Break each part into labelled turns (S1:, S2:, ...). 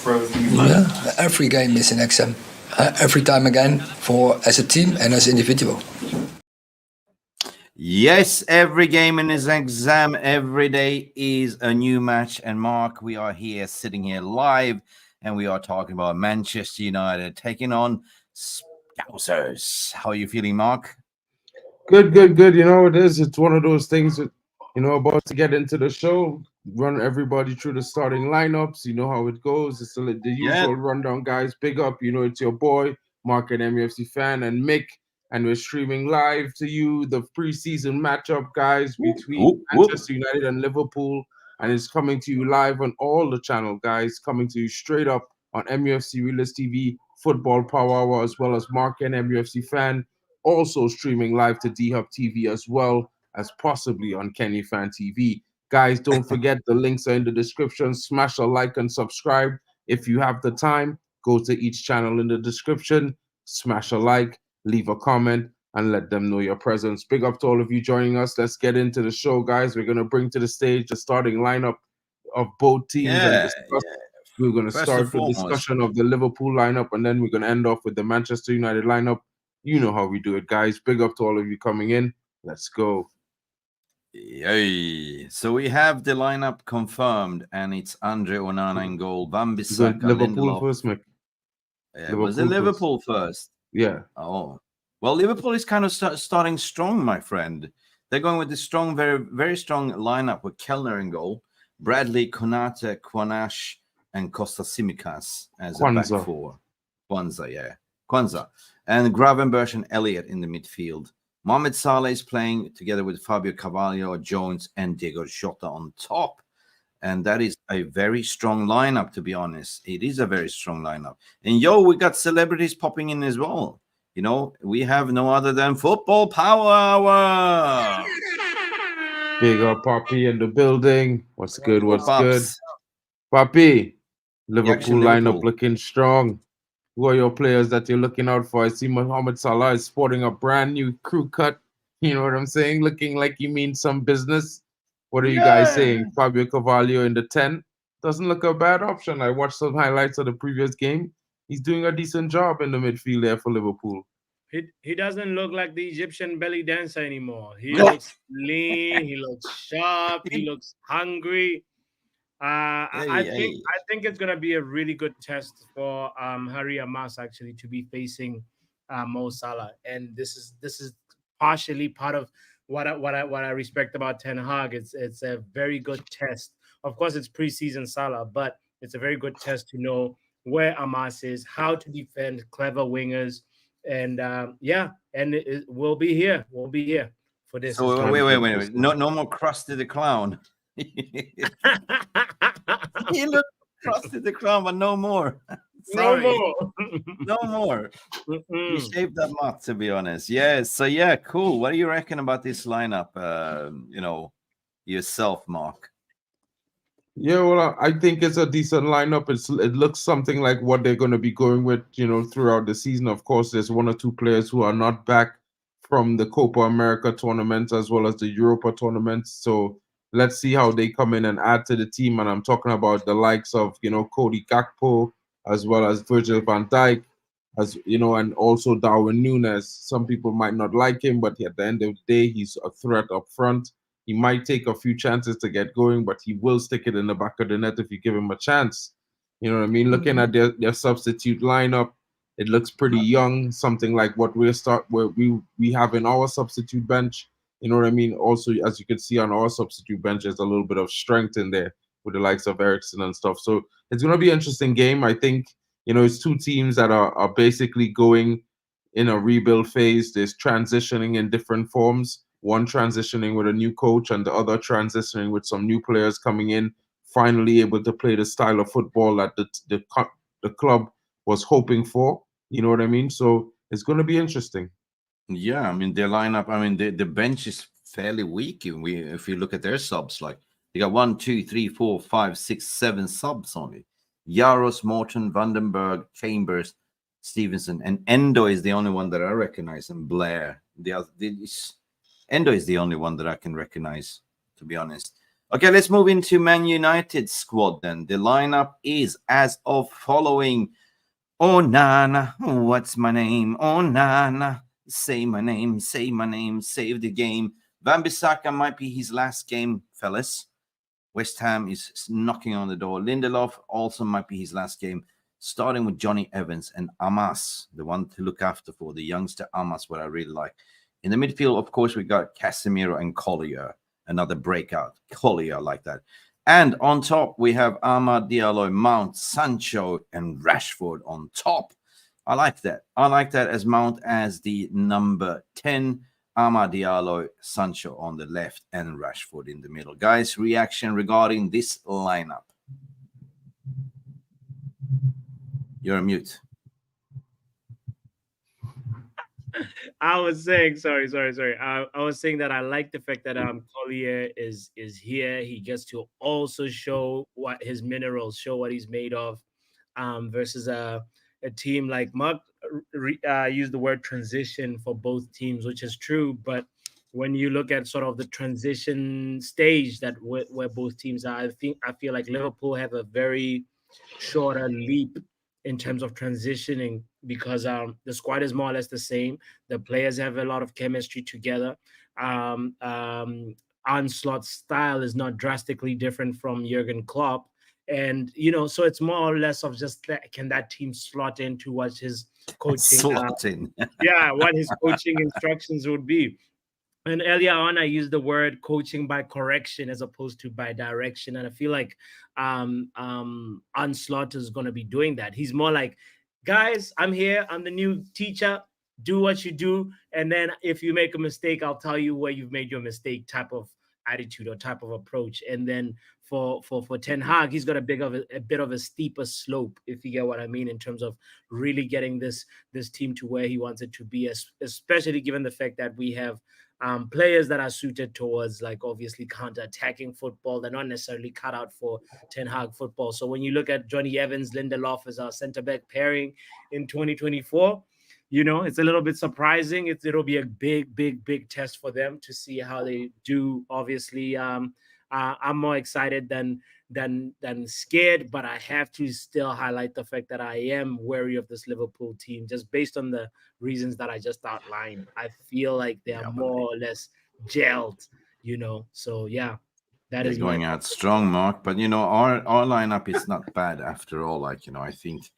S1: Yeah, every game is an exam. Every time again, for as a team and as individual.
S2: Yes, every game in his exam, every day is a new match. And Mark, we are here, sitting here live, and we are talking about Manchester United taking on Scousers. How are you feeling, Mark?
S3: Good, good, good. You know, it's one of those things that, about to get into the show, run everybody through the starting lineups. You know how it goes. It's the usual rundown, guys. Big up, it's your boy, Mark, an MUFC fan, and Mick. And we're streaming live to you the preseason matchup, guys, between Manchester United and Liverpool. And it's coming to you live on all the channel, guys, coming to you straight up on MUFC Realist TV, Football Power Hour, as well as Mark, an MUFC fan. Also streaming live to D-Hub TV as well as possibly on Kenny Fan TV. Guys, don't forget the links are in the description. Smash a like and subscribe. If you have the time, go to each channel in the description, smash a like, leave a comment, and let them know your presence. Big up to all of you joining us. Let's get into the show, guys. We're going to bring to the stage the starting lineup of both teams. We're going to start the discussion of the Liverpool lineup, and then we're going to end off with the Manchester United lineup. You know how we do it, guys. Big up to all of you coming in. Let's go.
S2: Yay. So we have the lineup confirmed, and it's Andre Onana in goal, Wan-Bissaka,
S3: Liverpool
S2: Lindelof.
S3: First, Mick.
S2: Was it Liverpool first?
S3: Yeah.
S2: Oh. Well, Liverpool is kind of starting strong, my friend. They're going with the strong, very, very strong lineup with Kellner in goal, Bradley, Konate, Kwanash, and Costa Tsimikas as a back four. Kwanzaa. And Gravenberch and Elliott in the midfield. Mohamed Salah is playing together with Fabio Carvalho, Jones, and Diego Jota on top. And that is a very strong lineup, to be honest. It is a very strong lineup. And we got celebrities popping in as well. We have no other than Football Power Hour.
S3: Big up Poppy in the building. What's good? Poppy, Liverpool lineup looking strong. Who are your players that you're looking out for? I see Mohamed Salah is sporting a brand new crew cut. You know what I'm saying? Looking like he means some business. What are you guys saying? Fabio Carvalho in the 10. Doesn't look a bad option. I watched some highlights of the previous game. He's doing a decent job in the midfield there for Liverpool.
S4: He doesn't look like the Egyptian belly dancer anymore. He looks lean. He looks sharp. He looks hungry. I think it's gonna be a really good test for Harry Amas actually to be facing Mo Salah, and this is partially part of what I respect about Ten Hag. It's a very good test. Of course, it's preseason Salah, but it's a very good test to know where Amas is, how to defend clever wingers, and we'll be here. We'll be here for this.
S2: So wait. No more Krusty the Clown. He looked Krusty the Clown, but no more. Sorry. No more. You shaved that much, to be honest. Yes. So cool. What do you reckon about this lineup? Yourself, Mark.
S3: Yeah, well, I think it's a decent lineup. It looks something like what they're going to be going with, throughout the season. Of course, there's one or two players who are not back from the Copa America tournament as well as the Europa tournament. So let's see how they come in and add to the team. And I'm talking about the likes of, Cody Gakpo, as well as Virgil van Dijk, and also Darwin Núñez. Some people might not like him, but at the end of the day, he's a threat up front. He might take a few chances to get going, but he will stick it in the back of the net if you give him a chance. You know what I mean? Looking at their substitute lineup, it looks pretty young, something like what we have in our substitute bench. You know what I mean? Also, as you can see on our substitute bench, there's a little bit of strength in there with the likes of Eriksen and stuff. So it's going to be an interesting game. I think, it's two teams that are basically going in a rebuild phase. There's transitioning in different forms. One transitioning with a new coach and the other transitioning with some new players coming in, finally able to play the style of football that the club was hoping for. You know what I mean? So it's going to be interesting.
S2: Yeah, I mean, their lineup, the bench is fairly weak. If you look at their subs, like they got 1, 2, 3, 4, 5, 6, 7 subs only. Jaros, Morton, Vandenberg, Chambers, Stevenson, and Endo is the only one that I recognize, and Blair. Endo is the only one that I can recognize, to be honest. Okay, let's move into Man United squad then. The lineup is as of following. Oh, Nana, what's my name? Oh, Nana, say my name, save the game. Wan-Bissaka might be his last game, fellas. West Ham is knocking on the door. Lindelof also might be his last game, starting with Johnny Evans and Amas, the one to look after for the youngster Amas, what I really like. In the midfield, of course, we got Casemiro and Collier, another breakout. Collier like that. And on top, we have Amad Diallo, Mount, Sancho, and Rashford on top. I like that. I like that as Mount as the number 10. Amad Diallo, Sancho on the left, and Rashford in the middle. Guys, reaction regarding this lineup? You're on mute.
S4: I was saying, sorry. I was saying that I like the fact that Collier is here. He gets to also show what his minerals, show what he's made of, versus a team like Mark used the word transition for both teams, which is true. But when you look at sort of the transition stage that where both teams are, I feel like Liverpool have a very shorter leap in terms of transitioning because the squad is more or less the same. The players have a lot of chemistry together. Onslaught's style is not drastically different from Jurgen Klopp. And, so it's more or less of just that, can that team slot into what his coaching, what his coaching instructions would be. And earlier on, I used the word coaching by correction as opposed to by direction. And I feel like Onslaught is going to be doing that. He's more like, guys, I'm here. I'm the new teacher. Do what you do. And then if you make a mistake, I'll tell you where you've made your mistake type of attitude or type of approach. And then for Ten Hag, he's got a bit of a steeper slope, if you get what I mean, in terms of really getting this team to where he wants it to be, especially given the fact that we have players that are suited towards, like, obviously counter-attacking football. They're not necessarily cut out for Ten Hag football. So when you look at Johnny Evans, Lindelof as our centre-back pairing in 2024, it's a little bit surprising. It'll be a big test for them to see how they do. Obviously, I'm more excited than scared, but I have to still highlight the fact that I am wary of this Liverpool team just based on the reasons that I just outlined. I feel like they are more or less gelled, So yeah,
S2: they're going out strong, Mark. But our lineup is not bad after all. Like I think,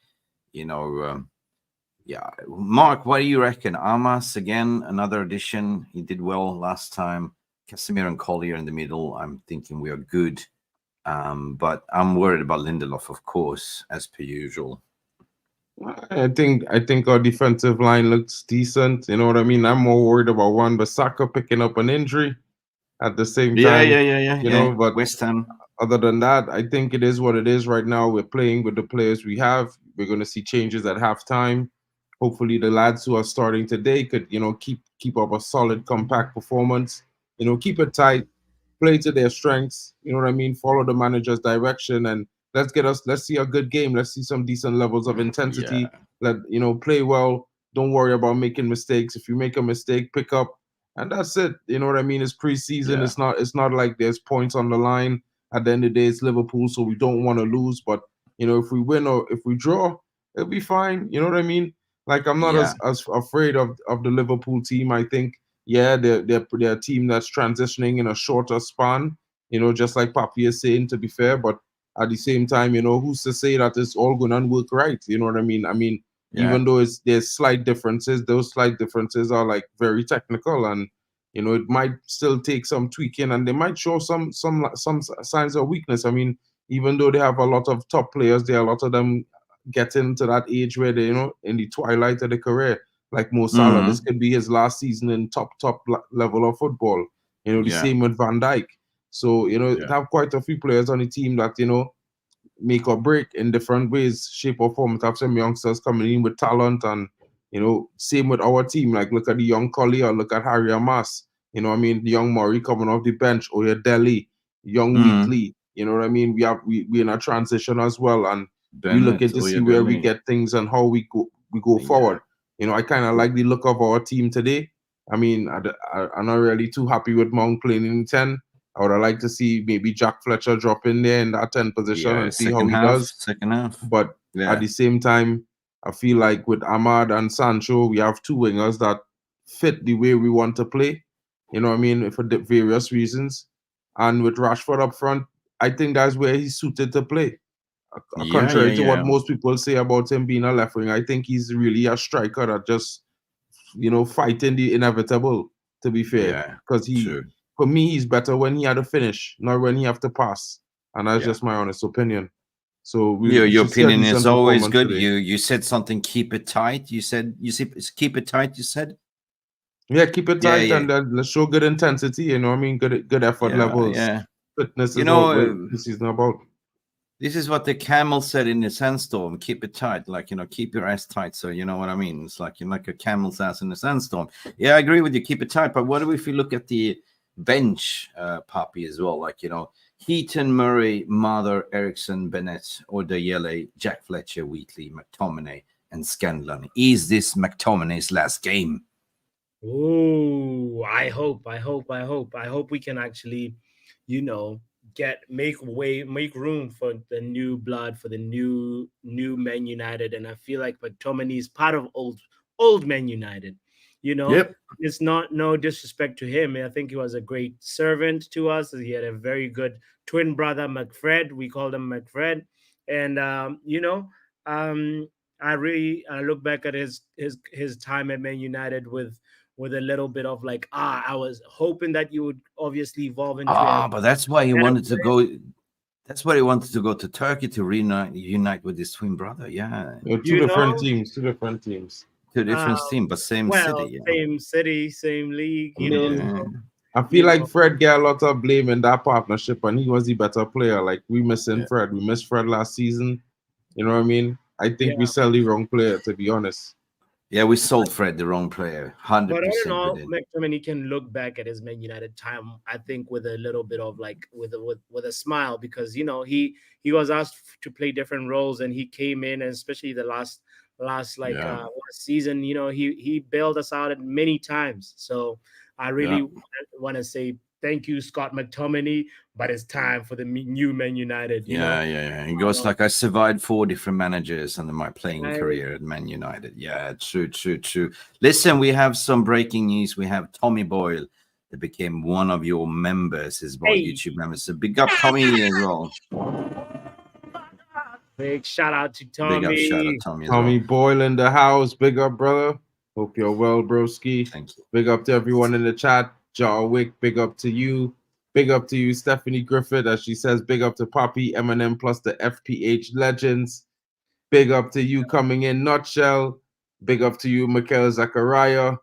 S2: yeah, Mark, what do you reckon? Amas again, another addition. He did well last time. Casemiro and Collier in the middle. I'm thinking we are good. But I'm worried about Lindelof, of course, as per usual.
S3: I think our defensive line looks decent. You know what I mean? I'm more worried about Wan-Bissaka picking up an injury at the same time.
S2: Yeah. But West Ham.
S3: Other than that, I think it is what it is right now. We're playing with the players we have. We're going to see changes at halftime. Hopefully, the lads who are starting today could, keep up a solid, compact performance. Keep it tight, play to their strengths. You know what I mean? Follow the manager's direction, and let's see a good game. Let's see some decent levels of intensity. Play well. Don't worry about making mistakes. If you make a mistake, pick up, and that's it. You know what I mean? It's preseason. Yeah. It's not like there's points on the line. At the end of the day, it's Liverpool, so we don't want to lose. But if we win or if we draw, it'll be fine. You know what I mean? Like, I'm not as afraid of the Liverpool team. I think, they're a team that's transitioning in a shorter span, just like Papi is saying, to be fair. But at the same time, who's to say that it's all going to work right? You know what I mean? Even though there's slight differences, those slight differences are, like, very technical, and, it might still take some tweaking, and they might show some signs of weakness. Even though they have a lot of top players, a lot of them getting to that age where they, in the twilight of their career, like Mo Salah. This could be his last season in top level of football. The same with Van Dijk. So, have quite a few players on the team that, make or break in different ways, shape or form. Have some youngsters coming in with talent, and, same with our team. Like, look at the young Collier, look at Harry Amas. The young Murray coming off the bench, Oyedele, young Wheatley. You know what I mean? We in a transition as well, and we looking to see where we get things and how we go forward. I kind of like the look of our team today. I'm not really too happy with Mount playing in 10. I would have liked to see maybe Jack Fletcher drop in there in that 10 position and see how he does.
S2: Second half.
S3: But at the same time, I feel like with Ahmad and Sancho, we have two wingers that fit the way we want to play. You know what I mean? For the various reasons. And with Rashford up front, I think that's where he's suited to play. Contrary to what most people say about him being a left wing, I think he's really a striker that just, you know, fighting the inevitable, to be fair. Because for me, he's better when he had a finish, not when he have to pass. And that's just my honest opinion. So
S2: your opinion is always good. You said something, keep it tight. You said keep it tight, you said?
S3: Yeah, keep it tight and let's show good intensity, you know what I mean? Good effort levels.
S2: Yeah.
S3: Fitness is what this is about.
S2: This is what the camel said in the sandstorm. Keep it tight, like, you know, keep your ass tight. So you know what I mean? It's like you're like a camel's ass in a sandstorm. Yeah, I agree with you. Keep it tight. But what if you look at the bench, Poppy, as well? Like, you know, Heaton, Murray, Mather, Eriksson, Bennett, Odeyele, Jack Fletcher, Wheatley, McTominay, and Scanlon. Is this McTominay's last game?
S4: Oh, I hope we can actually, you know, make room for the new blood, for the new Man United. And I feel like McTominay is part of old Man United. You know, it's no disrespect to him. I think he was a great servant to us. He had a very good twin brother, McFred. We called him McFred. And you know, I look back at his time at Man United with a little bit of like, I was hoping that you would obviously evolve into.
S2: But that's why he wanted to go. That's why he wanted to go to Turkey to unite with his twin brother. Yeah,
S3: two different teams.
S2: Two different teams, but same city.
S4: Same city, same league. You know.
S3: I feel like Fred got a lot of blame in that partnership, and he was the better player. Like, we missing Fred. We missed Fred last season. You know what I mean? I think we sell the wrong player, to be honest.
S2: Yeah, we sold Fred the wrong player, 100%.
S4: But all in all, McTominay can look back at his Man United time, I think, with a little bit of like with a smile, because you know he was asked to play different roles, and he came in, and especially the last season, you know, he bailed us out at many times. So I really want to say thank you, Scott McTominay, but it's time for the new Man United. You know?
S2: He goes like, I survived 4 different managers under my playing career at Man United. Yeah, true. Listen, we have some breaking news. We have Tommy Boyle that became one of your members, his YouTube members. So big up Tommy as well.
S4: Big shout out to Tommy.
S2: Big up shout out Tommy as
S3: Tommy Boyle in the house. Big up, brother. Hope you're well, broski.
S2: Thank you.
S3: Big up to everyone in the chat. Jarwick, big up to you. Big up to you, Stephanie Griffith, as she says. Big up to Poppy, Eminem, plus the FPH legends. Big up to you coming in, Nutshell. Big up to you, Michael Zachariah.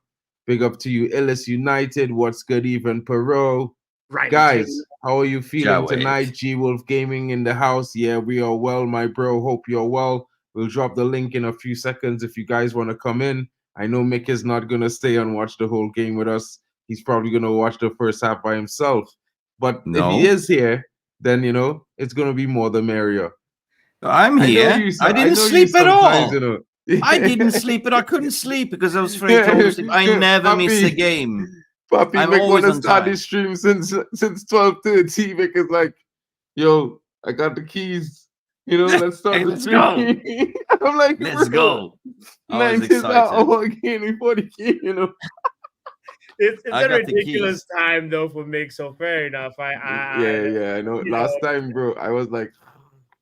S3: Big up to you, Illis United. What's good, even Perot?
S4: Right,
S3: guys, how are you feeling tonight? G Wolf Gaming in the house. Yeah, we are well, my bro. Hope you're well. We'll drop the link in a few seconds if you guys want to come in. I know Mick is not going to stay and watch the whole game with us. He's probably going to watch the first half by himself. But if he is here, then, you know, it's going to be more the merrier.
S2: I'm here. I didn't sleep at all. You know. I didn't sleep, but I couldn't sleep because I was afraid to sleep. I never miss a game.
S3: Papi, I'm going to start this stream since 12:30. Mick is like, yo, I got the keys. You know, let's start the stream. I'm like,
S2: let's go.
S3: 90 hour again before the game, you know.
S4: It's a ridiculous time though for Mick, so fair enough.
S3: I know. Last time, bro, I was like,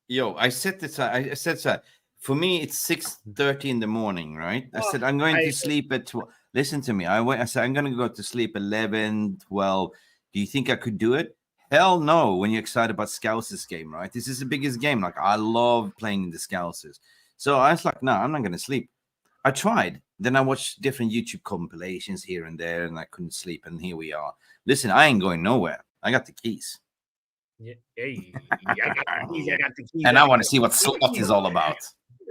S2: yo, I said this. I said that for me, it's 6:30 in the morning, right? I said I'm going to sleep at 12. Listen to me. I said I'm going to go to sleep 11, 12. Do you think I could do it? Hell no. When you're excited about Scousers game, right? This is the biggest game. Like, I love playing the Scousers. So I was like, no, I'm not going to sleep. I tried. Then I watched different YouTube compilations here and there, and I couldn't sleep. And here we are. Listen, I ain't going nowhere. I got the keys.
S4: Yeah, I got the keys.
S2: And I want to see what slot is all about.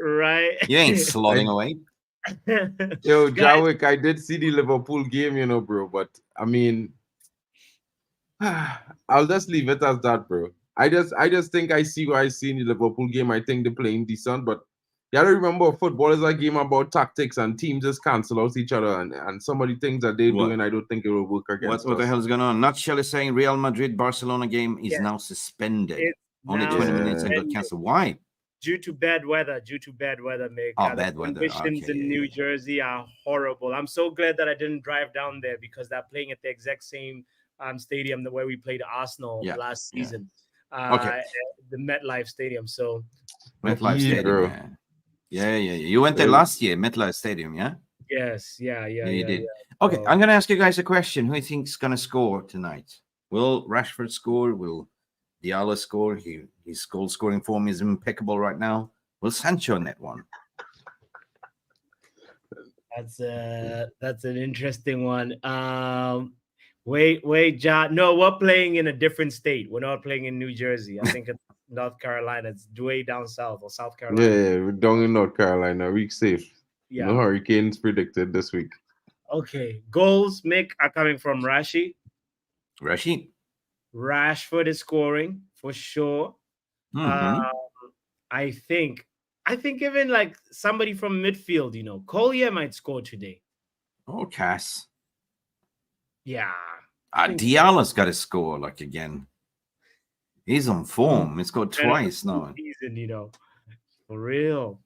S4: Right.
S2: You ain't slotting away.
S3: Yo, Jarwick, I did see the Liverpool game, you know, bro. But, I mean, I'll just leave it as that, bro. I just think I see what I see in the Liverpool game. I think they're playing decent, but You gotta remember, football is a game about tactics, and teams just cancel out each other. And some of the things that they do, and I don't think it will work against
S2: what
S3: us.
S2: the hell is going on? Nutshell is saying Real Madrid Barcelona game is now suspended.
S4: It's
S2: Only
S4: now
S2: 20 minutes and got
S4: suspended.
S2: cancelled. Why?
S4: Due to bad weather, Mick.
S2: Oh,
S4: The
S2: bad weather.
S4: conditions
S2: Okay,
S4: in New Jersey are horrible. I'm so glad that I didn't drive down there because they're playing at the exact same stadium where we played Arsenal last season.
S2: Okay.
S4: The MetLife Stadium. So
S2: MetLife Stadium. Yeah. You went there last year, MetLife Stadium, yeah?
S4: Yes, yeah.
S2: You did. Okay, I'm going to ask you guys a question. Who do you think is going to score tonight? Will Rashford score? Will Diallo score? His goal scoring form is impeccable right now. Will Sancho net one?
S4: That's an interesting one. Wait, John. No, we're playing in a different state. We're not playing in New Jersey. I think it's North Carolina. It's way down south or South Carolina.
S3: Yeah, we're down in North Carolina. Week safe.
S4: Yeah.
S3: No hurricanes predicted this week.
S4: Okay. Goals, Mick, are coming from Rashford is scoring for sure. I think even like somebody from midfield, Collier might score today.
S2: Oh, Cass.
S4: Yeah.
S2: Diallo's got to score like again. He's on form. He's got twice now.
S4: Season, for real.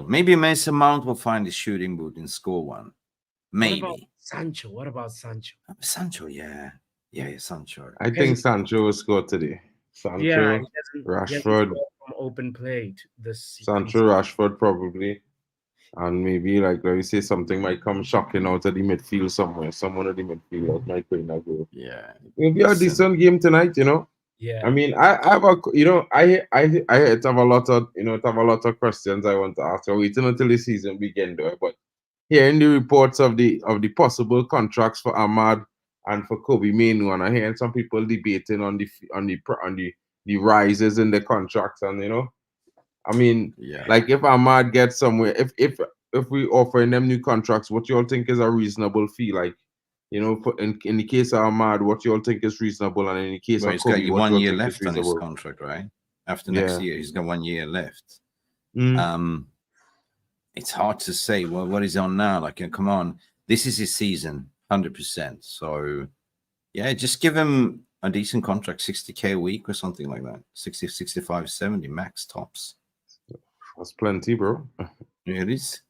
S2: Maybe Mason Mount will find his shooting boot and score one. Maybe.
S4: What about Sancho?
S2: Sancho, yeah, Sancho.
S3: I think Sancho will score today. Sancho, Rashford
S4: from open play this
S3: Sancho, Rashford probably, and maybe like you say, something might come shocking out of the midfield somewhere. Someone of the midfield might win a goal.
S2: Yeah,
S3: it'll be a decent game tonight.
S4: Yeah.
S3: I mean, I have a I have a lot of questions I want to ask. I'm waiting until the season begins, but hearing the reports of the possible contracts for Ahmad and for Kobe Mainoo, and I'm hearing some people debating on the rises in the contracts, and I mean, like if Ahmad gets somewhere, if we offering them new contracts, what you all think is a reasonable fee? Like, in the case of Ahmad, what you all think is reasonable, and in the case of Kobe,
S2: he's got 1 year left on his contract, right? After next year, he's got 1 year left. It's hard to say what he's on now. Like, come on, this is his season, 100%. So, yeah, just give him a decent contract, 60K a week or something like that. 60, 65, 70 max tops.
S3: That's plenty, bro.
S2: Yeah, it is.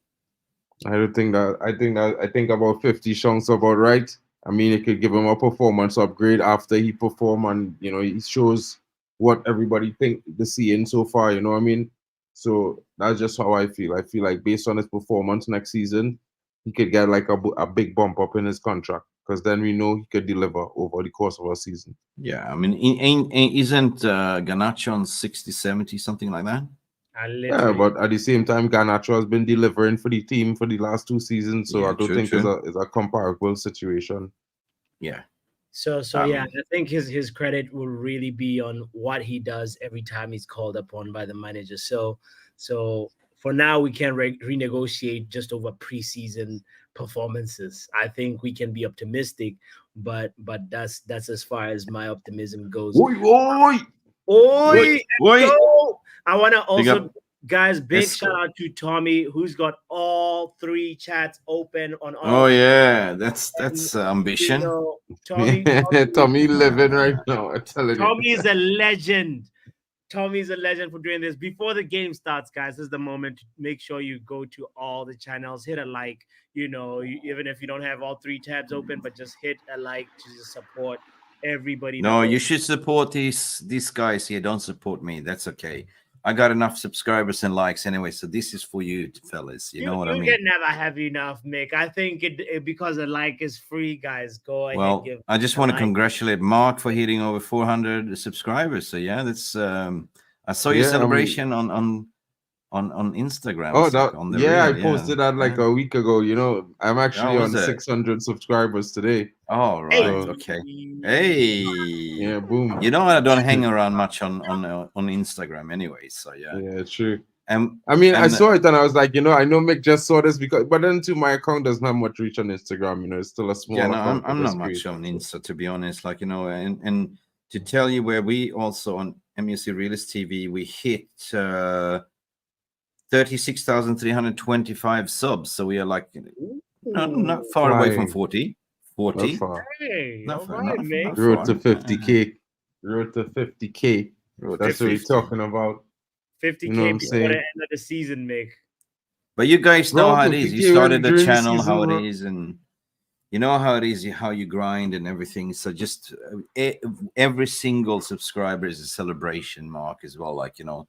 S3: I think about 50 sounds about right. I mean, it could give him a performance upgrade after he perform, and he shows what everybody think they're seeing so far. You know what I mean? So that's just how I feel. I feel like based on his performance next season, he could get like a big bump up in his contract, because then we know he could deliver over the course of a season.
S2: Yeah, I mean, isn't Garnacho on 60, 70, something like that?
S3: Yeah, but at the same time, Garnacho has been delivering for the team for the last 2 seasons, so I don't think it's a comparable situation.
S2: Yeah.
S4: So yeah, I think his credit will really be on what he does every time he's called upon by the manager. So for now, we can renegotiate just over preseason performances. I think we can be optimistic, but that's as far as my optimism goes.
S3: Oi!
S4: I want to also, guys, big shout out to Tommy, who's got all 3 chats open on all.
S2: Oh yeah, that's ambition.
S3: Tommy living right now. I'm telling you.
S4: Tommy is a legend. Tommy's a legend for doing this. Before the game starts, guys, this is the moment to make sure you go to all the channels, hit a like, even if you don't have all 3 tabs open, but just hit a like to just support everybody.
S2: No, you should support these guys here. Don't support me. That's okay. I got enough subscribers and likes anyway, so this is for you, fellas. You know what I mean?
S4: You can never have enough, Mick. I think it because a like is free, guys. Go ahead.
S2: Well, I just want to congratulate Mark for hitting over 400 subscribers. So yeah, that's I saw your celebration on Instagram.
S3: I posted that like a week ago. I'm actually on 600 subscribers today.
S2: Oh, right. Okay. Hey.
S3: Yeah, boom.
S2: I don't hang around much on Instagram anyway. So yeah.
S3: Yeah, true. I saw it and I was like, I know Mick just saw this but then too, my account doesn't have much reach on Instagram. It's still a small account.
S2: I'm not much on Insta, to be honest. Like, and to tell you where we also on MUC Realist TV, we hit 36,325 subs. So we are like not far away from 40. 40.
S3: Not far.
S4: Hey,
S2: Not
S4: all
S2: far,
S4: right,
S2: not
S4: mate.
S2: far.
S3: Road to 50K. Road to 50K.
S2: Road to
S3: That's what we're
S2: 50.
S3: talking about.
S4: 50K
S3: You know what I'm
S4: before the
S3: saying?
S4: end of the season, Mick.
S2: But you guys know
S3: Bro,
S2: how it is.
S3: 50K
S2: You started the
S3: during
S2: channel,
S3: season,
S2: how it
S3: bro.
S2: is, and you know how it is, how you grind and everything. So just every single subscriber is a celebration mark as well. Like, you know,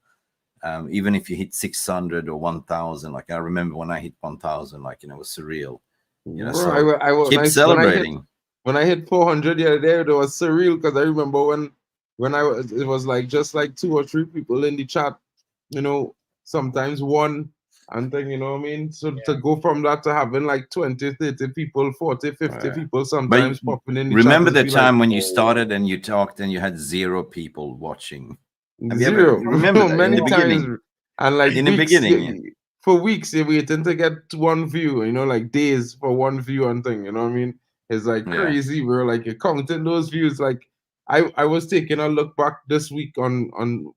S2: even if you hit 600 or 1,000, like I remember when I hit 1,000, like, you know, it was surreal. You know,
S3: Bro,
S2: so keep celebrating.
S3: When I hit 400 the other day, it was surreal because I remember when it was like just like 2 or 3 people in the chat, you know, sometimes one and then, you know what I mean? So to go from that to having like 20, 30 people, 40, 50 people sometimes popping in the
S2: remember
S3: chat.
S2: the time when you started and you talked and you had 0 people watching? Have you
S3: Zero.
S2: ever remember that
S3: Many
S2: in the
S3: times,
S2: beginning?
S3: and like
S2: in the beginning,
S3: for weeks you're waiting to get 1 view, you know, like days for 1 view and thing, you know what I mean? It's like crazy, bro. Like you're counting those views. Like I was taking a look back this week on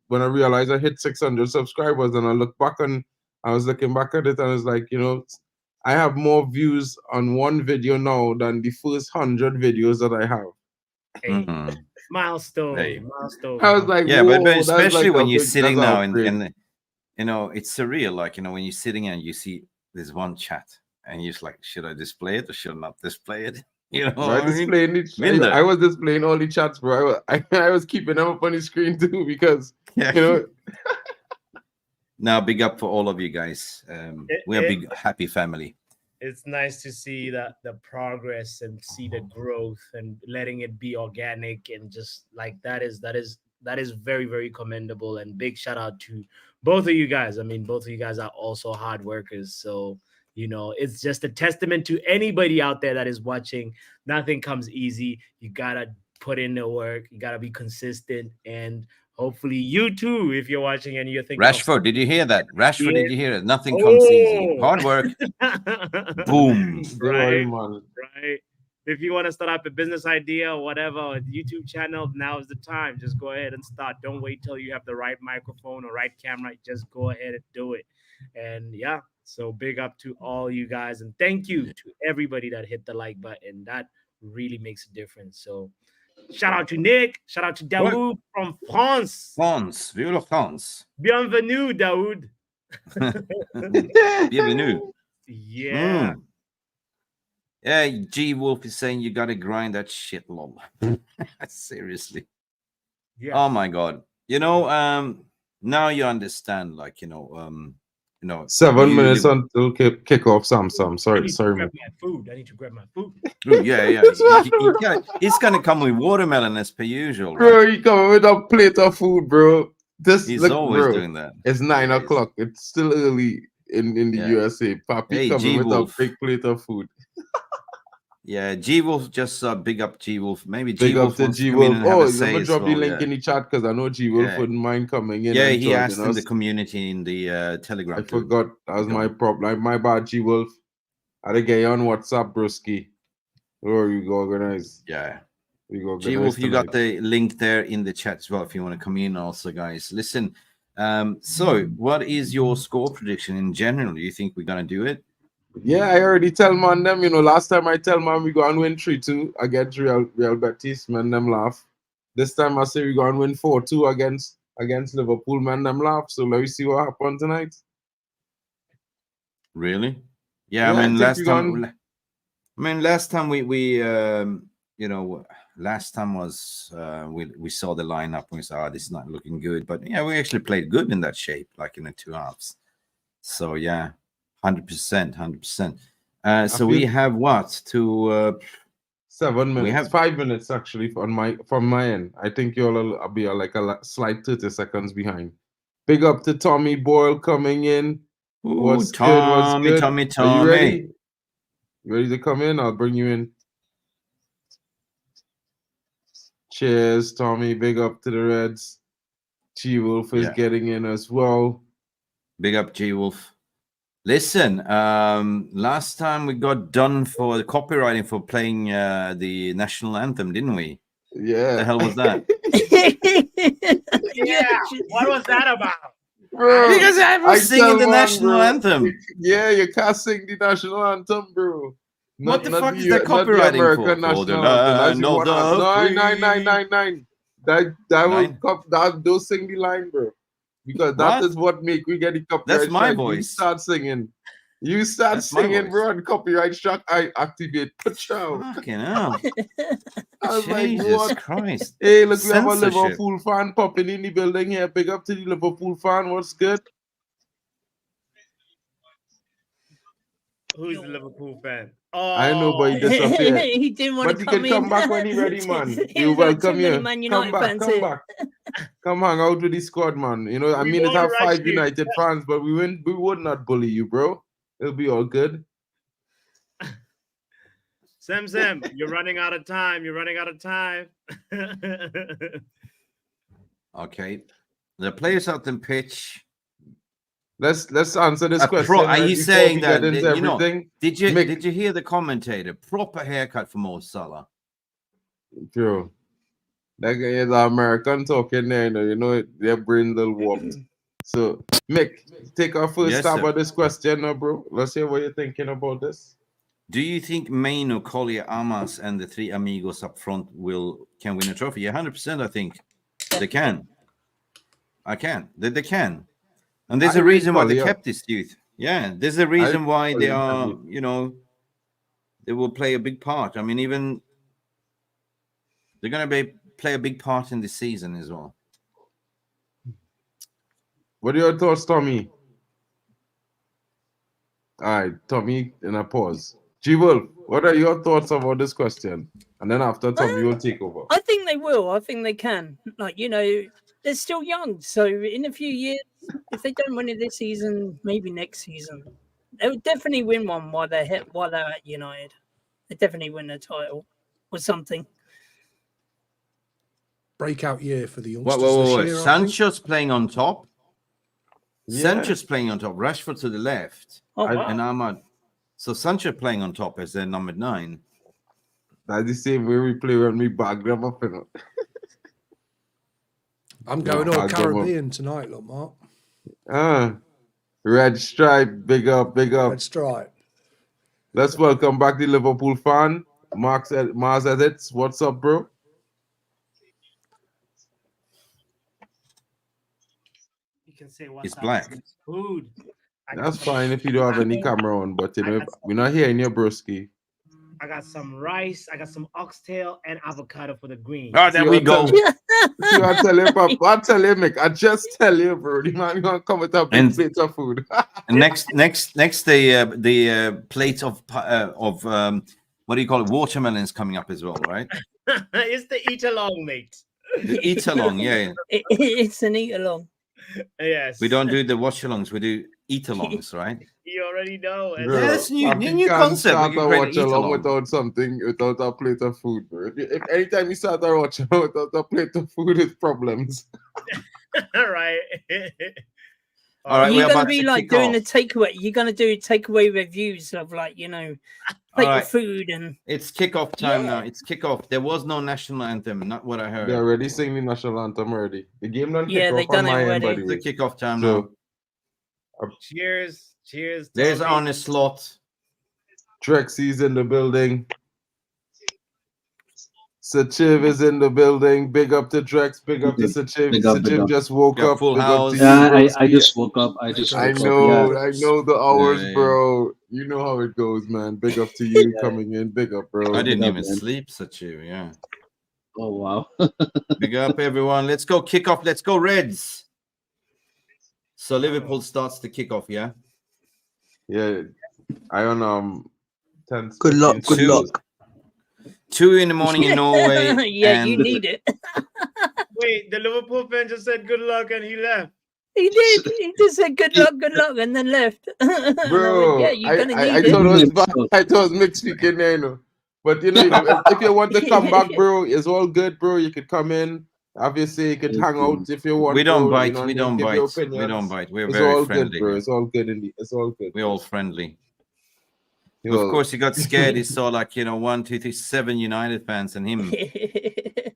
S3: when I realized I hit 600 subscribers, and I look back and I was looking back at it and it's like, you know, I have more views on 1 video now than the first 100 videos that I have.
S4: Hey, milestone, milestone.
S3: I was like,
S2: yeah,
S3: whoa,
S2: but especially
S3: like
S2: when you're sitting now and
S3: you
S2: know, it's surreal. Like, you know, when you're sitting and you see there's one chat and you're just like, should I display it or should I not display it? You know,
S3: I was displaying all the chats, bro. I was keeping them up on the screen too because you know.
S2: Now, big up for all of you guys. We're a big happy family.
S4: It's nice to see the progress and see the growth and letting it be organic and just like that is very, very commendable, and big shout out to both of you guys. I mean, both of you guys are also hard workers, so you know, it's just a testament to anybody out there that is watching. Nothing comes easy. You gotta put in the work. You gotta be consistent, and hopefully you too, if you're watching and you're thinking
S2: Rashford, did you hear that? Rashford, did you hear it? Nothing comes easy. Hard work. Boom.
S4: Right. If you want to start up a business idea or whatever, a YouTube channel, now is the time. Just go ahead and start. Don't wait till you have the right microphone or right camera. Just go ahead and do it. And yeah, so big up to all you guys. And thank you to everybody that hit the like button. That really makes a difference. So shout out to Nick. Shout out to Daoud from France.
S2: Vive la France.
S4: Bienvenue, Daoud.
S2: Bienvenue.
S4: Yeah.
S2: Yeah, G Wolf is saying you gotta grind that shit, lol. Seriously.
S4: Yeah.
S2: Oh my god. You know, now you understand, like, you know,
S3: 7 minutes until kickoff. Sam. Sorry,
S4: man. I need to grab my food.
S2: Ooh, yeah. He's gonna come with watermelon as per usual.
S3: Bro,
S2: right?
S3: he coming with a plate of food, bro.
S2: He's always doing that.
S3: It's 9 o'clock. It's still early in the USA. Papi coming with a big plate of food.
S2: Yeah, G Wolf, just big up G Wolf. Maybe
S3: G Wolf
S2: wants
S3: to
S2: come in and have a
S3: let
S2: say
S3: me drop the
S2: well,
S3: link in the chat because I know G Wolf wouldn't mind coming in.
S2: Yeah,
S3: and
S2: he asked in
S3: us.
S2: the community in the Telegram.
S3: I forgot. That was my problem. My bad, G Wolf. I had to get you on WhatsApp, broski. Or you go organize.
S2: Yeah.
S3: You go
S2: G Wolf, you got the link there in the chat as well if you want to come in also, guys. Listen, so what is your score prediction in general? Do you think we're going to do it?
S3: Yeah, I already tell man them, you know, last time I tell man we go and win 3-2 against Real Betis, man them laugh. This time I say we go and win 4-2 against Liverpool, man them laugh. So let me see what happens tonight.
S2: Really? Yeah, I mean last time we you know, last time was we saw the lineup and we said, this is not looking good, but yeah, we actually played good in that shape, like in the 2 halves. So yeah. 100%. So we have what to
S3: 7 minutes. We have 5 minutes actually from my end. I think you'll be like a slight 30 seconds behind. Big up to Tommy Boyle coming in. What's good? Are you ready? You ready to come in? I'll bring you in. Cheers, Tommy. Big up to the Reds. G Wolf is getting in as well.
S2: Big up G Wolf. Listen, last time we got done for the copywriting for playing the national anthem, didn't we?
S3: Yeah.
S2: What the hell was that?
S4: Yeah. What was that about?
S3: bro.
S2: Because I was singing the national anthem.
S3: Yeah, you can't sing the national anthem, bro.
S2: What the fuck is that copywriting for?
S3: National
S2: For the
S3: anthem. As
S2: land
S3: you
S2: of
S3: want
S2: the
S3: nine. That will that don't sing the line, bro. Because that is what make we get the copyright.
S2: That's my
S3: strike.
S2: voice.
S3: You start singing. You start
S2: That's my
S3: singing,
S2: voice.
S3: bro, and copyright struck. I activate. Pachow.
S2: Fucking hell.
S3: I was like,
S2: Jesus
S3: what?
S2: Christ.
S3: Hey, look, we have a
S2: Censorship.
S3: Liverpool fan popping in the building here. Big up to the Liverpool fan. What's good?
S4: Who's the Liverpool fan? Oh,
S3: I know, but he disappeared.
S5: He didn't want
S3: But
S5: to
S3: he
S5: come
S3: can come
S5: in.
S3: back when he's ready, man.
S5: He
S3: You
S5: was like,
S3: welcome
S5: too many
S3: you.
S5: Man
S3: Come
S5: United
S3: back,
S5: fans
S3: come
S5: here.
S3: back. Come hang out with the squad, man. You know, I
S4: We
S3: mean, it
S4: won't
S3: have
S4: rush
S3: 5
S4: you.
S3: United fans, but we would not bully you, bro. It'll be all good.
S4: Sam, you're running out of time. You're running out of time.
S2: Okay. The players out in pitch.
S3: Let's answer this question.
S2: Are
S3: right,
S2: you
S3: before
S2: saying
S3: we
S2: that,
S3: get into
S2: you know,
S3: everything.
S2: did you
S3: Mick.
S2: hear the commentator? Proper haircut for Mo Salah.
S3: True. That guy is American talking there, you know, their brains will warped. So, Mick, take our first
S2: Yes,
S3: stab
S2: sir.
S3: at this question now, bro. Let's hear what you're thinking about this.
S2: Do you think Maino, Collier, Amas, and the three amigos up front can win a trophy? Yeah, 100%. I think they can. They can, and there's a reason why they kept this youth. Yeah, there's a reason why they are. You know, they will play a big part. I mean, even they're going to play a big part in this season as well.
S3: What are your thoughts, Tommy? All right, Tommy, in a pause. G-Wolf, what are your thoughts about this question? And then after Tommy will take over.
S5: I think they will. I think they can. Like, you know, they're still young. So in a few years, if they don't win it this season, maybe next season, they'll definitely win one while they're at United. They definitely win a title or something.
S6: Breakout year for the youngsters this year.
S2: Sancho's playing on top.
S3: Yeah.
S2: Sancho's playing on top. Rashford to the left.
S5: Oh, wow.
S2: And Ahmad. So Sancho playing on top as their number 9.
S3: That's the same way we play when we bag them up. You know?
S6: I'm going all Caribbean tonight, look, Mark.
S3: Red Stripe, big up.
S6: Red Stripe.
S3: Let's welcome back the Liverpool fan, Mars Edits. What's up, bro?
S4: You can say what's
S2: It's black.
S4: Food.
S3: That's fine if you don't have any camera on, but you know, we're not hearing your broski.
S4: I got some rice, I got some oxtail and avocado for the green.
S2: Oh, there we go.
S3: I tell you, Papa, I tell you, Mick, I just tell you, bro. The man gonna come with a big plate of food.
S2: next, the plate of what do you call it? Watermelons coming up as well, right?
S4: It's the eat along, mate.
S2: The eat along, yeah.
S5: It's an eat along.
S4: Yes.
S2: We don't do the watch alongs, we do eat alongs, right?
S4: You already know.
S3: Bro,
S2: That's new
S3: can't
S2: concept.
S3: Start
S2: We
S3: a
S2: can create
S3: watch
S2: an eat
S3: along
S2: along.
S3: without a plate of food, bro. If anytime you start a watch along without a plate of food, it's problems.
S4: All right.
S2: All right,
S5: You're
S2: we're
S5: going
S2: about
S5: to be
S2: to
S5: like
S2: kick
S5: doing
S2: off.
S5: the takeaway. You're going to do takeaway reviews of, like, you know, plate
S2: right.
S5: of food and.
S2: It's kickoff time
S5: Yeah.
S2: now. It's kickoff. There was no national anthem, not what I heard.
S3: They already sing the national anthem already. The game done
S5: Yeah,
S3: kick
S5: they
S3: off on
S5: done it
S3: my end,
S5: already.
S3: by the way.
S2: The kickoff time
S3: So,
S2: now.
S4: Cheers. Cheers.
S2: There's
S4: Tommy.
S2: on a slot.
S3: Trexie's in the building. Sachiv is in the building. Big up to Drex. Big up to Sachiv.
S7: Big up, big
S3: Sachiv
S7: up.
S3: just woke
S2: Got
S3: up.
S2: full
S3: Big
S2: house.
S3: up to you,
S7: Yeah, I
S3: broski.
S7: just woke up. I
S3: know the hours,
S2: Yeah.
S3: bro. You know how it goes, man. Big up to you coming in. Big up, bro.
S2: I didn't
S7: up,
S2: even
S7: man.
S2: sleep, such you, yeah.
S7: Oh wow.
S2: Big up, everyone. Let's go kickoff. Let's go, Reds. So Liverpool starts the kickoff, yeah?
S3: Yeah. I on 10.
S8: Good luck. Good
S2: 2
S8: luck.
S2: 2 in the morning in Norway.
S5: Yeah, you
S2: and
S5: need it.
S4: Wait, the Liverpool fan just said good luck and he left.
S5: He did. He just said good luck, and then left.
S3: Bro,
S5: yeah, you're gonna
S3: I
S5: need
S3: thought
S5: it.
S3: it was I thought it was mixed speaking there, you know. But you know, if you want to come back, bro, it's all good, bro. You could come in. Obviously, you could hang out if you want.
S2: we don't
S3: bro,
S2: bite.
S3: you know
S2: We
S3: what I mean?
S2: don't
S3: Give your
S2: bite. We
S3: opinions.
S2: don't bite. We're
S3: It's
S2: very
S3: all
S2: friendly.
S3: good, bro. It's all good indeed. It's all good.
S2: We're all friendly.
S3: Well,
S2: Of course, he got scared. He saw like 1, 2, 3, 7 United fans and him.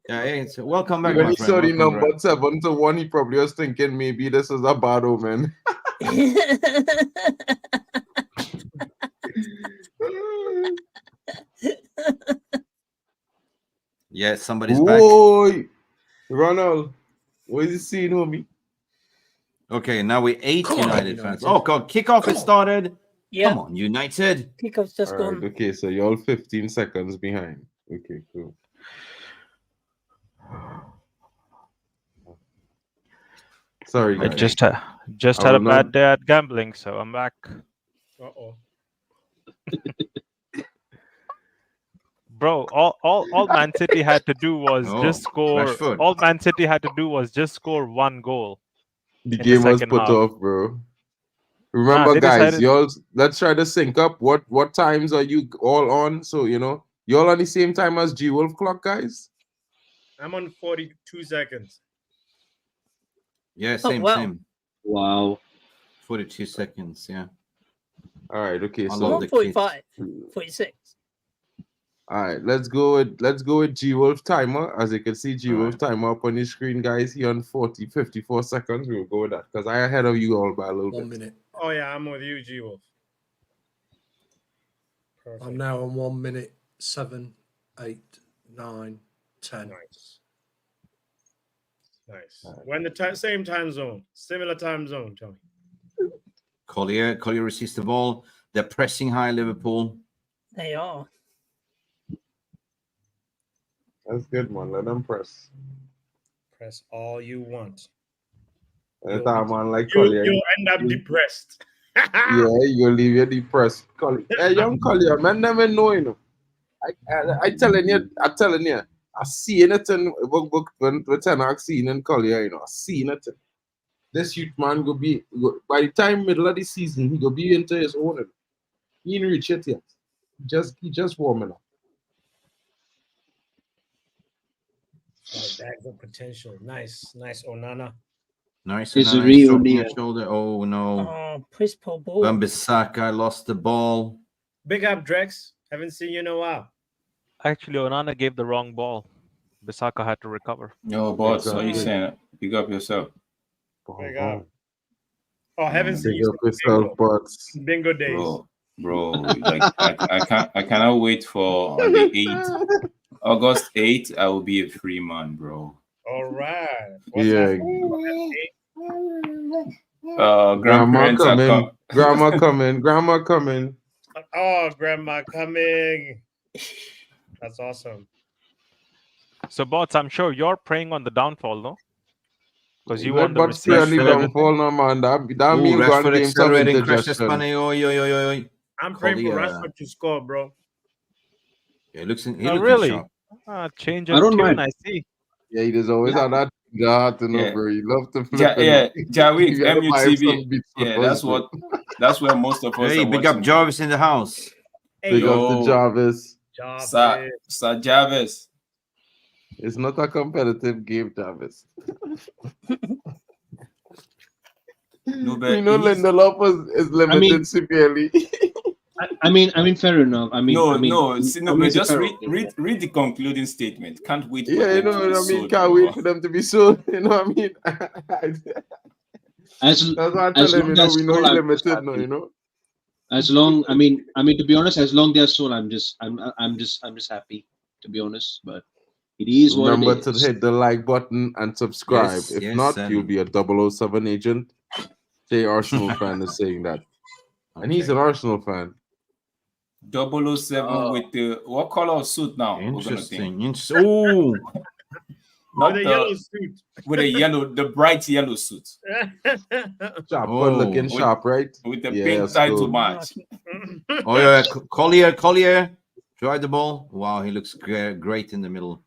S2: Yeah, hey, so welcome back,
S3: When
S2: my
S3: he
S2: friend.
S3: saw the
S2: Welcome
S3: number
S2: back.
S3: 7-1, he probably was thinking maybe this is a bad omen.
S2: Yeah, somebody's back.
S3: Boy, Ronald, what is he seeing, homie?
S2: Okay, now we're 8
S6: Come on,
S2: United fans.
S6: United.
S2: Oh, God, kickoff has started.
S5: Yeah,
S2: Come on, United.
S5: kickoff's just
S3: All right,
S5: gone.
S3: okay, so you're 15 seconds behind. Okay, cool. Sorry,
S8: I
S3: guys.
S8: just
S3: I
S8: had a
S3: will not-
S8: bad day at gambling, so I'm back.
S4: Uh-oh.
S8: Bro, all Man City had to do was
S2: Oh,
S8: just score.
S2: Rashford.
S8: All Man City had to do was just score one goal.
S3: The
S8: in the
S3: game was
S8: second
S3: put
S8: half.
S3: off, bro. Remember,
S8: they
S3: guys,
S8: decided-
S3: y'all, let's try to sync up. What times are you all on? So, y'all on the same time as G Wolf clock, guys?
S4: I'm on 42 seconds.
S2: Yeah, same,
S5: wow.
S2: same.
S7: Wow.
S2: 42 seconds, yeah.
S3: All right, okay,
S2: I
S5: I'm
S3: so
S2: love
S5: on
S2: the
S5: 45, 46.
S3: all right, let's go with G Wolf timer. As you can see, G Wolf
S2: All
S3: timer up on the screen, guys. He on 54 seconds. We'll go with that because I ahead of you all by a little
S6: 1
S3: bit.
S6: minute.
S4: Oh, yeah, I'm with you, G-Wolf. Perfect.
S6: I'm now on 1 minute, 7, 8, 9, 10.
S4: Nice. We're in the same time zone. Similar time zone, Tony.
S2: Collier receives the ball. They're pressing high, Liverpool.
S5: They are.
S3: That's good, man. Let them press.
S4: Press all you want.
S3: Anytime, man, like
S4: You'll
S3: Collier.
S4: end up depressed.
S3: Yeah, you'll leave you depressed. Hey, young Collier, man, never know, I telling you, I see anything when I see in Collier, I see anything. This youth man by the time middle of the season, he go be into his own. He ain't reach it yet. He just warming up.
S4: Bags of potential. Nice, Onana.
S2: Nice.
S7: It's a
S2: Nice.
S7: real
S2: Dropping a
S7: Neil.
S2: shoulder. Oh, no.
S5: Oh, Chris Paul ball.
S2: Wan-Bissaka lost the ball.
S4: Big up, Drex. Haven't seen you in a while.
S8: Actually, Onana gave the wrong ball. Bissaka had to recover.
S9: Yo, boss, what you
S3: Exactly.
S9: saying? Big up yourself.
S4: Big up. Oh, haven't seen
S3: Big
S4: you
S3: up yourself, but
S4: bingo days.
S9: Bro, like I cannot wait for on the 8th. August 8th, I will be a free man, bro.
S4: All right. What's
S3: yeah,
S4: happening?
S3: grandma
S9: Grandparents are
S3: coming, grandma coming.
S4: Oh, grandma coming. That's awesome.
S8: So, bots, I'm sure you're preying on the downfall, no? Because you
S3: Let
S8: want the
S3: but spray on the
S8: receipts and everything.
S3: downfall, no man. That
S2: Ooh,
S3: mean go and
S2: Rashford
S3: game some
S2: accelerating, crashes
S3: indigestion.
S2: funny. Oi.
S4: I'm praying for
S2: Collier.
S4: Rashford to score, bro.
S2: Yeah, he looking
S8: Really?
S2: sharp.
S8: Change
S7: I
S8: of
S7: don't
S8: tune,
S7: mind.
S8: I see.
S3: Yeah, he does always have that heart to know,
S9: Yeah.
S3: bro. He love to flip
S9: Javik,
S3: You gotta buy him some
S9: MUTV.
S3: beats for
S9: Yeah,
S3: first, bro.
S9: that's where most of us
S2: Hey,
S9: are
S2: big up
S9: watching.
S2: Jarvis in the house.
S4: Hey,
S3: Big up to
S9: Yo.
S3: Jarvis.
S9: Sir Jarvis.
S3: It's not a competitive game, Jarvis.
S9: No,
S3: We know Lindelof is limited severely.
S7: I mean, fair enough.
S9: Just read the concluding statement. Can't wait for
S3: Yeah,
S9: them to be sold,
S3: can't
S9: bro.
S3: wait for them to be sold. You know what I mean?
S7: As
S3: That's why I
S7: as
S3: tell him,
S7: long as
S3: we know
S7: sold,
S3: he's
S7: I'm just
S3: limited,
S7: happy.
S3: no.
S7: As long, I mean, to be honest, as long they're sold, I'm just happy, to be honest. But it is
S3: Remember
S7: what it
S3: to
S7: is.
S3: hit the like button and subscribe.
S2: Yes,
S3: if
S2: yes,
S3: not,
S2: and-
S3: you'll be a 007 agent. Say Arsenal fan is saying that. And he's an Arsenal fan.
S9: 007 with the what color of suit now?
S2: Interesting. Oh,
S4: with a yellow suit.
S9: With the bright yellow suit.
S3: Sharp, good looking, sharp, right?
S9: With the pink tie to match.
S2: Oh yeah, Collier, drive the ball. Wow, he looks great in the middle.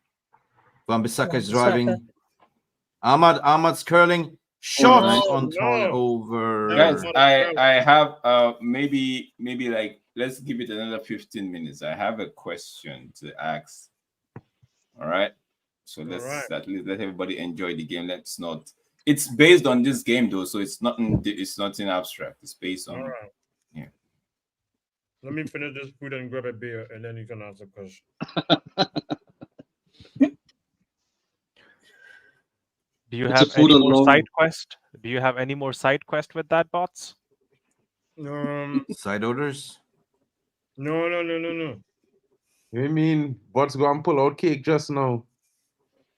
S2: Wan-Bissaka is driving. Ahmad's curling. Shot on target over.
S9: Guys, I have maybe like let's give it another 15 minutes. I have a question to ask. All right. So let's at least let everybody enjoy the game. Let's not. It's based on this game though, so it's nothing abstract. It's based on.
S4: All right.
S9: Yeah.
S4: Let me finish this food and grab a beer, and then you can ask a question.
S8: Do you
S7: It's
S8: have
S7: a food
S8: any more
S7: along.
S8: side quest? Do you have any more side quest with that, bots?
S2: Side orders?
S4: No.
S3: You mean what's going to pull out cake just now?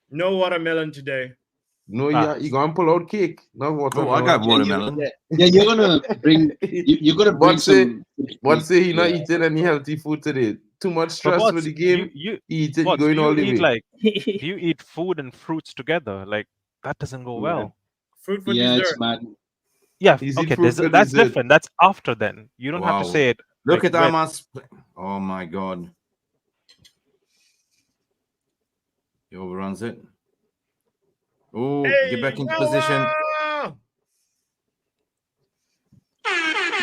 S4: No watermelon today.
S3: No, yeah, you going to pull out cake. No watermelon.
S2: Oh, I got watermelon.
S7: Yeah, you're gonna bring. You're gonna bring some.
S3: What say he not
S7: Yeah.
S3: eating any healthy food today? Too much stress
S8: Bots,
S3: with the game.
S8: you
S3: Eat it, you
S8: bots,
S3: going
S8: do
S3: all
S8: you
S3: the
S8: eat
S3: way.
S8: like do you eat food and fruits together? Like that doesn't go well.
S4: Fruit for
S7: Yeah,
S4: dessert.
S7: it's mad.
S8: Yeah,
S3: Easy
S8: okay,
S3: fruit for
S8: that's
S3: dessert.
S8: different. That's after then. You don't have to
S2: Wow.
S8: say it.
S2: Look
S8: like,
S2: at
S8: with-
S2: Amas. Oh my God. He overruns it. Oh, get back into position.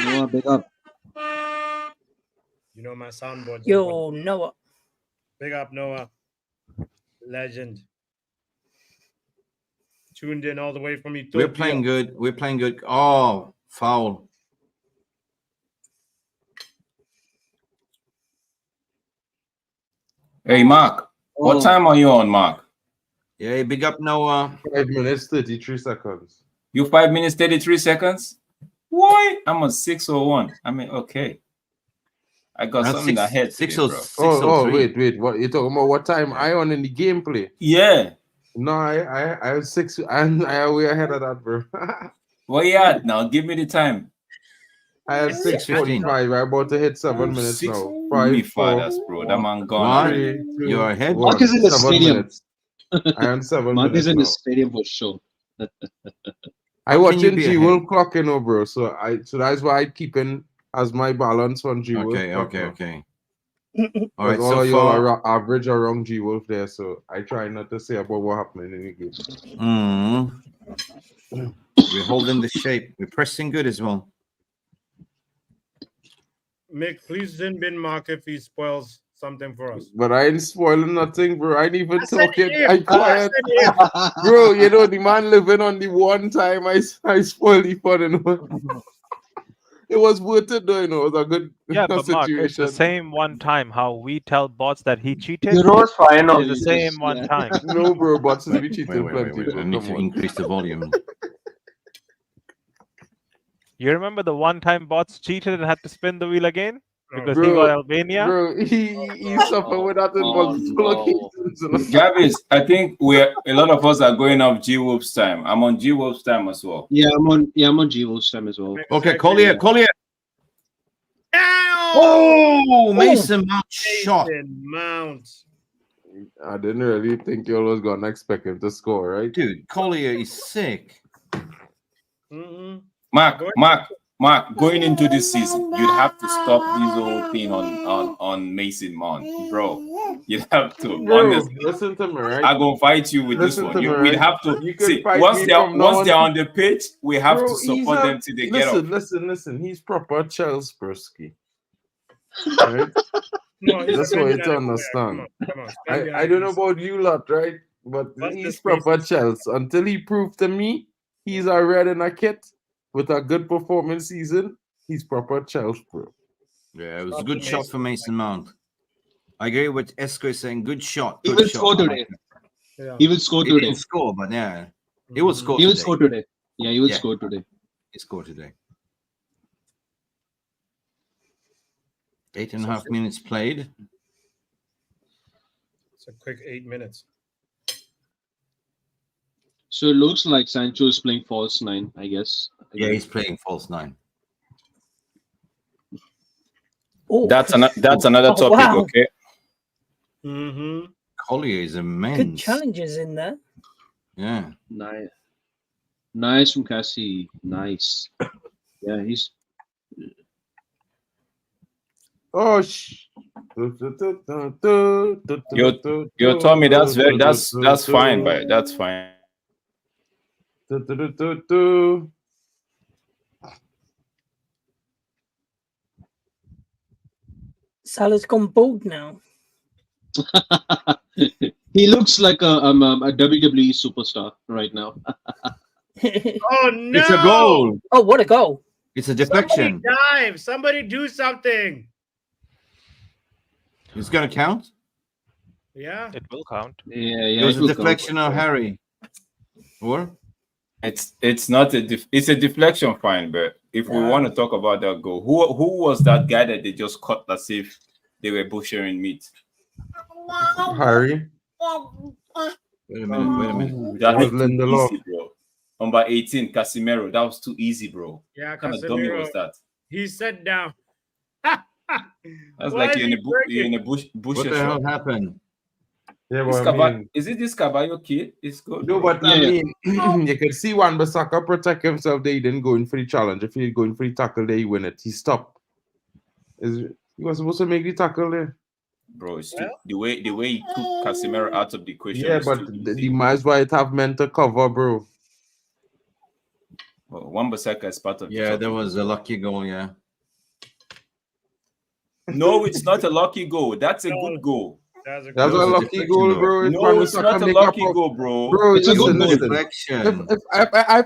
S7: Noah, big up.
S4: You know my soundboard.
S5: Yo, Noah.
S4: Big up, Noah. Legend. Tuned in all the way from Ethiopia.
S2: We're playing good. We're playing good. Oh, foul.
S9: Hey, Mark. What time are you on, Mark?
S2: Yeah, big up Noah.
S3: 5 minutes, 33 seconds.
S9: You 5 minutes, 33 seconds? Why? I'm on 6:01. I mean, okay. I got
S2: That's
S9: something ahead today, bro.
S3: Oh, wait. What you talking about? What time I on in the gameplay?
S9: Yeah.
S3: No, I was 6. I way ahead of that, bro.
S9: Where you at now? Give me the time.
S3: I have 6:45. I'm about to hit 7 minutes
S9: Six.
S3: now.
S9: Me
S3: 5, 4,
S9: fathers, bro. That man gone
S2: What?
S9: already.
S3: 3,
S2: You're ahead?
S3: 1.
S7: Mark is in the
S3: 7
S7: stadium.
S3: minutes. I am 7
S7: Mark
S3: minutes
S7: is in
S3: now.
S7: the stadium for sure.
S3: I
S2: How can
S3: watching
S2: you be
S3: G
S2: ahead?
S3: Wolf clock, you know, bro. So that's why I keeping as my balance on G Wolf.
S2: Okay. All
S3: All
S2: right,
S3: all
S2: so
S3: of y'all
S2: far.
S3: are average around G Wolf there, so I try not to say about what happened in the game.
S2: We're holding the shape. We're pressing good as well.
S4: Mick, please didn't bin Mark if he spoils something for us.
S3: But I ain't spoiling nothing, bro. I ain't even
S4: said
S3: talking.
S4: if.
S3: I quiet. Bro, you know, the man living on the one time I spoiled the fun, you know. It was worth it though, you know. It was a good
S8: Yeah, but Mark, it's the
S3: situation.
S8: same one time how we tell bots that he cheated.
S10: Euro's final.
S8: It's the same one time.
S3: No, bro, bots will be
S2: Wait,
S3: cheating plenty.
S2: I
S3: Bro.
S2: need
S3: Come
S2: to
S3: on.
S2: increase the volume.
S8: You remember the one time bots cheated and had to spin the wheel again because he
S3: Bro,
S8: got Albania?
S3: Bro, he suffered with that in multiple occasions. You know?
S9: Jarvis, I think a lot of us are going off G Wolf's time. I'm on G Wolf's time as well.
S7: Yeah, I'm on G Wolf's time as well.
S2: Okay, Collier.
S4: Ow!
S2: Oh, Mason Mount shot.
S4: Mason Mount.
S3: I didn't really think you was gonna expect him to score, right?
S2: Dude, Collier is sick.
S9: Mark, going into this season, you'd have to stop this whole thing on Mason Mount, bro. You'd have to.
S3: Bro,
S9: honestly,
S3: listen to me, right?
S9: I'm gonna fight you with
S3: Listen
S9: this
S3: to
S9: one.
S3: me,
S9: We'd
S3: right?
S9: have to
S3: You can
S9: see
S3: fight
S9: once
S3: me
S9: they're
S3: from now
S9: they're
S3: on.
S9: on the pitch, we have
S3: Bro,
S9: to support them till they get up.
S3: Listen. He's proper Chelsea. Right?
S4: No,
S3: That's what you to understand.
S4: Come on.
S3: I don't know about you lot, right? But he's proper Chelsea. Until he proved to me he's a red in a kit with a good performance season, he's proper Chelsea, bro.
S2: Yeah, it was a good shot for Mason Mount. I agree with Esco saying good shot.
S7: He
S2: Good
S7: will
S2: shot.
S7: score today. He will score
S2: He
S7: today.
S2: didn't score, but yeah, he will score.
S7: He will
S2: today.
S7: score today. Yeah, he will
S2: Yeah.
S7: score today.
S2: He scored today. 8.5 minutes played.
S4: It's a quick 8 minutes.
S7: So it looks like Sancho is playing false 9, I guess.
S2: Yeah, he's playing false 9.
S5: Oh,
S9: That's another topic,
S5: wow.
S9: okay?
S2: Collier is immense.
S5: Good challenges in there.
S2: Yeah.
S7: Nice from Cassie. Nice. Yeah, he's.
S3: Oh,
S9: You told me that's fine, but that's fine.
S5: Salah's gone bald now.
S7: He looks like a WWE superstar right now.
S4: Oh no!
S2: It's a goal.
S5: Oh, what a goal!
S2: It's a deflection.
S4: Somebody dive! Somebody do something!
S2: It's gonna count.
S4: Yeah,
S8: it will count.
S7: Yeah.
S2: It was
S7: it
S2: a
S7: will
S2: deflection
S7: count.
S2: of Harry. Or
S9: It's not it's a deflection fine, but if we want to talk about that goal, who was that guy that they just cut as if they were butchering meat?
S3: Harry.
S2: wait a minute.
S9: Ooh, that was
S3: was
S9: too
S3: Lindelof.
S9: easy, bro. Number 18, Casemiro. That was too easy, bro.
S4: Yeah,
S9: What kind of dummy was that?
S4: He sat down.
S9: That's
S4: Why
S9: like
S4: is
S9: you're
S4: he
S9: in a
S4: breaking?
S9: bush
S2: What the hell happened?
S3: Yeah,
S9: This
S3: but I mean,
S9: is it this Caballo kid? It's good.
S3: no,
S9: bro.
S3: but I mean, you can see Wan-Bissaka protect himself there. He didn't go in for the challenge. If he go in for the tackle there, he win it. He stopped. He was supposed to make the tackle there.
S9: Bro, it's too, the way he took Casemiro out of the equation.
S3: Yeah,
S9: was
S3: but
S9: too
S3: the
S9: easy.
S3: might as well have meant to cover, bro.
S9: Well, Wan-Bissaka is part of.
S2: Yeah,
S9: the
S2: that was a lucky goal. Yeah.
S9: No, it's not a lucky goal. That's a good goal.
S4: That's a
S3: That's
S2: was
S3: a
S2: a
S3: lucky
S2: deflection,
S3: goal,
S2: though.
S3: bro. If
S9: No, it's
S3: Wan-Bissaka
S9: not a
S3: make
S9: lucky
S3: up
S9: goal, bro.
S3: Bro,
S7: It's a
S3: listen,
S7: good
S3: listen.
S2: deflection.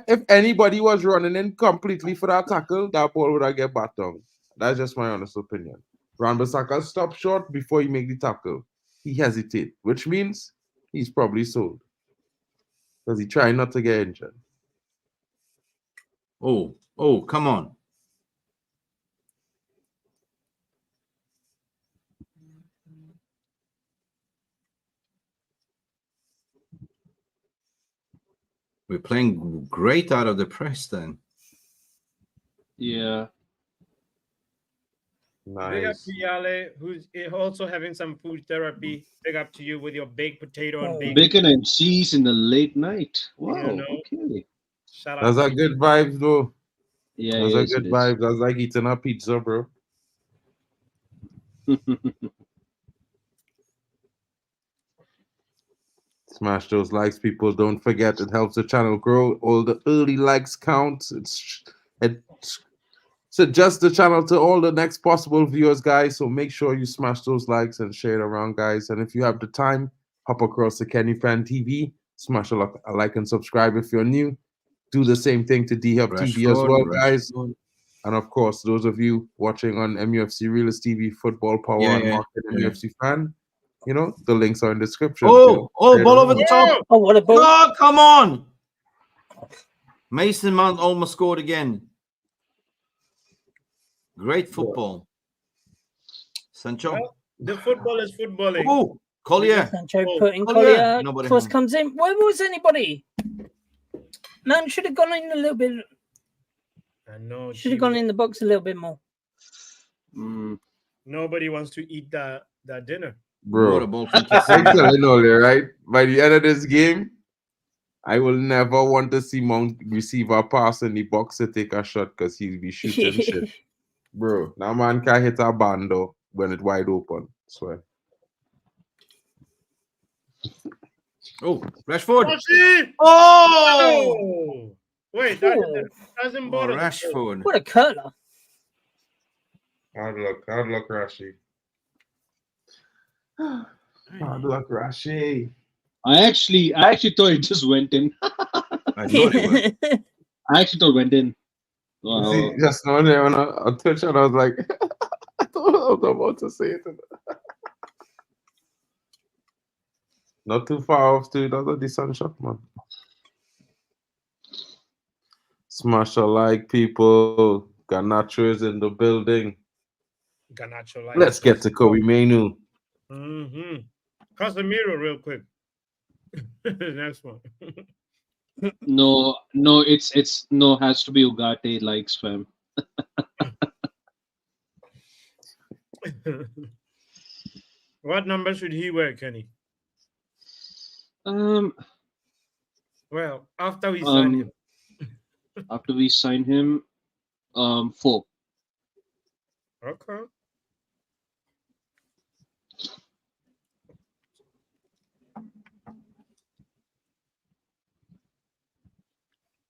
S3: If anybody was running in completely for that tackle, that ball would have get back down. That's just my honest opinion. Wan-Bissaka stopped short before he make the tackle. He hesitate, which means he's probably sold. Because he tried not to get injured.
S2: Oh, come on. We're playing great out of the press then.
S7: Yeah.
S4: Big up
S3: Nice.
S4: to Yale, who's also having some food therapy. Big up to you with your baked potato and bacon.
S7: Bacon and cheese in the late night. Wow.
S4: You know.
S7: Okay.
S4: Shout out
S3: That's
S4: to
S3: a
S4: you.
S3: good vibes, though.
S7: Yeah,
S3: That's
S7: it
S3: a
S7: is,
S3: good
S7: it is.
S3: vibe. That's like eating a pizza, bro. Smash those likes, people. Don't forget, it helps the channel grow. All the early likes count. It suggests the channel to all the next possible viewers, guys. So make sure you smash those likes and share it around, guys. And if you have the time, hop across to Kenny Fan TV, smash a like and subscribe if you're new. Do the same thing to D Hub TV as well, guys. And of course, those of you watching on MUFC Realist TV, Football Power, and Market MUFC Fan, you know, the links are in the description.
S2: Ball over the top.
S5: Oh, what a ball.
S2: No, come on. Mason Mount almost scored again. Great football. Sancho.
S4: Well, the football is footballing.
S2: Oh, Collier.
S5: Sancho putting Collier. Cross comes in. Where was anybody? Man should have gone in a little bit.
S4: I know.
S5: Should have gone in the box a little bit more.
S4: Nobody wants to eat that dinner.
S3: Bro, I'm telling you, right? By the end of this game, I will never want to see Mount receive a pass in the box to take a shot because he'll be shooting shit. Bro, that man can hit a bando when it's wide open. Swear.
S2: Oh, Rashford.
S4: Oh! Wait, that doesn't bother.
S2: Rashford.
S5: What a curler.
S3: Hard luck, Rashi. Hard luck, Rashi.
S7: I actually thought it just went in.
S2: I thought it was.
S7: I actually thought it went in. Wow.
S3: See, just now there on a Twitch, and I was like, I thought I was about to say it. Not too far off to another decent shot, man. Smash a like, people. Garnacho is in the building.
S4: Garnacho like.
S3: Let's get to Kobe Mainu.
S4: Casemiro, real quick. Next one.
S7: No, it's no, has to be Ugarte likes fam.
S4: What number should he wear, Kenny? Well, after we sign him.
S7: After we sign him, 4.
S4: Okay.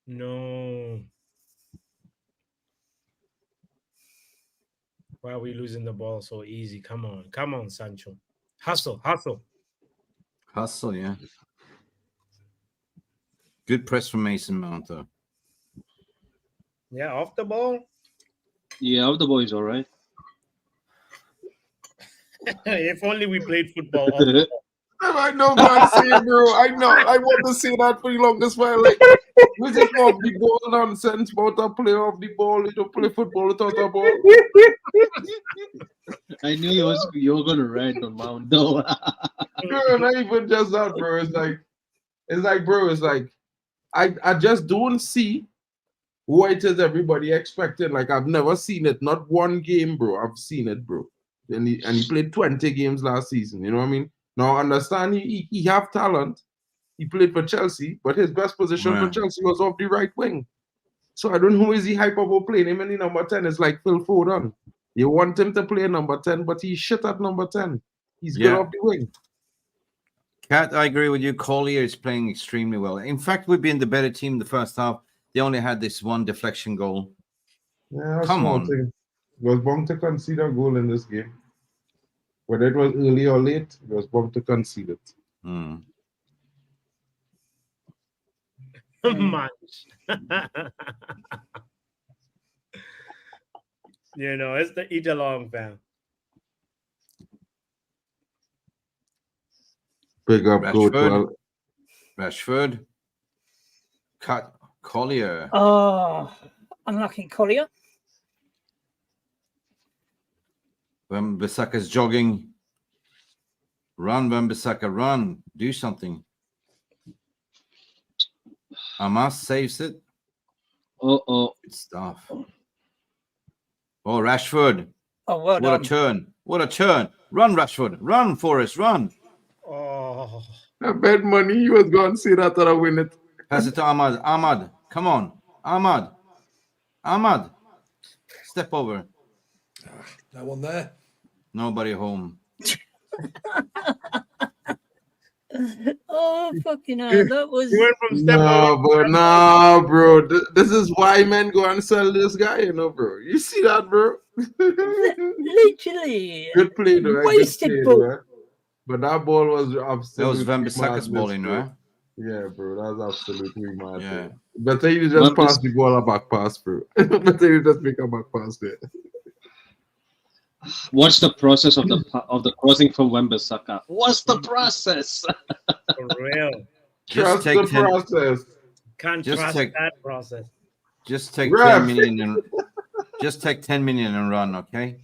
S4: No. Why are we losing the ball so easy? Come on, Sancho. Hustle.
S2: Hustle, yeah. Good press from Mason Mount, though.
S4: Yeah, off the ball.
S7: Yeah, off the ball is all right.
S4: If only we played football off the ball.
S3: I know God say it, bro. I know. I want to say that for the longest while. Like, we just off the ball nonsense about a play off the ball. You don't play football without a ball.
S7: I knew you were gonna rant on Mount though.
S3: Bro, not even just that, bro. It's like, bro, it's like I just don't see what it is everybody expected. Like, I've never seen it. Not one game, bro. I've seen it, bro. And he played 20 games last season. You know what I mean? Now, understand, he have talent. He played for Chelsea, but his best position for Chelsea was off the right wing. So I don't know who is he hype about playing him in the number 10. It's like Phil Foden. You want him to play number 10, but he's shit at number 10. He's good off the wing.
S2: Kat, I agree with you. Collier is playing extremely well. In fact, we've been the better team the first half. They only had this one deflection goal.
S3: Yeah,
S2: Come on.
S3: Thing. Was bound to concede a goal in this game. Whether it was early or late, it was bound to concede it.
S4: Much. You know, it's the eat along fam.
S3: Big up,
S2: Rashford. Cut Collier.
S5: Oh, unlucky Collier.
S2: When Bissaka's jogging. Run, Van Bissaka, run. Do something. Amas saves it.
S7: Uh-oh.
S2: Good stuff. Oh, Rashford.
S5: Oh, well
S2: what
S5: done.
S2: A turn. What a turn. Run, Rashford. Run, Forrest. Run.
S4: Oh.
S3: I bet money he was going to see that I win it.
S2: Pass it to Ahmad. Ahmad. Come on. Ahmad. Ahmad. Step over.
S6: No one there.
S2: Nobody home.
S5: Oh, fucking hell. That was.
S4: You went from step
S3: No, bro. This is why men go and sell this guy, you know, bro. You see that, bro?
S5: Literally.
S3: Good play, though.
S5: Wasted ball.
S3: Right? But that ball was absolutely.
S2: That was Van Bissaka's ball in, right?
S3: Yeah, bro. That was absolutely mad.
S2: Yeah.
S3: Better you just pass the ball a back pass, bro. Better you just make a back pass there.
S7: What's the process of the crossing from Wan-Bissaka? What's the process?
S4: For real.
S3: Trust the process.
S4: Can't trust that process.
S2: Just take 10 million and just take 10 million and run, okay?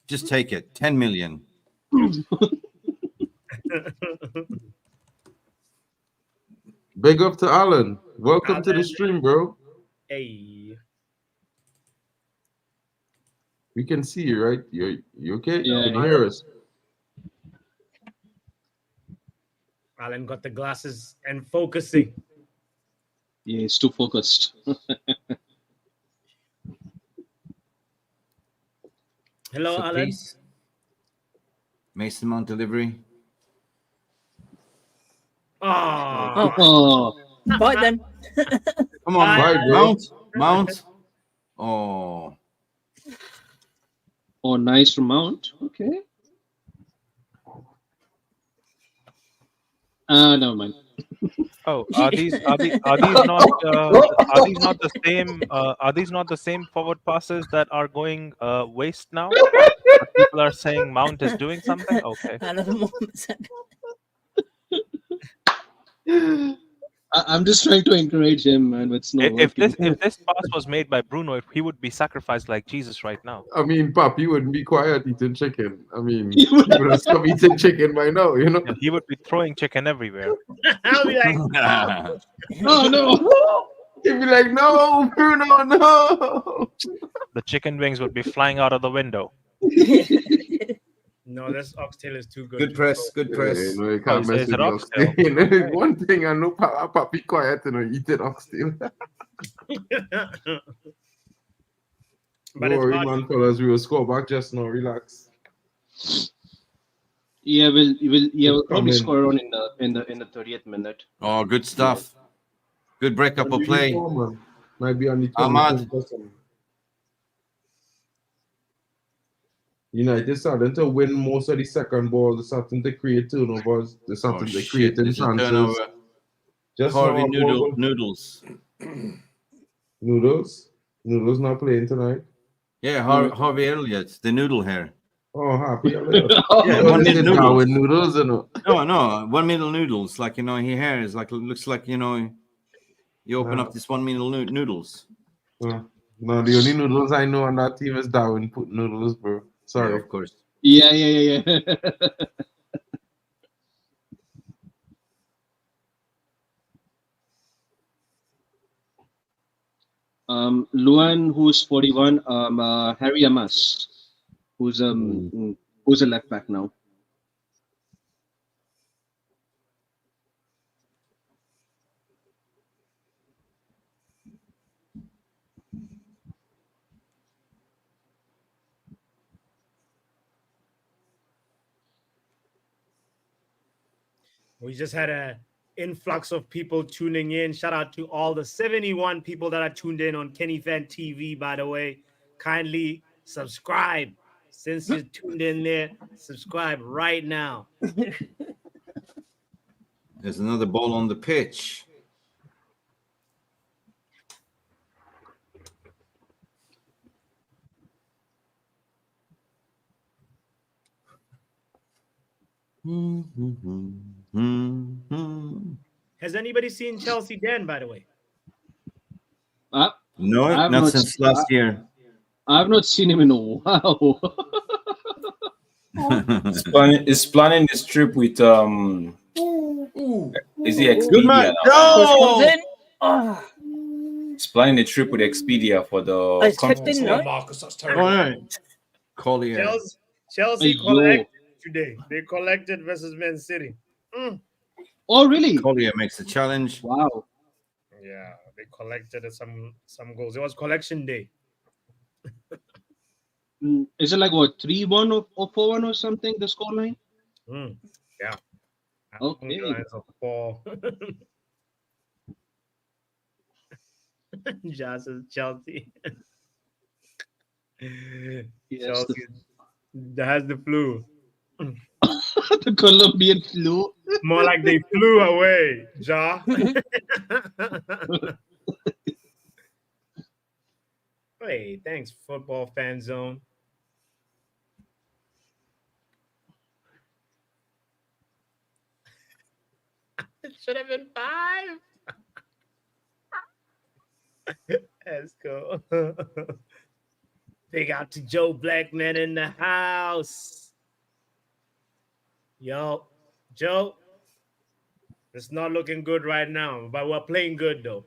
S2: Just take it. 10 million.
S3: Big up to Alan. Welcome to the stream, bro.
S4: Hey.
S3: We can see you, right? You okay?
S7: Yeah,
S3: Can you hear us?
S4: Alan got the glasses and focusing.
S7: Yeah, he's too focused.
S4: Hello,
S2: So
S4: Alan.
S2: please. Mason Mount delivery.
S5: Oh. Bye then.
S2: Come on,
S3: Bye, bro.
S2: Mount. Oh.
S7: Oh, nice from Mount. Okay. Never mind.
S8: Oh, are these not the same forward passes that are going waste now? People are saying Mount is doing something. Okay.
S7: I'm just trying to encourage him, man. It's not
S8: If
S7: working.
S8: this pass was made by Bruno, he would be sacrificed like Jesus right now.
S3: I mean, Pop, you wouldn't be quiet eating chicken. I mean, you would have stopped eating chicken by now, you know?
S8: Yeah, he would be throwing chicken everywhere.
S4: I'll be like,
S7: Oh no!
S3: He'd be like, no, Bruno, no.
S8: The chicken wings would be flying out of the window.
S4: no, this oxtail is too good.
S2: Good press. Good press.
S3: Yeah, you can't
S8: Is
S3: mess
S8: it
S3: with
S8: oxtail?
S3: oxtail. One thing I know, Pop, be quiet and eating oxtail.
S4: But
S3: Don't worry,
S4: it's
S3: man, fellas. We will score back just now. Relax.
S7: Yeah, we'll probably
S3: in.
S7: score on in the 30th minute.
S2: Oh, good stuff. Good breakup of play.
S3: Might be on the
S2: Ahmad.
S3: United starting to win most of the second ball. They're starting to create turnovers. They're starting to create chances. Just
S2: Harvey
S3: now,
S2: Noodles.
S3: Noodles not playing tonight.
S2: Yeah, Harvey Elliott, the noodle hair.
S3: Oh, happy.
S2: Yeah,
S3: What
S2: one
S3: is
S2: minute
S3: it now
S2: noodles.
S3: with noodles, you know?
S2: No, 1 minute noodles. Like, you know, here is like, looks like, you know, you open up this 1 minute noodles.
S3: No, the only noodles I know on that team is Darwin put noodles, bro. Sorry.
S2: Yeah, of course.
S7: Yeah. Luan, who's 41. Harry Amas, who's a left back now.
S4: We just had a influx of people tuning in. Shout out to all the 71 people that are tuned in on Kenny Fan TV, by the way. Kindly subscribe. Since you're tuned in there, subscribe right now.
S2: There's another ball on the pitch.
S4: Has anybody seen Chelsea Den, by the way?
S2: No, not since last year.
S7: I've not seen him in a while.
S9: He's planning this trip with is he Expedia now? He's planning a trip with Expedia for the conference.
S6: Marcus, that's terrible.
S2: All right. Collier.
S4: Chelsea collected today. They collected versus Man City.
S7: Oh, really?
S2: Collier makes the challenge.
S7: Wow.
S4: Yeah, they collected some goals. It was collection day.
S7: Is it like what, 3-1 or 4-1 or something? The scoreline?
S4: Yeah.
S7: Okay.
S4: Josh is Chelsea.
S7: Yes,
S4: Chelsea has the flu.
S7: The Colombian flu.
S4: More like they flew away, Ja. Hey, thanks, Football Fan Zone. It should have been 5. Let's go. Big out to Joe Blackman in the house. Yo, Joe, it's not looking good right now, but we're playing good though.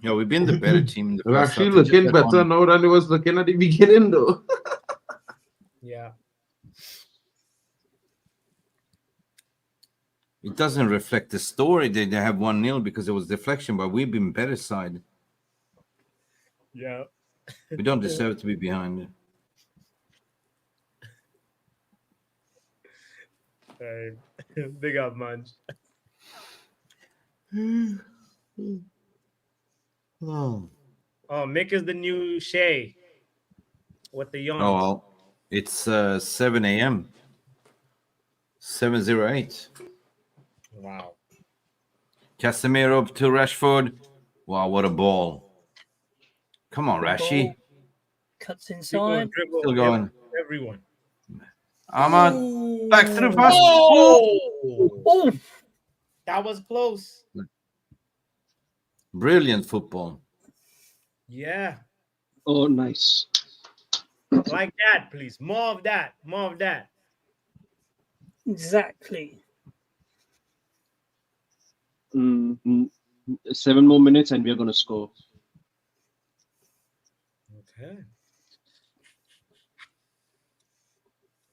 S2: Yeah, we've been the better team. In the
S3: It's
S2: first
S3: actually
S2: half.
S3: looking better now than it was looking at the beginning, though.
S4: Yeah.
S2: It doesn't reflect the story. They have 1-0 because it was deflection, but we've been better side.
S4: Yeah.
S2: We don't deserve to be behind.
S4: Hey, big up, Munch. Oh, Mick is the new Shay with the yawns.
S2: Oh, well, it's 7 a.m. 7:08.
S4: Wow.
S2: Casemiro up to Rashford. Wow, what a ball. Come on, Rashi.
S5: Cuts inside.
S2: Still going.
S4: Everyone.
S2: Ahmad. Back to the pass.
S4: Oh. That was close.
S2: Brilliant football.
S4: Yeah.
S7: Oh, nice.
S4: Like that, please. More of that. More of that.
S5: Exactly.
S7: 7 more minutes and we're going to score.
S4: Okay.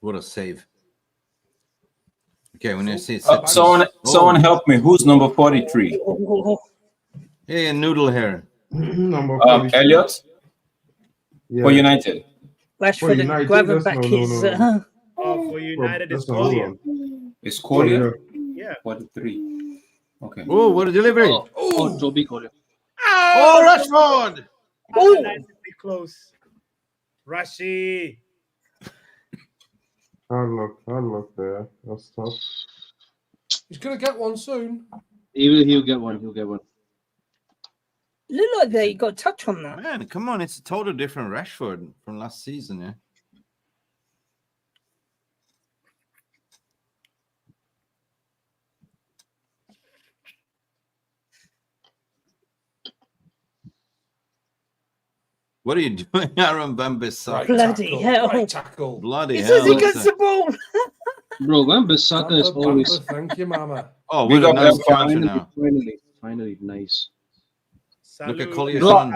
S2: What a save. Okay, when you see it.
S9: Someone help me. Who's number 43?
S2: Hey, a noodle here.
S3: Number 43.
S9: Elliot?
S3: Yeah.
S9: For United.
S5: Rashford and grabbing back his.
S4: For United, it's Collier.
S9: It's Collier?
S4: Yeah.
S9: 43. Okay.
S2: Oh, what a delivery.
S7: Oh, Toby Collier.
S2: Oh, Rashford.
S4: Oh, nice to be close. Rashi.
S3: Hard luck there. That's tough.
S6: He's going to get one soon.
S7: He'll get one. He'll get one.
S5: Look like they got a touch on that.
S2: Man, come on. It's a total different Rashford from last season, yeah? What are you doing, Aaron Wan-Bissaka?
S5: Bloody hell.
S6: Right tackle.
S2: Bloody
S5: He
S2: hell.
S5: says he gets the ball.
S7: Bro, Wan-Bissaka is
S6: Bamber,
S7: always
S6: Bamber, thank you, Mama.
S2: Oh,
S9: Big
S2: what a
S9: up
S2: nice
S9: Elfan.
S2: counter now.
S7: finally, nice.
S2: Look at
S4: Salute.
S2: Collier's
S7: Bro.
S2: son.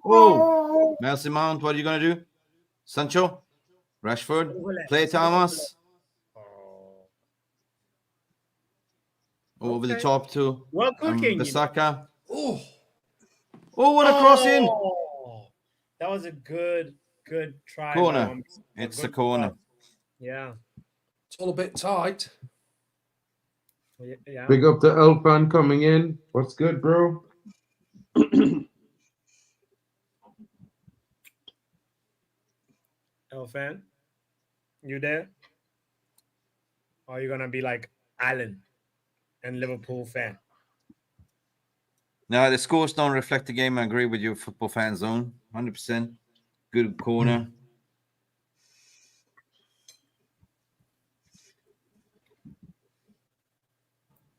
S2: Oh, Mason Mount, what are you going to do? Sancho? Rashford? Play Thomas? Over the
S4: Okay.
S2: top to
S4: Well cooking.
S2: Bissaka.
S6: Oh,
S2: Oh, what a cross in.
S4: Oh, that was a good try. by
S2: Corner.
S4: Wan-Bissaka.
S2: It's
S4: Good
S2: a corner.
S4: cross. Yeah.
S6: it's all a bit tight.
S4: Yeah.
S3: Big up to Elfan coming in. What's good, bro?
S4: Elfan, you there? Or are you gonna be like Alan and Liverpool fan?
S2: No, the scores don't reflect the game. I agree with you, football fan zone. 100%. Good corner.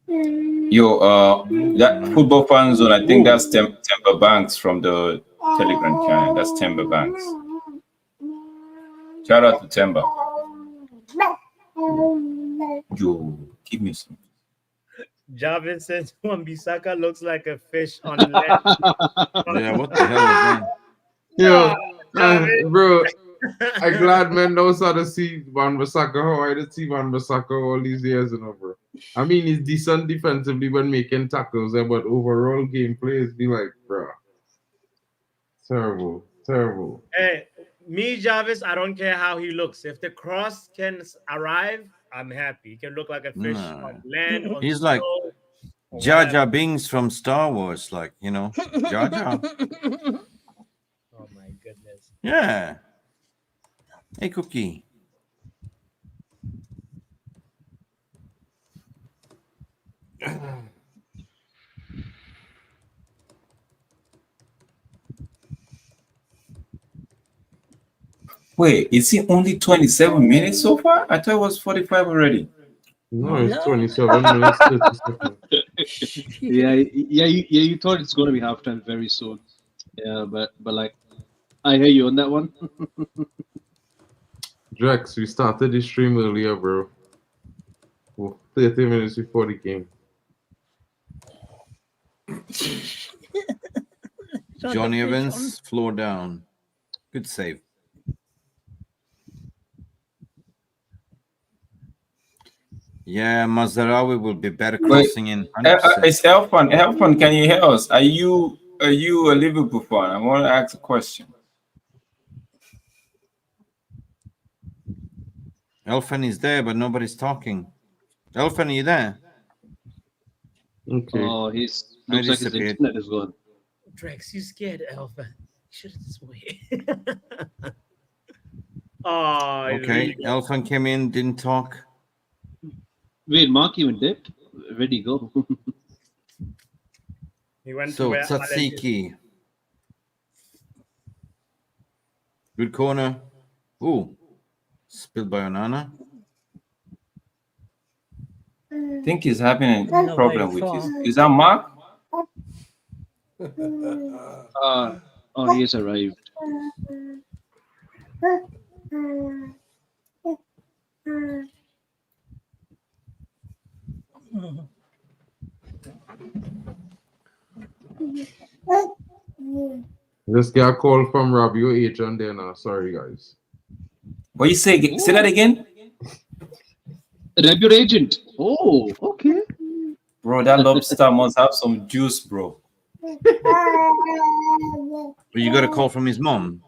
S9: Yo, that football fan zone, I think that's Timber Banks from the Telegram channel. That's Timber Banks. Shout out to Timber. Yo, give me some.
S4: Javin says Wan-Bissaka looks like a fish on land.
S2: Yeah, what the hell is that?
S3: Yo,
S4: Javin.
S3: bro, I'm glad man knows how to see Wan-Bissaka. How I did see Wan-Bissaka all these years, you know, bro. I mean, he's decent defensively when making tackles, but overall gameplay is be like, bro, terrible.
S4: Hey, me, Jarvis, I don't care how he looks. If the cross can arrive, I'm happy. He can look like a fish on land. On
S2: He's like
S4: snow, or
S2: Jar
S4: whatever.
S2: Jar Binks from Star Wars, like, you know, Jar Jar.
S4: Oh my goodness.
S2: Yeah. Hey, Cookie.
S9: Wait, is it only 27 minutes so far? I thought it was 45 already.
S3: No, it's 27 minutes. 30 seconds.
S7: You thought it's going to be halftime very soon. Yeah, but like, I hear you on that one.
S3: Drex, we started the stream earlier, bro. 30 minutes before the game.
S2: Johnny Evans, floor down. Good save. Yeah, Mazarawi will be better crossing in. 100%.
S9: It's Elfan. Elfan, can you hear us? Are you a Liverpool fan? I want to ask a question.
S2: Elfan is there, but nobody's talking. Elfan, are you there?
S3: Okay.
S7: Oh, looks like his internet is gone.
S4: Drex, you scared Elfan. Should have just waited. Oh,
S2: Okay, Elfan came in, didn't talk.
S7: Wait, Mark even dipped? Where'd he go?
S4: He went
S2: So,
S4: to where Alan is.
S2: Tsatsiki. Good corner. Ooh. Spilled by Onana.
S9: I think he's having a
S5: No
S9: problem
S5: way
S9: with
S5: far.
S9: his. Is that Mark?
S7: Oh, he has arrived.
S3: Just get a call from Robbie, your agent there now. Sorry, guys.
S9: What you say? Say that again?
S7: Grab your agent. Oh, okay.
S9: Bro, that lobster must have some juice, bro.
S2: But you got a call from his mom.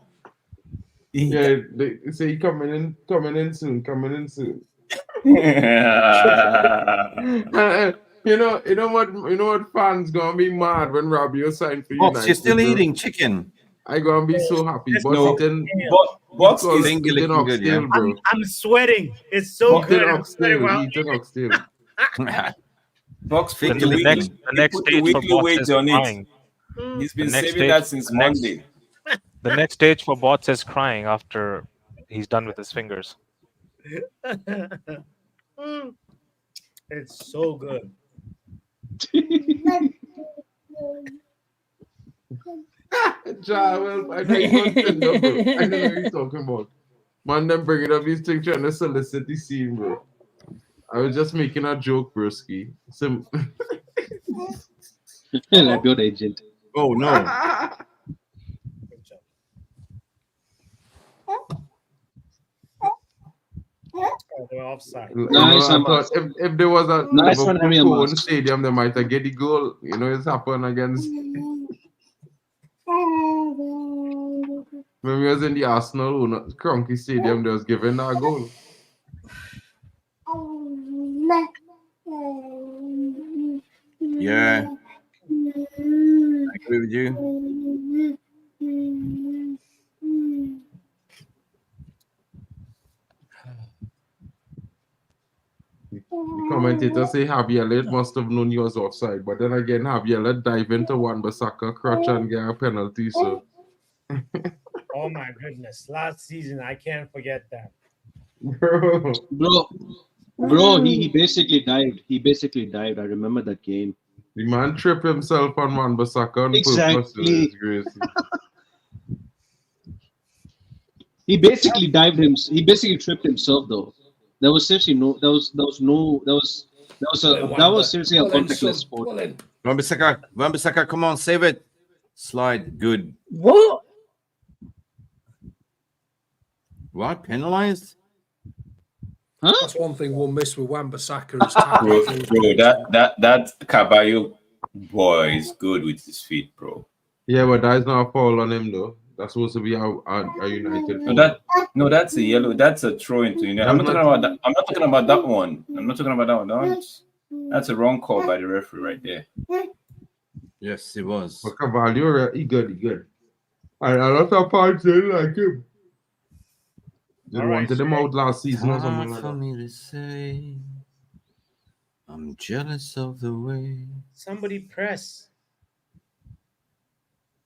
S3: Yeah, they say coming in soon. You know what fans gonna be mad when Robbie signed for
S2: Box,
S3: United.
S2: you're still
S3: bro.
S2: eating chicken.
S3: I gonna be so happy. Boss
S9: No, Box is
S2: Finger licking good, yeah.
S3: bro.
S4: I'm sweating. It's so good. I'm sweating while
S3: Eating oxtail.
S9: Box put
S2: Finger
S9: the
S2: licking.
S8: The next
S9: put the
S8: stage for
S9: weekly
S8: Bots
S9: wage
S8: is
S9: on it.
S8: crying.
S9: He's been
S8: next
S9: saving that
S8: stage-
S9: since
S8: the next-
S9: Monday.
S8: The next stage for Bots is crying after he's done with his fingers.
S4: It's so good.
S3: Well, I know you're on Tinder, bro. I know what you're talking about. Man, them bringing up these things trying to solicit the scene, bro. I was just making a joke, broski.
S7: Like your agent.
S2: Oh no.
S4: They're offside.
S7: Nice,
S3: I thought if there was a
S7: nice one,
S3: Liverpool stadium, they might have get the goal. You know, it's happened against. When we was in the ASSNA Cronky Stadium, they was giving that goal.
S2: Yeah. I agree with you.
S3: The commentator say Javier must have known he was offside, but then again, Javier dive into Wan-Bissaka crutch and get a penalty. So,
S4: Oh my goodness! Last season, I can't forget that.
S7: Bro, he basically dived. He basically dived. I remember that game.
S3: The man tripped himself on Wan-Bissaka on
S7: Exactly.
S3: purpose.
S7: He basically dived him. He basically tripped himself though. There was seriously no. That was seriously a contactless sport.
S2: Wan-Bissaka, come on, save it. Slide, good.
S5: What?
S2: What? Penalized?
S7: Huh?
S6: That's one thing we'll miss with Wan-Bissaka is
S9: bro, that Caballo boy is good with his feet, bro.
S3: Yeah, but that is not a foul on him though. That's supposed to be a United.
S9: No, that's a yellow. That's a throw into United. I'm not talking about that. I'm not talking about that one. That's a wrong call by the referee right there.
S2: Yes, it was.
S3: But Caballo, he good. And a lot of parts didn't like him. They wanted him out last season or something like
S2: for
S3: that.
S2: me to say, I'm jealous of the way.
S4: Somebody press.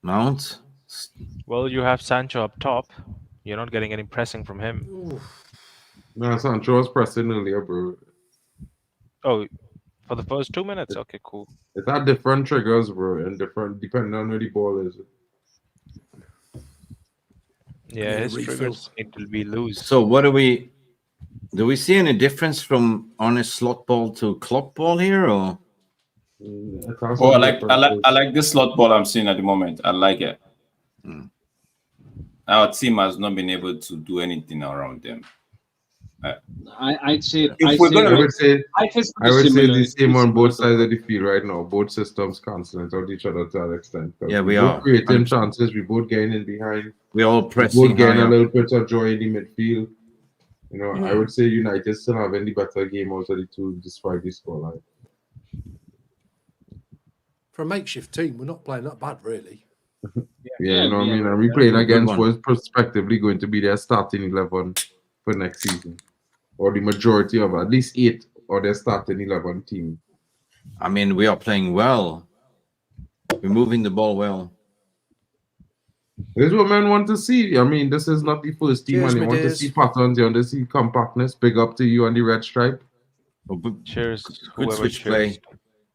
S2: Mount.
S8: Well, you have Sancho up top. You're not getting any pressing from him.
S3: No, Sancho was pressing earlier, bro.
S8: Oh, for the first 2 minutes? Okay, cool.
S3: It's had different triggers, bro, and different depending on where the ball is.
S8: Yeah, his triggers need to be loose.
S2: So what do we see any difference from honest slot ball to clock ball here, or?
S9: Oh, I like this slot ball I'm seeing at the moment. I like it. Our team has not been able to do anything around them.
S7: I'd say
S3: I would say the same on both sides of the field right now. Both systems canceling out each other to that extent.
S2: Yeah, we
S3: both
S2: are
S3: creating chances. We both getting in behind.
S2: We all pressing.
S3: We both getting a little bit of joy in the midfield. You know, I would say United still having the better game out of the two, despite the scoreline.
S6: For a makeshift team, we're not playing that bad, really.
S3: Yeah, you know what I mean? And we playing against what's prospectively going to be their starting 11 for next season. Or the majority of at least 8 or their starting 11 team.
S2: I mean, we are playing well. We're moving the ball well.
S3: This is what men want to see. I mean, this is not the first team, and they want to see patterns. They want to see compactness. Big up to you on the red stripe.
S8: Cheers.
S2: Good switch play.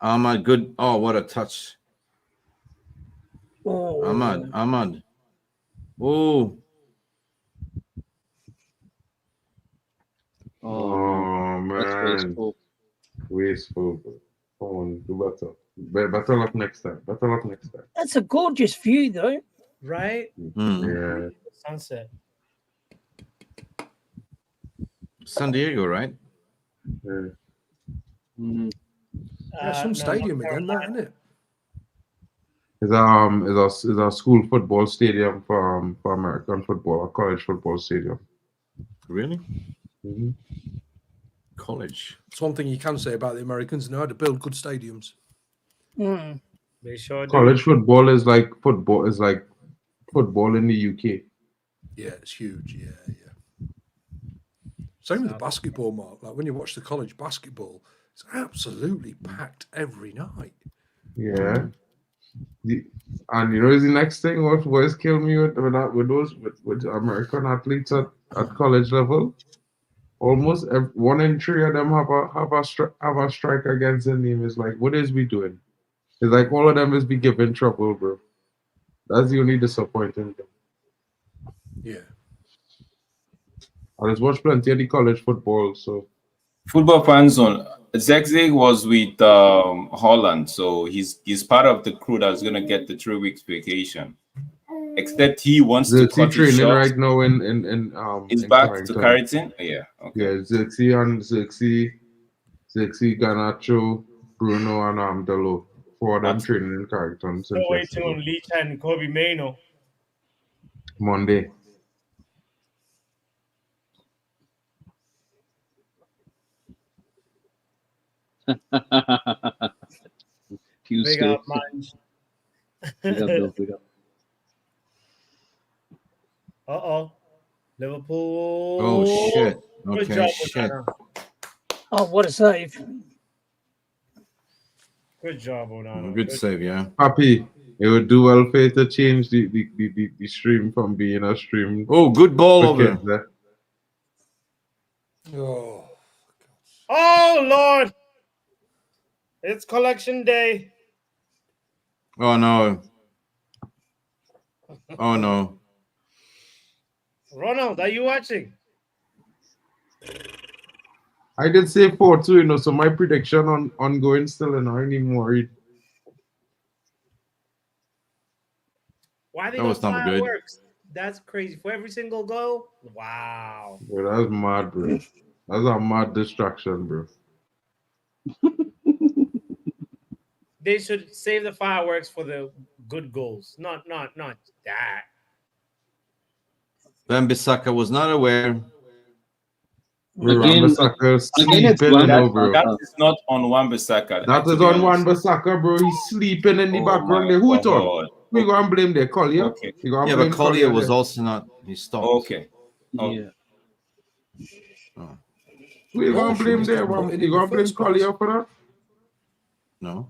S2: Ahmad, good. Oh, what a touch.
S5: Oh.
S2: Ahmad. Oh.
S3: Oh, man. Wasteful. Come on, do better. Better luck next time.
S5: That's a gorgeous view, though.
S4: Right?
S3: Yeah.
S4: Sunset.
S2: San Diego, right?
S3: Yeah.
S6: Some stadium again, that, isn't it?
S3: It's a school football stadium for American football, a college football stadium.
S2: Really?
S3: Mm-hmm.
S2: College.
S6: It's one thing you can say about the Americans, know how to build good stadiums.
S4: They sure do.
S3: College football is like football in the UK.
S6: Yeah, it's huge. Yeah. Same with the basketball, Mark. Like when you watch the college basketball, it's absolutely packed every night.
S3: Yeah. And you know, is the next thing what always kill me with American athletes at college level? Almost 1 in 3 of them have a strike against their name. It's like, what is we doing? It's like all of them is be giving trouble, bro. That's the only disappointing thing.
S6: Yeah.
S3: I just watched plenty of the college football, so.
S9: Football fan zone. Zegzig was with Holland, so he's part of the crew that's gonna get the 3 weeks vacation. Except he wants to cut it
S3: training
S9: short.
S3: right now in
S9: He's
S3: in
S9: back
S3: Carrington.
S9: to Carrington. Yeah. Okay.
S3: Yeah, Zixi, Ganacho, Bruno, and Delo. For them training in Carrington since
S4: So wait till
S3: yesterday.
S4: Leach and Kobe Mano.
S3: Monday.
S7: Tuesday.
S4: Big up, man.
S7: Big up, big up.
S4: Uh-oh. Liverpool.
S2: Oh, shit.
S4: Good
S2: Okay,
S4: job,
S2: shit.
S4: Onana.
S5: Oh, what a save.
S4: Good job, Onana.
S2: Good save, yeah.
S3: Happy. It would do well for you to change the stream from being a stream.
S2: Oh, good ball over.
S3: Kids, eh?
S6: Oh.
S4: Oh, Lord. It's collection day.
S2: Oh, no. Oh, no.
S4: Ronald, are you watching?
S3: I did say 4-2, you know, so my prediction on ongoing still, and I'm even worried.
S4: Why they
S2: That
S4: got
S2: was not good.
S4: fireworks? That's crazy. For every single goal? Wow.
S3: Bro, that's mad, bro. That's a mad distraction, bro.
S4: They should save the fireworks for the good goals. Not that.
S2: Wan-Bissaka was not aware.
S3: Bro,
S7: Again,
S3: Wan-Bissaka
S7: it's
S3: sleeping, you know, bro.
S9: That is not on Wan-Bissaka.
S3: That is on Wan-Bissaka, bro. He's sleeping in the background there. Who it on? We go and blame there, Collier.
S9: Okay.
S2: Yeah, but Collier was also not. He stopped.
S9: Okay.
S7: Yeah.
S2: Oh.
S3: We go and blame
S6: was
S3: there.
S6: not in
S3: You
S6: the
S3: go and blame
S6: first place.
S3: Collier for that?
S2: No.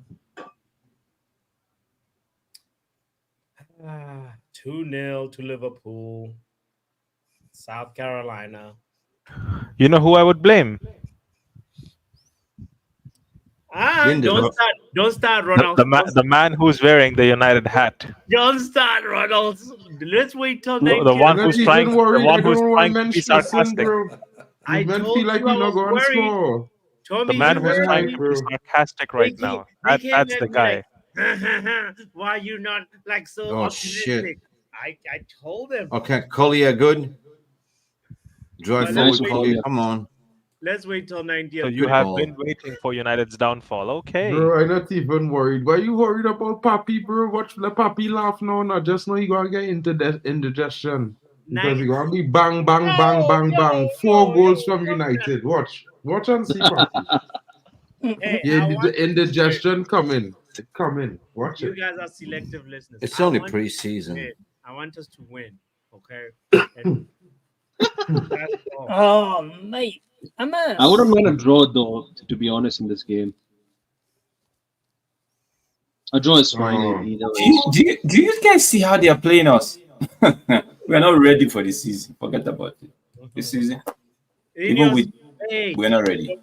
S4: 2-0 to Liverpool. South Carolina.
S8: You know who I would blame?
S2: Lindelof.
S4: Don't start, Ronald.
S8: The man who's wearing the United hat.
S4: Don't start, Ronald. Let's wait till
S8: The
S4: 90.
S8: one
S3: I'm
S8: who's
S3: not
S8: trying.
S3: even worried.
S8: The one
S3: I
S8: who's
S3: don't want
S8: trying to be
S3: mention,
S8: sarcastic.
S3: bro.
S4: I
S3: Men
S4: told
S3: feel like
S4: you
S3: we
S4: I
S3: not
S4: was
S3: going to
S4: worried.
S3: score.
S4: Told
S8: The
S4: me
S8: man
S4: you
S8: who's
S4: were
S8: trying
S4: worried.
S8: to be
S3: bro.
S8: sarcastic right
S4: They
S8: now.
S4: came
S8: That's
S4: at
S8: the
S4: me
S8: guy.
S4: like, why are you not like so
S2: Oh,
S4: optimistic?
S2: shit.
S4: I told him.
S2: Okay, Collier, good. Drive
S4: But
S2: forward,
S4: let's wait-
S2: Collier. Come on.
S4: Let's wait till 90th.
S8: So you
S2: Good
S8: have
S2: ball.
S8: been waiting for United's downfall. Okay.
S3: Bro, I'm not even worried. Why you worried about Papi, bro? Watch the Papi laugh now. Not just know you gonna get into that indigestion. Because you gonna be bang, bang, bang, bang, bang. 4 goals from United. Watch and see Papi.
S4: Hey,
S3: Yeah,
S4: I want
S3: the indigestion coming. It coming. Watch
S4: you
S3: it.
S4: guys are selective listeners.
S2: It's
S4: I
S2: only
S4: want us to
S2: preseason.
S4: win. I want us to win. Okay. And that's all.
S5: Oh, mate. I'm a...
S7: I wouldn't mind a draw, though, to be honest, in this game. A draw is fine either way.
S9: Do you guys see how they are playing us? We're not ready for the season. Forget about it. This season, even with we're not ready.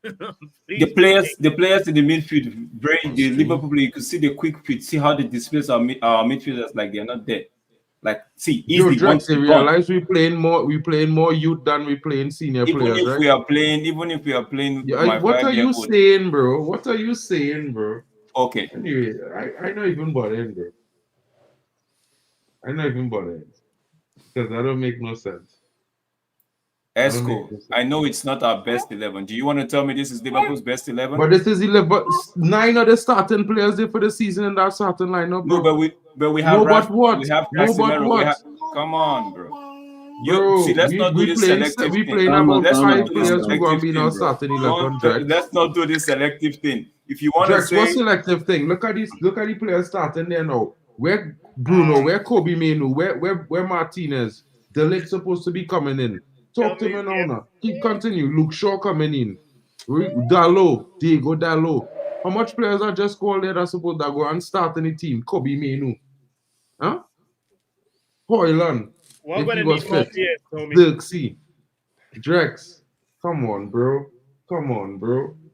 S9: The players in the midfield, the Liverpool, you could see the quick feet. See how they display our midfielders like they're not there. Like, see,
S3: Yo,
S9: easily once
S3: Drex, you realize we playing more youth than we playing senior players, right?
S9: Even if we are playing,
S3: Yeah, what are you saying, bro? What are you saying, bro?
S9: Okay.
S3: Anyway, I not even bothering, bro. I'm not even bothering. Because that don't make no sense.
S9: Esco, I know it's not our best 11. Do you want to tell me this is Liverpool's best 11?
S3: But this is 9 of the starting players there for the season in that starting lineup, bro.
S9: No, but we have
S3: no, but what?
S9: We have
S3: no, but what?
S9: Come on, bro.
S3: Bro,
S9: let's not do this selective
S3: we
S9: thing.
S3: playing about
S9: Let's
S3: 5
S9: not do this
S3: players who going to be in our
S9: selective
S3: starting 11, Drex.
S9: Let's not do this selective thing. If you want to
S3: Drex,
S9: say
S3: what selective thing? Look at the players starting there now. Where Bruno, where Kobe Manu, where Martinez? The Ligt supposed to be coming in. Talk to me now. Keep continue. Luke Shaw coming in. Diego Dallo. How much players are just called there that supposed to go and start in the team? Kobe Manu. Huh? Hoyland.
S4: We're
S3: If
S4: gonna
S3: he was
S4: need more
S3: fit.
S4: players, Tommy.
S3: Dirksey. Drex. Come on, bro.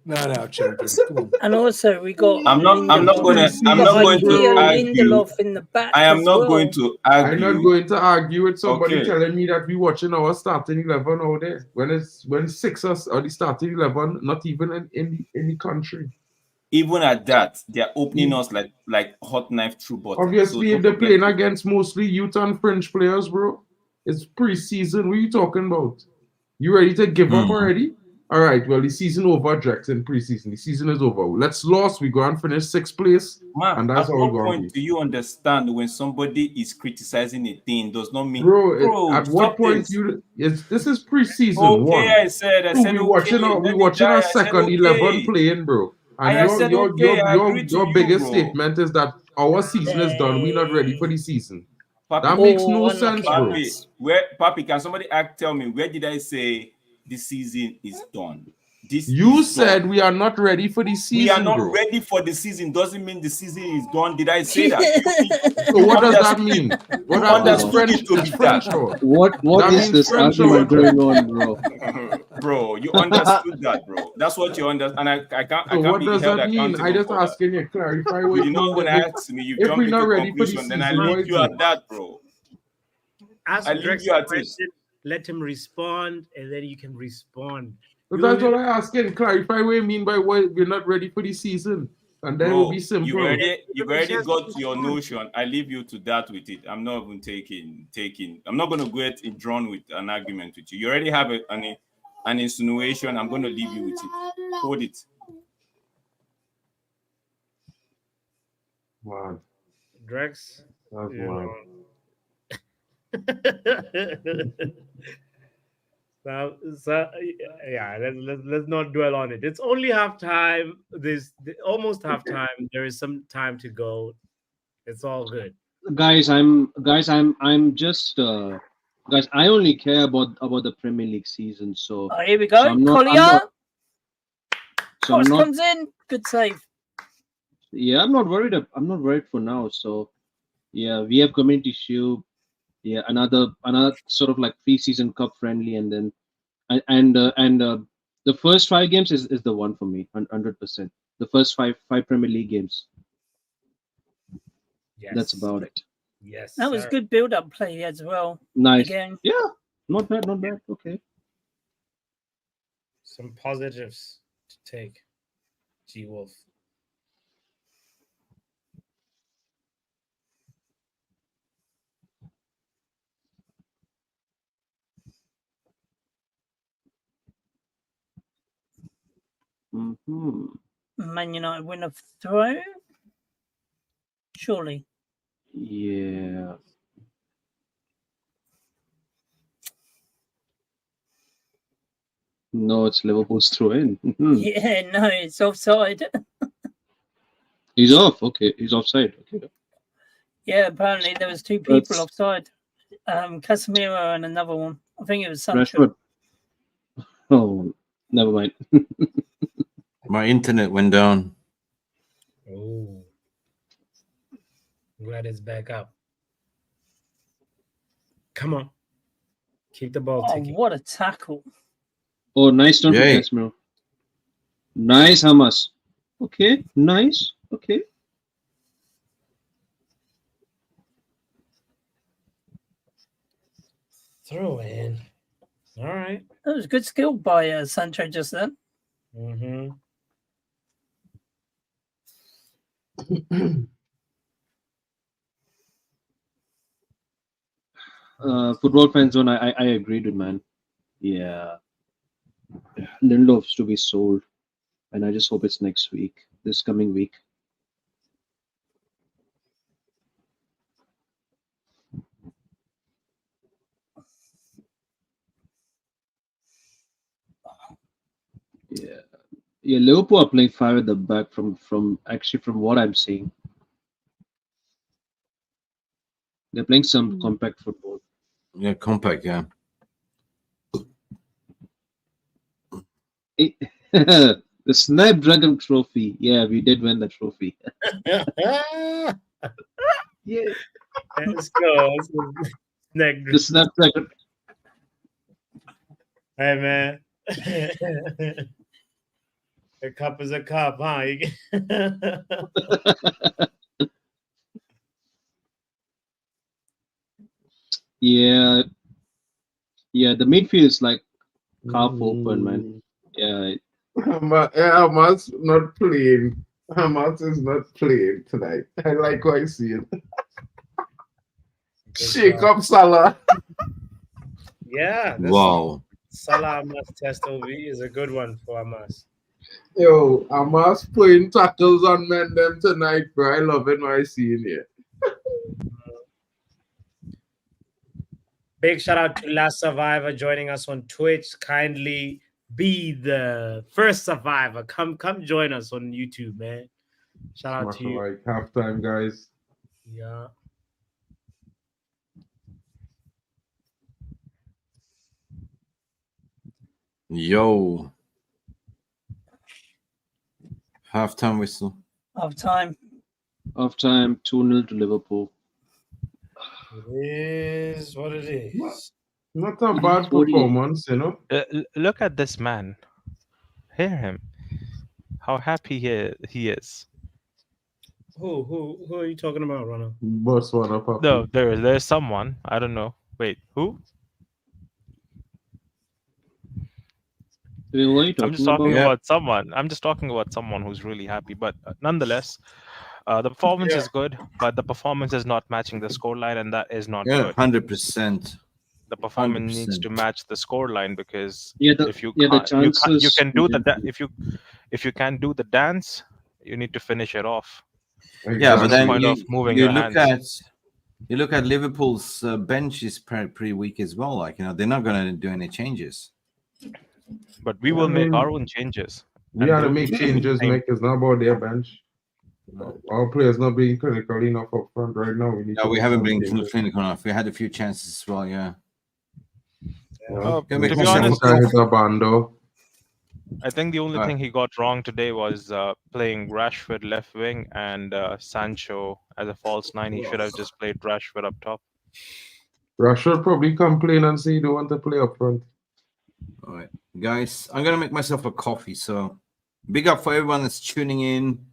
S6: No, children. Come on.
S5: And also we got.
S9: I'm not going to argue.
S5: Lindelof in the back.
S9: I am
S5: as
S9: not
S5: well.
S9: going to
S3: I'm
S9: argue.
S3: not going to argue with somebody
S9: Okay.
S3: telling me that we watching our starting 11 out there when Sixers are the starting 11, not even in the country.
S9: Even at that, they're opening us like hot knife through butter.
S3: Obviously,
S9: So
S3: if they're playing against mostly youth and French players, bro, it's pre-season. What are you talking about? You ready to give up already? All right, well, the season over, Drex, in pre-season. The season is over. Let's lose. We go and finish 6th place,
S9: Man,
S3: and that's
S9: at
S3: how
S9: what
S3: we're going
S9: point
S3: to
S9: do you understand when somebody is criticizing a thing does not mean,
S3: bro, at what point
S9: this.
S3: this is pre-season
S9: Okay,
S3: one.
S9: I said
S3: we
S9: okay.
S3: watching our second 11 playing, bro. And your biggest statement is that our season is done. We're not ready for the season.
S9: Papi,
S3: that makes no sense, bro.
S9: Papi, can somebody tell me where did I say the season is done?
S3: You said we are not ready for the season.
S9: We are not
S3: bro.
S9: ready for the season. Doesn't mean the season is done. Did I say that?
S3: So what does that mean? What
S9: understood it to be
S3: French
S9: that?
S3: or
S7: What is this argument going on, bro?
S9: Bro, you understood that, bro. That's what you understand. And I can't.
S3: So what
S9: be
S3: does
S9: held
S3: that mean? I just asking you clarify what
S9: you know when I ask me, you
S3: if
S9: jump
S3: we're
S9: into
S3: not ready for the
S9: conclusion, then I
S3: season,
S9: leave you at that, bro.
S4: Ask
S9: I leave
S4: Drex
S9: you
S4: a
S9: at it.
S4: question, let him respond, and then you can respond.
S3: So that's what I asking. Clarify what you mean by why we're not ready for the season. And then it will be simple.
S9: You've already got your notion. I leave you to that with it. I'm not even taking. I'm not going to get drawn with an argument with you. You already have an insinuation. I'm going to leave you with it. Hold it.
S3: Wow.
S4: Drex.
S3: That's wild.
S4: So yeah, let's not dwell on it. It's only half time. Almost half time. There is some time to go. It's all good.
S7: Guys, I'm just guys. I only care about the Premier League season. So
S5: here we go. Collier. Cross comes in. Good save.
S7: Yeah, I'm not worried. I'm not worried for now. So yeah, we have Community Shield. Yeah, another sort of like pre-season cup friendly, and then the first 5 games is the one for me, 100%. The first five Premier League games.
S4: Yes.
S7: That's about it.
S4: Yes,
S5: that was good build-up play as well.
S7: Nice.
S5: Again.
S7: Yeah, not bad. Okay.
S4: Some positives to take. G Wolf.
S5: Man United win a throw. Surely.
S7: Yeah. No, it's Liverpool's throw in.
S5: Yeah, no, it's offside.
S7: He's off. Okay, he's offside. Okay.
S5: Yeah, apparently there was 2 people offside. Casemiro and another one. I think it was Sancho.
S7: Rashford. Oh, never mind.
S2: My internet went down.
S4: Oh, I'm glad it's back up. Come on, keep the ball ticking.
S5: What a tackle!
S7: Oh, nice turn from Casemiro. Nice, Hamas. Okay, nice. Okay.
S4: Throw in. All right.
S5: That was good skill by Sancho just then.
S7: Football fan zone, I agreed with, man. Yeah. Lindelof's to be sold. And I just hope it's next week, this coming week. Yeah. Yeah, Liverpool are playing 5 at the back from what I'm seeing. They're playing some compact football.
S2: Yeah, compact, yeah.
S7: The Snapdragon Trophy. Yeah, we did win the trophy.
S4: Yeah. Let's go.
S7: The Snapdragon.
S4: Hey, man. A cup is a cup, huh?
S7: Yeah, the midfield is like half open, man. Yeah.
S3: Hamas not playing. Hamas is not playing tonight. I like what I see it. Shake up Salah.
S4: Yeah.
S2: Wow.
S4: Salah Hamas test OV is a good one for Hamas.
S3: Yo, Hamas putting tackles on men them tonight, bro. I love it when I see it here.
S4: Big shout out to Last Survivor joining us on Twitch. Kindly be the first survivor. Come join us on YouTube, man. Shout out to you.
S3: Like halftime, guys.
S4: Yeah.
S2: Yo. Halftime whistle.
S5: Halftime.
S7: 2-0 to Liverpool.
S4: It is what it is.
S3: Not a bad performance, you know.
S8: Look at this man. Hear him. How happy he is.
S4: Who are you talking about, Ronald?
S3: Boss one up.
S8: No, there's someone. I don't know. Wait, who? I'm just talking about someone. I'm just talking about someone who's really happy. But nonetheless, the performance is good, but the performance is not matching the scoreline, and that is not good.
S2: 100%.
S8: The performance needs to match the scoreline, because
S7: if you
S8: can't do the dance, you need to finish it off.
S2: Yeah, but then
S8: you
S2: look at Liverpool's bench is pretty weak as well. Like, you know, they're not going to do any changes.
S8: But we will make our own changes.
S3: We got to make changes, Mike. It's not about their bench. Our players not being critical enough up front right now.
S2: We haven't been clinical enough. We had a few chances as well, yeah.
S8: To be honest, I think the only thing he got wrong today was playing Rashford left wing and Sancho as a false 9. He should have just played Rashford up top.
S3: Rashford probably complain and say he don't want to play up front.
S2: All right, guys, I'm going to make myself a coffee. So big up for everyone that's tuning in.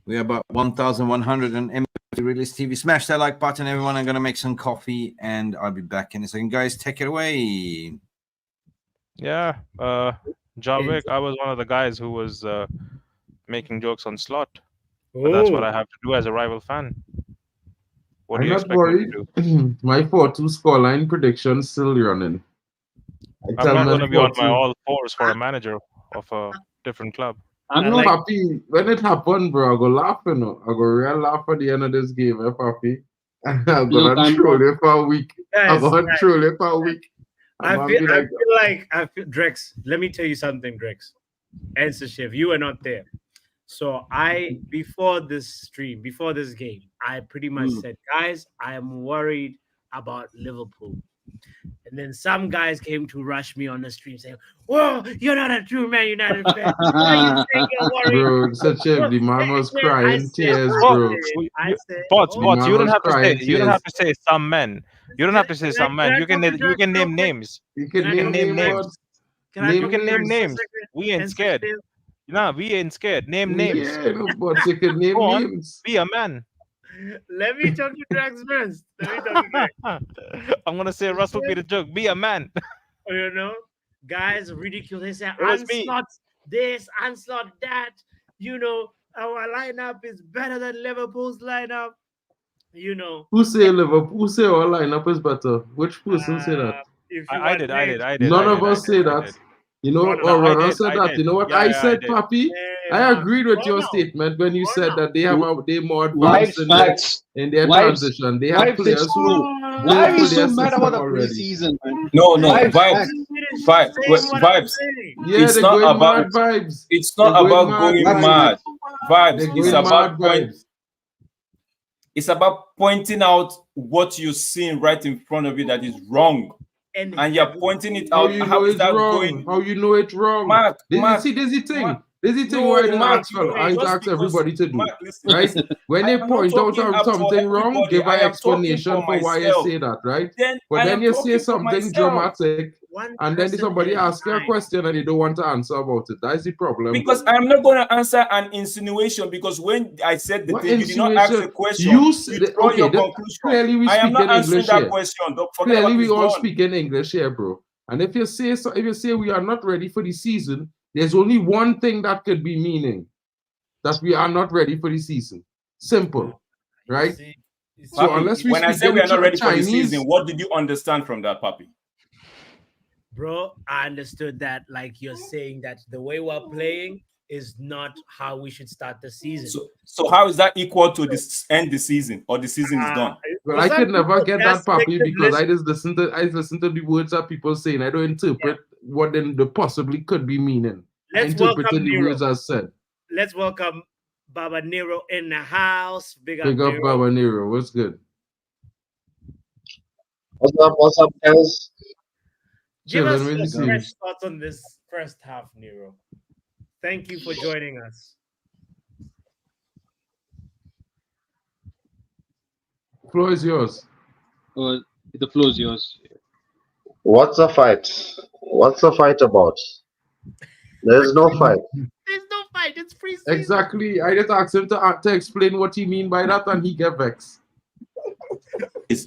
S2: We are about 1,100 and Release TV. Smash that like button, everyone. I'm going to make some coffee and I'll be back in a second. Guys, take it away.
S8: Yeah, Javik, I was one of the guys who was making jokes on Slot. But that's what I have to do as a rival fan. What do you expect me to do?
S3: My 4-2 scoreline prediction still running.
S8: I'm not going to be on my all fours for a manager of a different club.
S3: I'm not happy when it happened, bro. I go laugh, you know. I go real laugh at the end of this game, happy. I'm gonna troll it for a week. I'm gonna troll it for a week.
S4: I feel like Drex. Let me tell you something, Drex. Answer Shift. You were not there. So before this game, I pretty much said, guys, I am worried about Liverpool. And then some guys came to rush me on the stream saying, "Whoa, you're not a true Man United fan. Why you saying you're worried?"
S3: Bro, the man was crying tears, bro.
S8: Bots, you don't have to say some men. You don't have to say some men. You can name names.
S3: You can name names.
S8: You can name names. We ain't scared. Nah, we ain't scared. Name names.
S3: Yeah, no, but you can name names.
S8: Be a man.
S4: Let me talk to Drax first.
S8: I'm gonna say Russell be the joke. Be a man.
S4: You know, guys ridicule. They say Onslaught this, Onslaught that. You know, our lineup is better than Liverpool's lineup. You know,
S3: who say Liverpool? Who say our lineup is better? Which person say that?
S8: I did.
S3: None of us say that. You know, or Ronald said that. You know what I said, Papi? I agreed with your statement when you said that they more advanced in their transition. They have players who.
S7: Why are you so mad about the preseason, man?
S9: No, vibes.
S3: Yeah, it's not about vibes.
S9: It's not about going mad. Vibes. It's about
S3: vibes.
S9: It's about pointing out what you're seeing right in front of you that is wrong. And you're pointing it out.
S3: How you know it's wrong? How you know it's wrong?
S9: Mark,
S3: See, this is the thing. This is the thing
S9: No,
S3: why I
S9: Mark,
S3: ask everybody to do,
S9: Mark, listen,
S3: right?
S9: listen.
S3: When
S9: I
S3: they
S9: am not
S3: point out
S9: talking for
S3: something wrong,
S9: everybody.
S3: give
S9: I
S3: an
S9: am talking
S3: explanation for why you
S9: myself.
S3: say that, right?
S9: Then
S3: But
S9: I
S3: then
S9: am
S3: you say
S9: talking for
S3: something
S9: myself.
S3: dramatic,
S4: One
S3: and then
S4: person
S3: somebody
S4: at a
S3: asks you a
S4: time.
S3: question and you don't want to answer about it. That's the problem.
S9: Because I'm not going to answer an insinuation, because when I said the
S3: What
S9: thing, you did not ask
S3: insinuation?
S9: a question.
S3: You
S9: You draw your conclusion.
S3: clearly we
S9: I am
S3: speak
S9: not
S3: in
S9: answering
S3: English
S9: that
S3: here.
S9: question. Don't forget
S3: Clearly
S9: about
S3: we
S9: this
S3: all
S9: gone.
S3: speak in English here, bro. And if you say we are not ready for the season, there's only one thing that could be meaning that we are not ready for the season. Simple, right? So
S9: Papi,
S3: unless we
S9: when I
S3: speak
S9: say we
S3: in
S9: are not ready for the
S3: Chinese,
S9: season, what did you understand from that, Papi?
S4: Bro, I understood that like you're saying that the way we're playing is not how we should start the season.
S9: So how is that equal to this end the season, or the season is done?
S3: well, I could never get that, Papi, because I just listen to the words that people saying. I don't interpret what then the possibly could be meaning. I interpret the words as said.
S4: Let's welcome Baba Nero in the house. Big
S3: up
S4: Nero.
S3: Baba Nero. What's good?
S10: What's up, guys?
S4: Give us
S3: Chilling,
S4: your fresh thoughts on this first half, Nero. Thank you for joining us.
S3: Floor is yours.
S7: The floor is yours.
S10: What's the fight? What's the fight about? There's no fight.
S4: There's no fight. It's free.
S3: Exactly. I just asked him to explain what he mean by that, and he get vexed.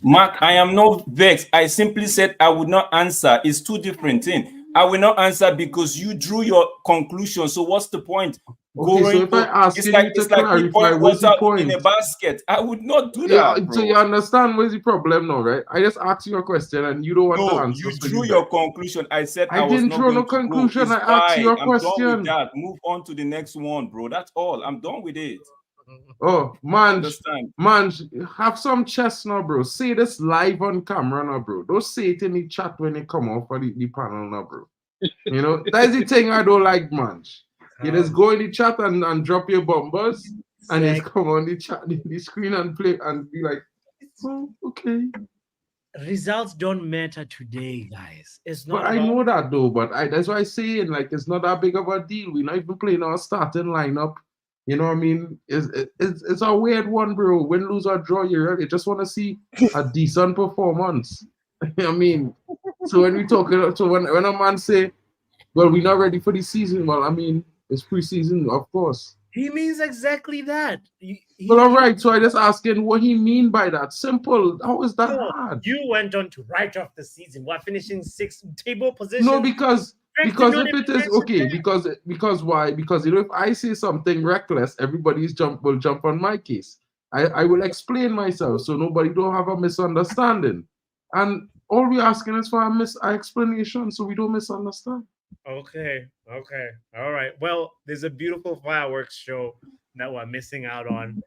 S9: Mark, I am not vexed. I simply said I would not answer. It's two different things. I will not answer because you drew your conclusion. So what's the point?
S3: Okay, so if I ask you to clarify, what's the point?
S9: In a basket. I would not do that.
S3: Yeah,
S9: bro.
S3: so you understand what's the problem now, right? I just asked you a question and you don't want to answer.
S9: You drew your conclusion. I said
S3: I didn't draw no conclusion. I asked you a question.
S9: I'm done with that. Move on to the next one, bro. That's all. I'm done with it.
S3: Oh, man, have some chest now, bro. Say this live on camera now, bro. Don't say it in the chat when they come off of the panel now, bro. You know, that's the thing I don't like, man. You just go in the chat and drop your bombers and just come on the chat, the screen and play and be like, oh, okay.
S4: Results don't matter today, guys. It's not.
S3: But I know that though, but that's why I'm saying, like, it's not that big of a deal. We're not even playing our starting lineup. You know what I mean? It's a weird one, bro. Win, lose, or draw, you just want to see a decent performance. I mean, so when we talk, so when a man say, well, we're not ready for the season, well, I mean, it's preseason, of course.
S4: He means exactly that.
S3: Well, all right, so I just asking what he mean by that. Simple. How is that hard?
S4: You went on to write off the season while finishing 6th table position.
S3: No, because if it is okay, because why? Because you know, if I say something reckless, everybody's will jump on my case. I will explain myself so nobody don't have a misunderstanding. And all we're asking is for an explanation so we don't misunderstand.
S4: Okay. All right. Well, there's a beautiful fireworks show that we're missing out on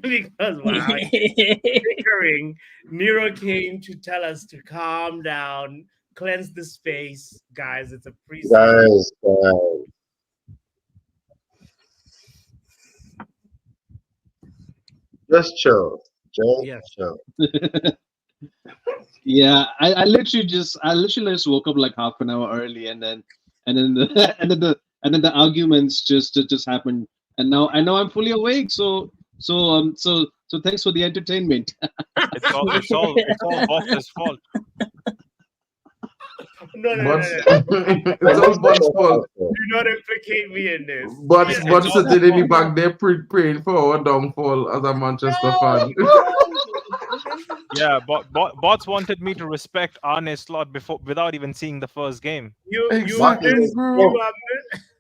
S4: because while bickering, Nero came to tell us to calm down, cleanse the space. Guys, it's a preseason.
S10: Guys. Just chill. Just chill.
S7: Yeah, I literally just woke up like half an hour early, and then the arguments just happened, and now I'm fully awake. So thanks for the entertainment.
S8: It's all Bob's fault.
S4: No.
S3: It's all Bob's fault.
S4: Do not implicate me in this.
S3: But sitting in the back there praying for our downfall as a Manchester fan.
S8: Yeah, Bots wanted me to respect Arne's slot without even seeing the first game.
S4: You are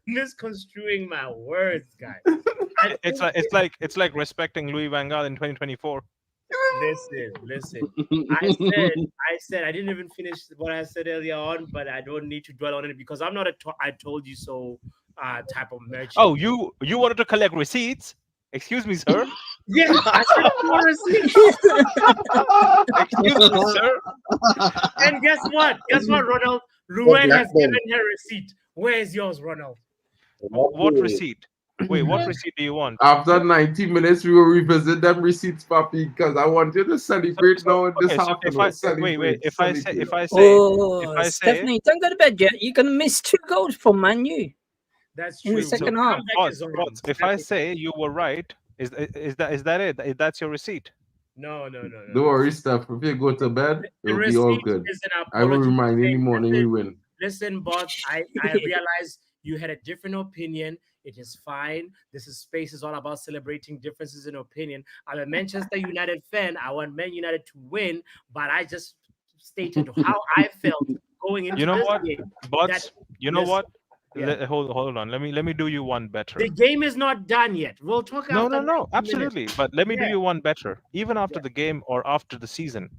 S4: misconstruing my words, guys.
S8: It's like respecting Louis Van Gaal in 2024.
S4: Listen. I said I didn't even finish what I said earlier on, but I don't need to dwell on it because I'm not I told you so type of merchant.
S8: Oh, you wanted to collect receipts? Excuse me, sir.
S4: Yeah, I said for receipts.
S8: Excuse me, sir.
S4: And guess what, Ronald? Ruben has given her receipt. Where is yours, Ronald?
S8: What receipt? Wait, what receipt do you want?
S3: After 90 minutes, we will revisit them receipts, Papi, because I want you to celebrate now in this afternoon.
S8: Wait, if I say,
S5: Stephanie, don't go to bed yet. You're gonna miss 2 goals from Man U.
S4: That's
S5: in the
S4: true.
S5: second
S4: The
S5: half.
S4: comeback is on.
S8: If I say you were right, is that it? That's your receipt?
S4: No.
S3: Don't worry, Steph. If you go to bed,
S4: The
S3: it'll be all
S4: receipt
S3: good.
S4: is an
S3: I will
S4: apology.
S3: remind you in the morning we win.
S4: Listen, bots, I realize you had a different opinion. It is fine. This is space is all about celebrating differences in opinion. I'm a Manchester United fan. I want Man United to win, but I just stated how I felt going into this game.
S8: Bots, you know what?
S4: Yeah.
S8: Hold on. Let me do you one better.
S4: The game is not done yet. We'll talk after.
S8: No, absolutely.
S4: Minutes.
S8: But let me do you one better. Even after the game or after the season,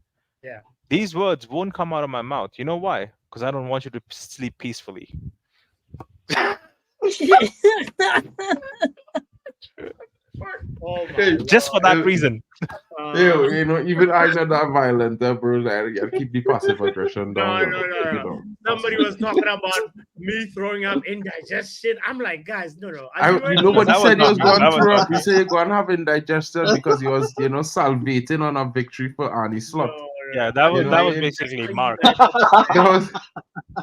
S4: yeah,
S8: these words won't come out of my mouth. You know why? Because I don't want you to sleep peacefully. Just for that reason.
S3: You know, even I'm not that violent, bro. I keep the passive aggression down.
S4: No. Somebody was talking about me throwing up indigestion. I'm like, guys, no.
S3: Nobody said you was going through up. You say you're going to have indigestion because you was, salvating on a victory for Arnie Slot.
S8: Yeah, that was basically Mark.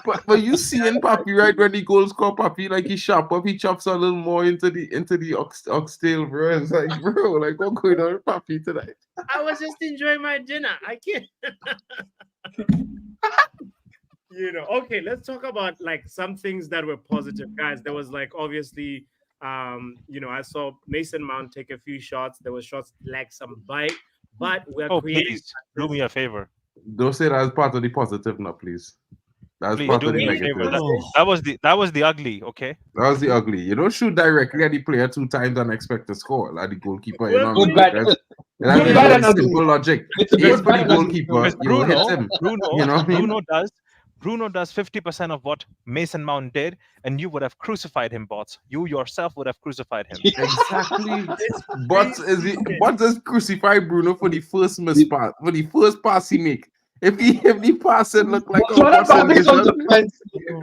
S3: But you seeing Papi right when the goal score, Papi like he sharp up, he chops a little more into the oxtail, bro. It's like, bro, like what's going on with Papi tonight?
S4: I was just enjoying my dinner. I can't. Okay, let's talk about like some things that were positive, guys. There was like obviously, I saw Mason Mount take a few shots. There was shots like some bite, but we're creating.
S8: Please do me a favor.
S3: Don't say that as part of the positive, now, please. That's
S8: Please
S3: part
S8: do
S3: of the
S8: me a
S3: negative.
S8: favor. That was the ugly. Okay.
S3: That was the ugly. You don't shoot directly at the player 2 times and expect to score. Like the goalkeeper,
S7: Good bad.
S3: That's simple logic. It's for the goalkeeper. You hit him.
S8: Bruno does 50% of what Mason Mount did, and you would have crucified him, bots. You yourself would have crucified him.
S3: Exactly. Bots just crucify Bruno for the first pass. For the first pass he make. If the pass it look like
S7: Papi's on the fence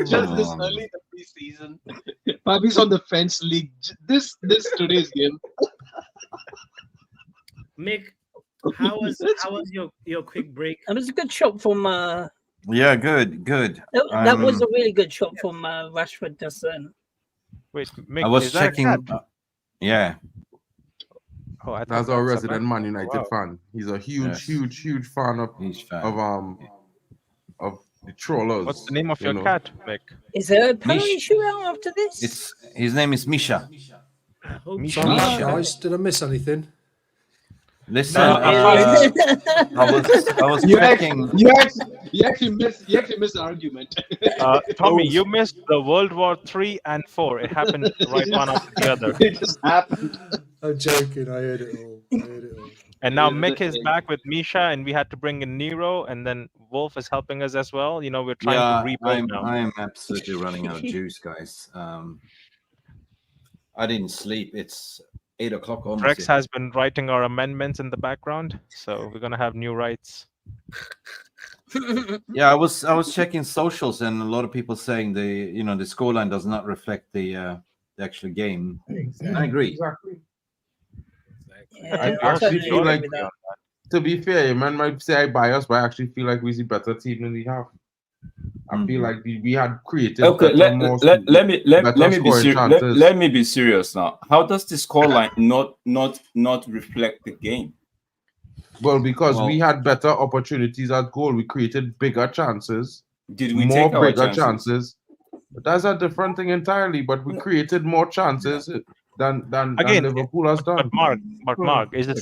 S7: just this early in the preseason. Papi's on the fence league. This today's game.
S4: Mick, how was your quick break?
S5: It was a good shot from.
S2: Yeah, good.
S5: That was a really good shot from Rashford just then.
S8: Wait, Mick,
S2: I was checking. Yeah.
S8: Oh,
S3: that's our resident Man United fan. He's a huge fan of the Trollers.
S8: What's the name of your cat, Mick?
S5: Is there a penalty shootout after this?
S2: His name is Misha.
S6: Guys, did I miss anything?
S2: Listen, I was checking.
S7: You actually missed the argument.
S8: Tommy, you missed the World War III and IV. It happened right one after the other.
S7: It just happened.
S6: I'm joking. I heard it all.
S8: And now Mick is back with Misha, and we had to bring in Nero, and then Wolf is helping us as well. We're trying to rebuild now.
S2: I am absolutely running out of juice, guys. I didn't sleep. It's 8 o'clock almost.
S8: Rex has been writing our amendments in the background, so we're gonna have new rights.
S2: Yeah, I was checking socials, and a lot of people saying the scoreline does not reflect the actual game.
S4: Exactly.
S2: I agree.
S3: Exactly.
S5: Yeah,
S3: I actually feel like, to be fair, man might say I bias, but I actually feel like we're the better team than we have. I feel like we had created.
S9: Okay, let me be serious now. How does the scoreline not reflect the game?
S3: Well, because we had better opportunities at goal. We created bigger chances.
S9: Did we
S3: more
S9: take our
S3: bigger
S9: chances?
S3: But that's a different thing entirely. But we created more chances than Liverpool has done.
S8: But Mark, is the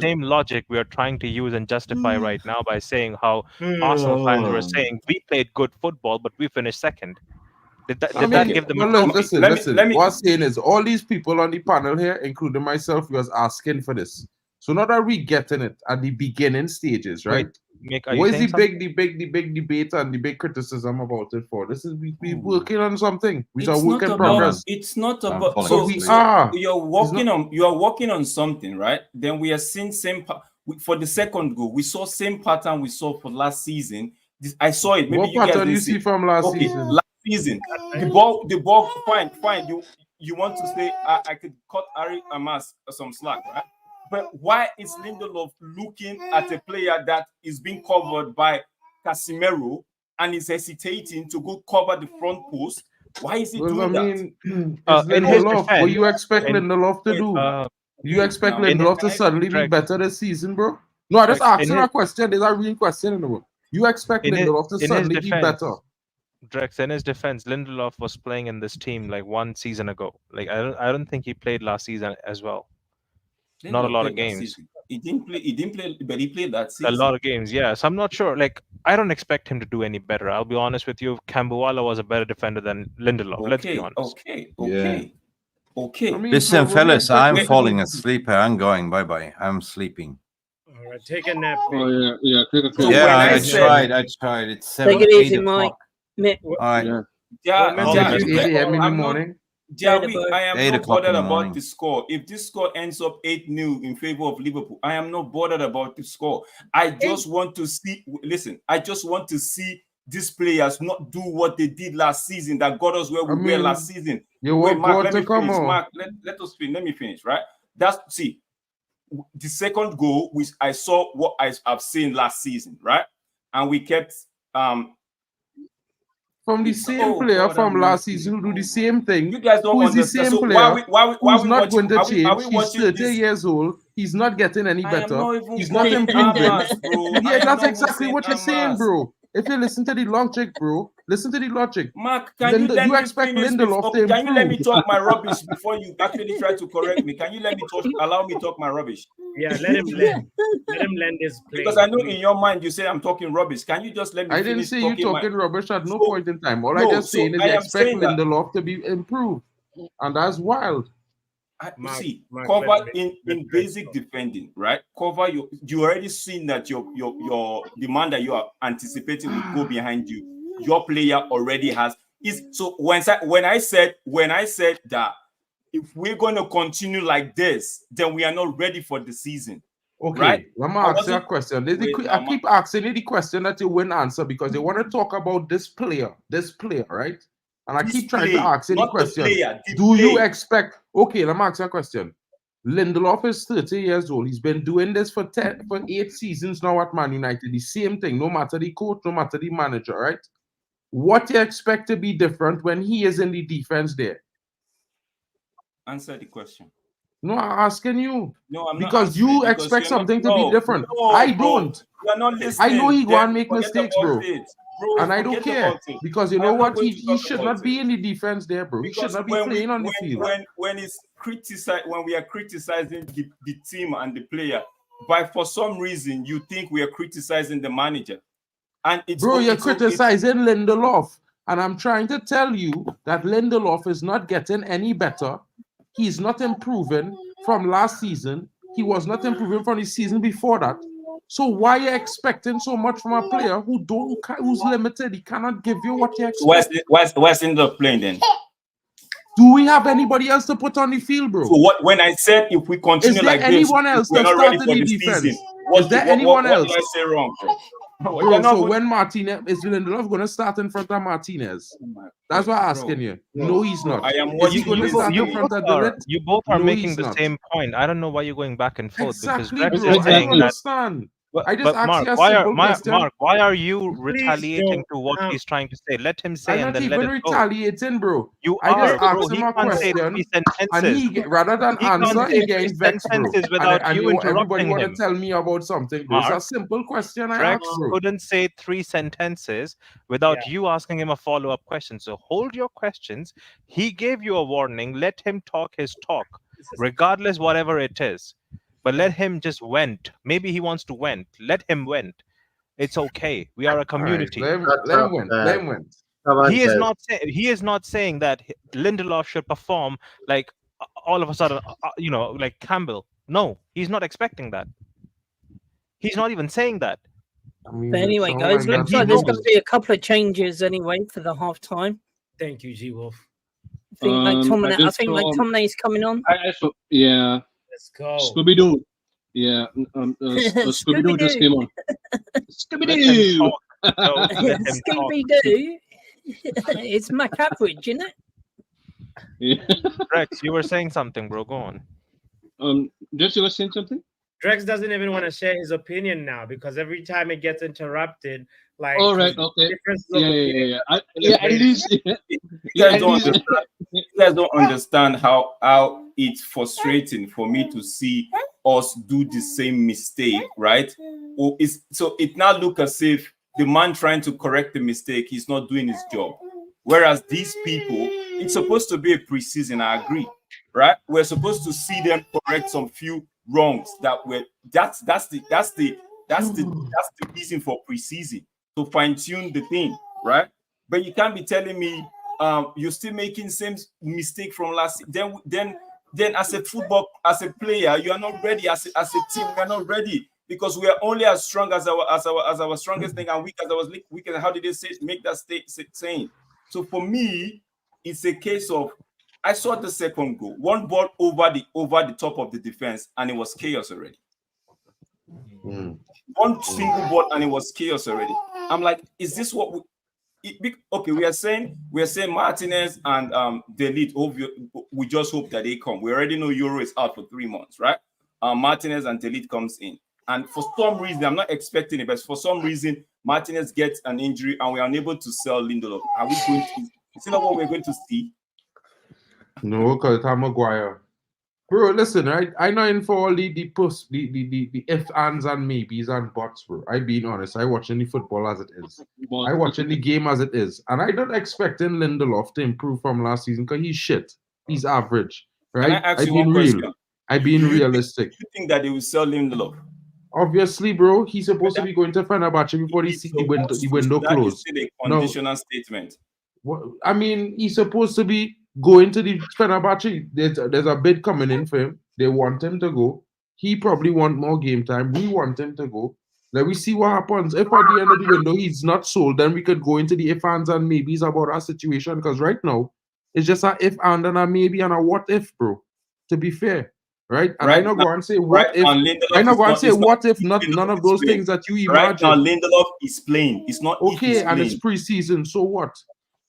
S8: same logic we are trying to use and justify right now by saying how Arsenal fans were saying we played good football, but we finished second. Did that give them?
S3: Listen. What I'm saying is, all these people on the panel here, including myself, was asking for this. So now that we getting it at the beginning stages, right? What is the big debate and the big criticism about it for? This is we working on something. We are working in progress.
S9: It's not about. So you are working on something, right? Then we are seeing for the second goal. We saw same pattern we saw for last season. I saw it. Maybe
S3: what pattern you see from last season?
S9: Last season, the ball. Fine. You want to say I could cut Ari Amas some slack, right? But why is Lindelof looking at a player that is being covered by Casemiro and is hesitating to go cover the front post? Why is he
S3: Well,
S9: doing
S3: I mean,
S9: that?
S3: it's Lindelof. What you expect Lindelof to do? You expect Lindelof to suddenly be better this season, bro? No, I just asking a question. There's a real question in the world. You expect Lindelof to suddenly be better?
S8: Drex, in his defense, Lindelof was playing in this team like 1 season ago. Like I don't think he played last season as well. Not a lot of games.
S9: He didn't play, but he played that season.
S8: A lot of games, yeah. So I'm not sure. Like, I don't expect him to do any better. I'll be honest with you. Kambuwala was a better defender than Lindelof. Let's be honest.
S9: Okay.
S3: I mean,
S2: Listen, fellas, I'm falling asleep. I'm going. Bye-bye. I'm sleeping.
S4: All right, take a nap.
S7: Oh yeah, take a
S9: So
S2: Yeah,
S9: when
S2: I tried. It's 7,
S5: Take it
S2: 8
S5: easy, Mike.
S2: o'clock. All right.
S3: It's 8 a.m. in the morning.
S9: I am
S2: 8
S9: not
S2: o'clock in
S9: bothered
S2: the
S9: about
S2: morning.
S9: the score. If this score ends up 8-0 in favor of Liverpool, I am not bothered about the score. I just want to see. Listen, I just want to see these players not do what they did last season that got us where we were last season.
S3: You want
S9: Mark,
S3: God
S9: let
S3: to
S9: me
S3: come
S9: finish.
S3: on.
S9: Mark, let us finish. Let me finish. Right? See, the second goal, which I saw what I've seen last season, right? And we kept
S3: from the same player from last season who do the same thing.
S9: You guys don't
S3: who is the
S9: understand.
S3: same
S9: So
S3: player
S9: why
S3: who's
S9: we
S3: not
S9: watching,
S3: going to change.
S9: are we
S3: He's
S9: watching
S3: 30
S9: this?
S3: years old. He's not getting any
S9: I am
S3: better.
S9: not even
S3: He's not
S9: watching
S3: improving.
S9: Hamas, bro. I
S3: Yeah,
S9: am
S3: that's
S9: not
S3: exactly
S9: watching
S3: what you're saying,
S9: Hamas.
S3: bro. If you listen to the logic, bro, listen to the logic.
S9: Mark, can you let
S3: you
S9: me
S3: expect
S9: finish
S3: Lindelof to
S9: Can you let me
S3: improve?
S9: talk my rubbish before you actually try to correct me? Can you let me talk? Allow me talk my rubbish.
S4: Yeah, let him land his plane.
S9: Because I know in your mind you say I'm talking rubbish. Can you just let me
S3: I
S9: finish
S3: didn't say you talking rubbish at no point in time. All I just saying is you expect Lindelof to be improved, and that's wild.
S9: Cover in basic defending, right? Cover you already seen that your the man that you are anticipating would go behind you. Your player already has so when I said that if we're going to continue like this, then we are not ready for the season.
S3: Okay,
S9: right?
S3: let me ask you a question. I keep asking you the question that you wouldn't answer because they want to talk about this player, right? And I keep trying to ask you the question. You expect? Okay, let me ask you a question. Lindelof is 30 years old. He's been doing this for 8 seasons now at Man United. The same thing, no matter the coach, no matter the manager, right? What you expect to be different when he is in the defense there?
S9: Answer the question.
S3: No, I'm asking you.
S9: No, I'm
S3: because
S9: not
S3: you expect something to be different.
S9: No,
S3: I don't.
S9: You are not listening.
S3: I know he go and make mistakes, bro.
S9: Bro,
S3: and I don't care because you know what? He should not be in the defense there, bro. He should not be playing on the field.
S9: When it's criticized, when we are criticizing the team and the player, but for some reason you think we are criticizing the manager, and it's
S3: bro, you're criticizing Lindelof, and I'm trying to tell you that Lindelof is not getting any better. He's not improving from last season. He was not improving from the season before that. So why are you expecting so much from a player who's limited? He cannot give you what you expect.
S9: What's in the playing then?
S3: Do we have anybody else to put on the field, bro?
S9: So when I said if we continue like this,
S3: anyone else
S9: we're not ready for the
S3: defense?
S9: season.
S3: Is there anyone else?
S9: What did I say wrong, bro?
S3: Bro, so when Martinez is Lindelof going to start in front of Martinez? That's what I'm asking you. No, he's not.
S9: I am
S3: watching.
S8: You both are making the same point. I don't know why you're going back and forth.
S3: Exactly,
S8: because
S3: bro. I don't understand. I just asked you a simple question.
S8: Mark, why are you retaliating to what he's trying to say? Let him say and then let it go.
S3: I'm not even retaliating, bro.
S8: You
S3: I just
S8: are,
S3: asked him a question, and he rather than answer, he getting vexed, bro.
S8: Without you interrupting
S3: everybody
S8: him.
S3: want to tell me about something, bro. It's a simple question I asked, bro.
S8: Couldn't say 3 sentences without you asking him a follow-up question. So hold your questions. He gave you a warning. Let him talk his talk, regardless whatever it is. But let him just vent. Maybe he wants to vent. Let him vent. It's okay. We are a community.
S3: Right, let him vent.
S8: He is not saying that Lindelof should perform like all of a sudden, like Campbell. No, he's not expecting that. He's not even saying that.
S5: But anyway, guys, looks like there's going to be a couple of changes anyway for the half time.
S4: Thank you, G Wolf.
S5: I think McTominay's coming on.
S7: Yeah.
S4: Let's go.
S7: Scooby-Doo. Yeah. Scooby-Doo just came on. Scooby-Doo.
S5: Scooby-Doo. It's Mac Average, isn't it?
S7: Yeah.
S8: Rex, you were saying something, bro. Go on.
S7: Just you were saying something?
S4: Drex doesn't even want to share his opinion now because every time it gets interrupted, Like,
S7: all right, okay, yeah. At least,
S9: You guys don't understand how it's frustrating for me to see us do the same mistake, right? So it now looks as if the man trying to correct the mistake is not doing his job. Whereas these people, it's supposed to be a preseason, I agree, right? We're supposed to see them correct some few wrongs that's the reason for preseason, to fine-tune the thing, right? But you can't be telling me you're still making same mistake from last. Then as a player, you are not ready. As a team, we are not ready, because we are only as strong as our strongest thing, and weak as our weakest. How did they make that saying? So for me, it's a case of, I saw the second goal, one ball over the top of the defense, and it was chaos already. One single ball, and it was chaos already. I'm like, is this what okay, we are saying Martinez and Delete. We just hope that they come. We already know Euro is out for 3 months, right? Martinez and Delete comes in, and for some reason, I'm not expecting it, but for some reason, Martinez gets an injury, and we are unable to sell Lindelof. Are we going to? Is that what we're going to see?
S3: No, because I'm Maguire. Bro, listen, right? I'm not in for all the if, ands, and maybes and buts, bro. I being honest, I watching the football as it is. I watching the game as it is. And I don't expecting Lindelof to improve from last season, because he's shit. He's average, right?
S9: Can I ask you one question?
S3: I being realistic.
S9: Do you think that they will sell Lindelof?
S3: Obviously, bro, he's supposed to be going to Fenerbahce before the window closed.
S9: That is still a conditional statement.
S3: I mean, he's supposed to be going to the Fenerbahce. There's a bid coming in for him. They want him to go. He probably want more game time. We want him to go. Let me see what happens. If at the end of the window he's not sold, then we could go into the if, ands, and maybes about our situation. Because right now, it's just a if, and a maybe, and a what if, bro. To be fair. Right? And I not go and say what if. I not go and say what if none of those things that you imagine.
S9: Right now, Lindelof is playing. It's not
S3: okay, and it's preseason. So what?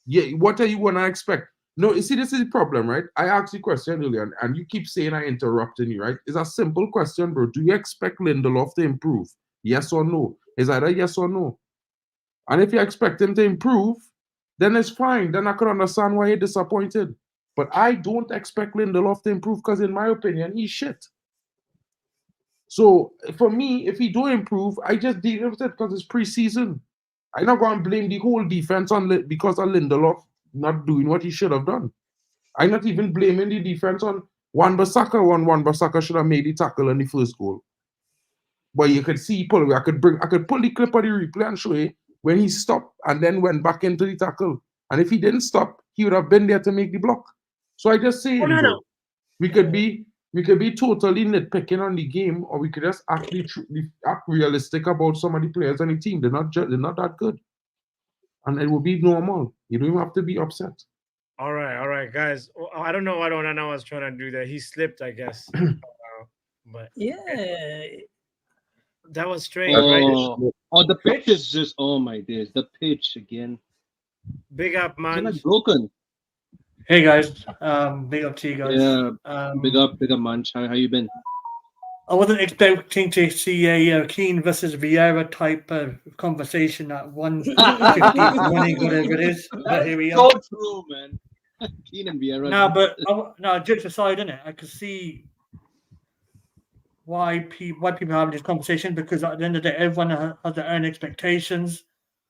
S3: Yeah, what are you gonna expect? No, you see, this is the problem, right? I asked you a question earlier, and you keep saying I interrupting you, right? It's a simple question, bro. Do you expect Lindelof to improve? Yes or no? It's either yes or no. And if you expect him to improve, then it's fine. Then I could understand why you're disappointed. But I don't expect Lindelof to improve, because in my opinion, he's shit. So for me, if he do improve, I just deal with it because it's preseason. I'm not going to blame the whole defense because of Lindelof not doing what he should have done. I'm not even blaming the defense on Wan-Bissaka. Wan-Bissaka should have made the tackle on the first goal. But you could see, I could pull the clip of the replay and show you when he stopped and then went back into the tackle. And if he didn't stop, he would have been there to make the block. So I just say, we could be totally nitpicking on the game, or we could just act realistic about some of the players on the team. They're not that good, and it will be normal. You don't even have to be upset.
S4: All right, guys. I don't know what Onana was trying to do there. He slipped, I guess. But
S5: yeah,
S4: that was strange, right?
S7: Oh, the pitch is just, oh my days, the pitch again.
S4: Big up, man.
S7: It's like broken.
S11: Hey guys, big up to you guys.
S7: Yeah, big up, man. How you been?
S11: I wasn't expecting to see a Keane versus Vieira type of conversation at 1:50 morning, whatever it is. But here we are.
S7: So true, man. Keane and Vieira.
S11: No, jokes aside, innit? I could see why people are having this conversation, because at the end of the day, everyone has their own expectations.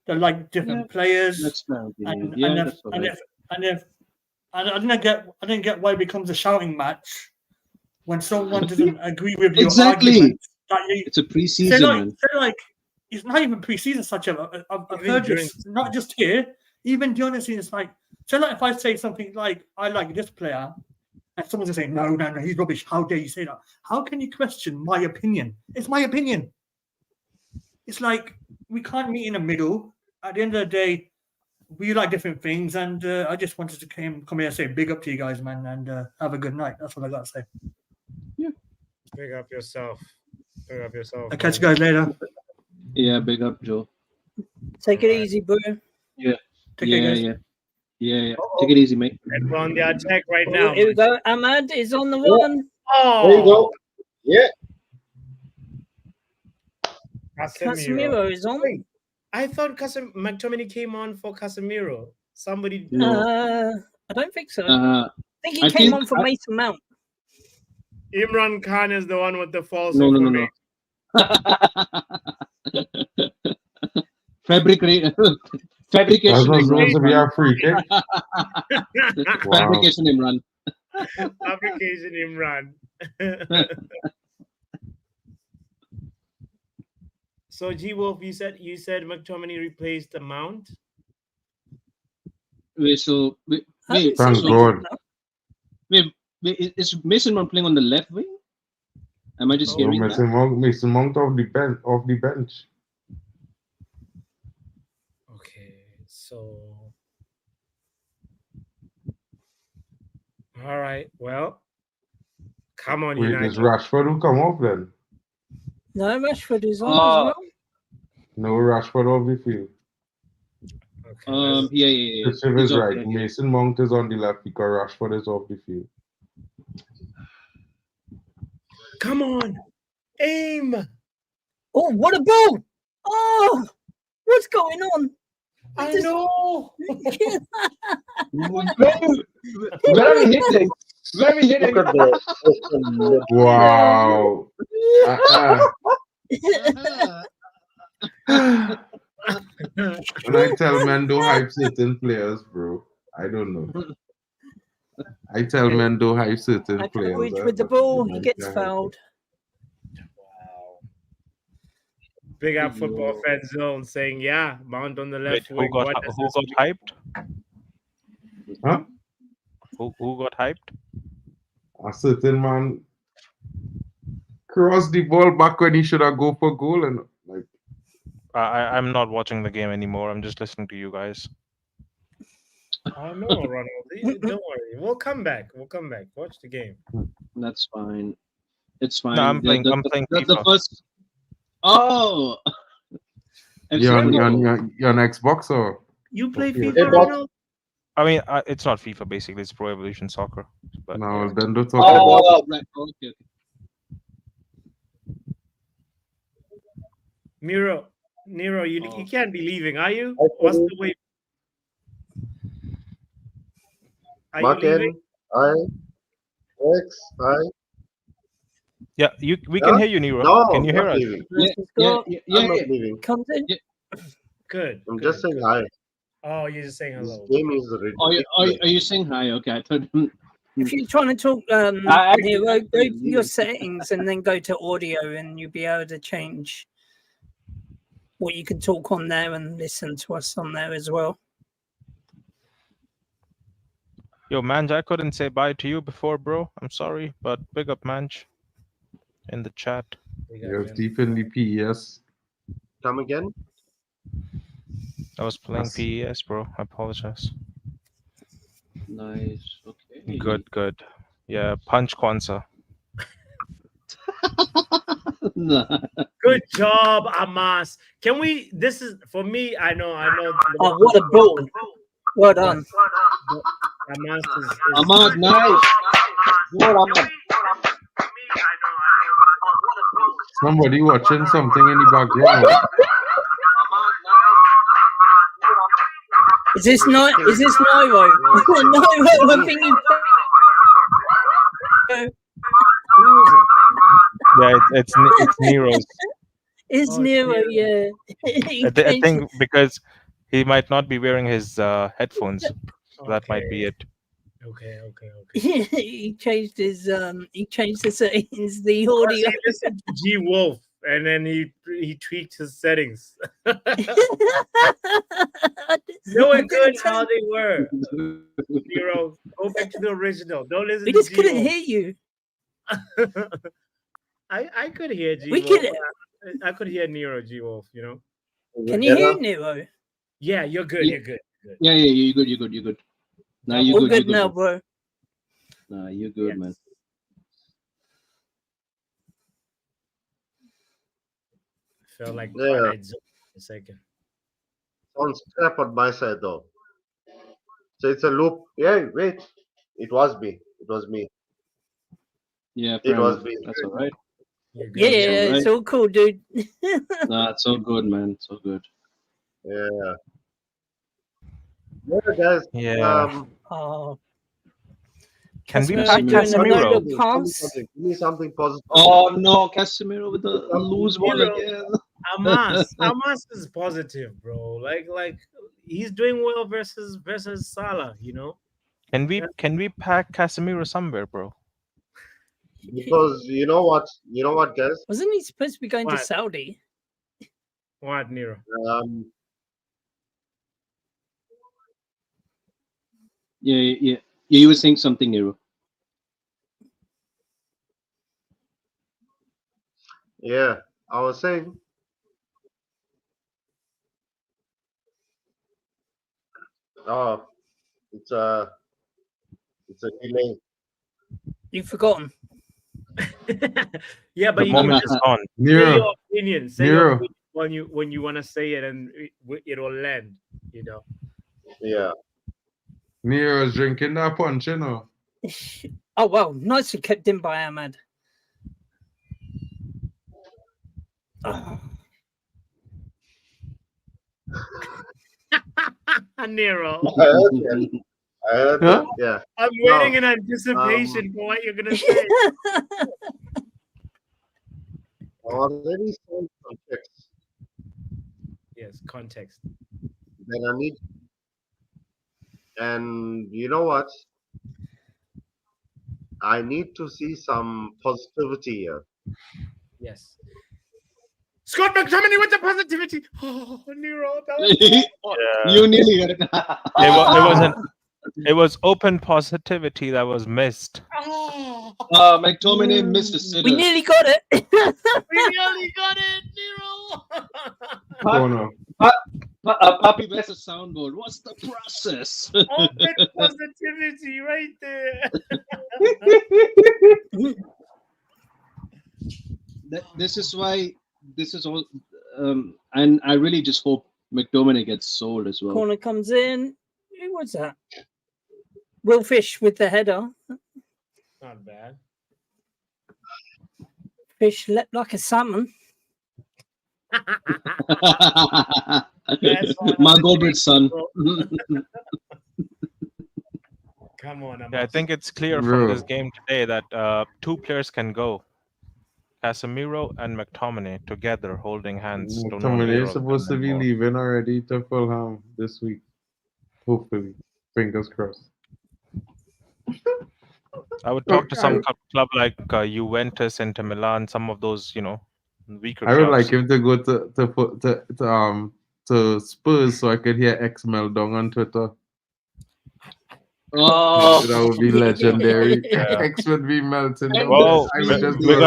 S11: They like different players.
S7: That's fair.
S11: And I didn't get why it becomes a shouting match when someone doesn't agree with your argument.
S7: It's a preseason.
S11: Like it's not even preseason. I've heard this not just here. Even Jonathan is like, so like if I say something like I like this player, and someone's saying no, he's rubbish. How dare you say that? How can you question my opinion? It's my opinion. It's like we can't meet in the middle. At the end of the day, we like different things, and I just wanted to come here and say big up to you guys, man, and have a good night. That's what I got to say.
S7: Yeah.
S4: Big up yourself.
S11: I'll catch you guys later.
S7: Yeah, big up, Joe.
S5: Take it easy, bro.
S7: Yeah.
S11: Take care, guys.
S7: Yeah. Take it easy, mate.
S4: We're on the attack right now.
S5: Here we go. Ahmad is on the one.
S10: There you go. Yeah.
S5: Casemiro is on.
S4: I thought McTominay came on for Casemiro. Somebody.
S5: I don't think so.
S7: I
S5: think he came on for Mason Mount.
S4: Imran Khan is the one with the false
S7: No.
S4: information.
S7: Fabrication.
S3: That's not supposed to be a free kick.
S7: Fabrication Imran.
S4: Fabrication Imran. So G Wolf, you said McTominay replaced the Mount.
S7: Wait,
S3: Thank God.
S7: Wait, is Mason Mount playing on the left wing? Am I just hearing that?
S3: Mason Mount off the bench.
S4: Okay, so all right. Well, come on,
S3: Wait,
S4: United.
S3: does Rashford will come off then?
S5: No, Rashford is on as well.
S3: No, Rashford off the field.
S4: Okay,
S7: yeah.
S3: Christopher is right. Mason Mount is on the left because Rashford is off the field.
S4: Come on, aim!
S5: Oh, what a ball! Oh, what's going on?
S11: I know.
S7: Very hitting. Very hitting.
S10: Look at the
S3: Wow. When I tell men don't hype certain players, bro, I don't know. I tell men don't hype certain players.
S5: With the ball, he gets fouled.
S4: Big Up Football Fan Zone saying, yeah, Mount on the left
S8: Wait,
S4: wing.
S8: who got hyped?
S3: Huh?
S8: Who got hyped?
S3: A certain man crossed the ball back when he should have go for goal and like.
S8: I'm not watching the game anymore. I'm just listening to you guys.
S4: Oh no, Ronald, don't worry. We'll come back. Watch the game.
S7: That's fine. It's fine.
S8: No, I'm playing
S7: the first. Oh.
S3: You're on Xbox or?
S4: You play
S3: FIFA,
S4: FIFA, Ronald?
S8: I mean, it's not FIFA. Basically, it's Pro Evolution Soccer. But
S3: no,
S8: yeah.
S3: then don't talk about.
S7: Right. Okay.
S4: Nero, you can't be leaving, are you? What's the way? Are you leaving?
S8: Yeah, we can hear you, Nero.
S10: No,
S8: can you hear us?
S7: Yeah.
S10: I'm not leaving.
S5: Comes in.
S7: Yeah.
S4: Good.
S10: I'm just saying hi.
S4: Oh, you're just saying hello.
S10: This game is ridiculous.
S7: Are you saying hi? Okay, I thought.
S5: If you're trying to talk, Nero, go to your settings and then go to audio, and you'll be able to change what you can talk on there and listen to us on there as well.
S8: Yo, Manj, I couldn't say bye to you before, bro. I'm sorry, but big up, Manj, in the chat.
S3: You're deep in the PES.
S10: Come again?
S8: I was playing PES, bro. I apologize.
S7: Nice. Okay.
S8: Good. Yeah, punch Kwanzaa.
S4: Good job, Amas. Can we? This is for me. I know.
S5: Oh, what a ball! Well done.
S4: Amas
S7: Amas, nice. Good, Amas.
S3: Somebody watching something in the background.
S5: Is this Nairo? Nairo, I think
S8: Yeah, it's Nero's.
S5: It's Nero, yeah.
S8: I think because he might not be wearing his headphones. So that might be it.
S4: Okay.
S5: He changed the settings, the audio.
S4: Listen to G Wolf, and then he tweaked his settings. They were good how they were. Nero, go back to the original. Don't listen.
S5: We
S4: to
S5: just couldn't
S4: G-Wolf.
S5: hear you.
S4: I could hear G Wolf. I could hear Nero G Wolf. You know.
S5: Can you hear Nero?
S4: Yeah, you're good.
S7: Yeah.
S4: You're good.
S7: Yeah, you're good. Nah, you're
S5: All
S7: good.
S5: good now, bro.
S7: Nah, you're good, man.
S4: Felt like
S10: Yeah.
S4: a second.
S10: Sounds crap on my side though. So it's a loop. Yeah, wait. It was me.
S7: Yeah,
S10: It was me.
S7: That's all right.
S5: Yeah, it's all cool, dude.
S7: Nah, it's so good, man. So good.
S10: Yeah. Yeah, guys.
S8: Yeah.
S5: Oh,
S8: Can we
S5: Casemiro
S8: pack
S5: doing a
S8: Casemiro?
S5: no-look
S10: Give me
S5: pass.
S10: something. Give me something positive.
S7: Oh no, Casemiro with the loose ball
S4: Hero.
S7: again.
S4: Hamas is positive, bro. Like he's doing well versus Salah, you know.
S8: Can we pack Casemiro somewhere, bro?
S10: Because you know what, guys.
S5: Wasn't he supposed to be going to
S4: What?
S5: Saudi?
S4: What, Nero?
S7: Yeah. You were saying something, Nero.
S10: Yeah, I was saying. Oh, it's a delay.
S5: You've forgotten.
S4: Yeah, but
S8: The
S4: you can
S8: moment
S4: just
S8: is gone.
S4: say
S3: Nero,
S4: your opinion. Say your
S3: Nero.
S4: opinion when you want to say it, and it'll land. You know.
S10: Yeah.
S3: Nero's drinking that punch, you know.
S5: Oh well, nicely kept in by Ahmad. Oh.
S4: Nero.
S10: I heard
S3: Huh?
S10: that. Yeah.
S4: I'm waiting in anticipation for what you're gonna say.
S10: Let me say context.
S4: Yes, context.
S10: Then I need, and you know what? I need to see some positivity here.
S4: Yes. Scott McTominay with the positivity. Oh, Nero, that was
S8: Yeah.
S7: You nearly got it.
S8: It was open positivity that was missed.
S7: McTominay missed a sitter.
S5: We nearly got it.
S4: we nearly got it, Nero.
S3: Oh no.
S7: Papi, that's a soundboard. What's the process?
S4: Open positivity right there.
S7: This is why this is all, and I really just hope McTominay gets sold as well.
S5: Corner comes in. Who was that? Will Fish with the header.
S4: Not bad.
S5: Fish leapt like a salmon.
S7: Mark Goldberg's son.
S4: Come on,
S8: Yeah, I think it's clear from this game today that two players can go. Casemiro and McTominay together holding hands.
S3: McTominay is supposed to be leaving already to Fulham this week. Hopefully. Fingers crossed.
S8: I would talk to some club like Juventus, Inter Milan, some of those, weaker
S3: I would
S8: clubs.
S3: like him to go to Spurs so I could hear X Meldong on Twitter.
S7: Oh,
S3: that would be legendary.
S8: Yeah.
S3: X would be melting.
S8: Well, we're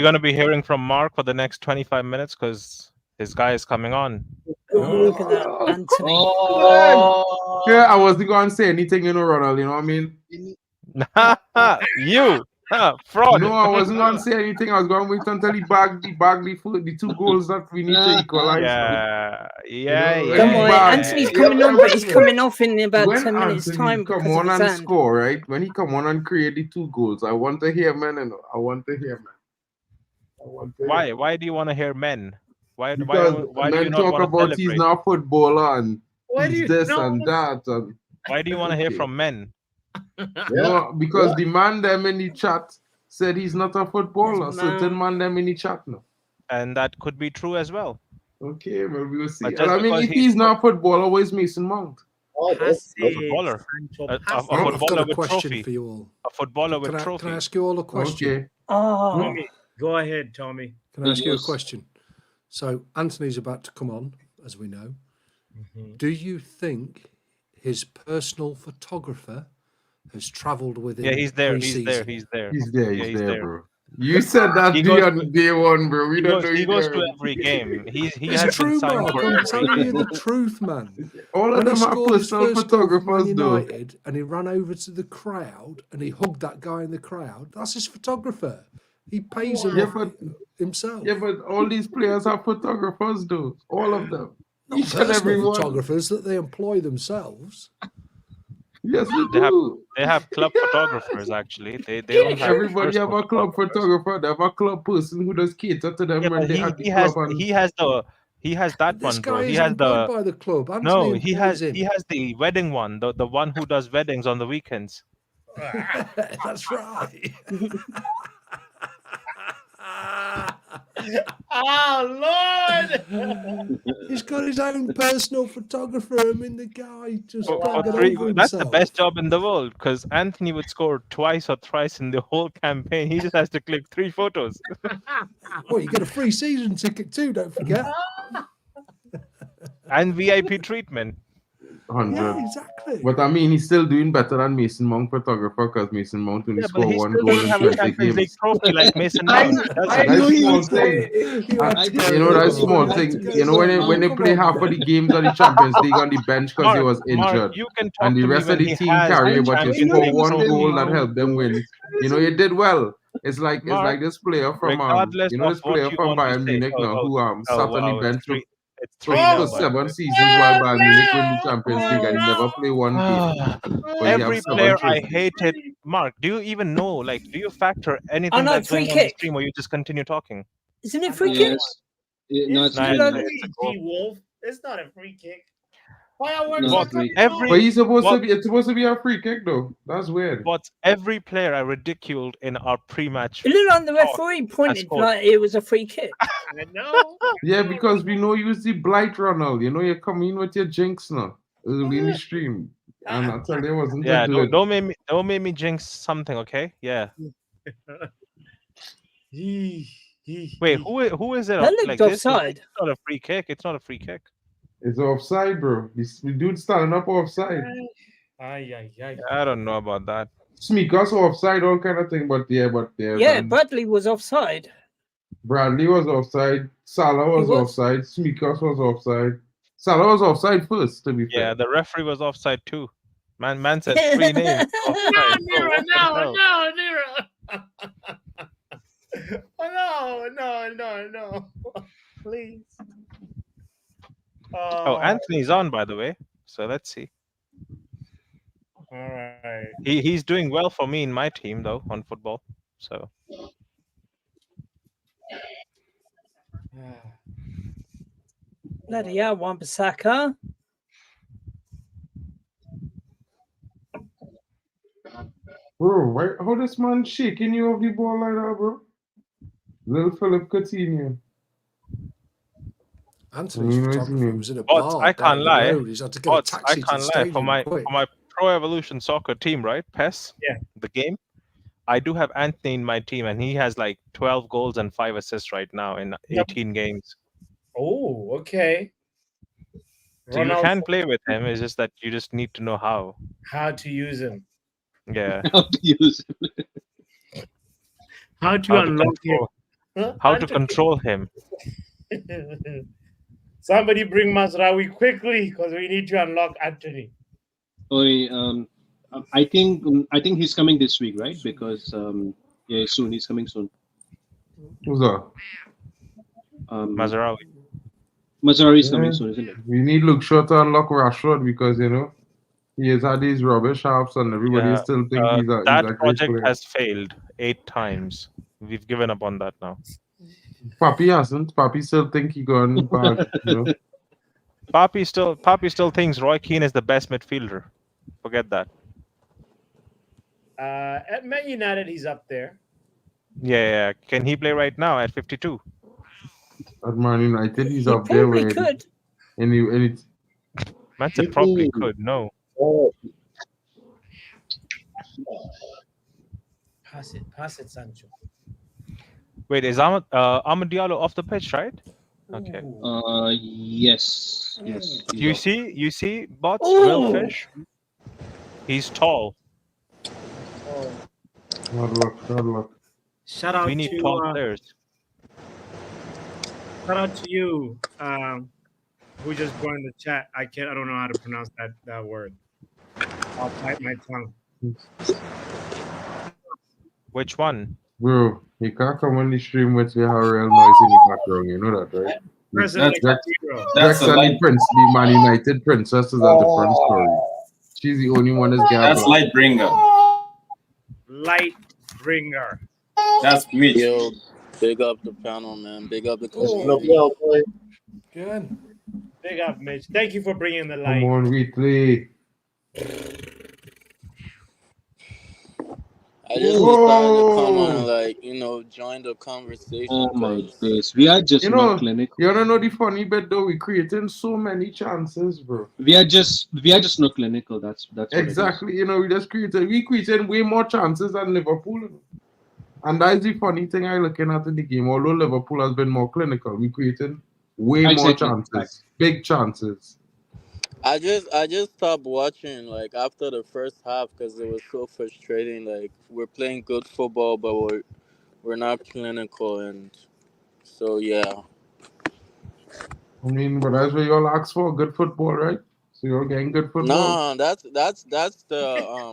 S8: gonna be hearing from Mark for the next 25 minutes because his guy is coming on.
S5: Look at that, Anthony.
S3: Yeah, I wasn't going to say anything, Ronald. You know what I mean?
S8: You fraud.
S3: No, I wasn't going to say anything. I was going to wait until he bagged the 2 goals that we need to equalize.
S8: Yeah.
S5: Come on, Anthony's coming on, but he's coming off in about
S3: when
S5: 10 minutes'
S3: Anthony
S5: time.
S3: Come
S5: because
S3: on
S5: of his
S3: and
S5: hand.
S3: score, right? When he come on and create the 2 goals, I want to hear men. I want to hear men.
S8: Why do you want to hear men? Why do
S3: men
S8: you not
S3: talk
S8: want to
S3: about
S8: celebrate?
S3: he's not a footballer and he's this
S4: know?
S3: and that. And,
S8: why do you want to hear from men?
S3: No, because the man them in the chat said he's not a footballer. Certain man them in the chat now.
S8: And that could be true as well.
S3: Okay, well, we'll see.
S8: But just
S3: I mean,
S8: because
S3: if he's not a footballer, where's Mason Mount?
S8: A footballer. A
S6: I've
S8: footballer
S6: got a
S8: with
S6: question
S8: trophy.
S6: for you all.
S8: A footballer with
S6: Can
S8: trophy.
S6: I ask you all a question?
S3: Okay.
S5: Oh,
S4: Go ahead, Tommy.
S6: Can I ask you a question? So Anthony's about to come on, as we know. Do you think his personal photographer has travelled with him?
S8: Yeah, he's there.
S6: pre-season?
S8: He's there.
S3: He's there,
S8: Yeah, he's there.
S3: bro. You said that
S8: He
S3: on day one, bro. We don't know
S8: He
S3: you
S8: goes
S3: there.
S8: to every game. He
S6: It's
S8: has been
S6: true,
S8: signed
S6: Mark.
S8: for
S6: I'm
S8: every
S6: telling you
S8: game.
S6: the truth, man.
S3: All of
S6: When
S3: them
S6: he
S3: have
S6: scored his
S3: personal
S6: first goal for
S3: photographers,
S6: Man
S3: though.
S6: United, and he ran over to the crowd and he hugged that guy in the crowd. That's his photographer. He pays him himself.
S3: Yeah, but all these players have photographers, though. All of them.
S6: Not
S3: Each and every
S6: personal
S3: one.
S6: photographers that they employ themselves.
S3: Yes, they do.
S8: They have club photographers actually. They don't have
S3: Everybody have
S8: personal
S3: a club
S8: photographers.
S3: photographer. They have a club person who does cater to them
S8: Yeah,
S3: when
S8: but
S3: they at the
S8: he
S3: club. And
S8: has He has that
S6: This
S8: one, bro.
S6: guy
S8: He
S6: is
S8: has
S6: employed
S8: the
S6: by the club.
S8: no.
S6: Anthony
S8: He
S6: employs
S8: has
S6: him.
S8: the wedding one. The one who does weddings on the weekends.
S6: That's right.
S4: Oh Lord!
S6: He's got his own personal photographer. I mean, the guy just
S8: For
S6: can't get
S8: three,
S6: over
S8: that's the
S6: himself.
S8: best job in the world because Anthony would score twice or thrice in the whole campaign. He just has to click 3 photos.
S6: Well, you get a free season ticket too. Don't forget.
S8: And VIP treatment.
S3: 100.
S6: Yeah, exactly.
S3: But I mean, he's still doing better than Mason Mount photographer because Mason Mount only
S8: Yeah, but
S3: scored
S8: he
S3: 1
S8: still
S3: goal
S8: doesn't
S3: in
S8: have a
S3: 20
S8: Champions League
S3: games.
S8: trophy like Mason Mount. does he?
S3: That's a small thing. You know, that's
S6: go.
S3: small
S6: You
S3: thing.
S6: had to go
S3: You know, when they
S6: Come
S3: play
S6: on,
S3: half of the games of the Champions League on the bench because he was
S8: Mark,
S3: injured,
S8: you can talk
S3: and the
S8: to me
S3: rest of
S8: when
S3: the
S8: he
S3: team
S8: has
S3: carry,
S8: a
S3: but you
S8: Champions
S3: score
S8: League
S3: 1
S8: trophy.
S3: goal that helped them win. You know, you did well. It's like
S8: Mark,
S3: this player from
S8: regardless
S3: you know,
S8: of
S3: this
S8: what
S3: player
S8: you
S3: from
S8: want to
S3: Bayern
S8: say.
S3: Munich now who sat on the
S8: Wow,
S3: bench
S8: it's
S3: for
S8: 3-0, by the
S3: 7
S8: way.
S3: seasons while Bayern Munich win the Champions League and he never play 1 game. But he have
S8: Every
S3: 7
S8: player I
S3: trophies.
S8: hated. Mark, do you even know? Like, do you factor anything
S5: no,
S8: that's
S5: free
S8: going on the
S5: kick.
S8: stream, or you just continue talking?
S5: Isn't it free kick?
S7: Yes. No, it's
S8: Nah,
S7: free.
S8: it's-
S7: man.
S8: it's a goal.
S4: Wolf. It's not a free kick. Fireworks
S7: No,
S4: are
S7: it's free.
S4: coming
S3: But he's supposed
S8: What-
S3: to be. It's supposed to be a free kick, though. That's weird.
S8: But every player I ridiculed in our pre-match.
S5: It looked like the referee pointed
S8: scored.
S5: like it was a free kick.
S4: I know.
S3: Yeah, because we know you the blight, Ronald. You know you come in with your jinx now early in the stream, and I tell you, it wasn't
S8: Yeah,
S3: a good.
S8: don't make me jinx something, okay? Yeah. Wait, who is it?
S5: That looked
S8: like this?
S5: offside.
S8: It's not a free kick. It's not a free kick.
S3: It's offside, bro. The dude standing up offside.
S4: Ay.
S8: I don't know about that.
S3: Smeekers offside, all kind of thing. But yeah.
S5: Yeah, Bradley was offside.
S3: Bradley was offside. Salah was offside. Smeekers was offside. Salah was offside first, to be fair.
S8: Yeah, the referee was offside too. Man said 3 names. Offside.
S4: No, Nero. No. Please.
S8: Oh, Anthony's on, by the way. So let's see.
S4: All right.
S8: He's doing well for me in my team though on football. So
S5: Bloody hell, Wan-Bissaka.
S3: Bro, how this man shaking you off the ball like that, bro? Little Philip Coutinho.
S6: Anthony's photographer was in a
S8: but
S6: bar
S8: I
S6: down
S8: can't
S6: the
S8: lie.
S6: road. He's had to get a
S8: But
S6: taxi
S8: I
S6: to the
S8: can't lie
S6: stadium
S8: for my
S6: quick.
S8: Pro Evolution Soccer team, right? PES.
S4: Yeah.
S8: The game. I do have Anthony in my team, and he has like 12 goals and 5 assists right now in 18 games.
S4: Oh, okay.
S8: So you can play with him. It's just that you just need to know how.
S4: How to use him.
S8: Yeah.
S7: How to use it.
S4: How to unlock him.
S8: How to control him.
S4: Somebody bring Masraoui quickly because we need to unlock Anthony.
S7: I think he's coming this week, right? Because yeah, soon he's coming soon.
S3: Who's that?
S8: Mazraoui.
S7: Mazraoui is coming soon, isn't it?
S3: We need Luke Shaw to unlock Rashford because he has had these rubbish halves and everybody still think he's a
S8: that
S3: great
S8: project
S3: player.
S8: has failed 8 times. We've given up on that now.
S3: Papi hasn't. Papi still think he gone bad.
S8: Papi still thinks Roy Keane is the best midfielder. Forget that.
S4: At Man United, he's up there.
S8: Yeah. Can he play right now at 52?
S3: At Man United, he's
S5: He
S3: up there.
S5: probably could.
S3: And
S8: Man said probably could. No.
S4: Pass it, Sancho.
S8: Wait, is Ahmad Diallo off the pitch, right? Okay.
S7: Yes.
S8: You see, bots, real fish. He's tall.
S3: Good luck.
S4: Shout out
S8: We need
S4: to
S8: tall players.
S4: shout out to you, who just joined the chat. I don't know how to pronounce that word. I'll bite my tongue.
S8: Which one?
S3: Bro, you can't come on the stream with your real noise in the background. You know that, right? That's the Prince, the Man United princess is a different story. She's the only one that's got.
S9: That's Lightbringer.
S4: Lightbringer.
S9: That's Mitch.
S12: Yo, big up the panel, man. Big up the
S10: Look,
S12: community.
S6: Good.
S4: Big up, Mitch. Thank you for bringing the light.
S3: Come on, Wheatley.
S12: I just decided to come on and, like, you know, join the conversation.
S7: Oh my days, we are just not clinical.
S3: You don't know the funny bit though. We're creating so many chances, bro.
S7: We are just not clinical. That's
S3: exactly. You know, we created way more chances than Liverpool. And that's the funny thing I looking at in the game. Although Liverpool has been more clinical, we created way more chances, big chances.
S12: I just stopped watching like after the first half because it was so frustrating. Like we're playing good football, but we're not clinical, and so yeah.
S3: I mean, but that's what y'all ask for, good football, right? So you're getting good football.
S12: No, that's the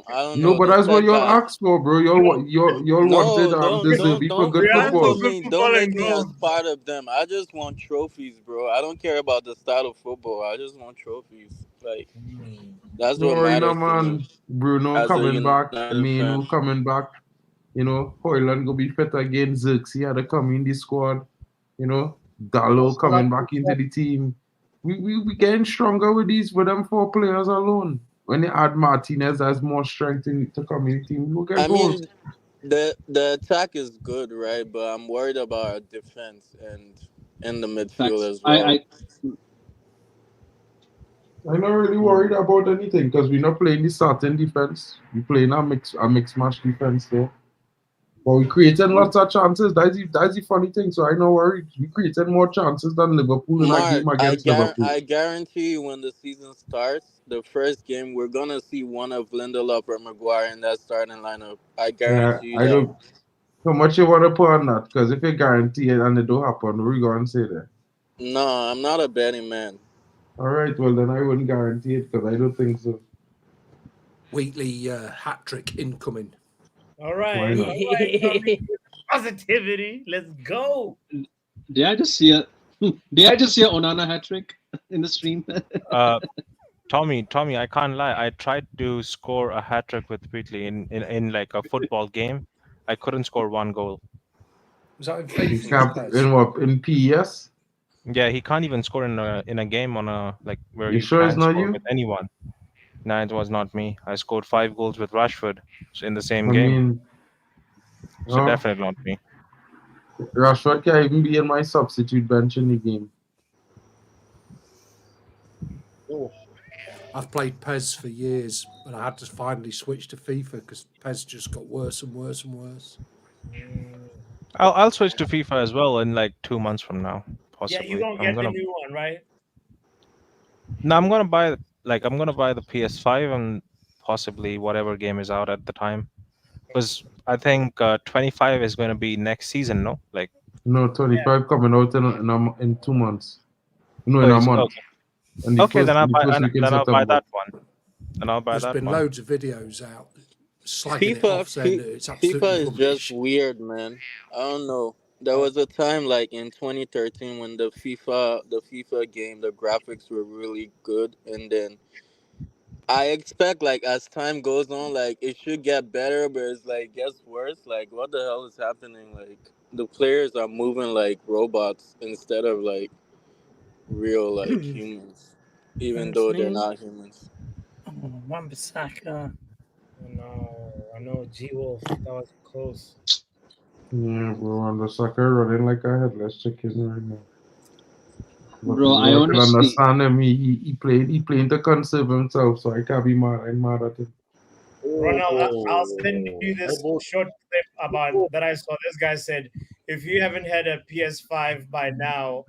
S12: I don't know.
S3: No, but that's what y'all asked for, bro. Y'all wanted De Zerbi for good football.
S12: Don't make me as part of them. I just want trophies, bro. I don't care about the style of football. I just want trophies. Like that's what matters to me.
S3: Bruno coming back, Mainu coming back. You know, Hoyland gonna be fit again. Xerxes had to come in the squad. You know, Dallo coming back into the team. We getting stronger with them 4 players alone. When they add Martinez, has more strength to come in the team. We'll get goals.
S12: The attack is good, right? But I'm worried about our defense and in the midfield as well.
S3: I'm not really worried about anything because we're not playing the starting defense. We're playing a mixed match defense there. But we created lots of chances. That's the funny thing. So I'm not worried. We created more chances than Liverpool in that game against Liverpool.
S12: I guarantee you when the season starts, the first game, we're going to see one of Lindelof or Maguire in that starting lineup. I guarantee you that.
S3: How much you want to put on that? Because if you guarantee it and it don't happen, what are you going to say there?
S12: No, I'm not a betting man.
S3: All right, well, then I wouldn't guarantee it because I don't think so.
S6: Wheatley hat-trick incoming.
S4: All right. Positivity. Let's go.
S7: Did I just see Onana hat-trick in the stream?
S8: Tommy, I can't lie. I tried to score a hat-trick with Wheatley in like a football game. I couldn't score 1 goal.
S6: Was that in
S3: what, in PES?
S8: Yeah, he can't even score in a game on a like where
S3: you sure it's not you?
S8: With anyone. No, it was not me. I scored 5 goals with Rashford in the same game. So definitely not me.
S3: Rashford can't even be in my substitute bench in the game.
S6: I've played PES for years, but I had to finally switch to FIFA because PES just got worse and worse and worse.
S8: I'll switch to FIFA as well in like 2 months from now, possibly.
S4: Yeah, you're gonna get the new one, right?
S8: No, I'm gonna buy the PS5 and possibly whatever game is out at the time, because I think 25 is going to be next season. No, like
S3: no, 25 coming out in 2 months. No, in a month.
S8: Okay, then I'll buy that one. And I'll buy that one.
S6: There's been loads of videos out slagging it off, saying that it's absolutely
S12: FIFA is
S6: rubbish.
S12: just weird, man. I don't know. There was a time like in 2013 when the FIFA game, the graphics were really good, and then I expect like as time goes on, like it should get better, but it's like gets worse. Like what the hell is happening? Like the players are moving like robots instead of like real like humans, even though they're not humans.
S5: Wan-Bissaka.
S4: I know G-Wolf. That was close.
S3: Yeah, bro, Wan-Bissaka running like a headless chicken right now.
S7: Bro, I honestly
S3: understand him. He playing to conserve himself, so I can't be mad. I'm mad at him.
S4: Ronald, I'll send you this short clip about that I saw. This guy said, if you haven't had a PS5 by now,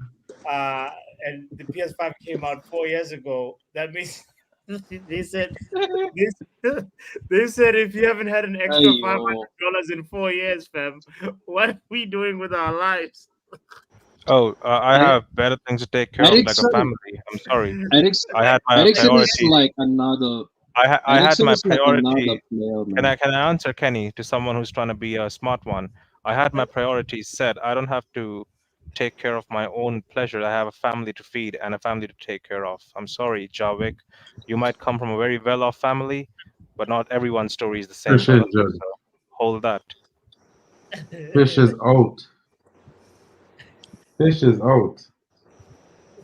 S4: and the PS5 came out 4 years ago, that means they said if you haven't had an extra $500 in 4 years, fam, what are we doing with our lives?
S8: Oh, I have better things to take care of, like a family. I'm sorry. I had my priority.
S7: Like another.
S8: I had my priority.
S7: Player,
S8: can I answer, Kenny, to someone who's trying to be a smart one? I had my priorities set. I don't have to take care of my own pleasure. I have a family to feed and a family to take care of. I'm sorry, Javik. You might come from a very well-off family, but not everyone's story is the same. So hold that.
S3: Fish is out. Fish is out.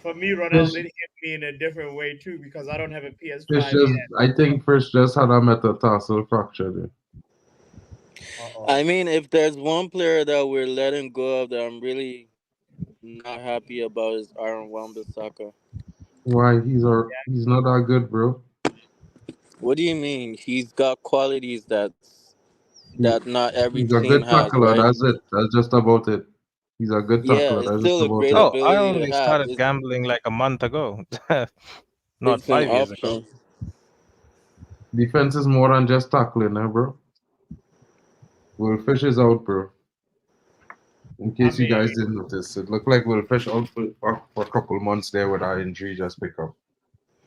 S4: for me, Ronaldo hit me in a different way too because I don't have a PS5 yet.
S3: I think Fish just had a metatarsal fracture there.
S12: I mean, if there's one player that we're letting go of that I'm really not happy about is Aaron Wan-Bissaka.
S3: Why? He's not that good, bro.
S12: What do you mean? He's got qualities that not every
S3: He's a
S12: team
S3: good
S12: has,
S3: tackler.
S12: right?
S3: That's it. That's just about it. He's a good
S12: Yeah,
S3: tackler.
S12: it's
S3: That's
S12: still
S3: just
S12: a
S3: about
S12: great
S3: it.
S8: Oh, I
S12: ability to
S8: only
S12: have.
S8: started gambling like a month ago, not
S12: It's an
S8: 5 years ago.
S12: option.
S3: Defense is more than just tackling, bro. Will Fish is out, bro. In case you guys didn't notice, it looked like Will Fish out for a couple months there with our injury just pick up.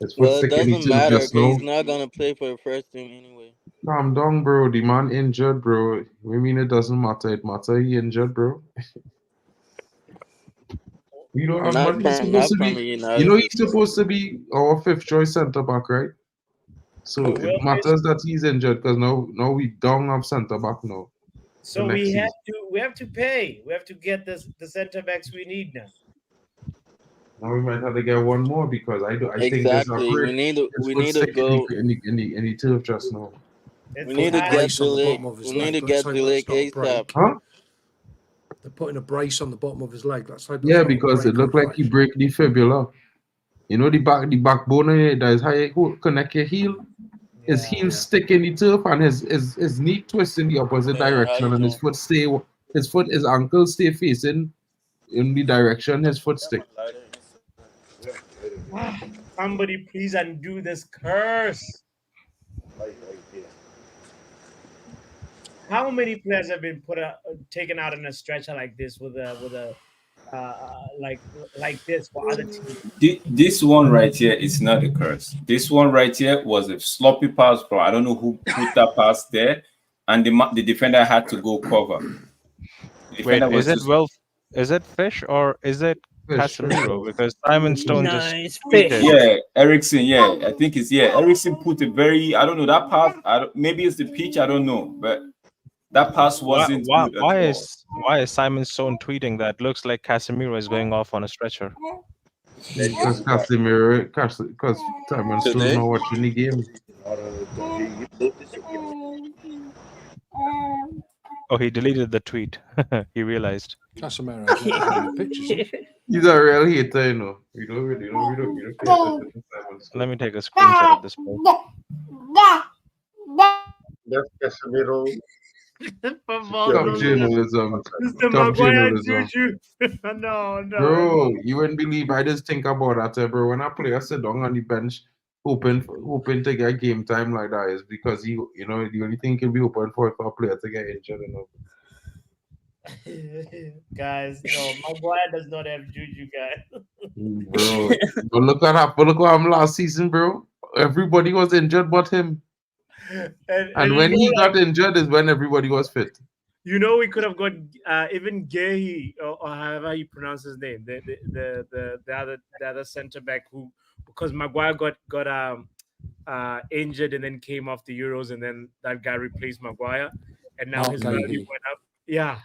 S3: His foot
S12: Well, it
S3: sticking
S12: doesn't
S3: each other
S12: matter
S3: just
S12: because he's
S3: now.
S12: not gonna play for the first team anyway.
S3: Calm down, bro. The man injured, bro. We mean it doesn't matter. It matter he injured, bro. We don't have money. He's supposed to be. You know, he's supposed to be our fifth choice centre back, right? So it matters that he's injured because now we don't have centre back now.
S4: So we have to pay. We have to get the center backs we need now.
S3: Now we might have to get one more because I think there's a
S12: We need to go.
S3: in the turf just now.
S12: We need to get Delay. We need to get Delay ASAP.
S3: Huh?
S6: They're putting a brace on the bottom of his leg. That's like
S3: Because it looked like he break the fibula. You know the backbone that is how you connect your heel. His heel stick in the turf and his knee twist in the opposite direction and his ankle stay facing in the direction his foot stick.
S4: Somebody please undo this curse. How many players have been taken out in a stretcher like this with a like this for other teams?
S9: This one right here is not a curse. This one right here was a sloppy pass, bro. I don't know who put that pass there, and the defender had to go cover.
S8: Wait, is it Fish or is it Casemiro? Because Simon Stone just tweeted.
S9: Yeah, Ericsson. Yeah, I think it's Ericsson put a very. I don't know that pass. Maybe it's the pitch. I don't know, but that pass wasn't good at all.
S8: Why is Simon Stone tweeting that? Looks like Casemiro is going off on a stretcher.
S3: Because Simon Stone not watching the game.
S8: Oh, he deleted the tweet. He realized.
S6: Casemiro has pictures.
S3: He's a real hater, you know. We don't pay attention to Simon Stone.
S8: Let me take a screenshot of this post.
S10: That's Casemiro.
S3: Stop journalism.
S4: Stop journalism. No.
S3: Bro, you wouldn't believe I just think about that, bro. When a player sit down on the bench hoping to get game time like that is because the only thing he'll be hoping for a player to get injured,
S4: Guys, no, Maguire does not have juju, guys.
S3: Bro, but look what happened last season, bro. Everybody was injured but him. And when he got injured is when everybody was fit.
S4: You know, we could have got even Gehi or however you pronounce his name, the other center back who, because Maguire got injured and then came off the Euros and then that guy replaced Maguire and now his value went up. Yeah,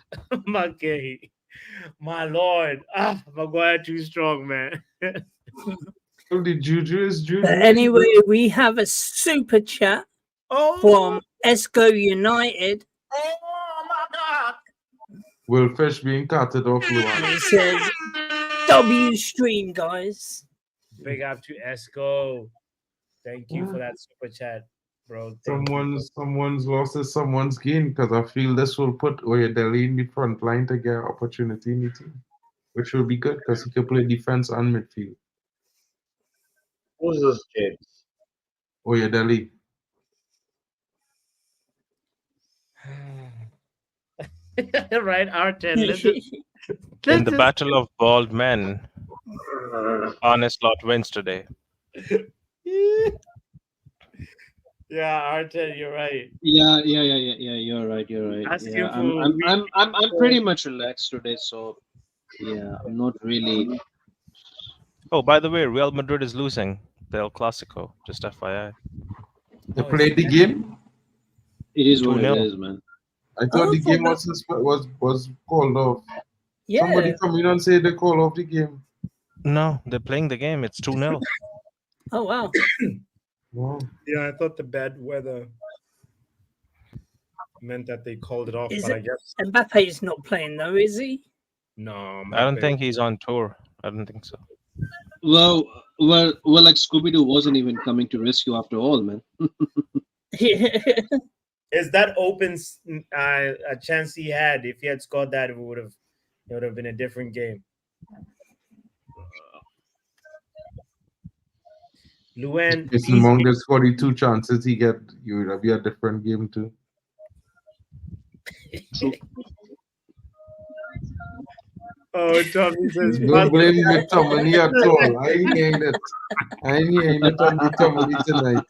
S4: Mark Gehi. My lord, Maguire too strong, man.
S3: The juju is juju.
S5: But anyway, we have a super chat from Esco United.
S4: Oh my God!
S3: Will Fish being carted off?
S5: It says W stream, guys.
S4: Big up to Esco. Thank you for that super chat, bro.
S3: Someone's loss is someone's gain because I feel this will put Oyedele in the front line to get opportunity in the team, which will be good because he can play defense and midfield.
S10: Who's this kid?
S3: Oyedele.
S4: Right, R10.
S8: In the battle of bald men, Honest Lot wins today.
S4: Yeah, R10, you're right.
S7: Yeah. You're right. Yeah, I'm pretty much relaxed today, so yeah, I'm not really.
S8: Oh, by the way, Real Madrid is losing the El Clasico. Just FYI.
S3: They played the game.
S7: It is what
S8: 2-0.
S7: it is, man.
S3: I thought the game was called off.
S5: Yeah.
S3: Somebody come in and say they call off the game.
S8: No, they're playing the game. It's 2-0.
S5: Oh wow.
S3: Wow.
S4: Yeah, I thought the bad weather meant that they called it off,
S5: Is
S4: but
S5: it
S4: I guess
S5: Mbappe's not playing though, is he?
S4: no.
S8: I don't
S4: Mbappe-
S8: think he's on tour. I don't think so.
S7: Well, like Scooby Doo wasn't even coming to rescue after all, man.
S4: Is that opens a chance he had? If he had scored that, it would have been a different game. Luen,
S3: Mason Mount gets 42 chances. He would be a different game too.
S7: True.
S4: Oh, Tommy says,
S3: Don't blame McTominay at all. I ain't hearing it. I ain't hearing it on McTominay tonight.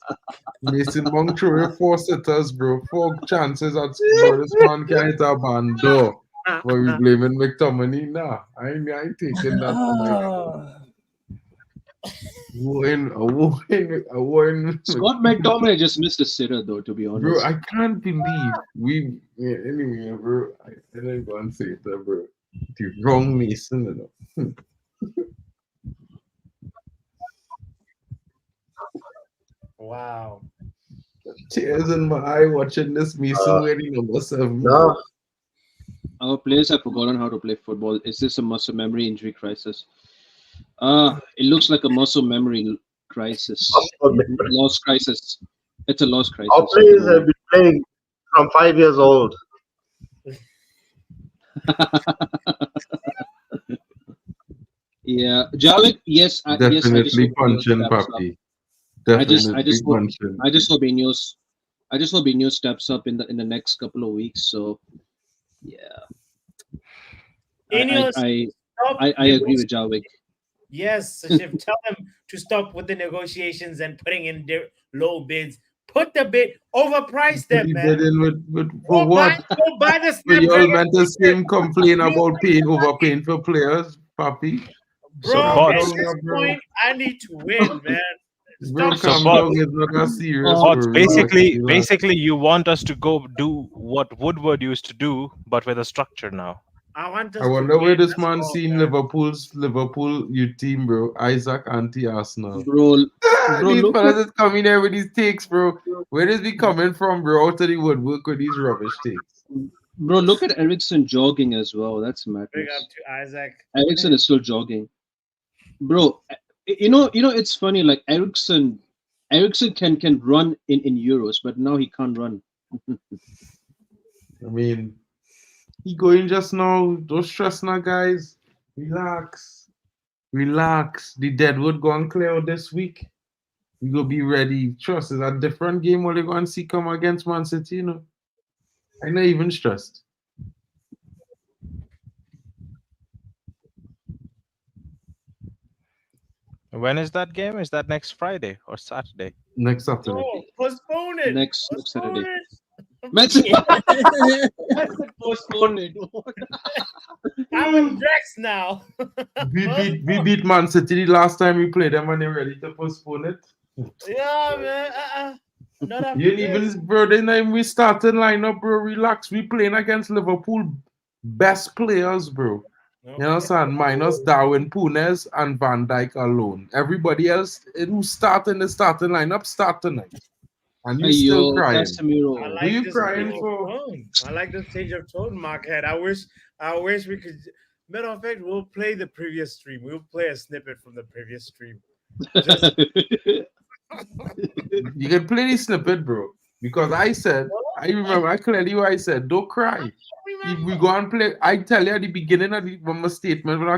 S3: Mason Mount threw 4 sitters, bro. 4 chances at bro. This man can't hit a band door. But we blaming McTominay? Nah, I ain't taking that to my
S7: Scott McTominay just missed a sitter, though, to be honest.
S3: Bro, I can't believe anyway, bro. I didn't go and say it, bro. The wrong Mason, you know.
S4: wow.
S3: Tears in my eye watching this Mason wearing number 7.
S10: No.
S7: Our players have forgotten how to play football. Is this a muscle memory injury crisis? It looks like a muscle memory crisis. Loss crisis. It's a loss crisis.
S10: Our players have been playing from 5 years old.
S7: Yeah, Javik. Yes,
S3: Definitely punching, Papi.
S7: I just hope Benio steps up in the next couple of weeks. So, yeah, I agree with Javik.
S4: Yes, Sashif, tell them to stop with the negotiations and putting in their low bids. Put the bid, overprice them, man.
S3: For what?
S4: Go buy the
S3: So you all
S4: Snapdragon.
S3: meant the same complain about overpaying for players, Papi?
S4: Bro, at this point, I need to win, man.
S3: Bro,
S8: So,
S3: calm
S8: Bob,
S3: down. It's not as serious.
S8: Bots,
S3: bro.
S8: basically,
S3: Relax.
S8: basically, you want us to go do what Woodward used to do, but with a structure now.
S4: I want us
S3: I wonder
S4: to
S3: where
S4: win.
S3: this
S4: That's
S3: man
S4: all,
S3: seen
S4: man.
S3: Liverpool youth team, bro. Isaac anti-Arsenal.
S7: Bro,
S3: These
S7: look
S3: fellas is coming there with these takes, bro. Where is he coming from, bro? Out of the woodwork with these rubbish takes.
S7: Bro, look at Ericsson jogging as well. That's
S4: Big
S7: madness.
S4: up to Isaac.
S7: Ericsson is still jogging, bro. You know, it's funny. Like Ericsson can run in Euros, but now he can't run.
S3: I mean, he going just now. Don't stress now, guys. Relax. The Deadwood go and clear out this week. We go be ready. Trust, it's a different game what they go and see come against Man City, you know. I'm not even stressed.
S8: When is that game? Is that next Friday or Saturday?
S3: Next Saturday.
S4: No, postpone it.
S7: Next
S4: Postpone
S7: Saturday.
S4: it.
S7: Postpone it.
S4: I'm in Drex now.
S3: We beat Man City the last time we played them and they're ready to postpone it.
S4: Yeah, man. Not after
S3: You ain't even, bro, the time we started lineup, bro, relax. We playing against Liverpool best players, bro.
S4: Okay.
S3: You understand? Minus Darwin Punes and Van Dijk alone. Everybody else who start in the starting lineup start tonight. And you still crying.
S7: Casemiro.
S4: I
S3: Who
S4: like
S3: you
S4: this
S3: crying
S4: change of
S3: for?
S4: tone. I like this change of tone, Markhead. I wish we could. Matter of fact, we'll play the previous stream. We'll play a snippet from the previous stream. Just
S3: You can play the snippet, bro. Because I remember I clearly what I said, don't cry. If we go and play, I tell you at the beginning of my statement when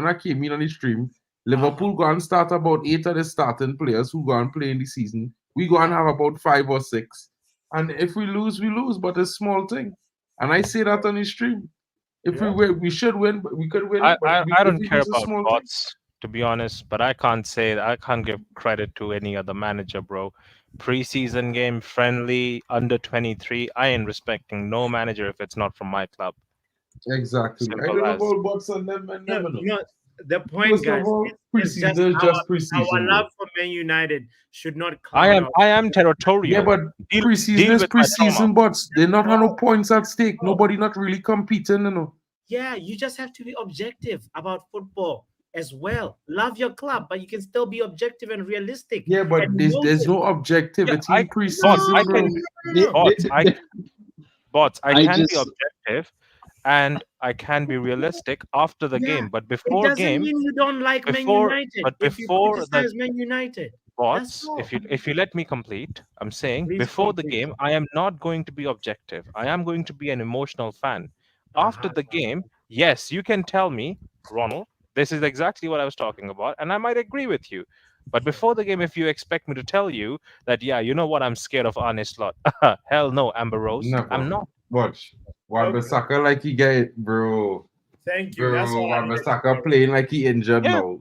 S3: I came in on the stream, Liverpool go and start about 8 of the starting players who go and play in the season. We go and have about 5 or 6. And if we lose, we lose, but it's a small thing. And I say that on the stream. If we win, we should win, but we could win.
S8: I don't care about bots, to be honest, but I can't give credit to any other manager, bro. Preseason game, friendly, under 23. I ain't respecting no manager if it's not from my club.
S3: Exactly.
S8: Simple
S3: I don't know
S8: as.
S3: about bots on them, man.
S4: The point, guys, it's just our love for Man United should not cloud
S8: I am territorial.
S3: Yeah, but preseason is preseason, bots. They're not on no points at stake. Nobody not really competing, you know.
S4: Yeah, you just have to be objective about football. as well. Love your club, but you can still be objective and realistic.
S3: Yeah, but
S4: and
S3: there's no objectivity in preseason, bro.
S8: I can be objective and I can be realistic after the game, but before
S4: it doesn't
S8: game,
S4: mean you don't like Man United.
S8: but
S4: if you
S8: before
S4: criticize Man United,
S8: bots, if you let me complete, I'm saying before the game, I am not going to be objective. I am going to be an emotional fan. After the game, yes, you can tell me, Ronald, this is exactly what I was talking about, and I might agree with you. But before the game, if you expect me to tell you that, yeah, you know what, I'm scared of Arne Slot. Hell no, Amber Rose.
S3: Never.
S8: I'm not.
S3: Watch. Wan-Bissaka like he get it, bro.
S4: Thank you.
S3: Bro,
S4: That's all
S3: Wan-Bissaka playing like he injured now.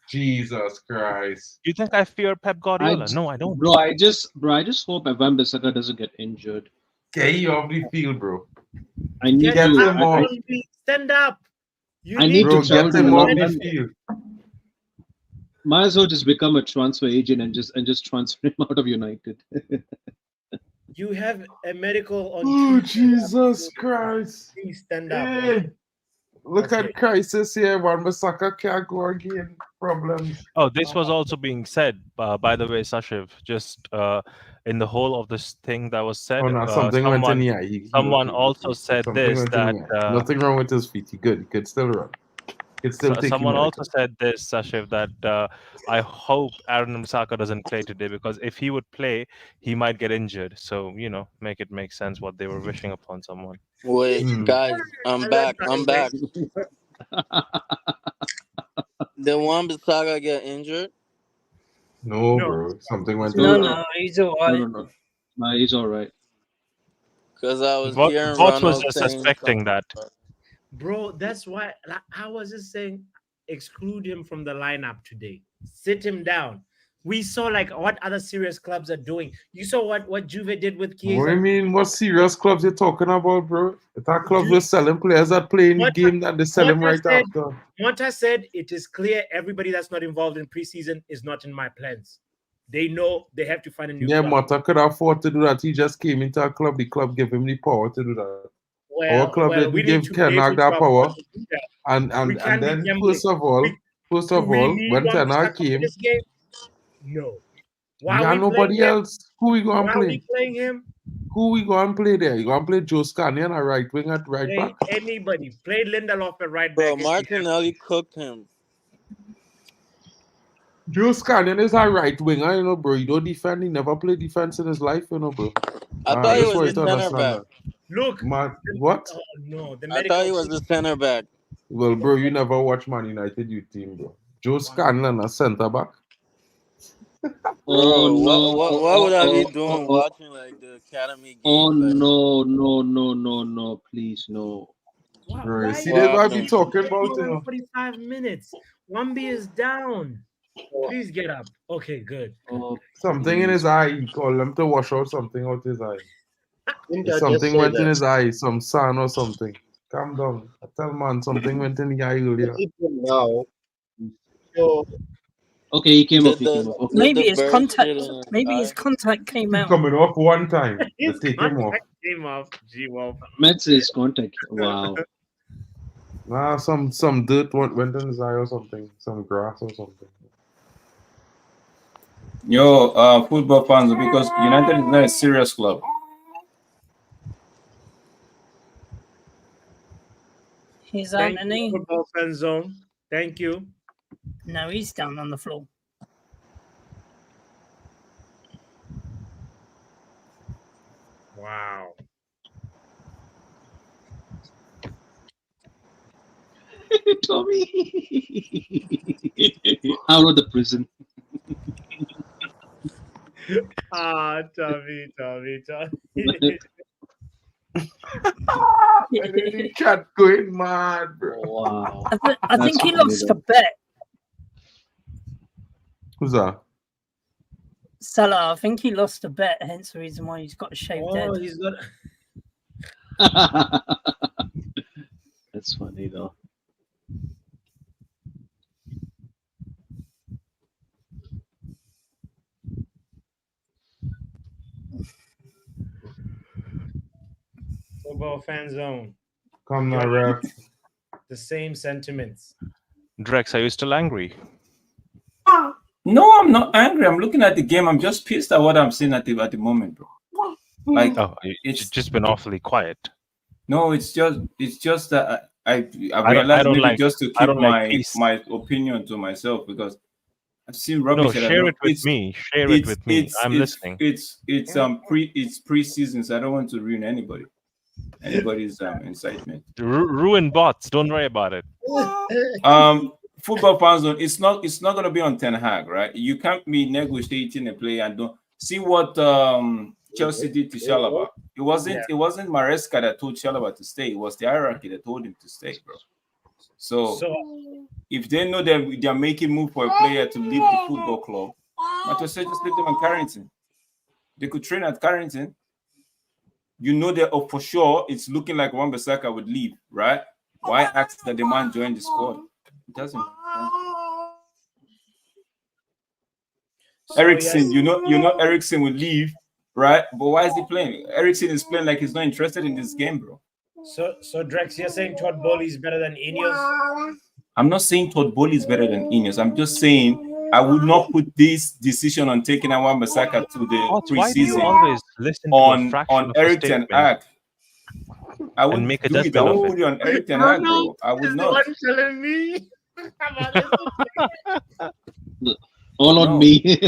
S3: Jesus Christ.
S8: You think I fear Pep Guardiola? No, I don't.
S7: Bro, I just hope Wan-Bissaka doesn't get injured.
S3: Get you off the field, bro.
S7: I need
S3: get
S7: to
S3: him off.
S4: Stand up.
S7: I need to travel
S3: get him
S7: to
S3: off
S7: London.
S3: the field.
S7: Might as well just become a transfer agent and just transfer him out of United.
S4: You have a medical on.
S3: Oh, Jesus Christ.
S4: Please stand up.
S3: Hey. Look at crisis here. Wan-Bissaka can't go again. Problems.
S8: Oh, this was also being said, by the way, Sashiv, just in the whole of this thing that was said.
S3: Oh, no, something went in the eye.
S8: Someone also said this, that...
S3: nothing wrong with his feet. He could still run.
S8: Someone also said this, Sashiv, that I hope Aaron Saka doesn't play today, because if he would play, he might get injured. So, make it make sense what they were wishing upon someone.
S12: Wait, guys, I'm back. Did Wan-Bissaka get injured?
S3: No, bro. Something went
S5: on. No, he's all right.
S7: No, he's all right.
S12: Because I was hearing
S8: Ronald was just suspecting that.
S4: Bro, that's why I was just saying, exclude him from the lineup today. Sit him down. We saw what other serious clubs are doing. You saw what Juve did with Chiesa.
S3: What do you mean? What serious clubs you're talking about, bro? That clubs were selling players that play in the game that they sell them right after.
S4: Monta said it is clear everybody that's not involved in preseason is not in my plans. They know they have to find a new club.
S3: Monta could afford to do that. He just came into a club. The club gave him the power to do that. Our club didn't give Ten Hag that power. And then first of all, when Ten Hag came,
S4: no.
S3: Nobody else. Who we going to play?
S4: Why are we playing him?
S3: Who we going to play there? You going to play Joe Scanian at right wing at right back?
S4: Anybody. Play Lindelof at right back.
S12: Bro, Martinelli cooked him.
S3: Joe Scanian is a right winger, bro. He don't defend. He never played defense in his life, bro.
S12: I thought he was the center back.
S4: Look.
S3: What?
S4: Oh, no.
S12: I thought he was the center back.
S3: Well, bro, you never watch Man United youth team, bro. Joe Scanlon, a center back.
S12: Oh, no. What would I be doing watching the academy game?
S7: Oh, no, please, no.
S3: Bro, see, that's what I be talking about,
S4: 45 minutes. Wambi is down. Please get up. Okay, good.
S3: Something in his eye. He called him to wash out something out his eye. Something went in his eye, some sun or something. Calm down. I tell man, something went in the eye earlier.
S10: Now, so
S7: okay, he came off.
S5: Maybe his contact came out.
S3: Coming off one time. His take him off.
S4: Came off. G-Wolf.
S7: Mets his contact. Wow.
S3: Nah, some dirt went in his eye or something. Some grass or something.
S9: Yo, football fans, because United is not a serious club.
S5: He's on the knee.
S4: Football fan zone. Thank you.
S5: No, he's down on the floor.
S4: Wow.
S7: Tommy. Out of the prison.
S4: Tommy.
S3: The cat going mad, bro.
S7: Wow.
S5: I think he lost a bet.
S3: Who's that?
S5: Salah. I think he lost a bet, hence the reason why he's got a shaved head.
S4: He's got.
S7: That's funny though.
S4: Football fan zone.
S3: Come now, ref.
S4: The same sentiments.
S8: Drex, are you still angry?
S9: No, I'm not angry. I'm looking at the game. I'm just pissed at what I'm seeing at the moment, bro. Like,
S8: it's just been awfully quiet.
S9: No, it's just that I realized maybe just to keep my opinion to myself, because I've seen rubbish.
S8: No, share it with me. Share it with me. I'm listening.
S9: It's pre-season, so I don't want to ruin anybody's incitement.
S8: Ruin bots. Don't worry about it.
S9: Football fans, it's not going to be on Ten Hag, right? You can't be negotiating a player and don't see what Chelsea did to Chalobah. It wasn't Maresca that told Chalobah to stay. It was the hierarchy that told him to stay, bro. So if they know that they're making move for a player to leave the football club, might as well just leave them in Carrington. They could train at Carrington. You know that for sure it's looking like Wan-Bissaka would leave, right? Why ask that the man join the squad? It doesn't. Eriksen, you know Eriksen will leave, right? But why is he playing? Eriksen is playing like he's not interested in this game, bro.
S4: So Drex, you're saying Todd Bowley is better than Ineos?
S9: I'm not saying Todd Bowley is better than Ineos. I'm just saying I would not put this decision on taking Wan-Bissaka to the preseason on Erik ten Hag. I would make do it. I won't put it on Erik ten Hag, bro. I would not.
S4: What are you telling me?
S7: All on me.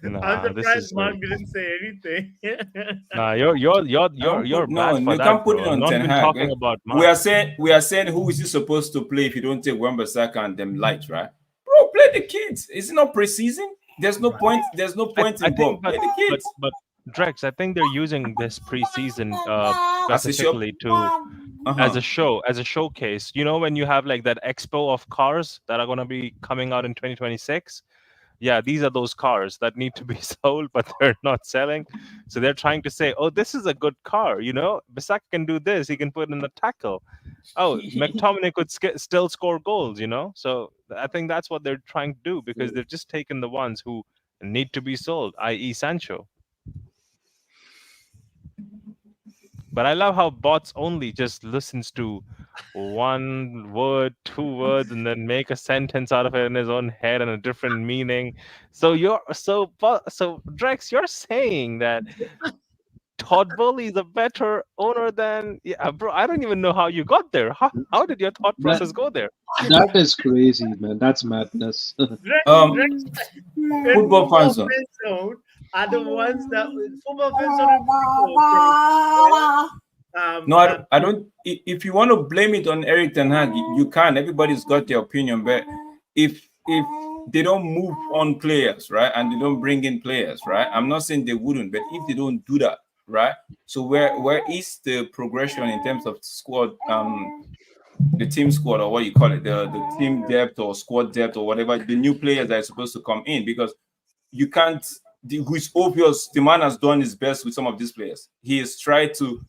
S4: I'm surprised Mark didn't say anything.
S8: You're bad for
S9: you
S8: that,
S9: can't put it on
S8: Not
S9: Ten
S8: even
S9: Hag.
S8: talking about Mark.
S9: We are saying who is he supposed to play if you don't take Wan-Bissaka and them lights, right? Bro, play the kids. Is it not preseason? There's no point. There's no point in play the kids.
S8: But Drex, I think they're using this preseason specifically as a showcase. You know, when you have like that expo of cars that are going to be coming out in 2026. Yeah, these are those cars that need to be sold, but they're not selling. So they're trying to say, oh, this is a good car. You know, Bissaka can do this. He can put in a tackle. Oh, McTominay could still score goals, you know. So I think that's what they're trying to do, because they've just taken the ones who need to be sold, i.e. Sancho. But I love how bots only just listens to one word, 2 words, and then make a sentence out of it in his own head and a different meaning. So Drex, you're saying that Todd Bowley is a better owner than bro. I don't even know how you got there. How did your thought process go there?
S7: That is crazy, man. That's madness.
S9: Football fans
S4: are the ones that football fans
S9: no, I don't. If you want to blame it on Erik ten Hag, you can. Everybody's got their opinion, but if they don't move on players, right, and they don't bring in players, right, I'm not saying they wouldn't, but if they don't do that, right, so where is the progression in terms of squad, the team squad, or what you call it, the team depth or squad depth or whatever, the new players that are supposed to come in? Because you can't. It's obvious the man has done his best with some of these players. He has tried to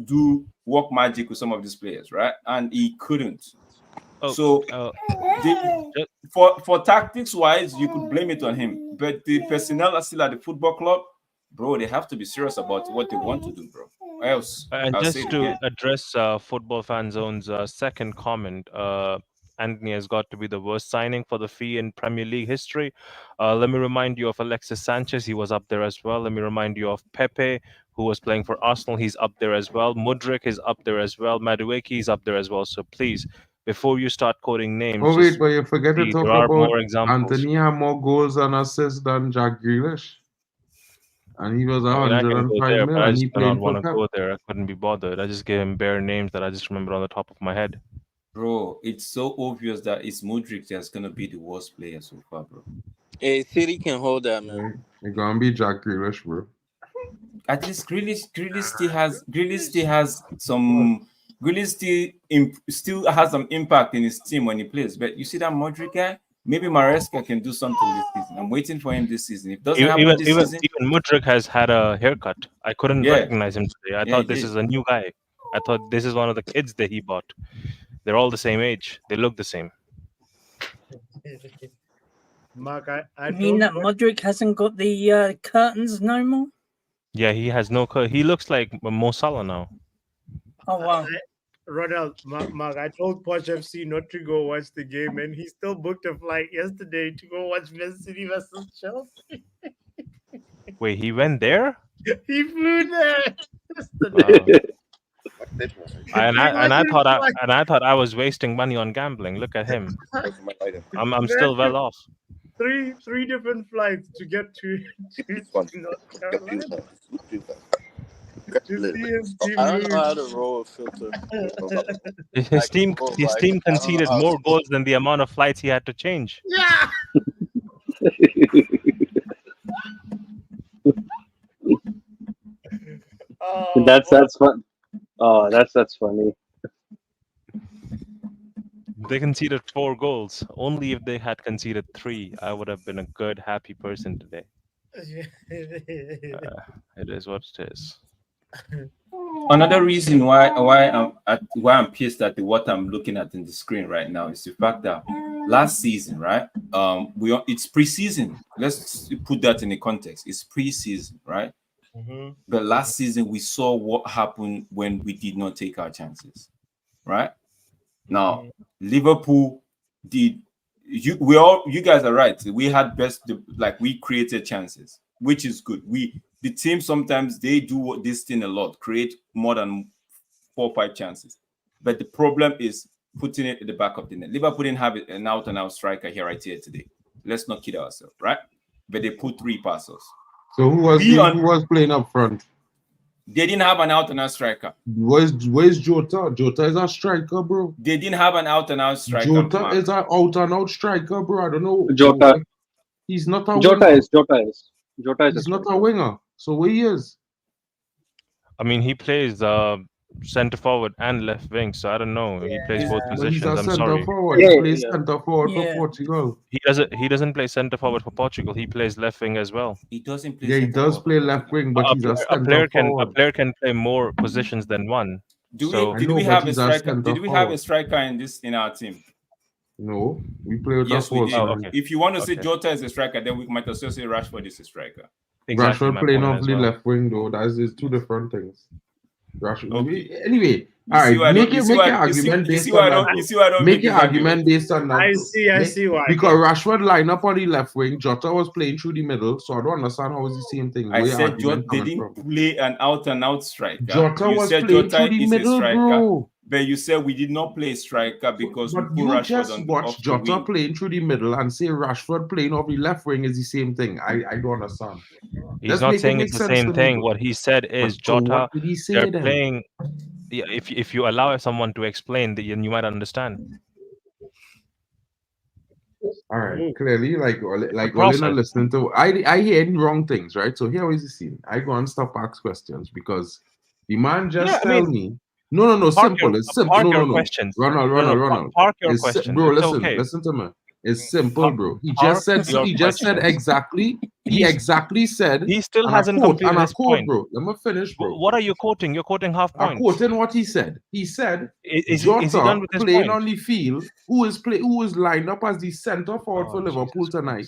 S9: do work magic with some of these players, right? And he couldn't. For tactics wise, you could blame it on him. But the personnel are still at the football club, bro. They have to be serious about what they want to do, bro. Or else,
S8: and just to address Football Fan Zone's second comment, Anthony has got to be the worst signing for the fee in Premier League history. Let me remind you of Alexis Sanchez. He was up there as well. Let me remind you of Pepe, who was playing for Arsenal. He's up there as well. Mudryk is up there as well. Madueke is up there as well. So please, before you start quoting names...
S3: Oh, wait, but you forget to talk about
S8: more examples.
S3: Anthony had more goals and assists than Jack Grealish. And he was 105 million.
S8: I just don't want to go there. I couldn't be bothered. I just gave him bare names that I just remembered on the top of my head.
S9: Bro, it's so obvious that it's Mudryk that's going to be the worst player so far, bro.
S12: Hey, City can hold that, man.
S3: It's going to be Jack Grealish, bro.
S9: At least Grealish still has some impact in his team when he plays. But you see that Mudryk guy, maybe Maresca can do something this season. I'm waiting for him this season. If it doesn't happen this season,
S8: even Mudryk has had a haircut. I couldn't recognize him today. I thought this is a new guy. I thought this is one of the kids that he bought. They're all the same age. They look the same.
S4: Mark,
S5: I mean that Mudryk hasn't got the curtains no more?
S8: Yeah, he has no curtain. He looks like Mo Salah now.
S5: Oh, wow.
S4: Ronald, Mark, I told Posh FC not to go watch the game, and he still booked a flight yesterday to go watch Man City versus Chelsea.
S8: Wait, he went there?
S4: He flew there.
S8: Wow. And I thought I was wasting money on gambling. Look at him. I'm still well off.
S4: Three different flights to get to North Carolina.
S12: I don't know how to roll a filter.
S8: His team conceded more goals than the amount of flights he had to change.
S4: Yeah.
S7: That's fun. Oh, that's funny.
S8: They conceded 4 goals. Only if they had conceded 3, I would have been a good, happy person today. It is what it is.
S9: Another reason why I'm pissed at what I'm looking at in the screen right now is the fact that last season, right? It's preseason. Let's put that in the context. It's preseason, right? But last season we saw what happened when we did not take our chances, right? Now Liverpool did. You guys are right. We had we created chances, which is good. The team sometimes they do this thing a lot, create more than 4 or 5 chances. But the problem is putting it at the back of the net. Liverpool didn't have an out-and-out striker here today. Let's not kid ourselves, right? But they put 3 passes.
S3: So who was playing up front?
S9: They didn't have an out-and-out striker.
S3: Where's Jota? Jota is a striker, bro.
S9: They didn't have an out-and-out striker.
S3: Jota is an out-and-out striker, bro. I don't know.
S7: Jota.
S3: He's not a
S7: Jota
S3: winger.
S7: is.
S3: He's not a winger. So where he is?
S8: I mean, he plays center forward and left wing, so I don't know. He plays both positions.
S3: He's a
S8: I'm
S3: center
S8: sorry.
S3: forward. He plays center forward for Portugal.
S8: He doesn't play center forward for Portugal. He plays left wing as well.
S9: He doesn't play.
S3: Yeah, he does play left wing, but he's a center forward.
S8: A player can play more positions than one.
S9: Did we have a striker? Did we have a striker in our team?
S3: No, we play with
S9: yes, we did.
S8: Okay.
S9: If you want to say Jota is a striker, then we might also say Rashford is a striker.
S8: Exactly,
S3: Rashford playing off the left wing though. That's 2 different things. Anyway, all right. Make your argument based on that.
S4: I see why.
S3: Because Rashford line up on the left wing, Jota was playing through the middle, so I don't understand how it's the same thing.
S9: I said Jota didn't play an out-and-out striker.
S3: Jota was playing through the middle, bro.
S9: But you said we did not play striker because
S3: but
S9: we put
S3: you
S9: Rashford
S3: just
S9: on
S3: watch Jota playing through the middle and say Rashford playing off the left wing is the same thing. I don't understand.
S8: He's not saying it's the same thing. What he said is Jota. They're
S3: then?
S8: playing. Yeah, if you allow someone to explain, then you might understand.
S3: All right, clearly, like Olena listening to, I hear wrong things, right? So here is the scene. I go and stop ask questions because the man just tell me. No, simple. It's simple. No. Ronald.
S8: Park your questions.
S3: Bro, listen to me. It's simple, bro. He just said exactly. He exactly said.
S8: He still hasn't completed his point,
S3: bro. Let me finish, bro.
S8: What are you quoting? You're quoting half points.
S3: I'm quoting what he said. He said,
S8: is he done with his
S3: playing
S8: point?
S3: on the field, who is lined up as the center forward for Liverpool tonight,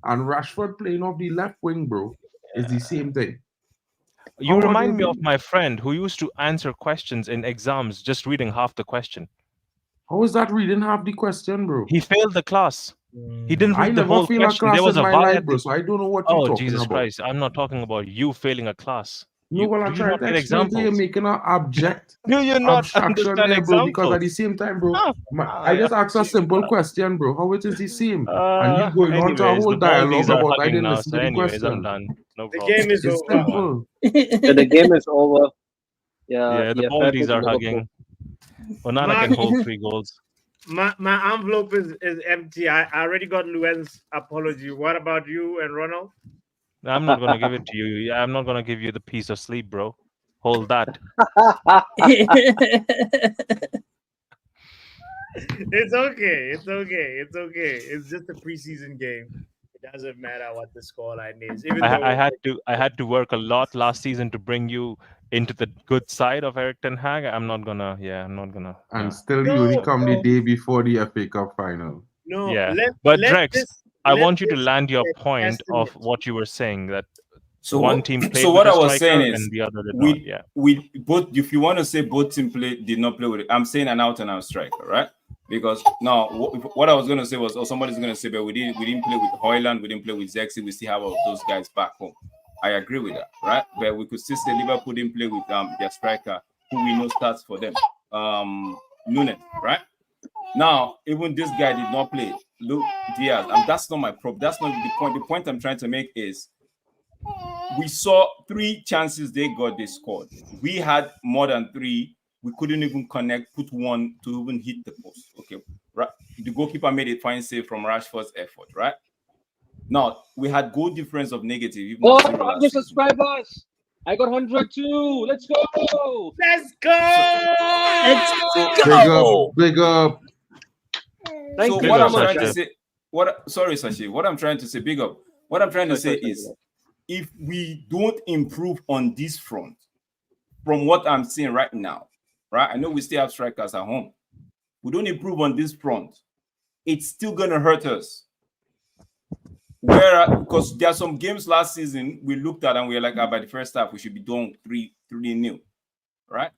S3: and Rashford playing off the left wing, bro, is the same thing.
S8: You remind me of my friend who used to answer questions in exams just reading half the question.
S3: How is that reading half the question, bro?
S8: He failed the class. He didn't read the whole question. There was a
S3: life, bro, so I don't know what you're talking about.
S8: Oh, Jesus Christ. I'm not talking about you failing a class.
S3: No, well, I'm trying to explain to you, making an object.
S8: No, you're not understanding
S3: bro, because at the same time, bro, I just asked a simple question, bro. How it is the same? And you going on to a whole dialogue about I didn't listen to the question.
S8: I'm done. No
S4: the
S8: problem.
S4: game is over.
S7: The game is over.
S8: Yeah, the boundaries are hugging. Onana can hold 3 goals.
S4: My envelope is empty. I already got Luen's apology. What about you and Ronald?
S8: I'm not going to give it to you. I'm not going to give you the piece of sleep, bro. Hold that.
S4: It's okay. It's just a preseason game. It doesn't matter what the scoreline is.
S8: I had to work a lot last season to bring you into the good side of Eric Ten Hag. I'm not gonna.
S3: And still, you only come the day before the FA Cup final.
S8: But Drex, I want you to land your point of what you were saying. That
S9: So
S8: one team played
S9: so
S8: with
S9: what
S8: a
S9: I was
S8: striker
S9: saying is
S8: and the other did not. Yeah.
S9: we both, if you want to say both team did not play with it, I'm saying an out and out striker, right? Because now what I was going to say was, somebody's going to say, but we didn't play with Hoyland, we didn't play with Zexi, we still have all those guys back home. I agree with that, right? But we could still say Liverpool didn't play with their striker, who we know starts for them, Nunes, right? Now, even this guy did not play, Luke Diaz, and that's not my problem. That's not the point. The point I'm trying to make is, we saw 3 chances they got, they scored. We had more than 3. We couldn't even connect, put one to even hit the post. Okay, right? The goalkeeper made a fine save from Rashford's effort, right? Now, we had goal difference of negative. Even
S7: 100 subscribers. I got 100 too. Let's go.
S4: Let's go.
S3: Big up.
S9: So what I'm trying to say, sorry, Sashi, what I'm trying to say, big up. What I'm trying to say is, if we don't improve on this front, from what I'm seeing right now, right? I know we still have strikers at home. We don't improve on this front, it's still gonna hurt us. Because there are some games last season we looked at and we were like, by the first half we should be doing 3-0, right?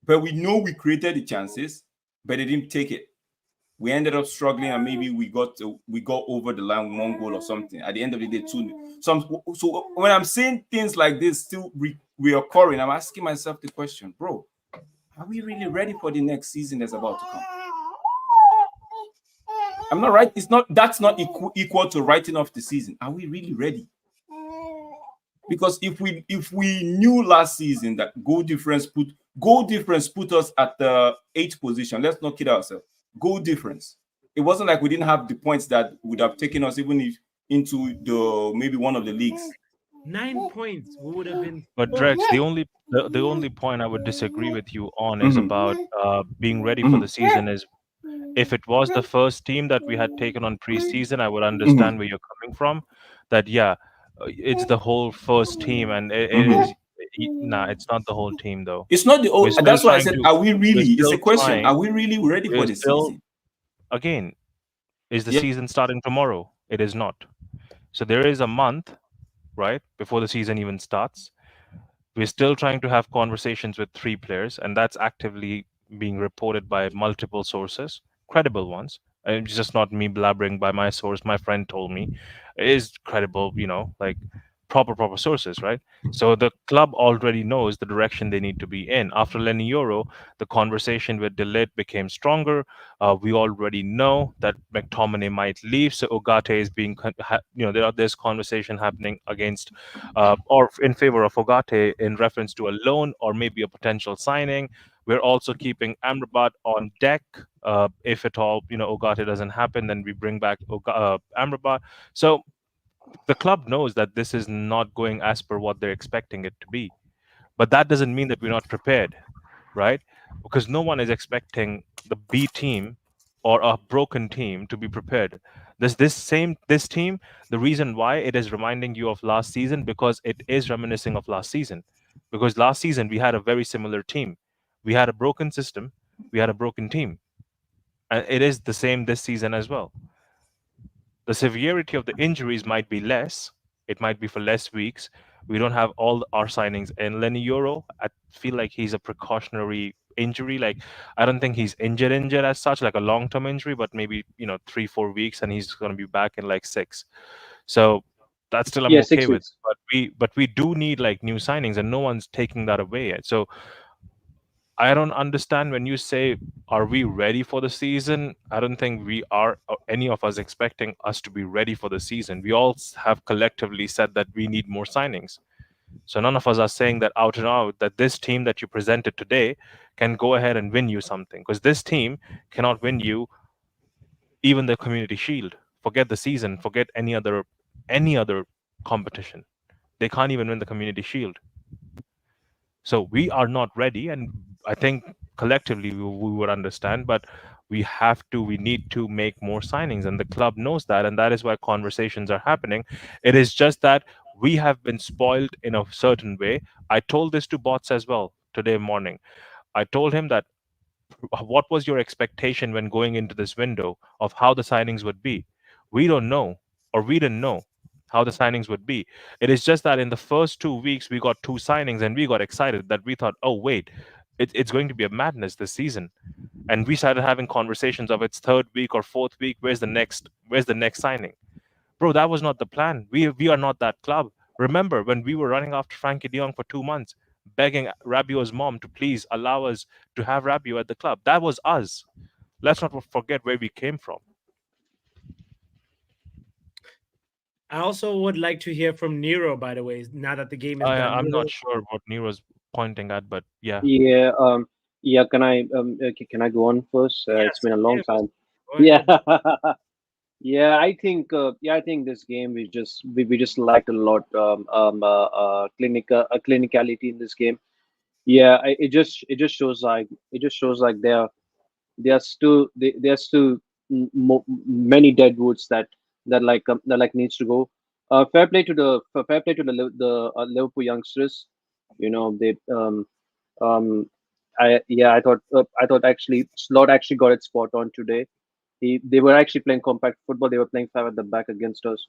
S9: But we know we created the chances, but they didn't take it. We ended up struggling, and maybe we got over the line with 1 goal or something. At the end of the day, 2. So when I'm saying things like this still reoccurring, I'm asking myself the question, bro, are we really ready for the next season that's about to come? I'm not right. That's not equal to writing off the season. Are we really ready? Because if we knew last season that goal difference put us at the 8th position, let's not kid ourselves. Goal difference. It wasn't like we didn't have the points that would have taken us even into maybe one of the leagues.
S4: 9 points. We would have been.
S8: But Drex, the only point I would disagree with you on is about being ready for the season. Is if it was the first team that we had taken on preseason, I would understand where you're coming from. That it's the whole first team, and it is. Nah, it's not the whole team though.
S9: It's not the old. That's why I said, are we really? It's a question. Are we really ready for the season?
S8: Again, is the season starting tomorrow? It is not. So there is a month, right, before the season even starts. We're still trying to have conversations with 3 players, and that's actively being reported by multiple sources, credible ones. And it's just not me blabbering by my source. My friend told me it is credible, like proper sources, right? So the club already knows the direction they need to be in. After Lenny Euro, the conversation with De Ligt became stronger. We already know that McTominay might leave, so Ogate is being, there's conversation happening against or in favor of Ogate in reference to a loan or maybe a potential signing. We're also keeping Amrabat on deck. If at all, Ogate doesn't happen, then we bring back Amrabat. So the club knows that this is not going as per what they're expecting it to be. But that doesn't mean that we're not prepared, right? Because no one is expecting the B team or a broken team to be prepared. This team, the reason why it is reminding you of last season, because it is reminiscing of last season. Because last season we had a very similar team. We had a broken system, we had a broken team. And it is the same this season as well. The severity of the injuries might be less. It might be for less weeks. We don't have all our signings. And Lenny Euro, I feel like he's a precautionary injury. Like, I don't think he's injured as such, like a long-term injury, but maybe 3-4 weeks, and he's going to be back in like 6. So that's still I'm okay with. But we do need like new signings, and no one's taking that away yet. So I don't understand when you say, are we ready for the season? I don't think we are, any of us expecting us to be ready for the season. We all have collectively said that we need more signings. So none of us are saying that out and out that this team that you presented today can go ahead and win you something. Because this team cannot win you even the Community Shield. Forget the season. Forget any other competition. They can't even win the Community Shield. So we are not ready, and I think collectively we would understand, but we need to make more signings, and the club knows that, and that is why conversations are happening. It is just that we have been spoiled in a certain way. I told this to Bots as well today morning. I told him that, what was your expectation when going into this window of how the signings would be? We don't know, or we didn't know. how the signings would be. It is just that in the first 2 weeks we got 2 signings and we got excited that we thought, oh wait, it's going to be a madness this season, and we started having conversations of its 3rd week or 4th week. Where's the next signing, bro? That was not the plan. We are not that club. Remember when we were running after Frankie De Jong for 2 months, begging Rabiot's mom to please allow us to have Rabiot at the club? That was us. Let's not forget where we came from.
S4: I also would like to hear from Nero, by the way, now that the game is done.
S8: I'm not sure what Nero's pointing at, but yeah.
S7: Yeah. Yeah. Can I go on first? It's been a long time. Yeah. Yeah. I think. I think this game we just lacked a lot. Clinicality in this game. Yeah. It just shows like there are still many dead woods that needs to go. Fair play to the Liverpool youngsters. You know they I thought actually Slot actually got it spot on today. They were actually playing compact football. They were playing 5 at the back against us,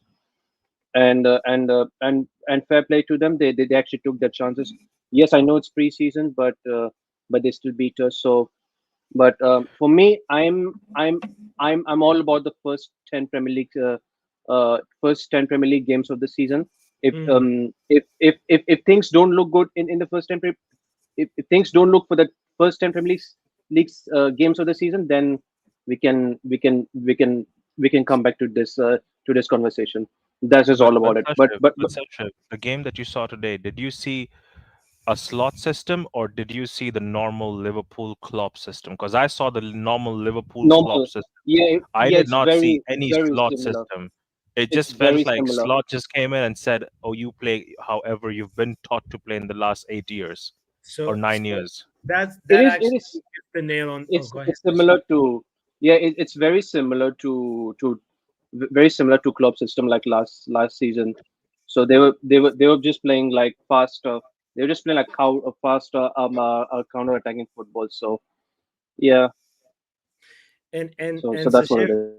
S7: and fair play to them. They actually took their chances. Yes, I know it's preseason, but they still beat us. So, but for me, I'm all about the first 10 Premier League games of the season. If things don't look good in the first 10, if things don't look for the first 10 Premier Leagues games of the season, then we can come back to this conversation. That's just all about it. But
S8: Sachin, the game that you saw today, did you see a slot system or did you see the normal Liverpool Klopp system? Because I saw the normal Liverpool Klopp system. I did not see any slot system. It just felt like Slot just came in and said, "Oh, you play however you've been taught to play in the last 8 years or 9 years."
S4: That
S7: it is
S4: the nail on.
S7: It's similar to it's very similar to Klopp system like last season. So they were just playing like faster. They were just playing like faster counter attacking football. So yeah.
S4: And
S7: so that's what it is.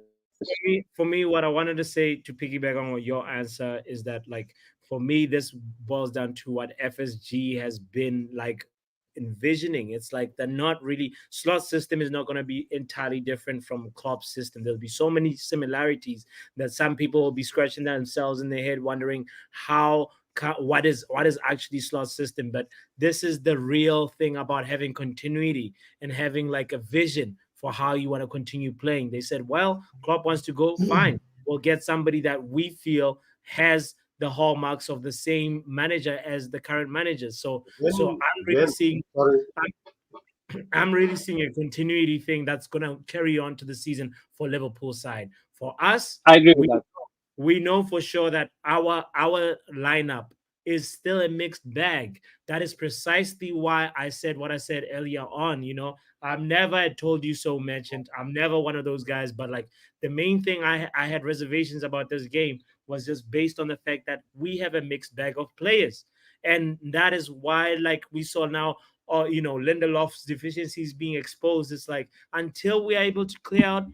S4: For me, what I wanted to say to piggyback on your answer is that, like, for me, this boils down to what FSG has been like envisioning. It's like they're not really, slot system is not going to be entirely different from Klopp's system. There'll be so many similarities that some people will be scratching themselves in their head wondering what is actually slot system. But this is the real thing about having continuity and having like a vision for how you want to continue playing. They said, well, Klopp wants to go, fine, we'll get somebody that we feel has the hallmarks of the same manager as the current manager. So I'm really seeing a continuity thing that's going to carry on to the season for Liverpool side. For us,
S7: I agree with that.
S4: We know for sure that our lineup is still a mixed bag. That is precisely why I said what I said earlier on. You know, I've never told you so mentioned. I'm never one of those guys. But like the main thing I had reservations about this game was just based on the fact that we have a mixed bag of players. And that is why, like we saw now, Lindelof's deficiencies being exposed. It's like until we are able to clear out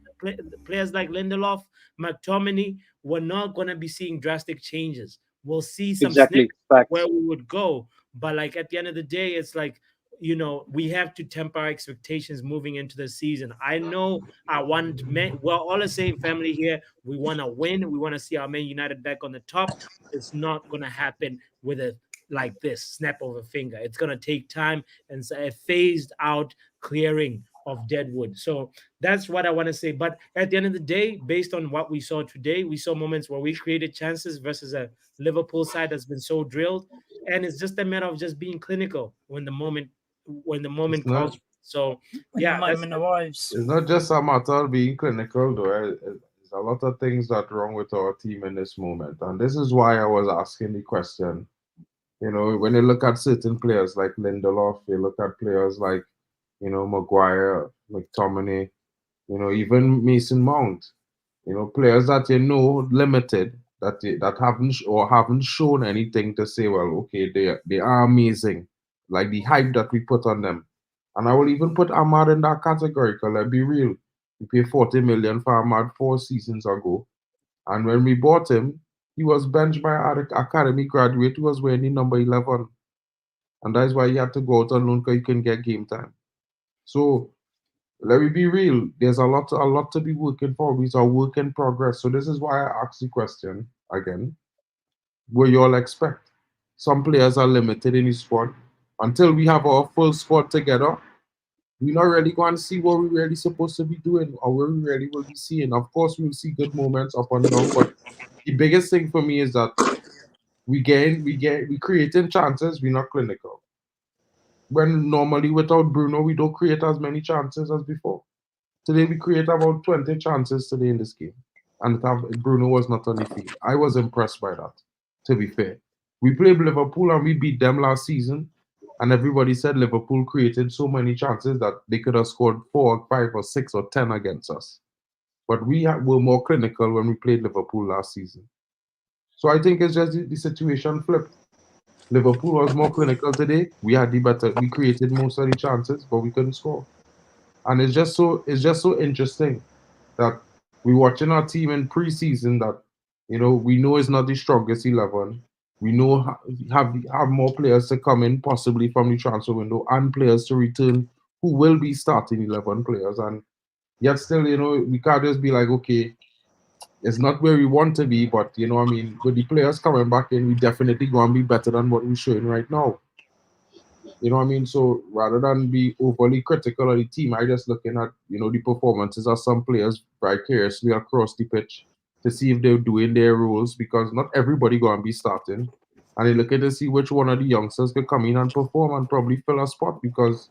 S4: players like Lindelof, McTominay, we're not going to be seeing drastic changes. We'll see some snippets where we would go. But like at the end of the day, it's like, we have to temper our expectations moving into the season. I know we're all the same family here. We want to win. We want to see our Man United back on the top. It's not going to happen with a like this snap of a finger. It's going to take time and a phased out clearing of deadwood. So that's what I want to say. But at the end of the day, based on what we saw today, we saw moments where we created chances versus a Liverpool side that's been so drilled, and it's just a matter of just being clinical when the moment calls. So yeah,
S3: it's not just a matter of being clinical, though. There's a lot of things that are wrong with our team in this moment, and this is why I was asking the question. When you look at certain players like Lindelof, you look at players like Maguire, McTominay, even Mason Mount, players that limited, that haven't shown anything to say, well, okay, they are amazing, like the hype that we put on them. And I will even put Ahmad in that category, because let's be real, we paid 40 million for Ahmad 4 seasons ago, and when we bought him, He was benched by an academy graduate who was wearing the number 11. And that's why he had to go out on loan because he couldn't get game time. So let me be real. There's a lot to be working for. It's a work in progress. So this is why I asked the question again. What you all expect? Some players are limited in the squad. Until we have our full squad together, we're not really going to see what we're really supposed to be doing or what we really will be seeing. Of course, we'll see good moments up and down, but the biggest thing for me is that we creating chances, we're not clinical. When normally without Bruno, we don't create as many chances as before. Today we create about 20 chances today in this game. And Bruno was not on the field. I was impressed by that, to be fair. We played Liverpool and we beat them last season. And everybody said Liverpool created so many chances that they could have scored 4, 5, or 6, or 10 against us. But we were more clinical when we played Liverpool last season. So I think it's just the situation flipped. Liverpool was more clinical today. We created most of the chances, but we couldn't score. And it's just so interesting that we're watching our team in preseason that, we know it's not the strongest 11. We know have more players to come in, possibly from the transfer window, and players to return who will be starting 11 players. And yet still, we can't just be like, okay, it's not where we want to be, but with the players coming back in, we definitely going to be better than what we're showing right now. So rather than be overly critical of the team, I just looking at, the performances of some players vicariously across the pitch to see if they're doing their roles, because not everybody going to be starting. And they looking to see which one of the youngsters could come in and perform and probably fill a spot, because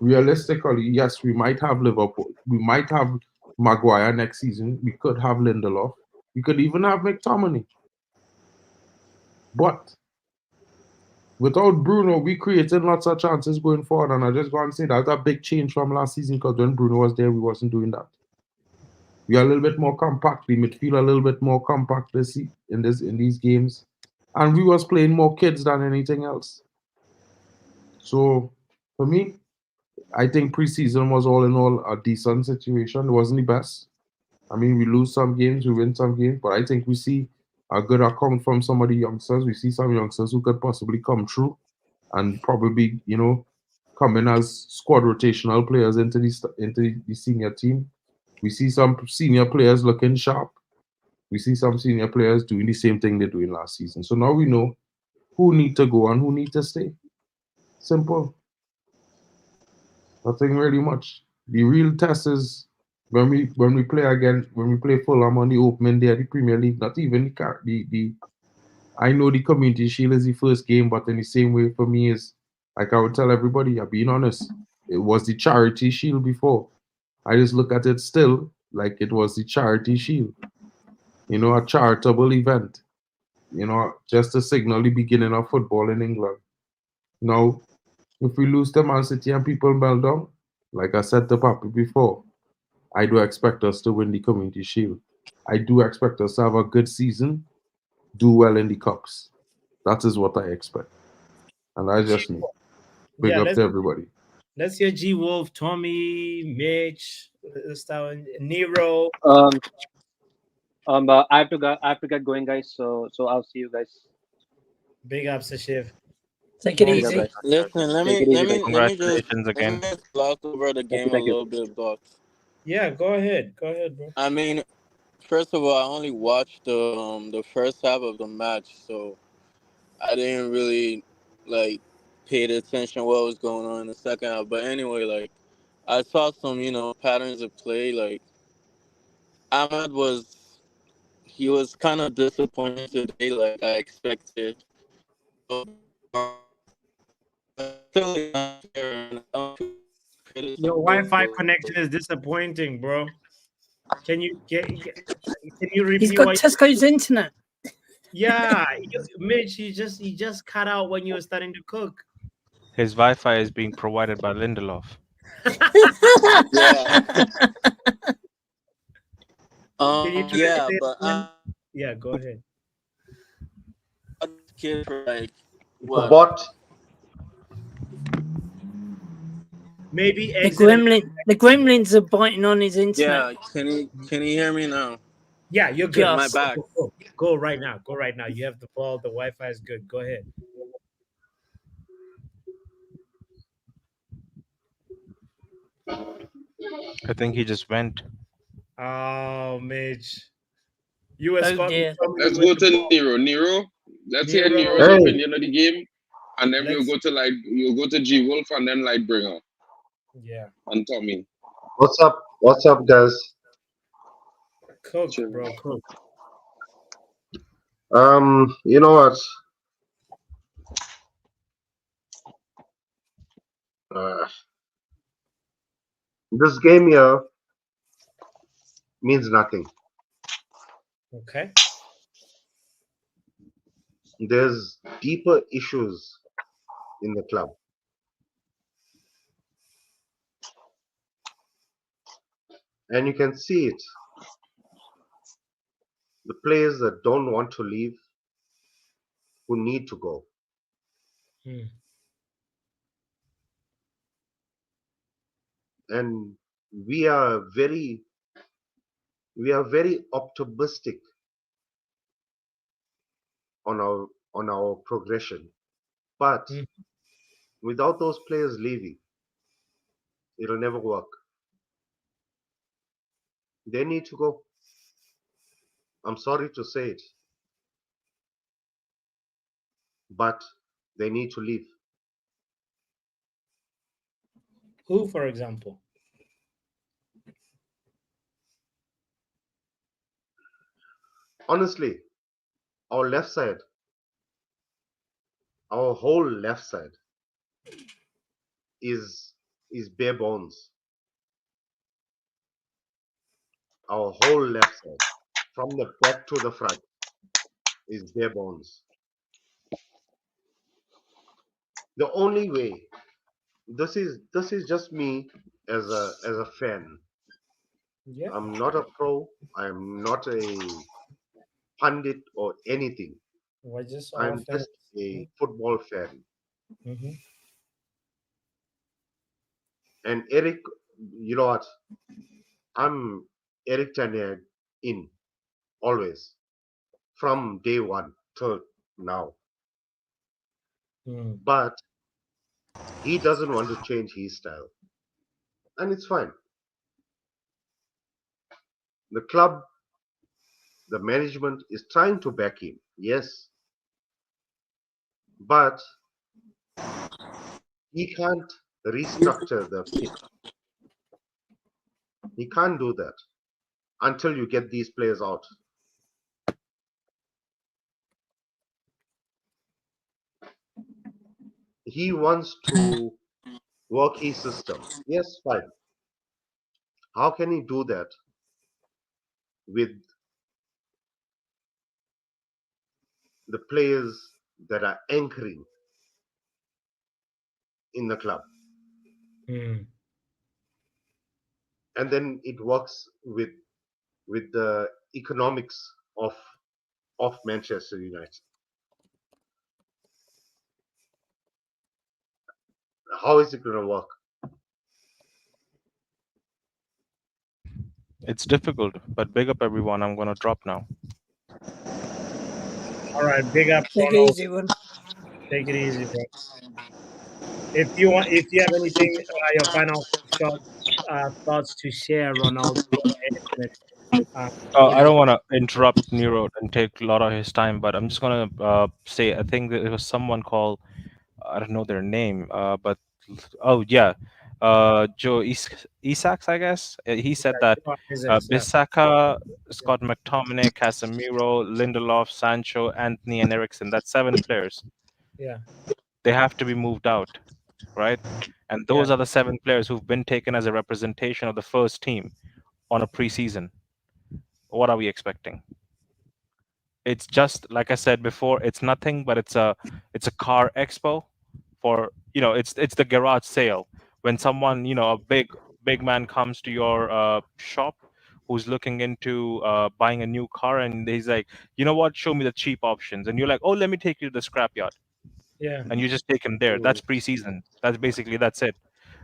S3: realistically, yes, we might have Liverpool. We might have Maguire next season. We could have Lindelof. We could even have McTominay. But without Bruno, we created lots of chances going forward, and I just want to say that's a big change from last season, because when Bruno was there, we wasn't doing that. We are a little bit more compact. The midfield a little bit more compact in these games, and we was playing more kids than anything else. So for me, I think preseason was all in all a decent situation. It wasn't the best. I mean, we lose some games, we win some games, but I think we see a good account from some of the youngsters. We see some youngsters who could possibly come through and probably, come in as squad rotational players into the senior team. We see some senior players looking sharp. We see some senior players doing the same thing they're doing last season. So now we know who need to go and who need to stay. Simple. Nothing really much. The real test is when we play Fulham on the opening day of the Premier League. Not even I know the Community Shield is the first game, but in the same way for me is, like I would tell everybody, I'm being honest, it was the Charity Shield before. I just look at it still like it was the Charity Shield. A charitable event. Just to signal the beginning of football in England. Now, if we lose to Man City and people melt down, like I said to Papi before, I do expect us to win the Community Shield. I do expect us to have a good season, do well in the cups. That is what I expect. And that's just me. Big up to everybody.
S4: Let's hear G Wolf, Tommy, Mitch, Nero.
S13: I have to get going, guys. So I'll see you guys.
S4: Big ups to Shiv.
S5: Take it easy.
S12: Listen, let me
S8: Congratulations again.
S12: gloss over the game a little bit, but
S4: yeah, go ahead, bro.
S12: I mean, first of all, I only watched the first half of the match, so I didn't really pay attention what was going on in the second half. But anyway, I saw some patterns of play. Like Ahmed was kind of disappointed today. Like I expected.
S4: Your Wi-Fi connection is disappointing, bro. Can you repeat?
S5: He's got Tesco's internet.
S4: Yeah, Mitch, he just cut out when you were starting to cook.
S8: His Wi-Fi is being provided by Lindelof.
S4: Yeah, go ahead.
S10: What?
S4: Maybe
S5: the gremlins are biting on his internet.
S12: Yeah, can you hear me now?
S4: Yeah, you're good.
S12: My
S5: Just
S12: back.
S4: Go right now. Go right now. You have the ball. The Wi-Fi is good. Go ahead.
S8: I think he just went.
S4: Oh, Mitch. You were
S5: oh
S4: Scott
S5: dear.
S14: Let's
S4: with
S14: go
S4: the
S14: to
S4: ball.
S14: Nero. Nero, let's hear
S4: Nero.
S14: Nero's
S10: Hey,
S14: opinion of the game, and then
S4: Let's.
S14: we'll go to G Wolf and then Lightbringer
S4: Yeah.
S14: and Tommy.
S10: what's up? What's up, guys?
S4: Cook,
S14: Chill.
S4: bro. Cook.
S10: You know what? This game here means nothing.
S4: Okay.
S10: There's deeper issues in the club. And you can see it. The players that don't want to leave, who need to go. And we are very optimistic on our progression. But without those players leaving, it'll never work. They need to go. I'm sorry to say it, but they need to leave.
S4: Who, for example?
S10: Honestly, our left side, our whole left side is bare bones. Our whole left side, from the back to the front, is bare bones. The only way, this is just me as a fan.
S4: Yeah.
S10: I'm not a pro. I'm not a pundit or anything.
S4: We're just
S10: I'm
S4: offense.
S10: just a football fan. And Eric, you know what? I'm Eric Ten in always from day one till now. But he doesn't want to change his style, and it's fine. The club, the management is trying to back him, yes, but he can't restructure the kit. He can't do that until you get these players out. He wants to work his system. Yes, fine. How can he do that with the players that are anchoring in the club? And then it works with the economics of Manchester United. How is it going to work?
S8: It's difficult, but big up everyone. I'm gonna drop now.
S4: All right, big up.
S5: Take it
S4: Ronald.
S5: easy, one.
S4: Take it easy, bro. If you have anything, your final short thoughts to share, Ronald, go ahead.
S8: I don't want to interrupt Nero and take a lot of his time, but I'm just gonna say I think that it was someone called, I don't know their name, but oh yeah, Joe Isaacs, I guess. He said that Bissaka, Scott McTominay, Casemiro, Lindelof, Sancho, Anthony, and Ericsson. That's 7 players.
S4: Yeah.
S8: They have to be moved out, right? And those are the 7 players who've been taken as a representation of the first team on a preseason. What are we expecting? It's just like I said before, it's nothing but it's a car expo for, it's the garage sale. When someone, a big man comes to your shop who's looking into buying a new car, and he's like, you know what, show me the cheap options, and you're like, oh, let me take you to the scrapyard.
S4: Yeah.
S8: And you just take him there. That's preseason. That's it.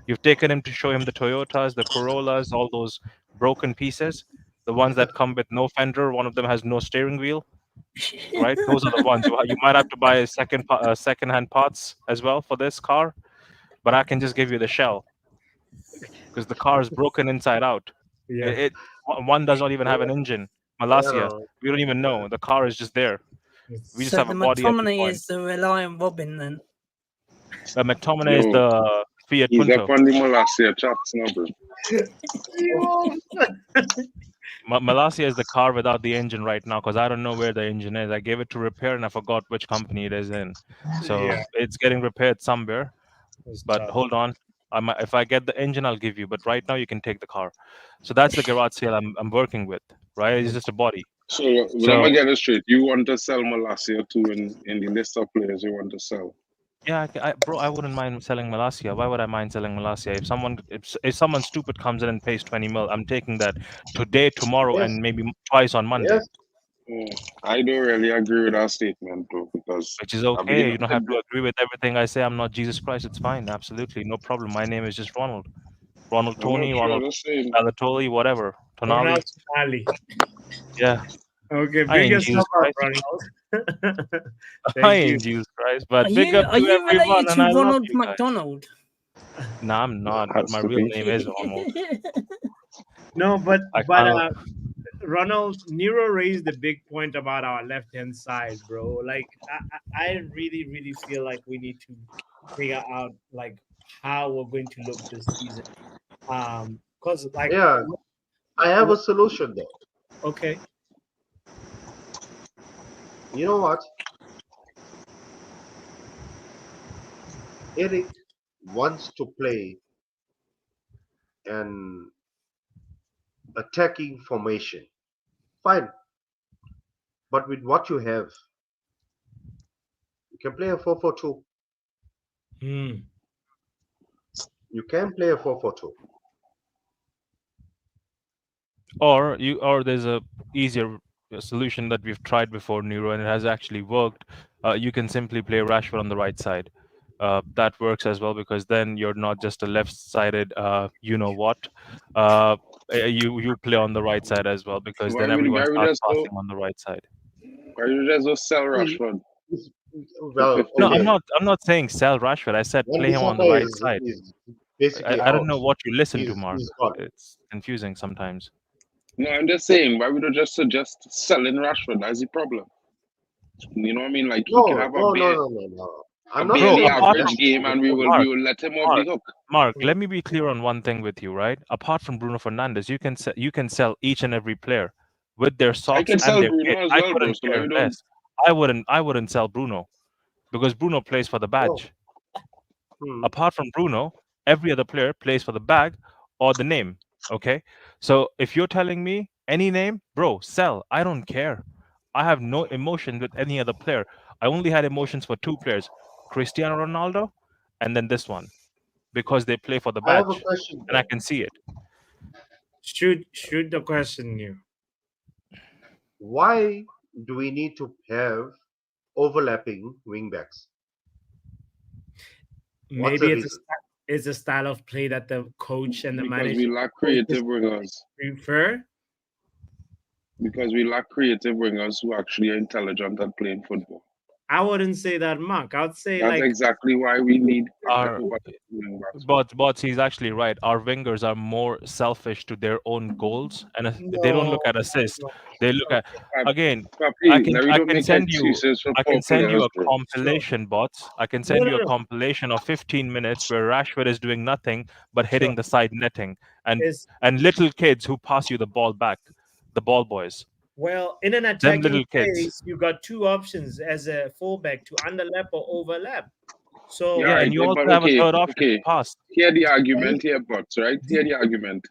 S8: You've taken him to show him the Toyotas, the Corollas, all those broken pieces. The ones that come with no fender, one of them has no steering wheel, right? Those are the ones. You might have to buy a second-hand parts as well for this car, but I can just give you the shell because the car is broken inside out.
S4: Yeah.
S8: One does not even have an engine. Malasia, we don't even know. The car is just there. We just
S5: So
S8: have
S5: the
S8: a body at the
S5: McTominay
S8: point.
S5: is the Reliant Robin then.
S8: McTominay is the Fiat
S14: He's
S8: Punto.
S14: up on the Malasia chops now, bro.
S8: Malasia is the car without the engine right now because I don't know where the engine is. I gave it to repair and I forgot which company it is in. So it's getting repaired somewhere. But hold on. If I get the engine, I'll give you. But right now, you can take the car. So that's the garage sale I'm working with, right? It's just a body.
S14: So let me get it straight. You want to sell Malasia too in the list of players you want to sell?
S8: Yeah, bro, I wouldn't mind selling Malasia. Why would I mind selling Malasia? If someone stupid comes in and pays 20 mil, I'm taking that today, tomorrow, and maybe twice on Monday.
S14: I don't really agree with that statement, bro, because
S8: Which is okay. You don't have to agree with everything I say. I'm not Jesus Christ. It's fine. Absolutely. No problem. My name is just Ronald. Ronald Tony, Ronald Alatoli, whatever. Tonali.
S4: Ronald Tonali.
S8: Yeah.
S4: Okay,
S8: I
S4: big
S8: ain't
S4: yourself
S8: Jesus
S4: up,
S8: Christ.
S4: Ronald.
S8: I
S4: Thank you.
S8: ain't Jesus Christ, but
S5: Are
S8: big
S5: you,
S8: up
S5: are
S8: to
S5: you
S8: everyone,
S5: related
S8: and
S5: to
S8: I love
S5: Ronald
S8: you guys.
S5: McDonald?
S8: No, I'm not, but my real name is Ronald.
S4: No, but
S8: I
S4: Ronald, Nero raised the big point about our left-hand side, bro. Like, I really, really feel like we need to figure out like how we're going to look this season. Because like,
S10: I have a solution though.
S4: Okay.
S10: You know what? Eric wants to play an attacking formation. Fine. But with what you have, you can play a 4-4-2. You can play a 4-4-2.
S8: or there's a easier solution that we've tried before, Nero, and it has actually worked. You can simply play Rashford on the right side. That works as well because then you're not just a left-sided, you know what. You play on the right side as well because then everyone starts passing on the right side.
S14: Why you just go sell Rashford?
S10: Well,
S8: No, I'm not saying sell Rashford. I said play him on the right side. I don't know what you listen to, Mark. It's confusing sometimes.
S14: No, I'm just saying, why would you just suggest selling Rashford? That's the problem. You know what I mean? Like he can have a barely average game, and we will let him off the hook.
S8: Mark, let me be clear on one thing with you, right? Apart from Bruno Fernandes, you can sell each and every player with their socks
S14: I can
S8: and
S14: sell
S8: their
S14: Bruno
S8: kit.
S14: as
S8: I
S14: well, bro.
S8: couldn't
S14: So
S8: care
S14: why don't?
S8: less. I wouldn't sell Bruno because Bruno plays for the badge. Apart from Bruno, every other player plays for the bag or the name. Okay, so if you're telling me any name, bro, sell. I don't care. I have no emotion with any other player. I only had emotions for two players, Cristiano Ronaldo, and then this one, because they play for the
S10: I have a
S8: badge,
S10: question.
S8: and I can see it.
S4: Shoot the question, you.
S10: Why do we need to have overlapping wingbacks?
S4: Maybe it's a style of play that the coach and the manager.
S14: Because we lack creative wingers.
S4: Prefer?
S14: Because we lack creative wingers who actually are intelligent at playing football.
S4: I wouldn't say that, Mark. I would say
S14: that's exactly why we need
S8: but he's actually right. Our wingers are more selfish to their own goals, and they don't look at assists. They look at again. I can send you a compilation, bots. I can send you a compilation of 15 minutes where Rashford is doing nothing but hitting the side netting, and little kids who pass you the ball back, the ball boys.
S4: Well, in an attacking phase, you got two options as a fullback to underlap or overlap. So
S8: yeah, and you also have a third option to pass.
S14: Hear the argument here, Bots, right? Hear the argument.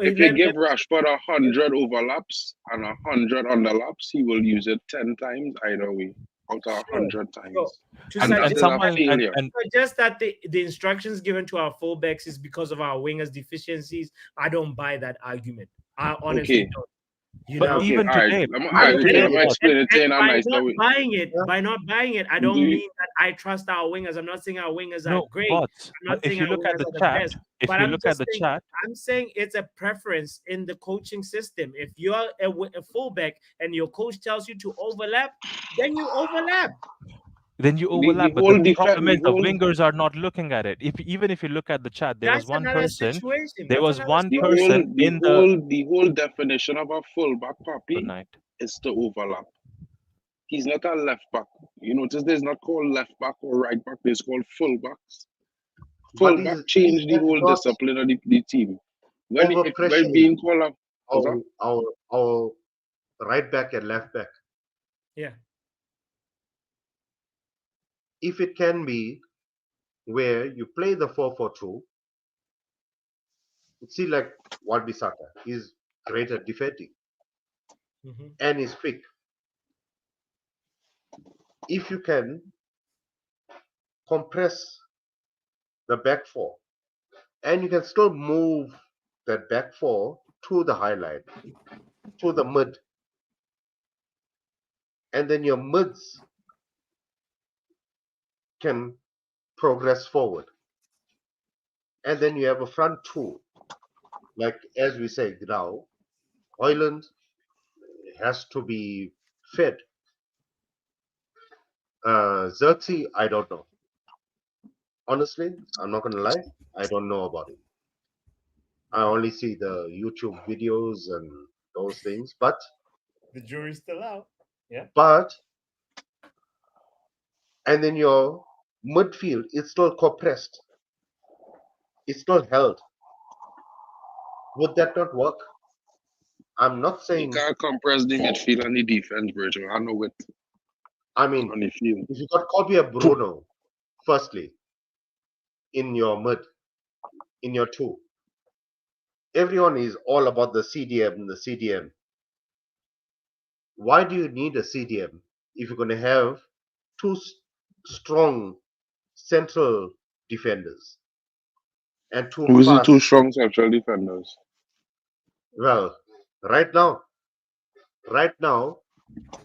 S14: If you give Rashford 100 overlaps and 100 underlaps, he will use it 10 times either way, out of 100 times. And that is a failure.
S4: Just that the instructions given to our fullbacks is because of our wingers' deficiencies. I don't buy that argument. I honestly don't. You
S8: But
S4: know,
S8: even today,
S14: let me explain it in a nice way.
S4: By not buying it, I don't mean that I trust our wingers. I'm not saying our wingers are great. I'm not
S8: if
S4: saying
S8: you
S4: our
S8: look at
S4: wingers
S8: the
S4: are the
S8: chat,
S4: best.
S8: if
S4: But
S8: you
S4: I'm
S8: look
S4: just
S8: at the
S4: saying,
S8: chat,
S4: I'm saying it's a preference in the coaching system. If you're a fullback and your coach tells you to overlap, then you overlap.
S8: then you overlap. But the problem is the wingers are not looking at it. Even if you look at the chat, there was one person. There was one person in
S14: the whole definition of a fullback, Papi,
S8: night.
S14: is to overlap. He's not a left back. You notice there's not called left back or right back. There's called fullbacks. Fullback changed the whole discipline of the team. When being called up,
S10: our right back and left back.
S4: Yeah.
S10: If it can be where you play the 4-4-2, see like Wan-Bissaka, he's great at defending and he's quick. If you can compress the back four and you can still move that back four to the highline, to the mid, and then your mids can progress forward. And then you have a front two, like as we say now, Hoyland has to be fed. Xerxes, I don't know. Honestly, I'm not gonna lie, I don't know about it. I only see the YouTube videos and those things, but
S4: the jury's still out. Yeah.
S10: But and then your midfield is still compressed. It's still held. Would that not work? I'm not saying
S14: you can't compress the midfield and the defense, Bridger. I know it.
S10: I mean,
S14: on the field.
S10: If you got Kobe Bruno, firstly, in your mid, in your two, everyone is all about the CDM. Why do you need a CDM if you're going to have two strong central defenders and two
S14: Who's the
S10: fast?
S14: two strong central defenders?
S10: Well, right now,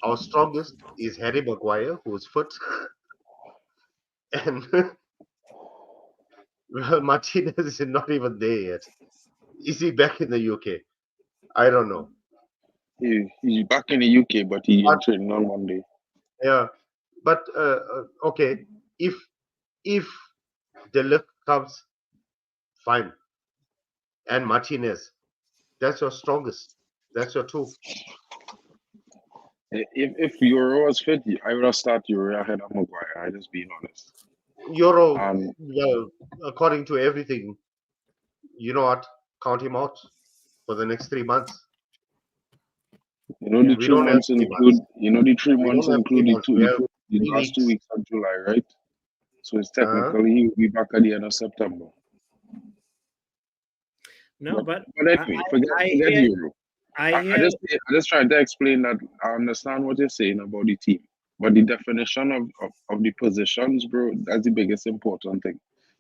S10: our strongest is Harry Maguire, who's fit, and well, Martinez is not even there yet. Is he back in the UK? I don't know.
S14: He's back in the UK, but he in training on Monday.
S10: Yeah, but okay, if De Ligt comes, fine, and Martinez, that's your strongest. That's your two.
S14: If Euro was fit, I would have started Euro ahead of Maguire. I just being honest.
S10: Euro, well, according to everything, you know what? Count him out for the next 3 months.
S14: You know the 3 months include. You know the 3 months include the last 2 weeks of July, right? So it's technically he'll be back at the end of September.
S4: No, but
S14: anyway, forget Euro. I just trying to explain that I understand what you're saying about the team, but the definition of the positions, bro, that's the biggest important thing.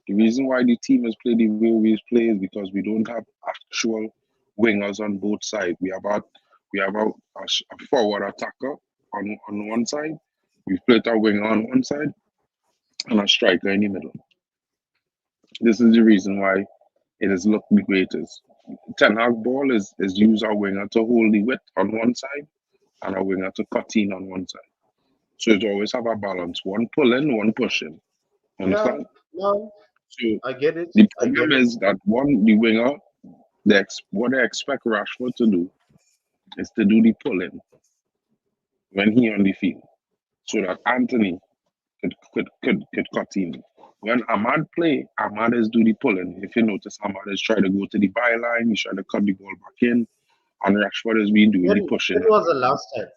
S14: The reason why the team is played the way we play is because we don't have actual wingers on both sides. We have a forward attacker on one side. We've played a winger on one side and a striker in the middle. This is the reason why it has looked the greatest. Ten Hag ball is use a winger to hold the width on one side and a winger to cut in on one side. So it always have a balance. One pulling, one pushing. Understand?
S10: Yeah, no,
S14: so
S10: I get it.
S14: The problem is that the winger, what they expect Rashford to do is to do the pulling when he on the field. So that Anthony could cut in. When Ahmad play, Ahmad is do the pulling. If you notice, Ahmad is trying to go to the byline, he's trying to cut the ball back in, and Rashford is being doing the pushing.
S10: When was the last time?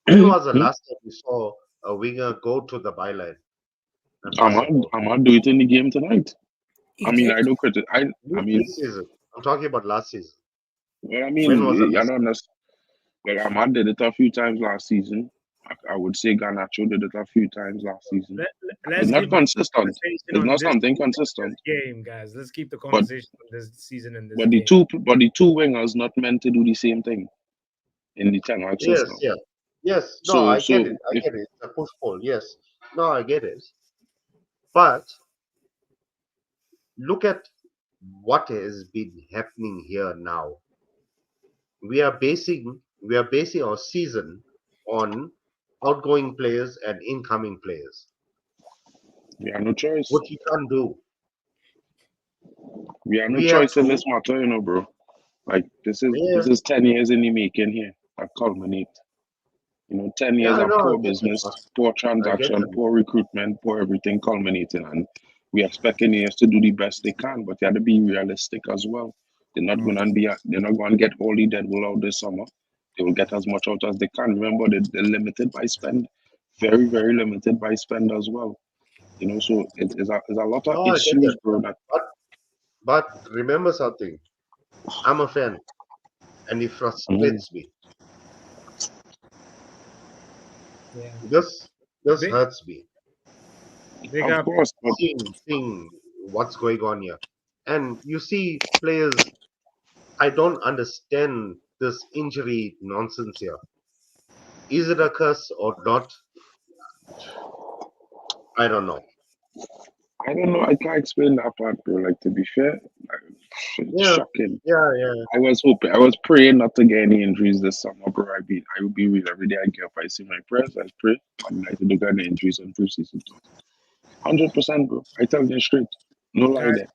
S10: When was the last time you saw a winger go to the byline?
S14: Ahmad do it in the game tonight. I mean, I don't criticize. I mean,
S10: this season. I'm talking about last season.
S14: Well, I mean, I don't understand. Well, Ahmad did it a few times last season. I would say Garnacho did it a few times last season. It's not consistent. It's not something consistent.
S4: Game, guys. Let's keep the conversation on this season and this
S14: but
S4: game.
S14: the two wingers not meant to do the same thing. in the Ten Hag
S10: Yes,
S14: system.
S10: yeah. Yes, no, I get it. I get it. It's a push pull. Yes. No, I get it. But look at what has been happening here now. We are basing our season on outgoing players and incoming players.
S14: We have no choice.
S10: What you can't do.
S14: We have no
S10: We have
S14: choice in
S10: to.
S14: this matter, you know, bro. Like this
S10: Yeah.
S14: is 10 years in the making here. That culminate. You know, 10 years
S10: Yeah,
S14: of
S10: no, I
S14: poor
S10: get that,
S14: business,
S10: boss.
S14: poor
S10: I get
S14: transaction,
S10: that.
S14: poor recruitment, poor everything culminating, and we expect Ineos to do the best they can, but you have to be realistic as well. They're not going to get all the deadwood out this summer. They will get as much out as they can. Remember, they're limited by spend, very, very limited by spend as well. You know, so it's a lot of
S10: No, I get
S14: issues,
S10: that.
S14: bro. That
S10: But remember something. I'm a fan, and it frustrates me.
S4: Yeah.
S10: This
S4: Big,
S10: hurts me.
S4: big
S14: of
S4: up.
S14: course, but
S10: Seeing what's going on here, and you see players. I don't understand this injury nonsense here. Is it a curse or not? I don't know.
S14: I don't know. I can't explain that part, bro. Like, to be fair, it's
S10: Yeah,
S14: shocking.
S10: yeah.
S14: I was praying not to get any injuries this summer, bro. I would be real every day. I get up, I see my prayers, I pray. I'm like to do any injuries on preseason. 100%, bro. I tell you straight. No lie
S4: Guys,
S14: there.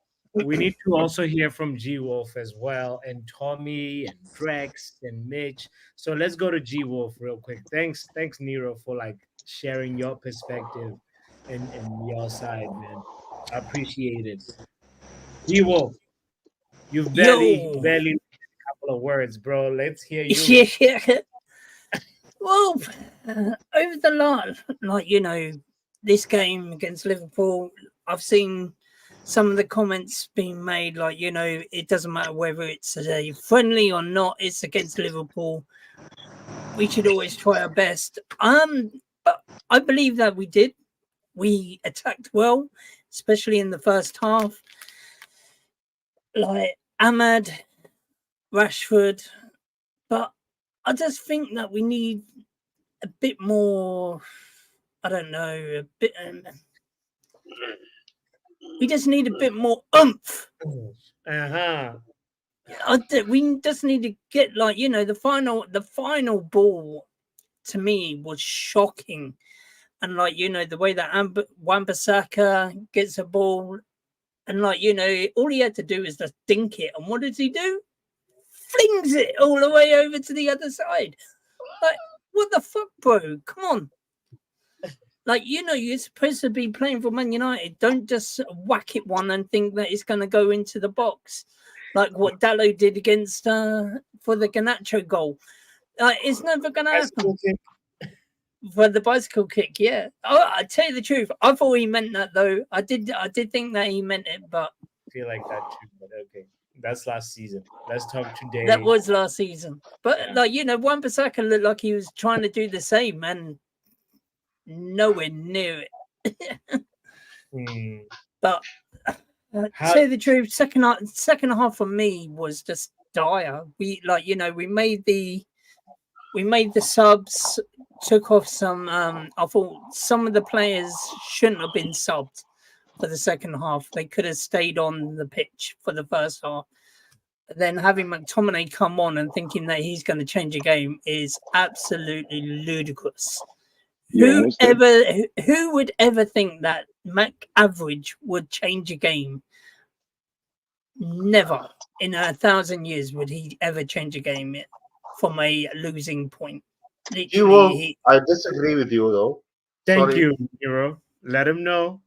S4: we need to also hear from G Wolf as well, and Tommy and Drex and Mitch. So let's go to G Wolf real quick. Thanks, Nero, for like sharing your perspective and your side, man. I appreciate it. G Wolf, you barely a couple of words, bro. Let's hear you.
S5: Yeah. Well, over the last, like, you know, this game against Liverpool, I've seen some of the comments being made, like, you know, it doesn't matter whether it's a friendly or not, it's against Liverpool. We should always try our best. But I believe that we did. We attacked well, especially in the first half. Like Ahmad, Rashford, but I just think that we need a bit more. I don't know, a bit. We just need a bit more oomph. We just need to get, like, you know, the final ball to me was shocking, and, like, you know, the way that Wan-Bissaka gets a ball, and, like, you know, all he had to do is just dink it, and what does he do? Flings it all the way over to the other side. Like, what the fuck, bro? Come on. Like, you know, you're supposed to be playing for Man United. Don't just whack it one and think that it's going to go into the box, like what Dallo did against for the Garnacho goal. It's never going to happen. For the bicycle kick, yeah. Oh, I tell you the truth, I thought he meant that, though. I did think that he meant it, but
S4: I feel like that too. But okay, that's last season. Let's talk today.
S5: That was last season. But like, you know, Wan-Bissaka looked like he was trying to do the same, and nowhere near it. But to say the truth, second half for me was just dire. We, like, you know, we made the subs, took off some. I thought some of the players shouldn't have been subbed for the second half. They could have stayed on the pitch for the first half. Then having McTominay come on and thinking that he's going to change a game is absolutely ludicrous. Who would ever think that Mac Average would change a game? Never in 1,000 years would he ever change a game from a losing point. Literally,
S10: I disagree with you, though.
S4: Thank you, Nero. Let him know.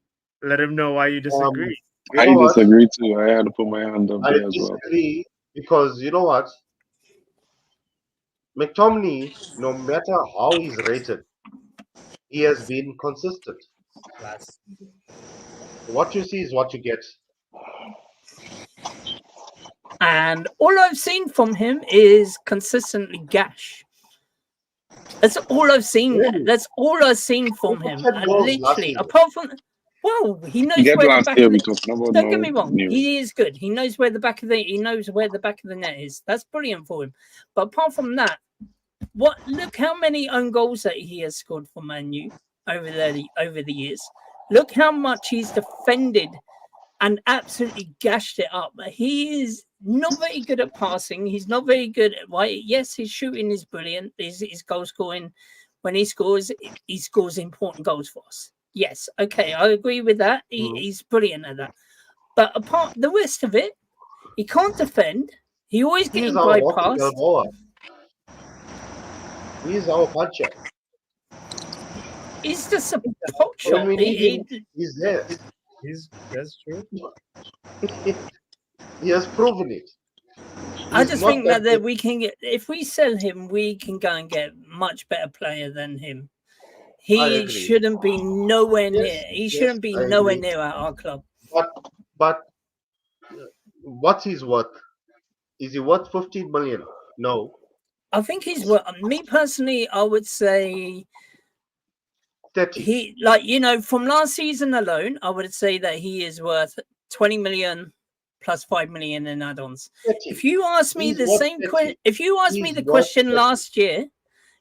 S4: Let him know why you disagree.
S10: You know
S14: I disagree too. I had to put my hand up
S10: I
S14: there as well.
S10: disagree because you know what? McTominay, no matter how he's rated, he has been consistent. What you see is what you get.
S5: And all I've seen from him is consistently gash. That's all I've seen. Really? That's all I've seen from him. Literally, apart from, well, he knows where the back of the. Don't get me wrong. He is good. He knows where the back of the. He knows where the back of the net is. That's brilliant for him. But apart from that, Look how many own goals that he has scored for Man U over the years. Look how much he's defended and absolutely gashed it up. He is not very good at passing. He's not very good at yes, his shooting is brilliant. His goal scoring, when he scores important goals for us. Yes, okay, I agree with that. He's brilliant at that. But apart the rest of it, he can't defend. He always gets bypassed.
S10: He's our puncher.
S5: He's just a pot shot.
S10: He's there.
S4: That's true.
S10: He has proven it.
S5: I just think that we can get, if we sell him, we can go and get much better player than him. He shouldn't be nowhere near. He shouldn't be nowhere near our club.
S10: But what's his worth? Is he worth 15 million? No.
S5: I think he's worth. Me personally, I would say
S10: 30.
S5: He, from last season alone, I would say that he is worth 20 million plus 5 million in add-ons.
S10: 30.
S5: If you ask me the same question, if you asked me the question last year,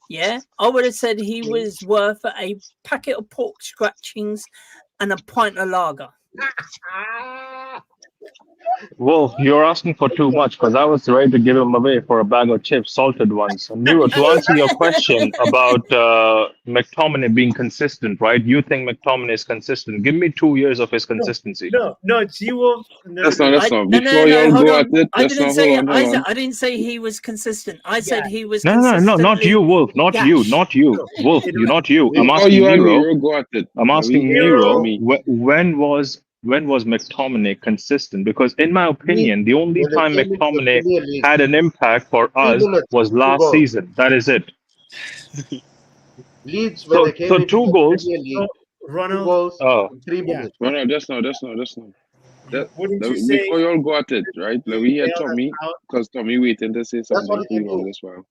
S5: yeah, I would have said he was worth a packet of pork scratchings and a pint of lager.
S8: Wolf, you're asking for too much because I was ready to give him away for a bag of chips, salted ones. And Nero, to answer your question about McTominay being consistent, right? You think McTominay is consistent. Give me 2 years of his consistency.
S4: No, it's you.
S14: That's not. Before you go at it,
S5: I didn't say he was consistent. I said he was
S8: No, not you, Wolf. Not you. Wolf, not you. I'm asking Nero.
S14: Go at it.
S8: I'm asking Nero. When was McTominay consistent? Because in my opinion, the only time McTominay had an impact for us was last season. That is it.
S10: Leeds, when they came
S8: so 2 goals.
S10: Ronald, 3 minutes.
S14: No, that's not.
S4: What did you say?
S14: Before you all go at it, right? Let me hear Tommy, because Tommy waiting to say something to you all as well.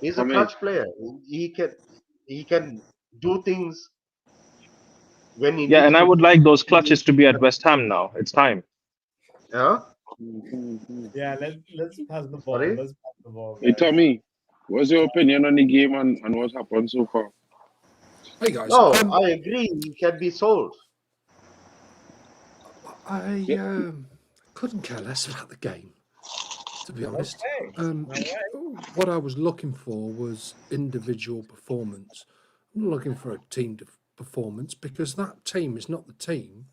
S10: He's a clutch player. He can do things when he
S8: and I would like those clutches to be at West Ham now. It's time.
S10: Yeah.
S4: Yeah, let's pass the ball. Let's pass the ball.
S14: Hey Tommy, what's your opinion on the game and what's happened so far?
S6: Hey guys.
S10: No, I agree. He can be sold.
S6: I couldn't care less about the game, to be honest. What I was looking for was individual performance. I'm not looking for a team performance because that team is not the team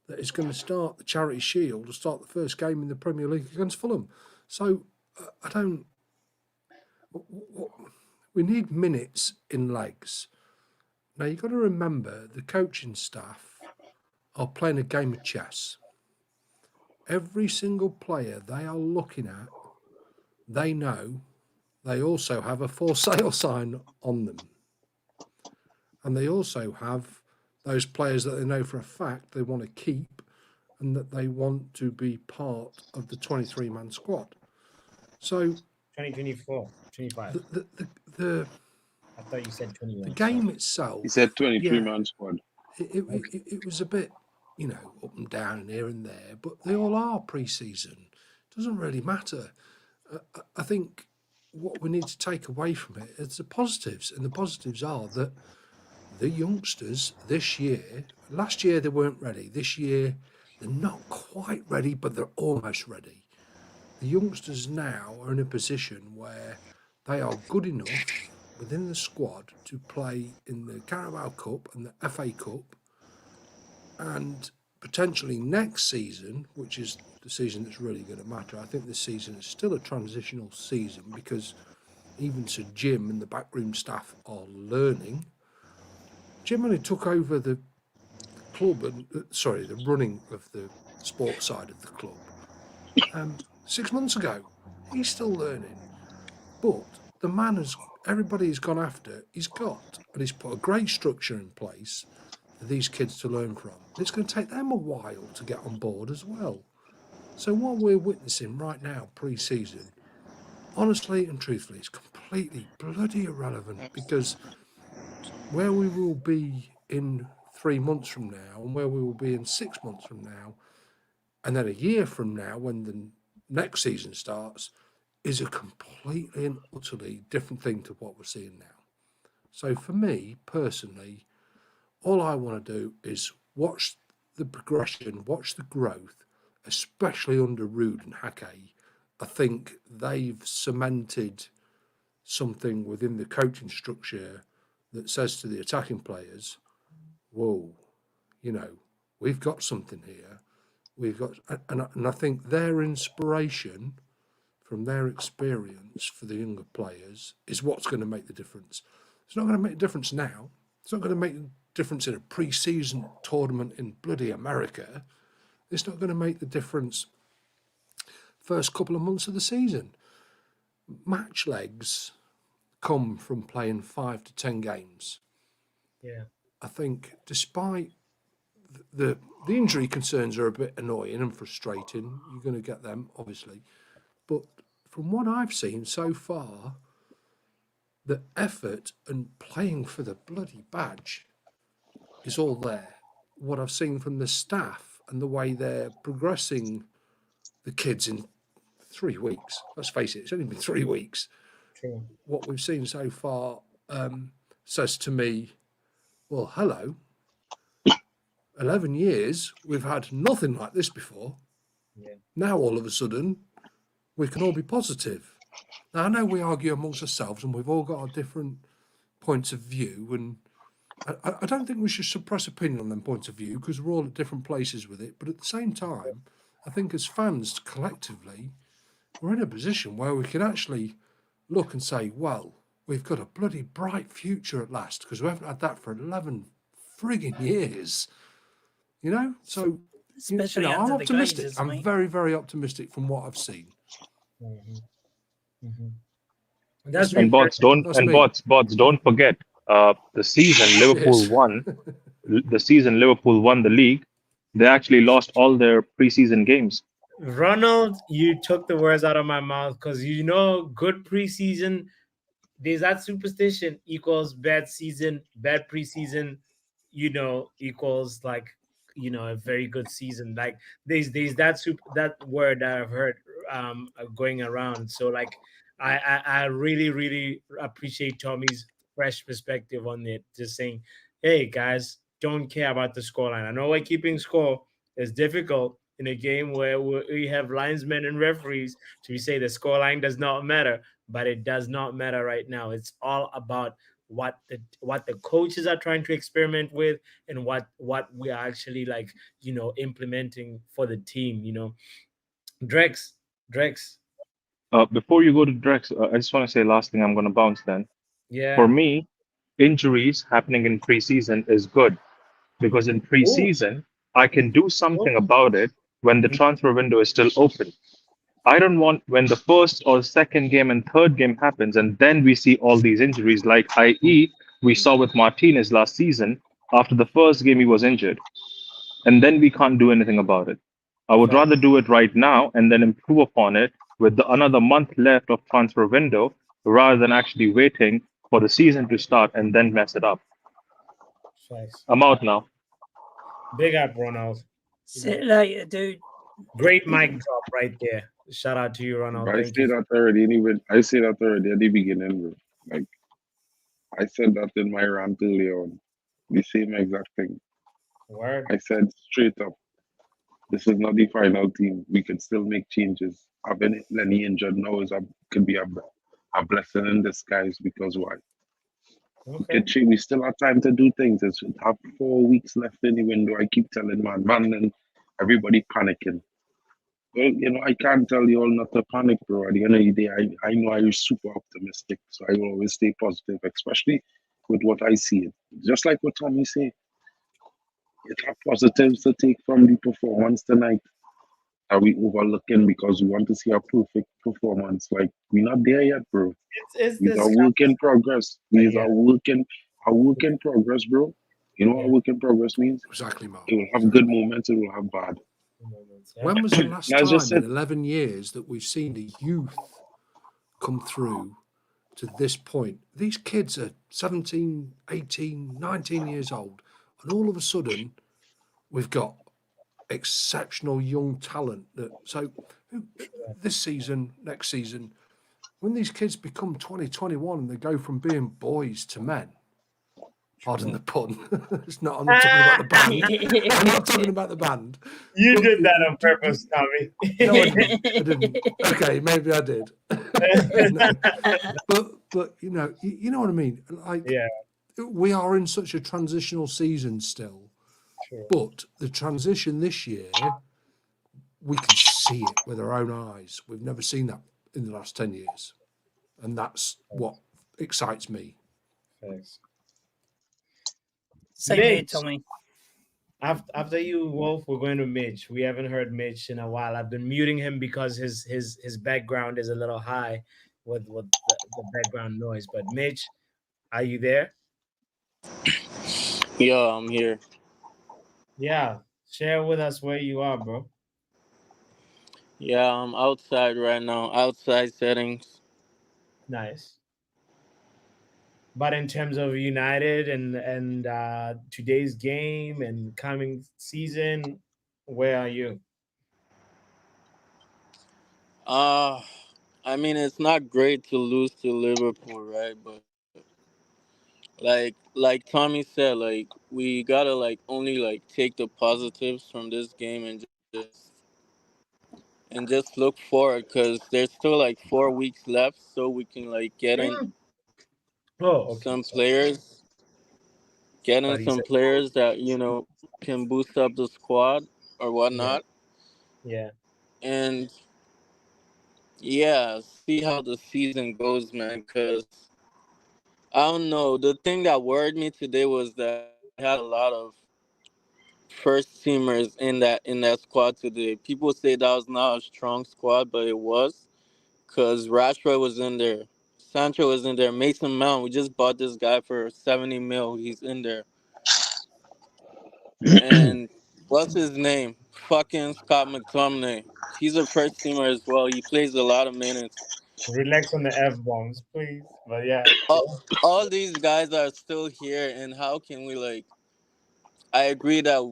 S6: that is going to start the Charity Shield or start the first game in the Premier League against Fulham. So I don't. We need minutes in legs. Now you've got to remember the coaching staff are playing a game of chess. Every single player they are looking at, they know they also have a for sale sign on them. And they also have those players that they know for a fact they want to keep and that they want to be part of the 23-man squad. So
S4: 2024, 25. I thought you said 21.
S6: The game itself.
S14: He said 23-man squad.
S6: It was a bit, up and down and here and there, but they all are pre-season. It doesn't really matter. I think what we need to take away from it is the positives, and the positives are that the youngsters this year, last year they weren't ready. This year they're not quite ready, but they're almost ready. The youngsters now are in a position where they are good enough within the squad to play in the Carabao Cup and the FA Cup, and potentially next season, which is the season that's really going to matter. I think this season is still a transitional season because even Sir Jim and the backroom staff are learning. Jim only took over the club and the running of the sports side of the club 6 months ago. He's still learning, but the man everybody's gone after. He's put a great structure in place for these kids to learn from. It's going to take them a while to get on board as well. So what we're witnessing right now, pre-season, honestly and truthfully, is completely bloody irrelevant because where we will be in 3 months from now and where we will be in 6 months from now and then a year from now when the next season starts is a completely and utterly different thing to what we're seeing now. So for me, personally, all I want to do is watch the progression, watch the growth, especially under Ruud and Hake. I think they've cemented something within the coaching structure that says to the attacking players, whoa, you know, we've got something here. We've got, and I think their inspiration from their experience for the younger players is what's going to make the difference. It's not going to make a difference now. It's not going to make a difference in a pre-season tournament in bloody America. It's not going to make the difference first couple of months of the season. Match legs come from playing 5 to 10 games.
S4: Yeah.
S6: I think despite the injury concerns are a bit annoying and frustrating, you're going to get them, obviously. But from what I've seen so far, the effort and playing for the bloody badge is all there. What I've seen from the staff and the way they're progressing the kids in 3 weeks, let's face it, it's only been 3 weeks.
S4: True.
S6: What we've seen so far says to me, well, hello, 11 years, we've had nothing like this before.
S4: Yeah.
S6: Now, all of a sudden, we can all be positive. Now, I know we argue amongst ourselves and we've all got our different points of view, and I don't think we should suppress opinion on them points of view because we're all at different places with it. But at the same time, I think as fans collectively, we're in a position where we can actually look and say, well, we've got a bloody bright future at last because we haven't had that for 11 frigging years. You know? So,
S5: Especially
S6: you know, I'm
S5: under the
S6: optimistic.
S5: Glazers,
S6: I'm
S5: mate.
S6: very, very optimistic from what I've seen.
S4: That's
S8: And bots don't forget the season Liverpool won. The season Liverpool won the league, they actually lost all their preseason games.
S4: Ronald, you took the words out of my mouth because you know, good preseason, there's that superstition equals bad season, bad preseason, you know, equals like, you know, a very good season. Like there's that word that I've heard going around. So like I really, really appreciate Tommy's fresh perspective on it. Just saying, hey guys, don't care about the scoreline. I know we're keeping score is difficult in a game where we have linesmen and referees to say the scoreline does not matter, but it does not matter right now. It's all about what the coaches are trying to experiment with and what we are actually like, you know, implementing for the team, you know. Drex.
S8: Before you go to Drex, I just want to say last thing. I'm going to bounce then.
S4: Yeah.
S8: For me, injuries happening in preseason is good because in preseason, I can do something about it when the transfer window is still open. I don't want when the first or second game and third game happens and then we see all these injuries, like i.e. we saw with Martinez last season. After the first game, he was injured. And then we can't do anything about it. I would rather do it right now and then improve upon it with another month left of transfer window rather than actually waiting for the season to start and then mess it up.
S4: Thanks.
S8: I'm out now.
S4: Big up, Ronald.
S5: See you later, dude.
S4: Great mic drop right there. Shout out to you, Ronald.
S14: I say that already at the beginning, bro. Like I said that in my rant earlier on. The same exact thing.
S4: Word.
S14: I said straight up, this is not the final team. We can still make changes. Having Lenny injured now could be a blessing in disguise because why?
S4: Okay.
S14: We still have time to do things. We have 4 weeks left in the window. I keep telling man, and everybody panicking. Well, you know, I can't tell you all not to panic, bro. At the end of the day, I know I'm super optimistic, so I will always stay positive, especially with what I see. Just like what Tommy said, you have positives to take from the performance tonight. Are we overlooking because we want to see a perfect performance? Like we're not there yet, bro. These are work in progress. These are work in progress, bro. You know what work in progress means?
S6: Exactly, Mark.
S14: It will have good moments. It will have bad.
S6: When was the last time in 11 years that we've seen the youth come through to this point? These kids are 17, 18, 19 years old, and all of a sudden we've got exceptional young talent. So this season, next season, when these kids become 20, 21 and they go from being boys to men, pardon the pun. It's not. I'm not talking about the band. I'm not talking about the band.
S4: You
S6: But
S4: did that on purpose, Tommy.
S6: No, I didn't. Okay, maybe I did. No. But you know what I mean. Like,
S4: yeah,
S6: we are in such a transitional season still.
S4: True.
S6: But the transition this year, we can see it with our own eyes. We've never seen that in the last 10 years, and that's what excites me.
S4: Thanks.
S5: Same here,
S4: Mitch.
S5: Tommy.
S4: After you, Wolf, we're going to Mitch. We haven't heard Mitch in a while. I've been muting him because his background is a little high with the background noise. But Mitch, are you there?
S12: Yeah, I'm here.
S4: Yeah, share with us where you are, bro.
S12: Yeah, I'm outside right now. Outside settings.
S4: Nice. But in terms of United and today's game and coming season, where are you?
S12: I mean, it's not great to lose to Liverpool, right? But like Tommy said, like we gotta like only like take the positives from this game and just look forward because there's still like 4 weeks left, so we can like get in some players, that can boost up the squad or whatnot.
S4: Yeah.
S12: And yeah, see how the season goes, man. Because I don't know. The thing that worried me today was that we had a lot of first teamers in that squad today. People say that was not a strong squad, but it was because Rashford was in there, Sancho was in there, Mason Mount. We just bought this guy for 70 mil. He's in there, and what's his name? Fucking Scott McTominay. He's a first teamer as well. He plays a lot of minutes.
S4: Relax on the F bombs, please. But yeah.
S12: All these guys are still here, and how can we like? I agree that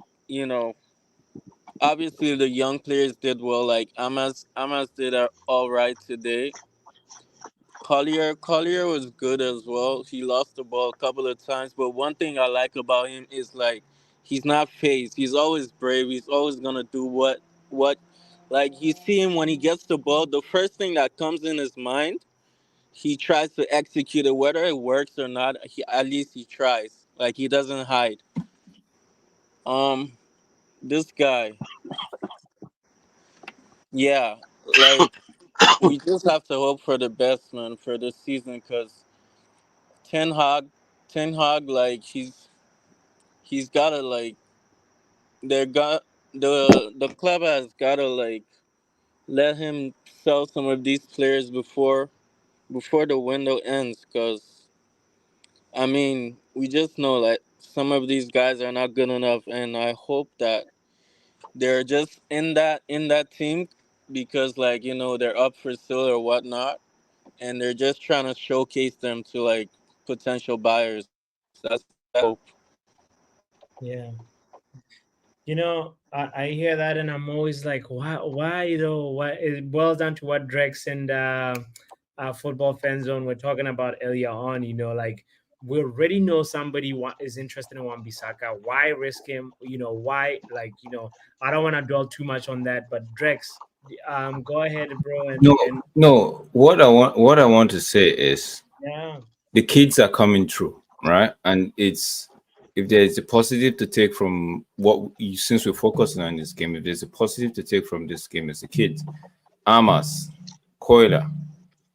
S12: obviously the young players did well. Like Amas did all right today. Collier was good as well. He lost the ball a couple of times, but one thing I like about him is like he's not phased. He's always brave. He's always gonna do what like you see him when he gets the ball. The first thing that comes in his mind, he tries to execute it, whether it works or not. At least he tries. Like he doesn't hide. This guy, yeah, like we just have to hope for the best, man, for this season, because Ten Hag, like he's gotta like the club has gotta like let him sell some of these players before the window ends, because I mean we just know like some of these guys are not good enough, and I hope that they're just in that team because like they're up for sale or whatnot, and they're just trying to showcase them to like potential buyers. That's hope.
S4: Yeah. I hear that and I'm always like, why though? Why it boils down to what Drex and football fan zone were talking about earlier on, like we already know somebody is interested in Wan-Bissaka. Why risk him? Why I don't want to dwell too much on that, but Drex, go ahead, bro.
S9: No. What I want to say is the kids are coming through, right? And if there's a positive to take from since we're focusing on this game, if there's a positive to take from this game as a kid, Amas, Koila,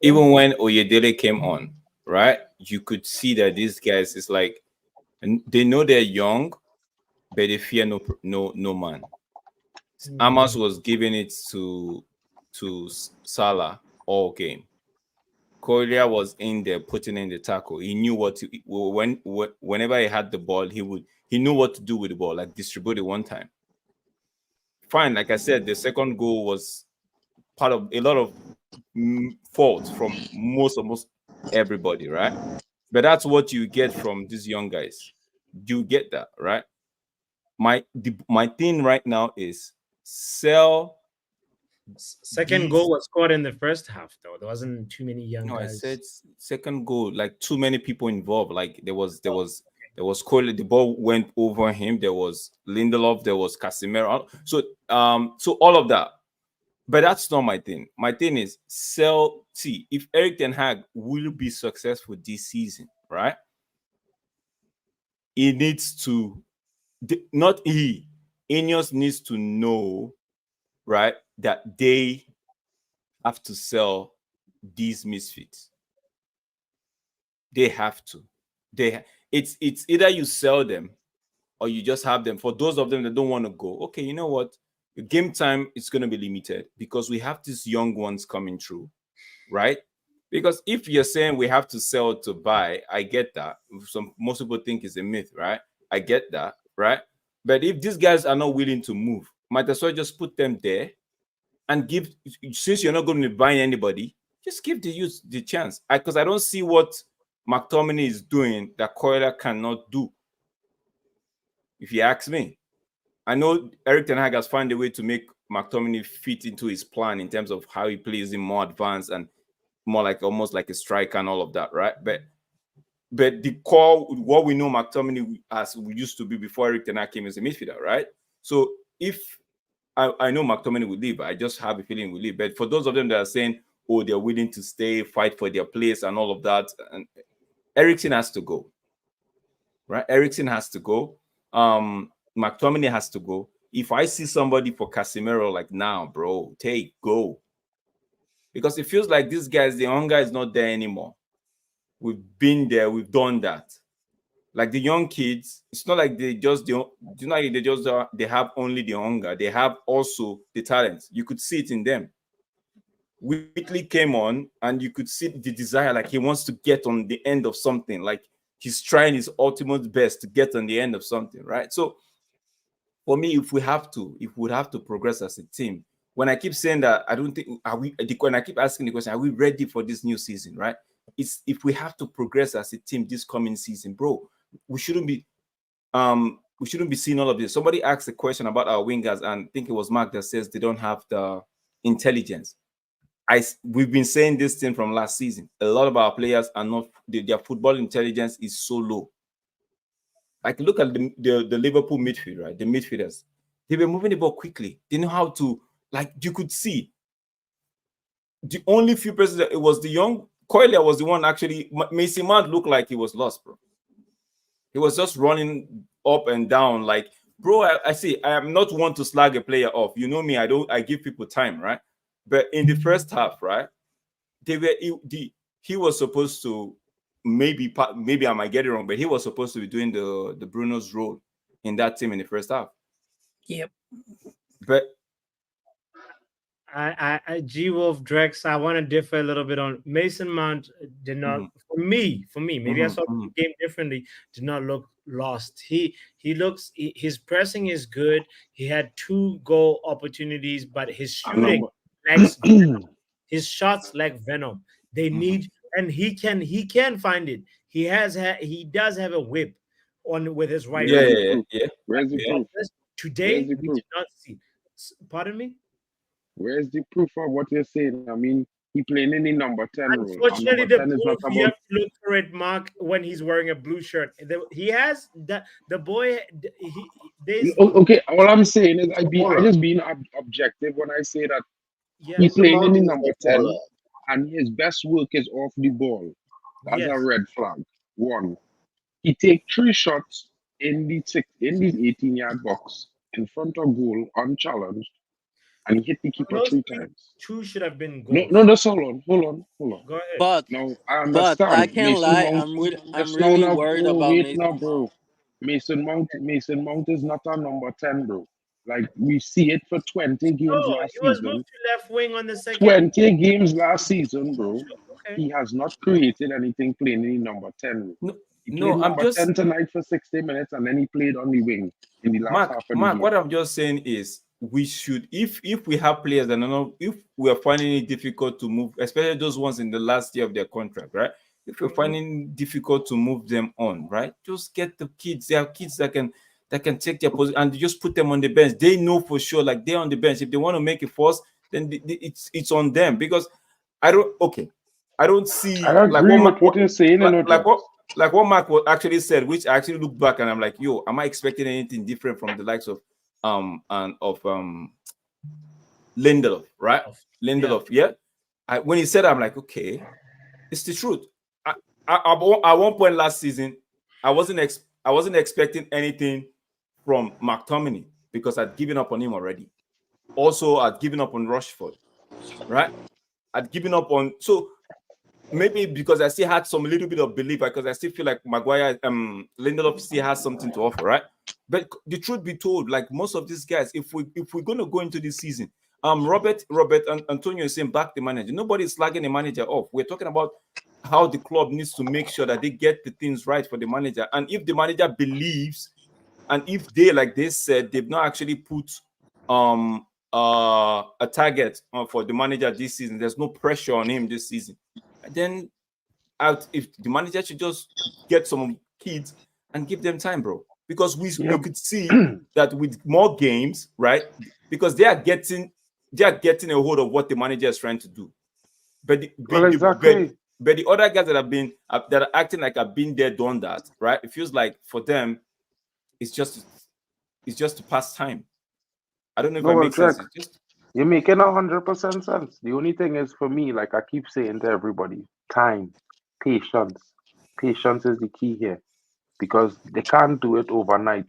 S9: even when Oyedele came on, right? You could see that these guys is like, and they know they're young, but they fear no man. Amas was giving it to Salah all game. Koila was in there putting in the tackle. He knew whenever he had the ball, he knew what to do with the ball, like distribute it one time. Fine, like I said, the second goal was part of a lot of fault from most everybody, right? But that's what you get from these young guys. You get that, right? My thing right now is sell
S4: Second goal was scored in the first half, though. There wasn't too many young
S9: No,
S4: guys.
S9: I said second goal, like too many people involved. Like there was Cole, the ball went over him. There was Lindelof, there was Casemiro. So all of that. But that's not my thing. My thing is see if Eric Ten Hag will be successful this season, right? He needs to Ineos needs to know, right, that they have to sell these misfits. They have to. It's either you sell them or you just have them. For those of them that don't want to go, okay, you know what? The game time is going to be limited because we have these young ones coming through, right? Because if you're saying we have to sell to buy, I get that. Most people think it's a myth, right? I get that, right? But if these guys are not willing to move, might as well just put them there and give, since you're not going to be buying anybody, just give the youth the chance. Because I don't see what McTominay is doing that Coyle cannot do. If you ask me, I know Eric Ten Hag has found a way to make McTominay fit into his plan in terms of how he plays in more advanced and more like almost like a striker and all of that, right? But the core, what we know McTominay as we used to be before Eric Ten Hag came as a midfielder, right? So if I know McTominay will leave, I just have a feeling will leave. But for those of them that are saying, oh, they're willing to stay, fight for their place and all of that, and Eriksen has to go, right? Eriksen has to go. McTominay has to go. If I see somebody for Casemiro like now, bro, go. Because it feels like these guys, the hunger is not there anymore. We've been there, we've done that. Like the young kids, it's not like they have only the hunger. They have also the talent. You could see it in them. Whitley came on and you could see the desire, like he wants to get on the end of something. Like he's trying his ultimate best to get on the end of something, right? So for me, if we have to progress as a team, when I keep saying that, I don't think when I keep asking the question, are we ready for this new season, right? It's if we have to progress as a team this coming season, bro, we shouldn't be seeing all of this. Somebody asked a question about our wingers, and I think it was Mark that says they don't have the intelligence. We've been saying this thing from last season. A lot of our players are not, their football intelligence is so low. Like look at the Liverpool midfield, right? The midfielders, they were moving the ball quickly. They know how to, like you could see. The only few persons that it was the young Coyle was the one actually. Mason Mount looked like he was lost, bro. He was just running up and down, like, bro. I see. I am not one to slag a player off. You know me. I give people time, right? But in the first half, right, he was supposed to maybe I might get it wrong, but he was supposed to be doing the Bruno's role in that team in the first half.
S5: Yep.
S4: But I G Wolf Drex, I want to differ a little bit on Mason Mount. Did not for me, maybe I saw the game differently, did not look lost. He looks, his pressing is good. He had 2 goal opportunities, but his shooting lacks his shots like venom. They need, and he can find it. He does have a whip on with his right.
S14: Yeah. Where's the proof?
S4: Today we did not see. Pardon me?
S14: Where's the proof of what you're saying? I mean, he playing in the number 10 role.
S4: Unfortunately, the proof you have to look for it, Mark, when he's wearing a blue shirt. He has the boy.
S14: Okay, all I'm saying is I just being objective when I say that he's playing in the number 10 and his best work is off the ball. That's a red flag. 1. He take 3 shots in the 18-yard box in front of goal unchallenged, and he hit the keeper 3 times.
S4: 2 should have been goals.
S14: No, just hold on.
S4: Go ahead.
S12: But
S14: no, I understand.
S12: I can't lie. I'm really worried about Mason.
S14: Bro. Mason Mount is not a number 10, bro. Like we see it for 20 games last
S4: he was
S14: season.
S4: moved to left wing on the second.
S14: 20 games last season, bro. Okay. He has not created anything playing in number 10. He played number 10 tonight for 60 minutes, and then he played on the wing in the last half of the game.
S9: What I'm just saying is we should, if we have players that if we are finding it difficult to move, especially those ones in the last year of their contract, right? If we're finding it difficult to move them on, right? Just get the kids. There are kids that can take their position and just put them on the bench. They know for sure, like they're on the bench. If they want to make a force, then it's on them, because I don't see.
S14: I agree with what you're saying,
S9: like what Mark actually said, which I actually looked back and I'm like, yo, am I expecting anything different from the likes of Lindelof, right? Lindelof, yeah. When he said, I'm like, okay, it's the truth. At one point last season, I wasn't expecting anything from McTominay because I'd given up on him already. Also, I'd given up on Rashford, right? I'd given up on, so maybe because I still had some little bit of belief, because I still feel like Lindelof still has something to offer, right? But the truth be told, like most of these guys, if we're going to go into this season, Robert and Antonio is saying back the manager. Nobody's slagging the manager off. We're talking about how the club needs to make sure that they get the things right for the manager. And if the manager believes, and if they, like they said, they've not actually put a target for the manager this season, there's no pressure on him this season, then if the manager should just get some kids and give them time, bro. Because we could see that with more games, right? Because they are getting a hold of what the manager is trying to do. But the other guys that are acting like I've been there, done that, right? It feels like for them, it's just to pass time. I don't know if I make sense.
S14: You're making 100% sense. The only thing is, for me, like I keep saying to everybody, time, patience. Patience is the key here, because they can't do it overnight,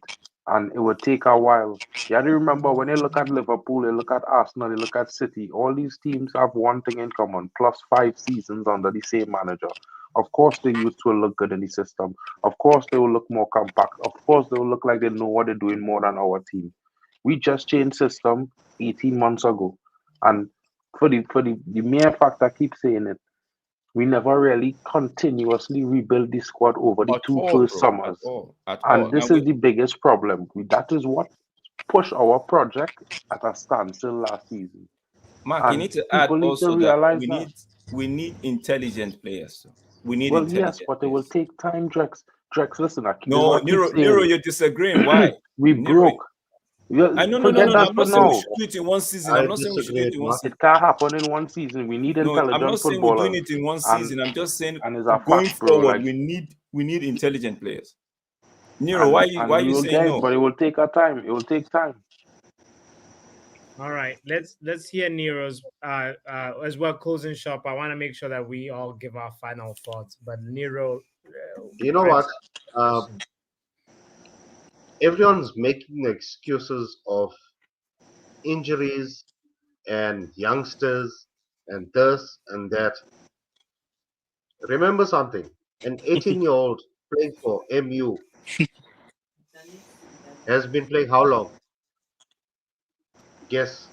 S14: and it would take a while. You have to remember, when you look at Liverpool, you look at Arsenal, you look at City, all these teams have one thing in common, +5 seasons under the same manager. Of course, the youths will look good in the system. Of course, they will look more compact. Of course, they will look like they know what they're doing more than our team. We just changed system 18 months ago. And for the mere fact, I keep saying it, we never really continuously rebuild the squad over the first summers. And this is the biggest problem. That is what pushed our project at a standstill last season.
S9: Mark,
S14: and
S9: you need to add also that we need intelligent players. We need intelligent
S14: yes, but it will take time, Drex. Listen,
S9: No, Nero, you're disagreeing. Why?
S14: We broke.
S9: No. I'm not saying we should do it in one season. I'm not saying we should do it in one season.
S14: It can't happen in one season. We need intelligent
S9: I'm not saying we're doing it in one season. I'm just saying going forward, we need intelligent players. Nero, why are you saying no?
S14: But it will take time. It will take time.
S4: All right, let's hear Nero's as well closing shop. I want to make sure that we all give our final thoughts. But Nero,
S10: you know what? Everyone's making excuses of injuries and youngsters and this and that. Remember something: an 18-year-old playing for MU has been playing how long? Guess.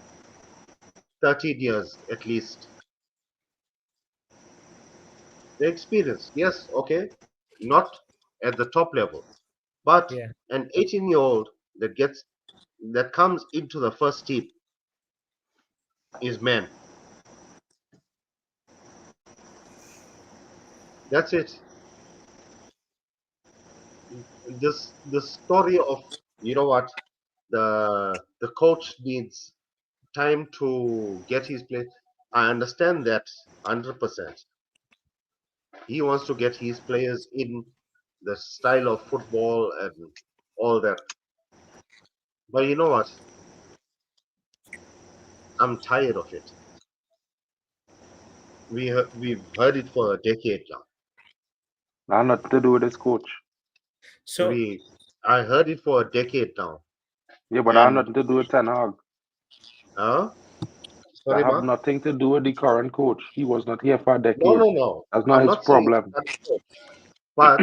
S10: 13 years at least. The experience, yes, okay, not at the top level, but an 18-year-old that comes into the first team is man. That's it. The story of, you know what, the coach needs time to get his play. I understand that 100%. He wants to get his players in the style of football and all that. But you know what? I'm tired of it. We've heard it for a decade now.
S14: Nothing to do with this coach.
S4: So
S10: I heard it for a decade now.
S14: Yeah, but I have nothing to do with Ten Hag.
S10: Huh?
S14: Sorry, I have nothing to do with the current coach. He was not here for a decade.
S10: No.
S14: That's not his problem.
S10: But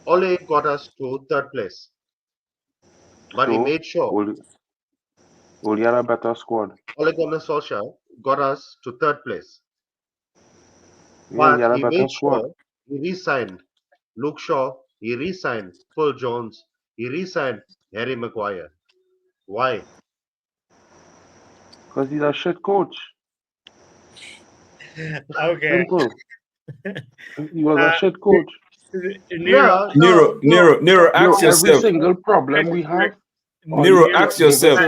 S10: Ole got us to third place. But he made sure.
S14: Ole had a better squad.
S10: Ole Gunnar Solskjaer got us to third place.
S14: Yeah,
S10: But he made sure he re-signed Luke Shaw, he re-signed Phil Jones, he re-signed Harry Maguire. Why?
S14: Because he's a shit coach.
S4: Okay.
S14: Simple. He was a shit coach.
S9: Nero, ask yourself.
S14: Every single problem we have,
S9: Nero, ask yourself.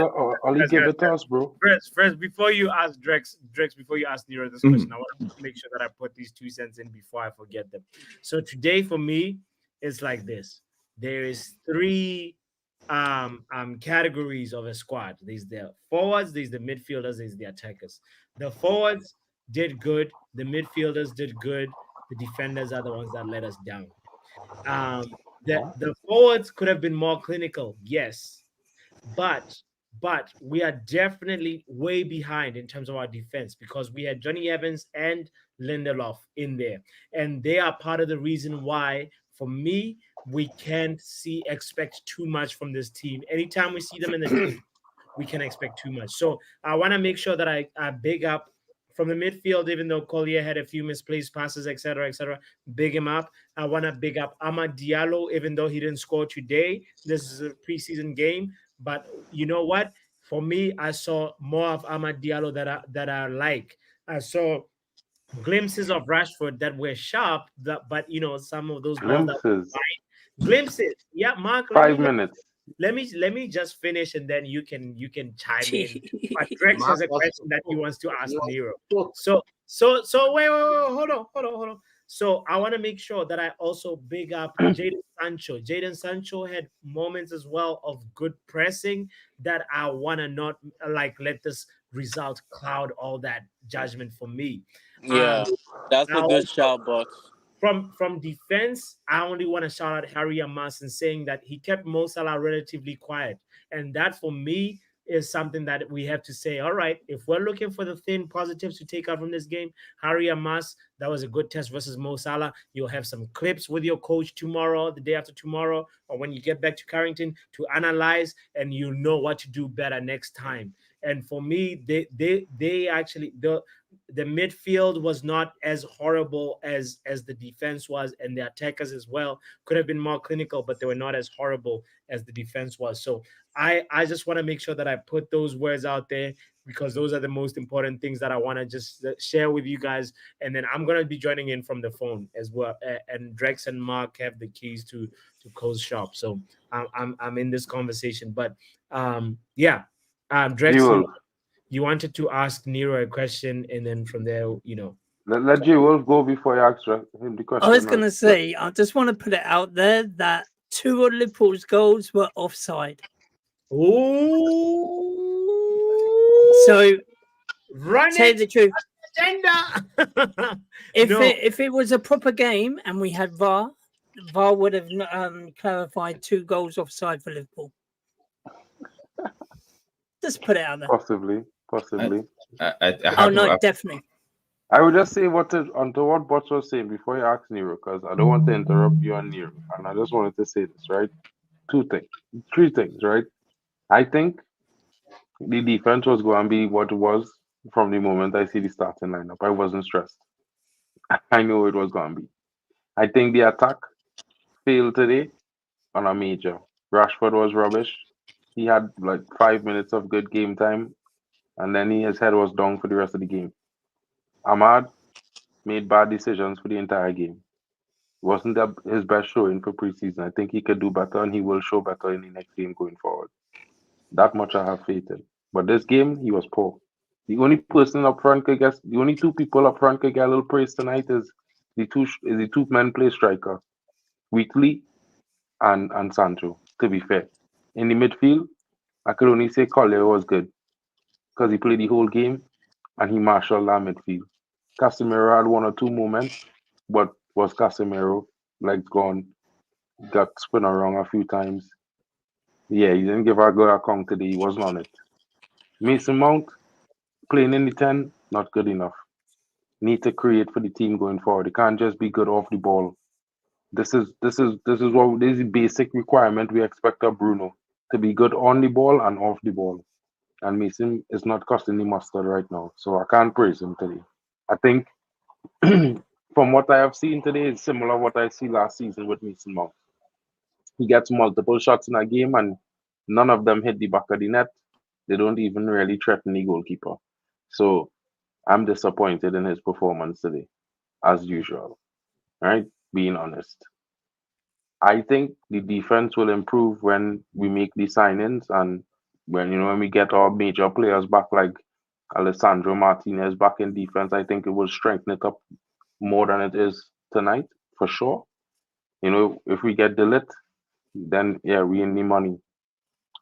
S3: Ollie, give it to us, bro.
S4: First, before you ask Drex, before you ask Nero this question, I want to make sure that I put these 2 cents in before I forget them. So today for me, it's like this. There is 3 categories of a squad. There's the forwards, there's the midfielders, there's the attackers. The forwards did good, the midfielders did good, the defenders are the ones that let us down. The forwards could have been more clinical, yes, but we are definitely way behind in terms of our defense because we had Johnny Evans and Lindelof in there, and they are part of the reason why, for me, we can't expect too much from this team. Anytime we see them in the team, we can expect too much. So I want to make sure that I big up from the midfield, even though Collier had a few misplaced passes, etc., big him up. I want to big up Amad Diallo, even though he didn't score today. This is a preseason game, but you know what? For me, I saw more of Amad Diallo that I like. I saw glimpses of Rashford that were sharp, but some of those balls that were fine. Glimpses. Yeah, Mark.
S3: 5 minutes.
S4: Let me just finish and then you can chime in. But Drex has a question that he wants to ask Nero. So wait, hold on. So I want to make sure that I also big up Jadon Sancho. Jadon Sancho had moments as well of good pressing that I want to not let this result cloud all that judgment for me.
S12: Yeah, that's a good shout, Bucks.
S4: From defense, I only want to shout out Harry Amas and saying that he kept Mo Salah relatively quiet. And that for me is something that we have to say, all right, if we're looking for the thin positives to take out from this game, Harry Amas, that was a good test versus Mo Salah. You'll have some clips with your coach tomorrow, the day after tomorrow, or when you get back to Carrington to analyze, and you know what to do better next time. And for me, they actually the midfield was not as horrible as the defense was, and the attackers as well could have been more clinical, but they were not as horrible as the defense was. So I just want to make sure that I put those words out there because those are the most important things that I want to just share with you guys. And then I'm gonna be joining in from the phone as well. And Drex and Mark have the keys to close shop, so I'm in this conversation. But yeah, Drex, you wanted to ask Nero a question, and then from there,
S3: Let G-Wolf go before you ask him the question.
S5: I was going to say, I just want to put it out there that 2 of Liverpool's goals were offside.
S4: Oh,
S5: so
S4: tell
S5: the truth.
S4: If
S5: it was a proper game and we had VAR would have clarified 2 goals offside for Liverpool. Just put it out there.
S3: Possibly.
S5: Definitely.
S3: I would just say onto what Bots was saying before you ask Nero, because I don't want to interrupt you on Nero, and I just wanted to say this, right? 3 things, right? I think the defense was going to be what it was from the moment I see the starting lineup. I wasn't stressed. I knew it was going to be. I think the attack failed today on a major. Rashford was rubbish. He had 5 minutes of good game time, and then his head was down for the rest of the game. Ahmad made bad decisions for the entire game. Wasn't that his best showing for preseason? I think he could do better, and he will show better in the next game going forward. That much I have faith in. But this game, he was poor. The only person up front the only 2 people up front could get a little praise tonight is the two men play striker, Wheatley and Sancho, to be fair. In the midfield, I could only say Collier was good because he played the whole game and he marshaled that midfield. Casemiro had 1 or 2 moments, but was Casemiro, legs gone, got spun around a few times. Yeah, he didn't give a good account today. He wasn't on it. Mason Mount, playing in the 10, not good enough. Need to create for the team going forward. It can't just be good off the ball. This is the basic requirement we expect of Bruno, to be good on the ball and off the ball. And Mason is not costing the mustard right now, so I can't praise him today. I think from what I have seen today, it's similar to what I see last season with Mason Mount. He gets multiple shots in a game and none of them hit the back of the net. They don't even really threaten the goalkeeper. So I'm disappointed in his performance today, as usual. Right? Being honest. I think the defense will improve when we make the signings and when we get our major players back like Alessandro Martinez back in defense. I think it will strengthen it up more than it is tonight for sure. If we get Delit, then yeah, we in the money.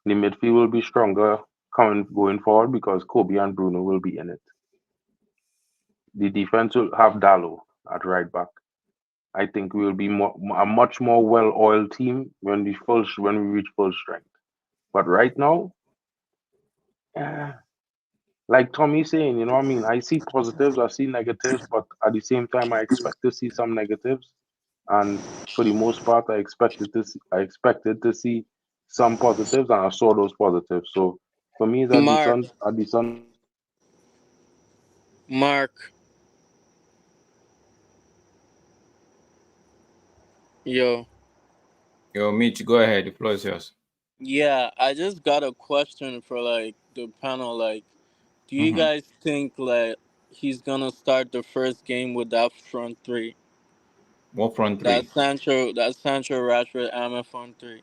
S3: The midfield will be stronger going forward because Kobe and Bruno will be in it. The defense will have Dallo at right back. I think we will be a much more well-oiled team when we reach full strength. But right now, like Tommy's saying, I see positives, I see negatives, but at the same time, I expect to see some negatives. And for the most part, I expected to see some positives, and I saw those positives. So for me, it's a decent.
S12: Mark. Yo.
S9: Yo, Mitch, go ahead. The floor is yours.
S12: Yeah, I just got a question for like the panel. Like, do you guys think like he's gonna start the first game with that front three?
S9: What front three?
S12: That Sancho, Rashford, Ama front three,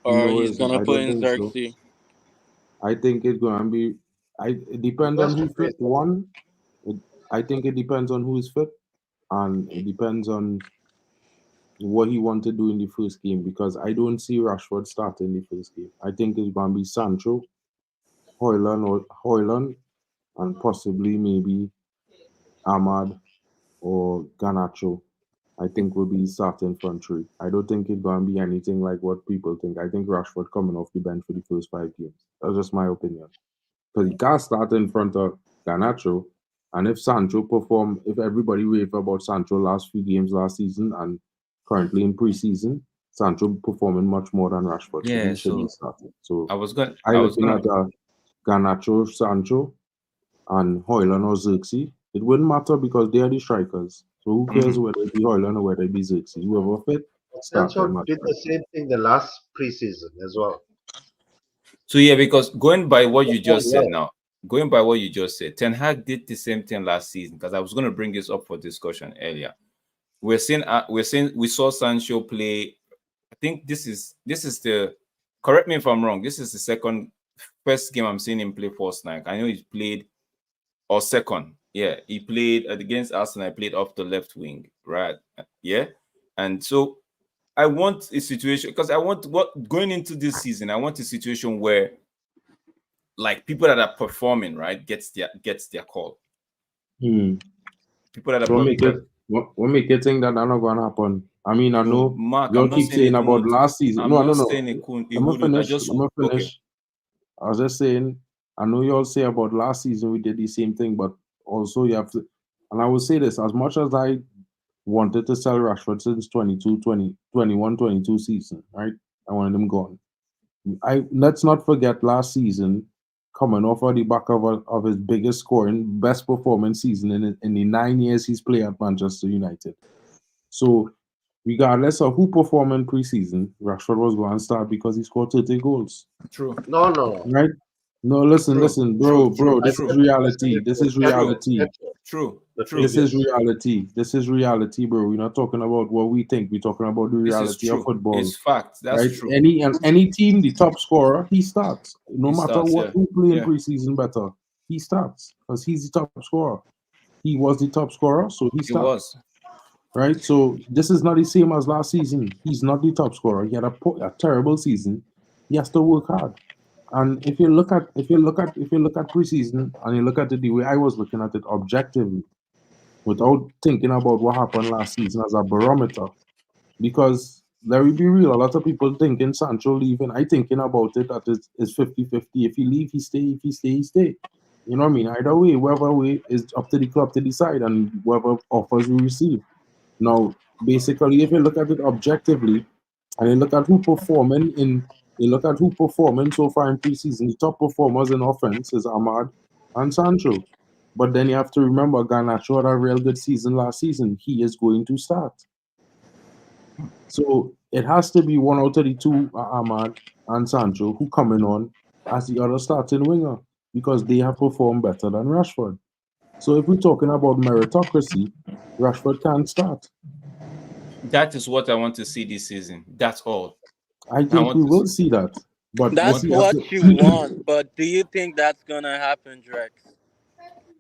S12: or
S3: No,
S12: he's gonna
S3: I
S12: put
S3: don't
S12: in
S3: think so.
S12: Xerxes?
S3: I think it's going to be. It depends on who's fit. I think it depends on who's fit, and it depends on what he want to do in the first game because I don't see Rashford starting the first game. I think it's going to be Sancho, Højlund, and possibly maybe Ahmad or Garnacho. I think will be starting front three. I don't think it's going to be anything like what people think. I think Rashford coming off the bench for the first 5 games. That's just my opinion. Because he can't start in front of Garnacho. And if everybody raved about Sancho last few games last season and currently in preseason, Sancho performing much more than Rashford.
S9: Yeah,
S3: so he should be starting. So
S9: I was going
S3: looking at Garnacho, Sancho, and Højlund or Xerxes. It wouldn't matter because they are the strikers. So who cares whether it be Højlund or whether it be Xerxes? Whoever fit, start them.
S10: Sancho did the same thing the last preseason as well.
S9: So yeah, because going by what you just said now, Ten Hag did the same thing last season. Because I was going to bring this up for discussion earlier. We saw Sancho play. I think this is the. Correct me if I'm wrong. This is the first game I'm seeing him play first night. I know he's played or second. Yeah, he played against ASSNA. I played off the left wing, right? Yeah, and so I want a situation because going into this season. I want a situation where, like, people that are performing right gets their call. People that are
S3: what make you think that not going to happen? I mean, I know
S9: Mark,
S3: y'all keep saying about last season. No. Let me finish.
S9: Okay.
S3: I was just saying, I know y'all say about last season we did the same thing, but also you have to, and I will say this, as much as I wanted to sell Rashford since 21-22 season, right? I wanted him gone. Let's not forget last season, coming off of the back of his biggest scoring, best performance season in the 9 years he's played at Manchester United. So regardless of who performed in preseason, Rashford was going to start because he scored 30 goals.
S9: True.
S10: No.
S3: Right? No, listen, bro. This is reality.
S9: True.
S3: This is reality. This is reality, bro. We're not talking about what we think. We're talking about the reality of football.
S9: It's fact. That's
S3: right?
S9: True.
S3: Any team, the top scorer, he starts. No matter what who play in preseason better, he starts because he's the top scorer. He was the top scorer, so he starts. Right? So this is not the same as last season. He's not the top scorer. He had a terrible season. He has to work hard. And if you look at preseason and you look at it the way I was looking at it objectively, without thinking about what happened last season as a barometer, because let me be real, a lot of people thinking Sancho leaving. I thinking about it that it's 50-50. If he leave, he stay. If he stay, he stay. You know what I mean? Either way, whatever way is up to the club to decide, and whatever offers we receive. Now, basically, if you look at it objectively, and you look at who performing so far in preseason, the top performers in offense is Ahmad and Sancho. But then you have to remember Garnacho had a real good season last season. He is going to start. So it has to be one out of the two, Ahmad and Sancho, who coming on as the other starting winger because they have performed better than Rashford. So if we're talking about meritocracy, Rashford can't start.
S9: That is what I want to see this season. That's all.
S3: I think we will see that. But
S12: that's what you want. But do you think that's gonna happen, Drex?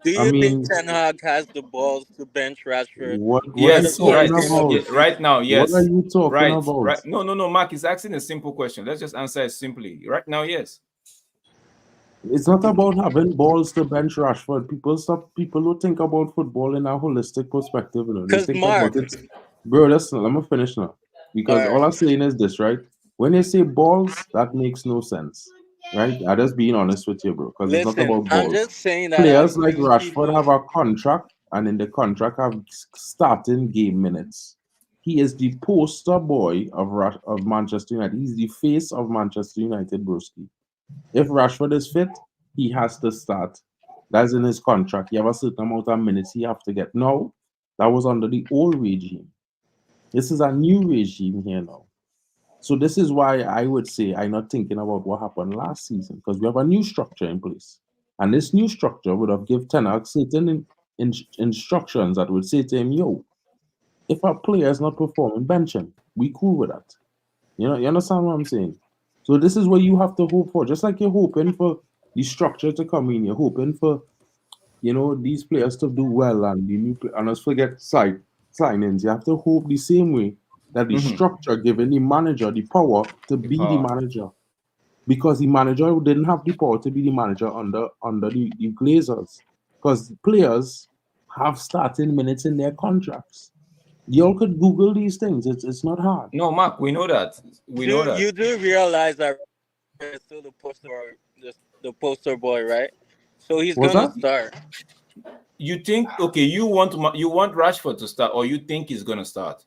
S12: Do you think Ten Hag has the balls to bench Rashford?
S9: Yes, right.
S3: about?
S9: Right now, yes.
S3: What are you talking about?
S9: Right. No. Mark is asking a simple question. Let's just answer it simply. Right now, yes.
S3: It's not about having balls to bench Rashford. People who think about football in a holistic perspective. You know, they think about it. Bro, listen, let me finish now. Because all I'm saying is this, right? When they say balls, that makes no sense. Right? I'm just being honest with you, bro. Because it's not about balls.
S12: I'm just saying that
S3: Players like Rashford have a contract, and in the contract have starting game minutes. He is the poster boy of Manchester United. He's the face of Manchester United, broski. If Rashford is fit, he has to start. That's in his contract. He have a certain amount of minutes he have to get. No, that was under the old regime. This is a new regime here now. So this is why I would say I'm not thinking about what happened last season, because we have a new structure in place. And this new structure would have given Ten Hag certain instructions that would say to him, yo, if a player is not performing, bench him. We cool with that. You know, you understand what I'm saying? So this is what you have to hope for. Just like you're hoping for the structure to come in, you're hoping for, you know, these players to do well and the new and let's forget signings. You have to hope the same way that the structure giving the manager the power to be the manager. Because the manager didn't have the power to be the manager under the Glazers. Because players have starting minutes in their contracts. Y'all could Google these things. It's not hard.
S9: No, Mark, we know that.
S12: You do realize that is still the poster boy, right? So he's gonna start.
S9: You think you want Rashford to start, or you think he's gonna start?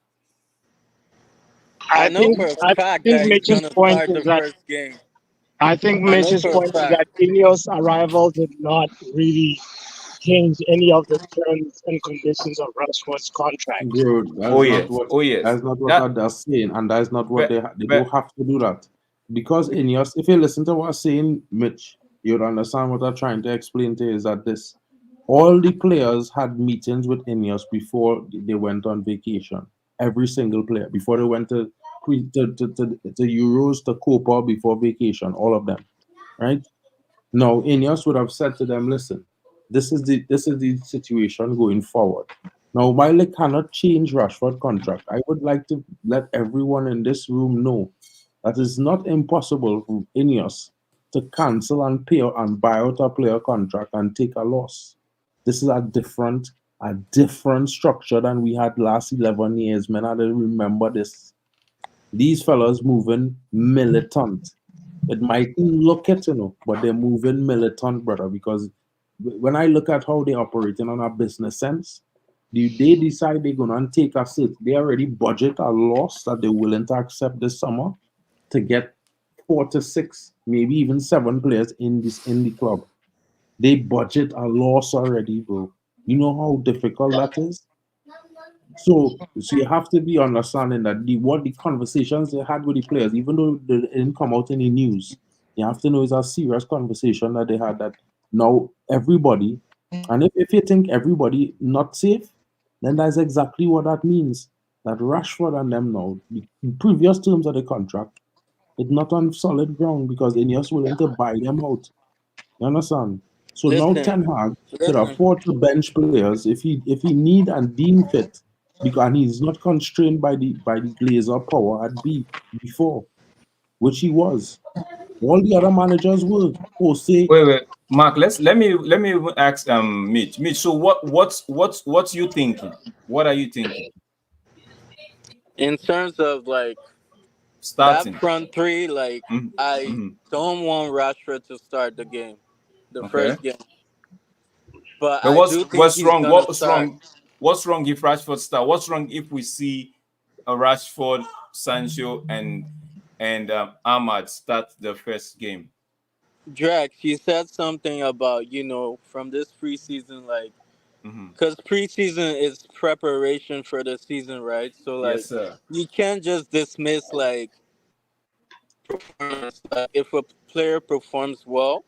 S12: I know for a fact that he's gonna start the first game.
S15: I think Mitch's point is that Ineos' arrival did not really change any of the terms and conditions of Rashford's contract.
S3: Bro, that's not what they're saying, and that's not what they don't have to do that. Because Ineos, if you listen to what I'm saying, Mitch, you'll understand what I'm trying to explain to you is that all the players had meetings with Ineos before they went on vacation. Every single player, before they went to Euros, to Copa, before vacation, all of them, right? Now, Ineos would have said to them, listen, this is the situation going forward. Now, while they cannot change Rashford contract, I would like to let everyone in this room know that it's not impossible for Ineos to cancel and pay and buy out a player contract and take a loss. This is a different structure than we had last 11 years. Man, I don't remember this. These fellas moving militant. It might look it, but they're moving militant, brother, because when I look at how they're operating on a business sense, they decide they're going to take a seat. They already budget a loss that they're willing to accept this summer to get 4 to 6, maybe even 7 players in the club. They budget a loss already, bro. You know how difficult that is? So you have to be understanding that what the conversations they had with the players, even though they didn't come out in the news, you have to know it's a serious conversation that they had, that now everybody, and if you think everybody not safe, then that's exactly what that means. That Rashford and them now, the previous terms of the contract, it's not on solid ground because Ineos willing to buy them out. You understand? So now Ten Hag could afford to bench players if he need and deem fit, because he's not constrained by the Glazer power at before, which he was. All the other managers were.
S9: Wait, Mark. Let me ask Mitch. Mitch, so what's you thinking? What are you thinking?
S12: In terms of like
S9: starting
S12: that front three, like I don't want Rashford to start the game, the first game. But I do think
S9: what's
S12: he's
S9: wrong?
S12: gonna
S9: What's
S12: start.
S9: wrong? What's wrong if Rashford start? What's wrong if we see a Rashford, Sancho, and Ahmad start the first game?
S12: Drax, you said something about from this preseason, like because preseason is preparation for the season, right? So like
S9: Yes, sir.
S12: you can't just dismiss like performance. Like if a player performs well,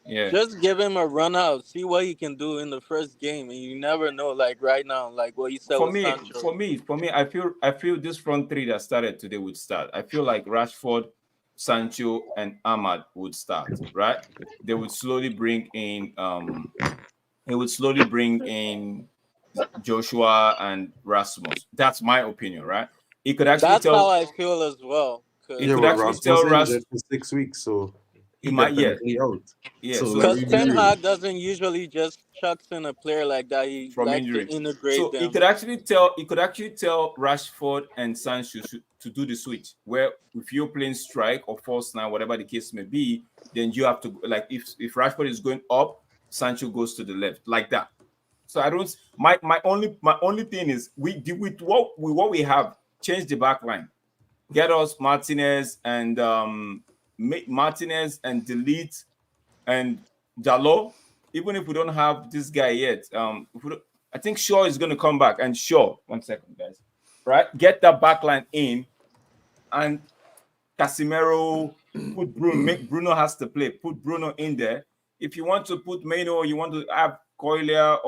S9: Yeah.
S12: Just give him a run out, see what he can do in the first game, and you never know. Like right now, like what you said
S9: For
S12: with
S9: me,
S12: Sancho.
S9: I feel this front three that started today would start. I feel like Rashford, Sancho, and Ahmad would start. Right? They would slowly bring in Joshua and Rasmus. That's my opinion, right? He could actually
S12: That's how
S9: tell.
S12: I feel as well.
S9: He
S3: Yeah,
S9: could
S3: but
S9: actually tell
S3: Rasmus
S9: Rash.
S3: injured for 6 weeks, so
S9: He
S3: he
S9: might, yeah,
S3: definitely out.
S9: yeah.
S3: So
S9: So
S3: let
S12: Because
S3: me be
S12: Ten
S3: real.
S12: Hag doesn't usually just chucks in a player like that. He
S9: from
S12: likes to
S9: injury.
S12: integrate
S9: So he
S12: them.
S9: could actually tell Rashford and Sancho to do the switch. Where if you're playing strike or false nine, whatever the case may be, then you have to, like, if Rashford is going up, Sancho goes to the left, like that. So I don't. My only thing is with what we have, change the back line, get us Martinez and delete and Dalot. Even if we don't have this guy yet, I think Shaw is going to come back. And Shaw, 1 second, guys, right? Get that back line in, and Casemiro, put Bruno. Make Bruno has to play. Put Bruno in there. If you want to put Maino, or you want to have Coiler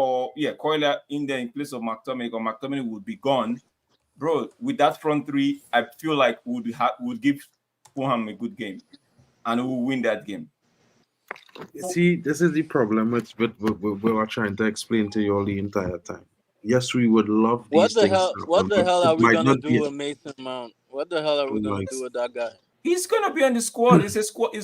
S9: in there in place of McTominay, or McTominay would be gone, bro. With that front three, I feel like would give Fulham a good game, and we will win that game.
S3: See, this is the problem with we are trying to explain to you all the entire time. Yes, we would love these things to happen,
S12: What the
S3: but
S12: hell
S3: it
S12: are we
S3: might
S12: gonna
S3: not
S12: do
S3: be.
S12: with Mason Mount? What the hell are we gonna
S3: Like,
S12: do with that guy?
S9: He's gonna be on the squad. It's a squad.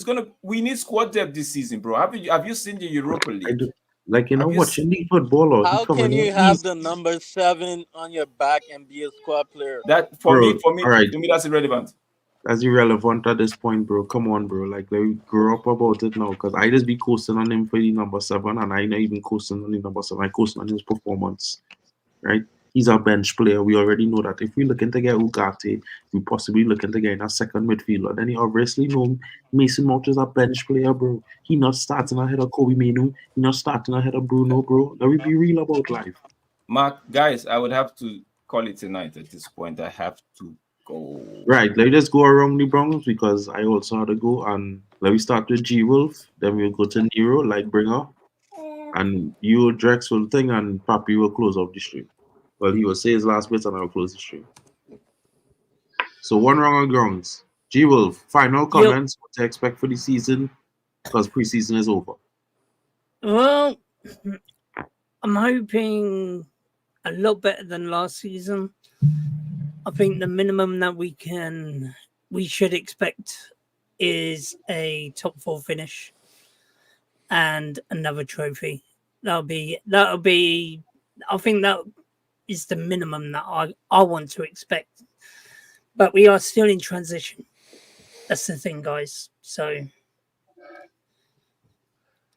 S9: We need squad depth this season, bro. Have you seen the Europa
S3: I
S9: League?
S3: do, like, you know,
S9: Have you
S3: watching the footballer, he
S12: How
S3: coming
S12: can you
S3: in,
S12: have
S3: he's
S12: the number 7 on your back and be a squad player?
S9: That for
S3: bro.
S9: me,
S3: All right,
S9: to me, that's irrelevant.
S3: that's irrelevant at this point, bro. Come on, bro. Like, let me grow up about it now, because I just be coasting on him for the number 7, and I not even coasting on the number 7. I coasting on his performance, right? He's a bench player. We already know that. If we're looking to get Ugarte, we possibly looking to get a second midfielder. Then you obviously know Mason Mount is a bench player, bro. He not starting ahead of Kobe Mainoo. He not starting ahead of Bruno, bro. Let me be real about life.
S9: Mark, guys, I would have to call it tonight at this point. I have to go.
S3: Right, let me just go around the Bronx because I also had to go. And let me start with G Wolf. Then we'll go to Nero, Lightbringer. And you, Drex, will thing, and Papi will close off the stream. Well, he will say his last bit and I'll close the stream. So, one wrong on grounds. G Wolf, final comments, what to expect for the season, because preseason is over.
S5: Well, I'm hoping a lot better than last season. I think the minimum that we should expect is a top 4 finish and another trophy. That'll be I think that is the minimum that I want to expect. But we are still in transition. That's the thing, guys. So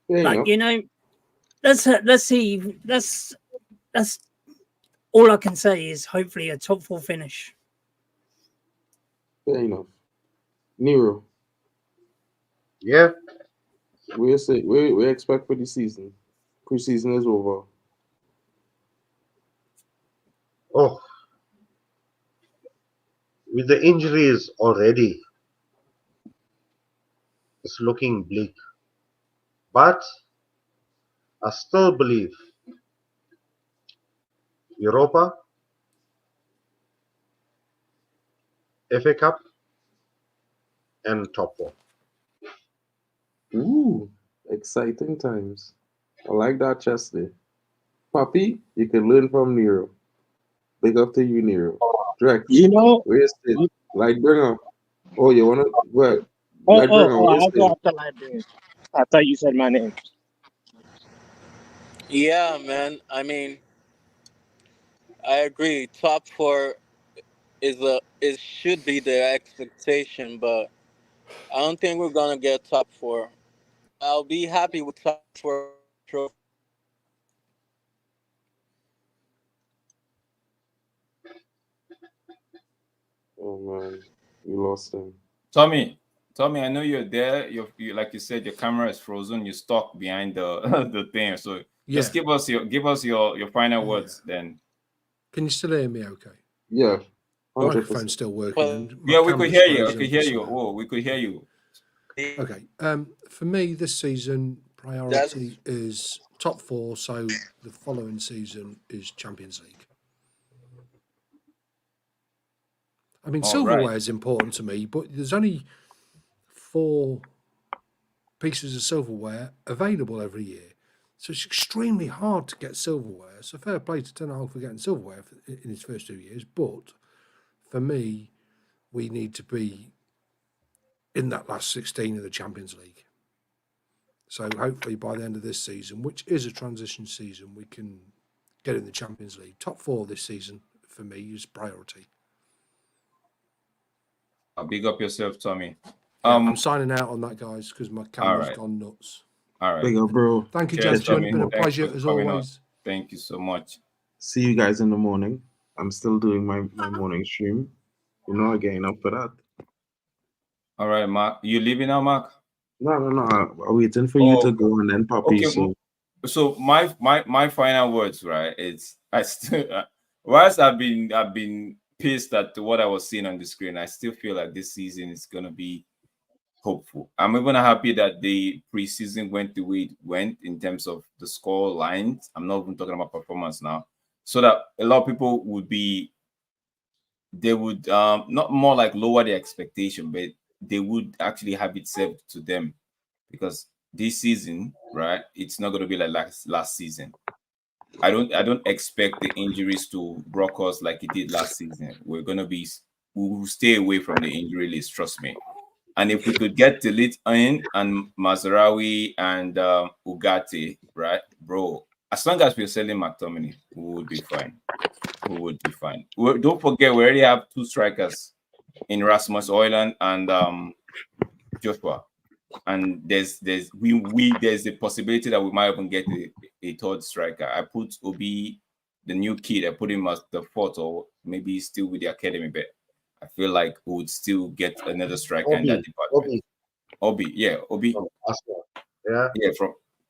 S5: you know, let's see. That's all I can say is hopefully a top 4 finish.
S3: Fair enough. Nero.
S10: Yeah.
S3: We expect for the season. Preseason is over.
S10: Oh, with the injuries already, it's looking bleak. But I still believe Europa, FA Cup, and top 4.
S3: Ooh, exciting times. I like that, Chesley. Papi, you can learn from Nero. Big up to you, Nero. Drex,
S15: you know,
S3: where's it? Lightbringer. Oh, you wanna what?
S15: I'll go after Lightbringer. I thought you said my name.
S12: Yeah, man. I mean, I agree. Top 4 should be the expectation, but I don't think we're gonna get top 4. I'll be happy with top 4 trophy.
S3: Oh man, we lost him.
S9: Tommy, I know you're there. You like you said, your camera is frozen. You're stuck behind the the thing. So just give us your final words then.
S6: Can you still hear me? Okay.
S3: Yeah.
S6: Microphone's still working.
S9: Yeah, we could hear you. I could hear you. Oh, we could hear you.
S6: Okay. For me, this season, priority is top 4, so the following season is Champions League. I mean, silverware is important to me, but there's only 4 pieces of silverware available every year. So it's extremely hard to get silverware. So fair play to Ten Hag for getting silverware in his first 2 years. But for me, we need to be in that last 16 of the Champions League. So hopefully by the end of this season, which is a transition season, we can get in the Champions League. Top 4 this season, for me, is priority.
S9: Big up yourself, Tommy.
S6: Yeah, I'm signing out on that, guys, because my camera's gone nuts.
S9: All right.
S3: Big up, bro.
S6: Thank you,
S9: Cheers,
S6: gentlemen. It's been a
S9: Thanks
S6: pleasure
S9: for
S6: as
S9: coming on.
S6: always.
S9: Thank you so much.
S3: See you guys in the morning. I'm still doing my morning stream. You know, again up for that.
S9: All right, Mark. You leaving now, Mark?
S3: No. I'm waiting for you to go and then Poppy.
S9: Okay. So my final words, right? It's I still whilst I've been pissed at what I was seeing on the screen, I still feel like this season is gonna be hopeful. I'm even happy that the preseason went the way it went in terms of the score lines. I'm not even talking about performance now. So that a lot of people would not more like lower the expectation, but they would actually have it served to them, because this season, right, it's not going to be like last season. I don't expect the injuries to rock us like it did last season. We will stay away from the injury list, trust me. And if we could get Delete in and Mazraoui and Ugarte, right, bro, as long as we're selling McTominay, we would be fine. Don't forget, we already have 2 strikers in Rasmus Højlund and Joshua. And there's a possibility that we might even get a 3rd striker. I put Obi, the new kid, I put him as the 4th, or maybe he's still with the academy, but I feel like we would still get another striker in that department. Obi. Yeah.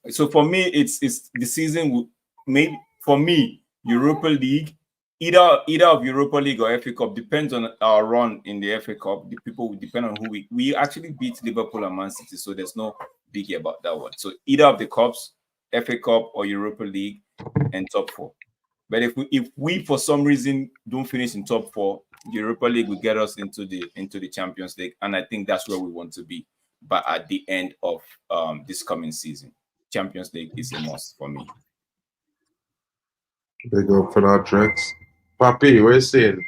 S9: So for me, it's the season. Maybe for me, Europa League, either of Europa League or FA Cup, depends on our run in the FA Cup. The people will depend on who we actually beat Liverpool and Man City, so there's no biggie about that one. So either of the cups, FA Cup or Europa League, and top 4. But if we for some reason don't finish in top 4, Europa League will get us into the Champions League, and I think that's where we want to be. But at the end of this coming season, Champions League is a must for me.
S3: Big up for that, Drex. Papi, what you saying?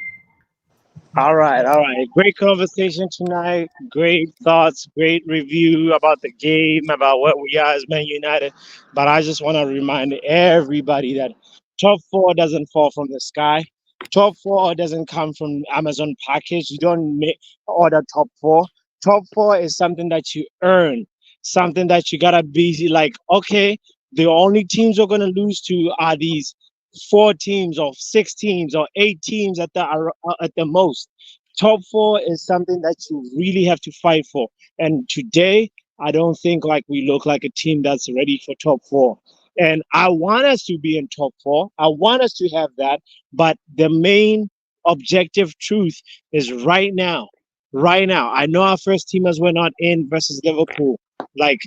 S15: All right. Great conversation tonight. Great thoughts, great review about the game, about what we are as Man United. But I just want to remind everybody that top 4 doesn't fall from the sky. Top 4 doesn't come from Amazon package. You don't order top 4. Top 4 is something that you earn, something that you gotta be like, okay, the only teams we're gonna lose to are these 4 teams or 6 teams or 8 teams at the most. Top 4 is something that you really have to fight for. And today, I don't think like we look like a team that's ready for top 4. And I want us to be in top 4. I want us to have that. But the main objective truth is right now. I know our first teamers were not in versus Liverpool. Like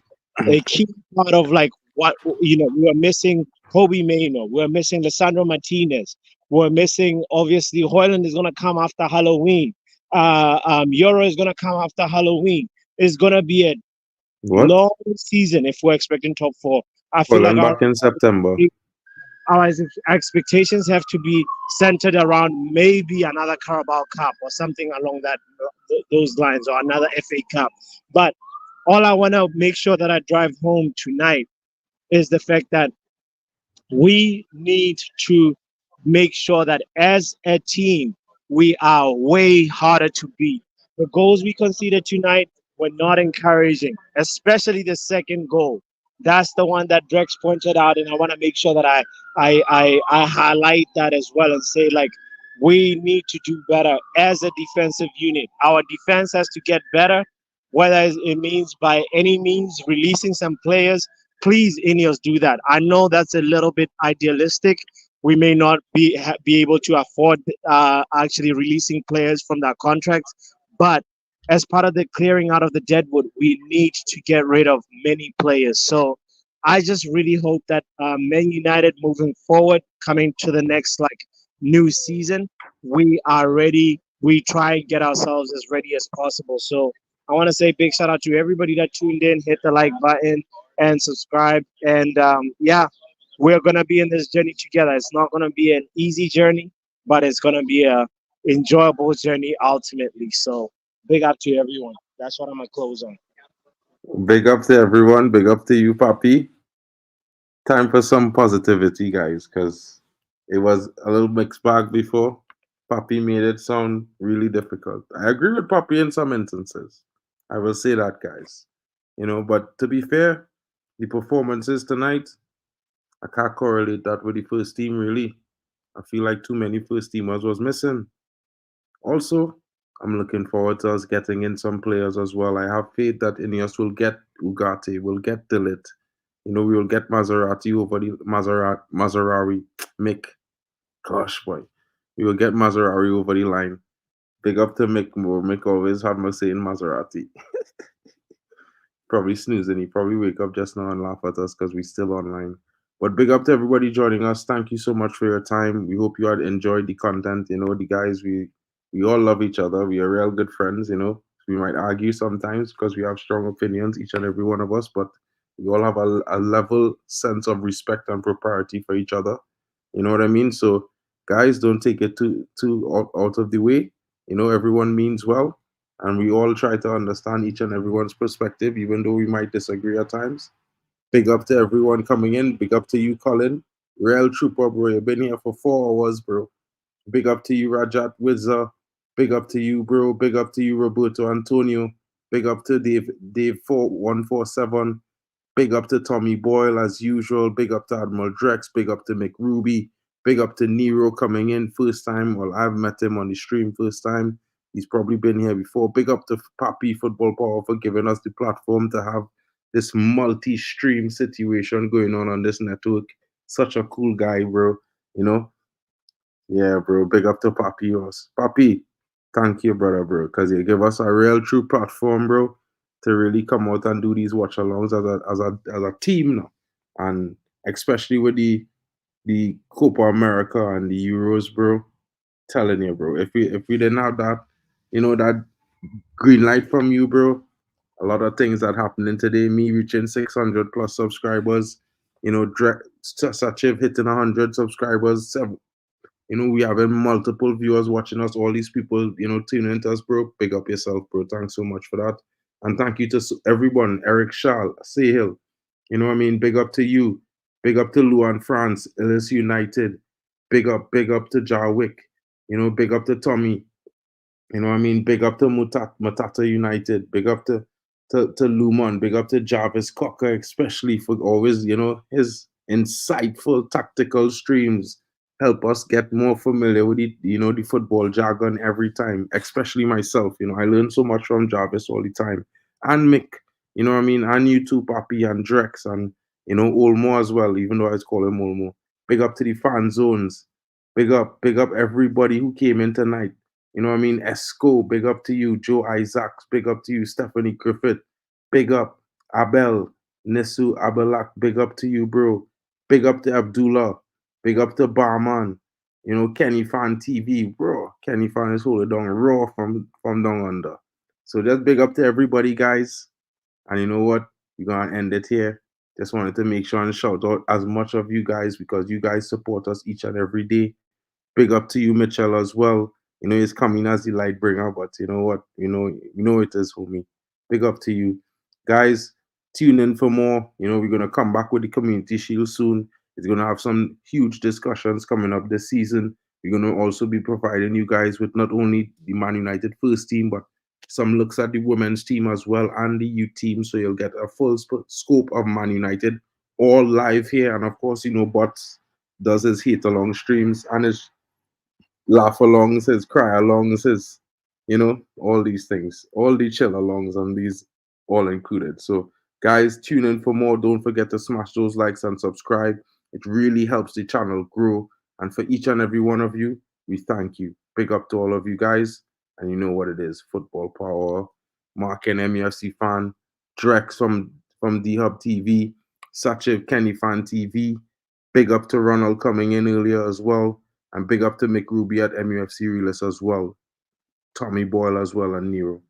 S15: a key part of like what, we were missing Kobe Mainoo. We're missing Lisandro Martinez. We're missing, obviously, Højlund is going to come after Halloween. Euro is going to come after Halloween. It's going to be a long season if we're expecting top 4. I feel like
S3: back in September.
S15: Our expectations have to be centered around maybe another Carabao Cup or something along those lines, or another FA Cup. But all I want to make sure that I drive home tonight is the fact that we need to make sure that as a team, we are way harder to beat. The goals we conceded tonight were not encouraging, especially the second goal. That's the one that Drex pointed out, and I want to make sure that I highlight that as well and say, like, we need to do better as a defensive unit. Our defense has to get better, whether it means by any means releasing some players. Please, Ineos, do that. I know that's a little bit idealistic. We may not be able to afford actually releasing players from their contracts, but as part of the clearing out of the deadwood, we need to get rid of many players. So I just really hope that Man United moving forward, coming to the next like new season, we are ready. We try and get ourselves as ready as possible. So I want to say big shout out to everybody that tuned in, hit the like button and subscribe. And yeah, we're gonna be in this journey together. It's not gonna be an easy journey, but it's gonna be a enjoyable journey ultimately. So big up to everyone. That's what I'm gonna close on.
S3: Big up to everyone. Big up to you, Papi. Time for some positivity, guys, because it was a little mixed bag before. Papi made it sound really difficult. I agree with Papi in some instances. I will say that, guys. But to be fair, the performances tonight, I can't correlate that with the first team, really. I feel like too many first teamers was missing. Also, I'm looking forward to us getting in some players as well. I have faith that Ineos will get Ugarte, will get Dillit. We will get Maserati over the Maserati, Mick. Gosh, boy. We will get Maserati over the line. Big up to Mick Moore. Mick always had me saying Maserati. Probably snoozing. He probably wake up just now and laugh at us because we still online. But big up to everybody joining us. Thank you so much for your time. We hope you had enjoyed the content. The guys, we all love each other. We are real good friends. We might argue sometimes because we have strong opinions, each and every one of us, but we all have a level sense of respect and propriety for each other. You know what I mean? So guys, don't take it too out of the way. Everyone means well, and we all try to understand each and everyone's perspective, even though we might disagree at times. Big up to everyone coming in. Big up to you, Colin. Real trooper, bro. You've been here for 4 hours, bro. Big up to you, Rajat Wizza. Big up to you, bro. Big up to you, Roberto Antonio. Big up to Dave 4147. Big up to Tommy Boyle as usual. Big up to Admiral Drex. Big up to Mick Ruby. Big up to Nero coming in first time. Well, I've met him on the stream first time. He's probably been here before. Big up to Papi Football Power for giving us the platform to have this multi-stream situation going on this network. Such a cool guy, bro. Yeah, bro. Big up to Papi. Papi, thank you, brother, bro, because you give us a real true platform, bro, to really come out and do these watch-alongs as a team now, and especially with the Copa America and the Euros, bro. Telling you, bro, if we didn't have that, that green light from you, bro, a lot of things that happening today, me reaching 600 plus subscribers, Sachiv hitting 100 subscribers, we having multiple viewers watching us, all these people, tuning into us, bro. Big up yourself, bro. Thanks so much for that. And thank you to everyone, Eric Schall, Sahil, big up to you. Big up to Luan France, LS United. Big up to Jarwick. Big up to Tommy. Big up to Matata United. Big up to Lumon. Big up to Jarvis Cocker, especially for always, his insightful tactical streams help us get more familiar with the football jargon every time, especially myself. I learn so much from Jarvis all the time. And Mick, and you too, Papi, and Drex, and Olmo as well, even though I call him Olmo. Big up to the fan zones. Big up everybody who came in tonight. Esco, big up to you. Joe Isaacs, big up to you. Stephanie Griffith, big up. Abel, Nesu Abelak, big up to you, bro. Big up to Abdullah, big up to Barman. Kenny Fan TV, bro. Kenny Fan is holding down raw from down under. So just big up to everybody, guys. And you know what? We're gonna end it here. Just wanted to make sure and shout out as much of you guys because you guys support us each and every day. Big up to you, Mitchell, as well. He's coming as the light bringer, but you know what? It is, homie. Big up to you. Guys, tune in for more. We're going to come back with the Community Shield soon. It's going to have some huge discussions coming up this season. We're going to also be providing you guys with not only the Man United first team, but some looks at the women's team as well and the youth team. So you'll get a full scope of Man United all live here. And of course, Bots does his hate along streams and his laugh alongs, his cry alongs, his, all these things, all the chill alongs, and these all included. So, guys, tune in for more. Don't forget to smash those likes and subscribe. It really helps the channel grow. And for each and every one of you, we thank you. Big up to all of you guys. And you know what it is. Football Power, Mark and MUFC fan, Drex from D-Hub TV, Sachiv Kenny Fan TV. Big up to Ronald coming in earlier as well. And big up to Mick Ruby at MUFC Realist as well. Tommy Boyle as well and Nero.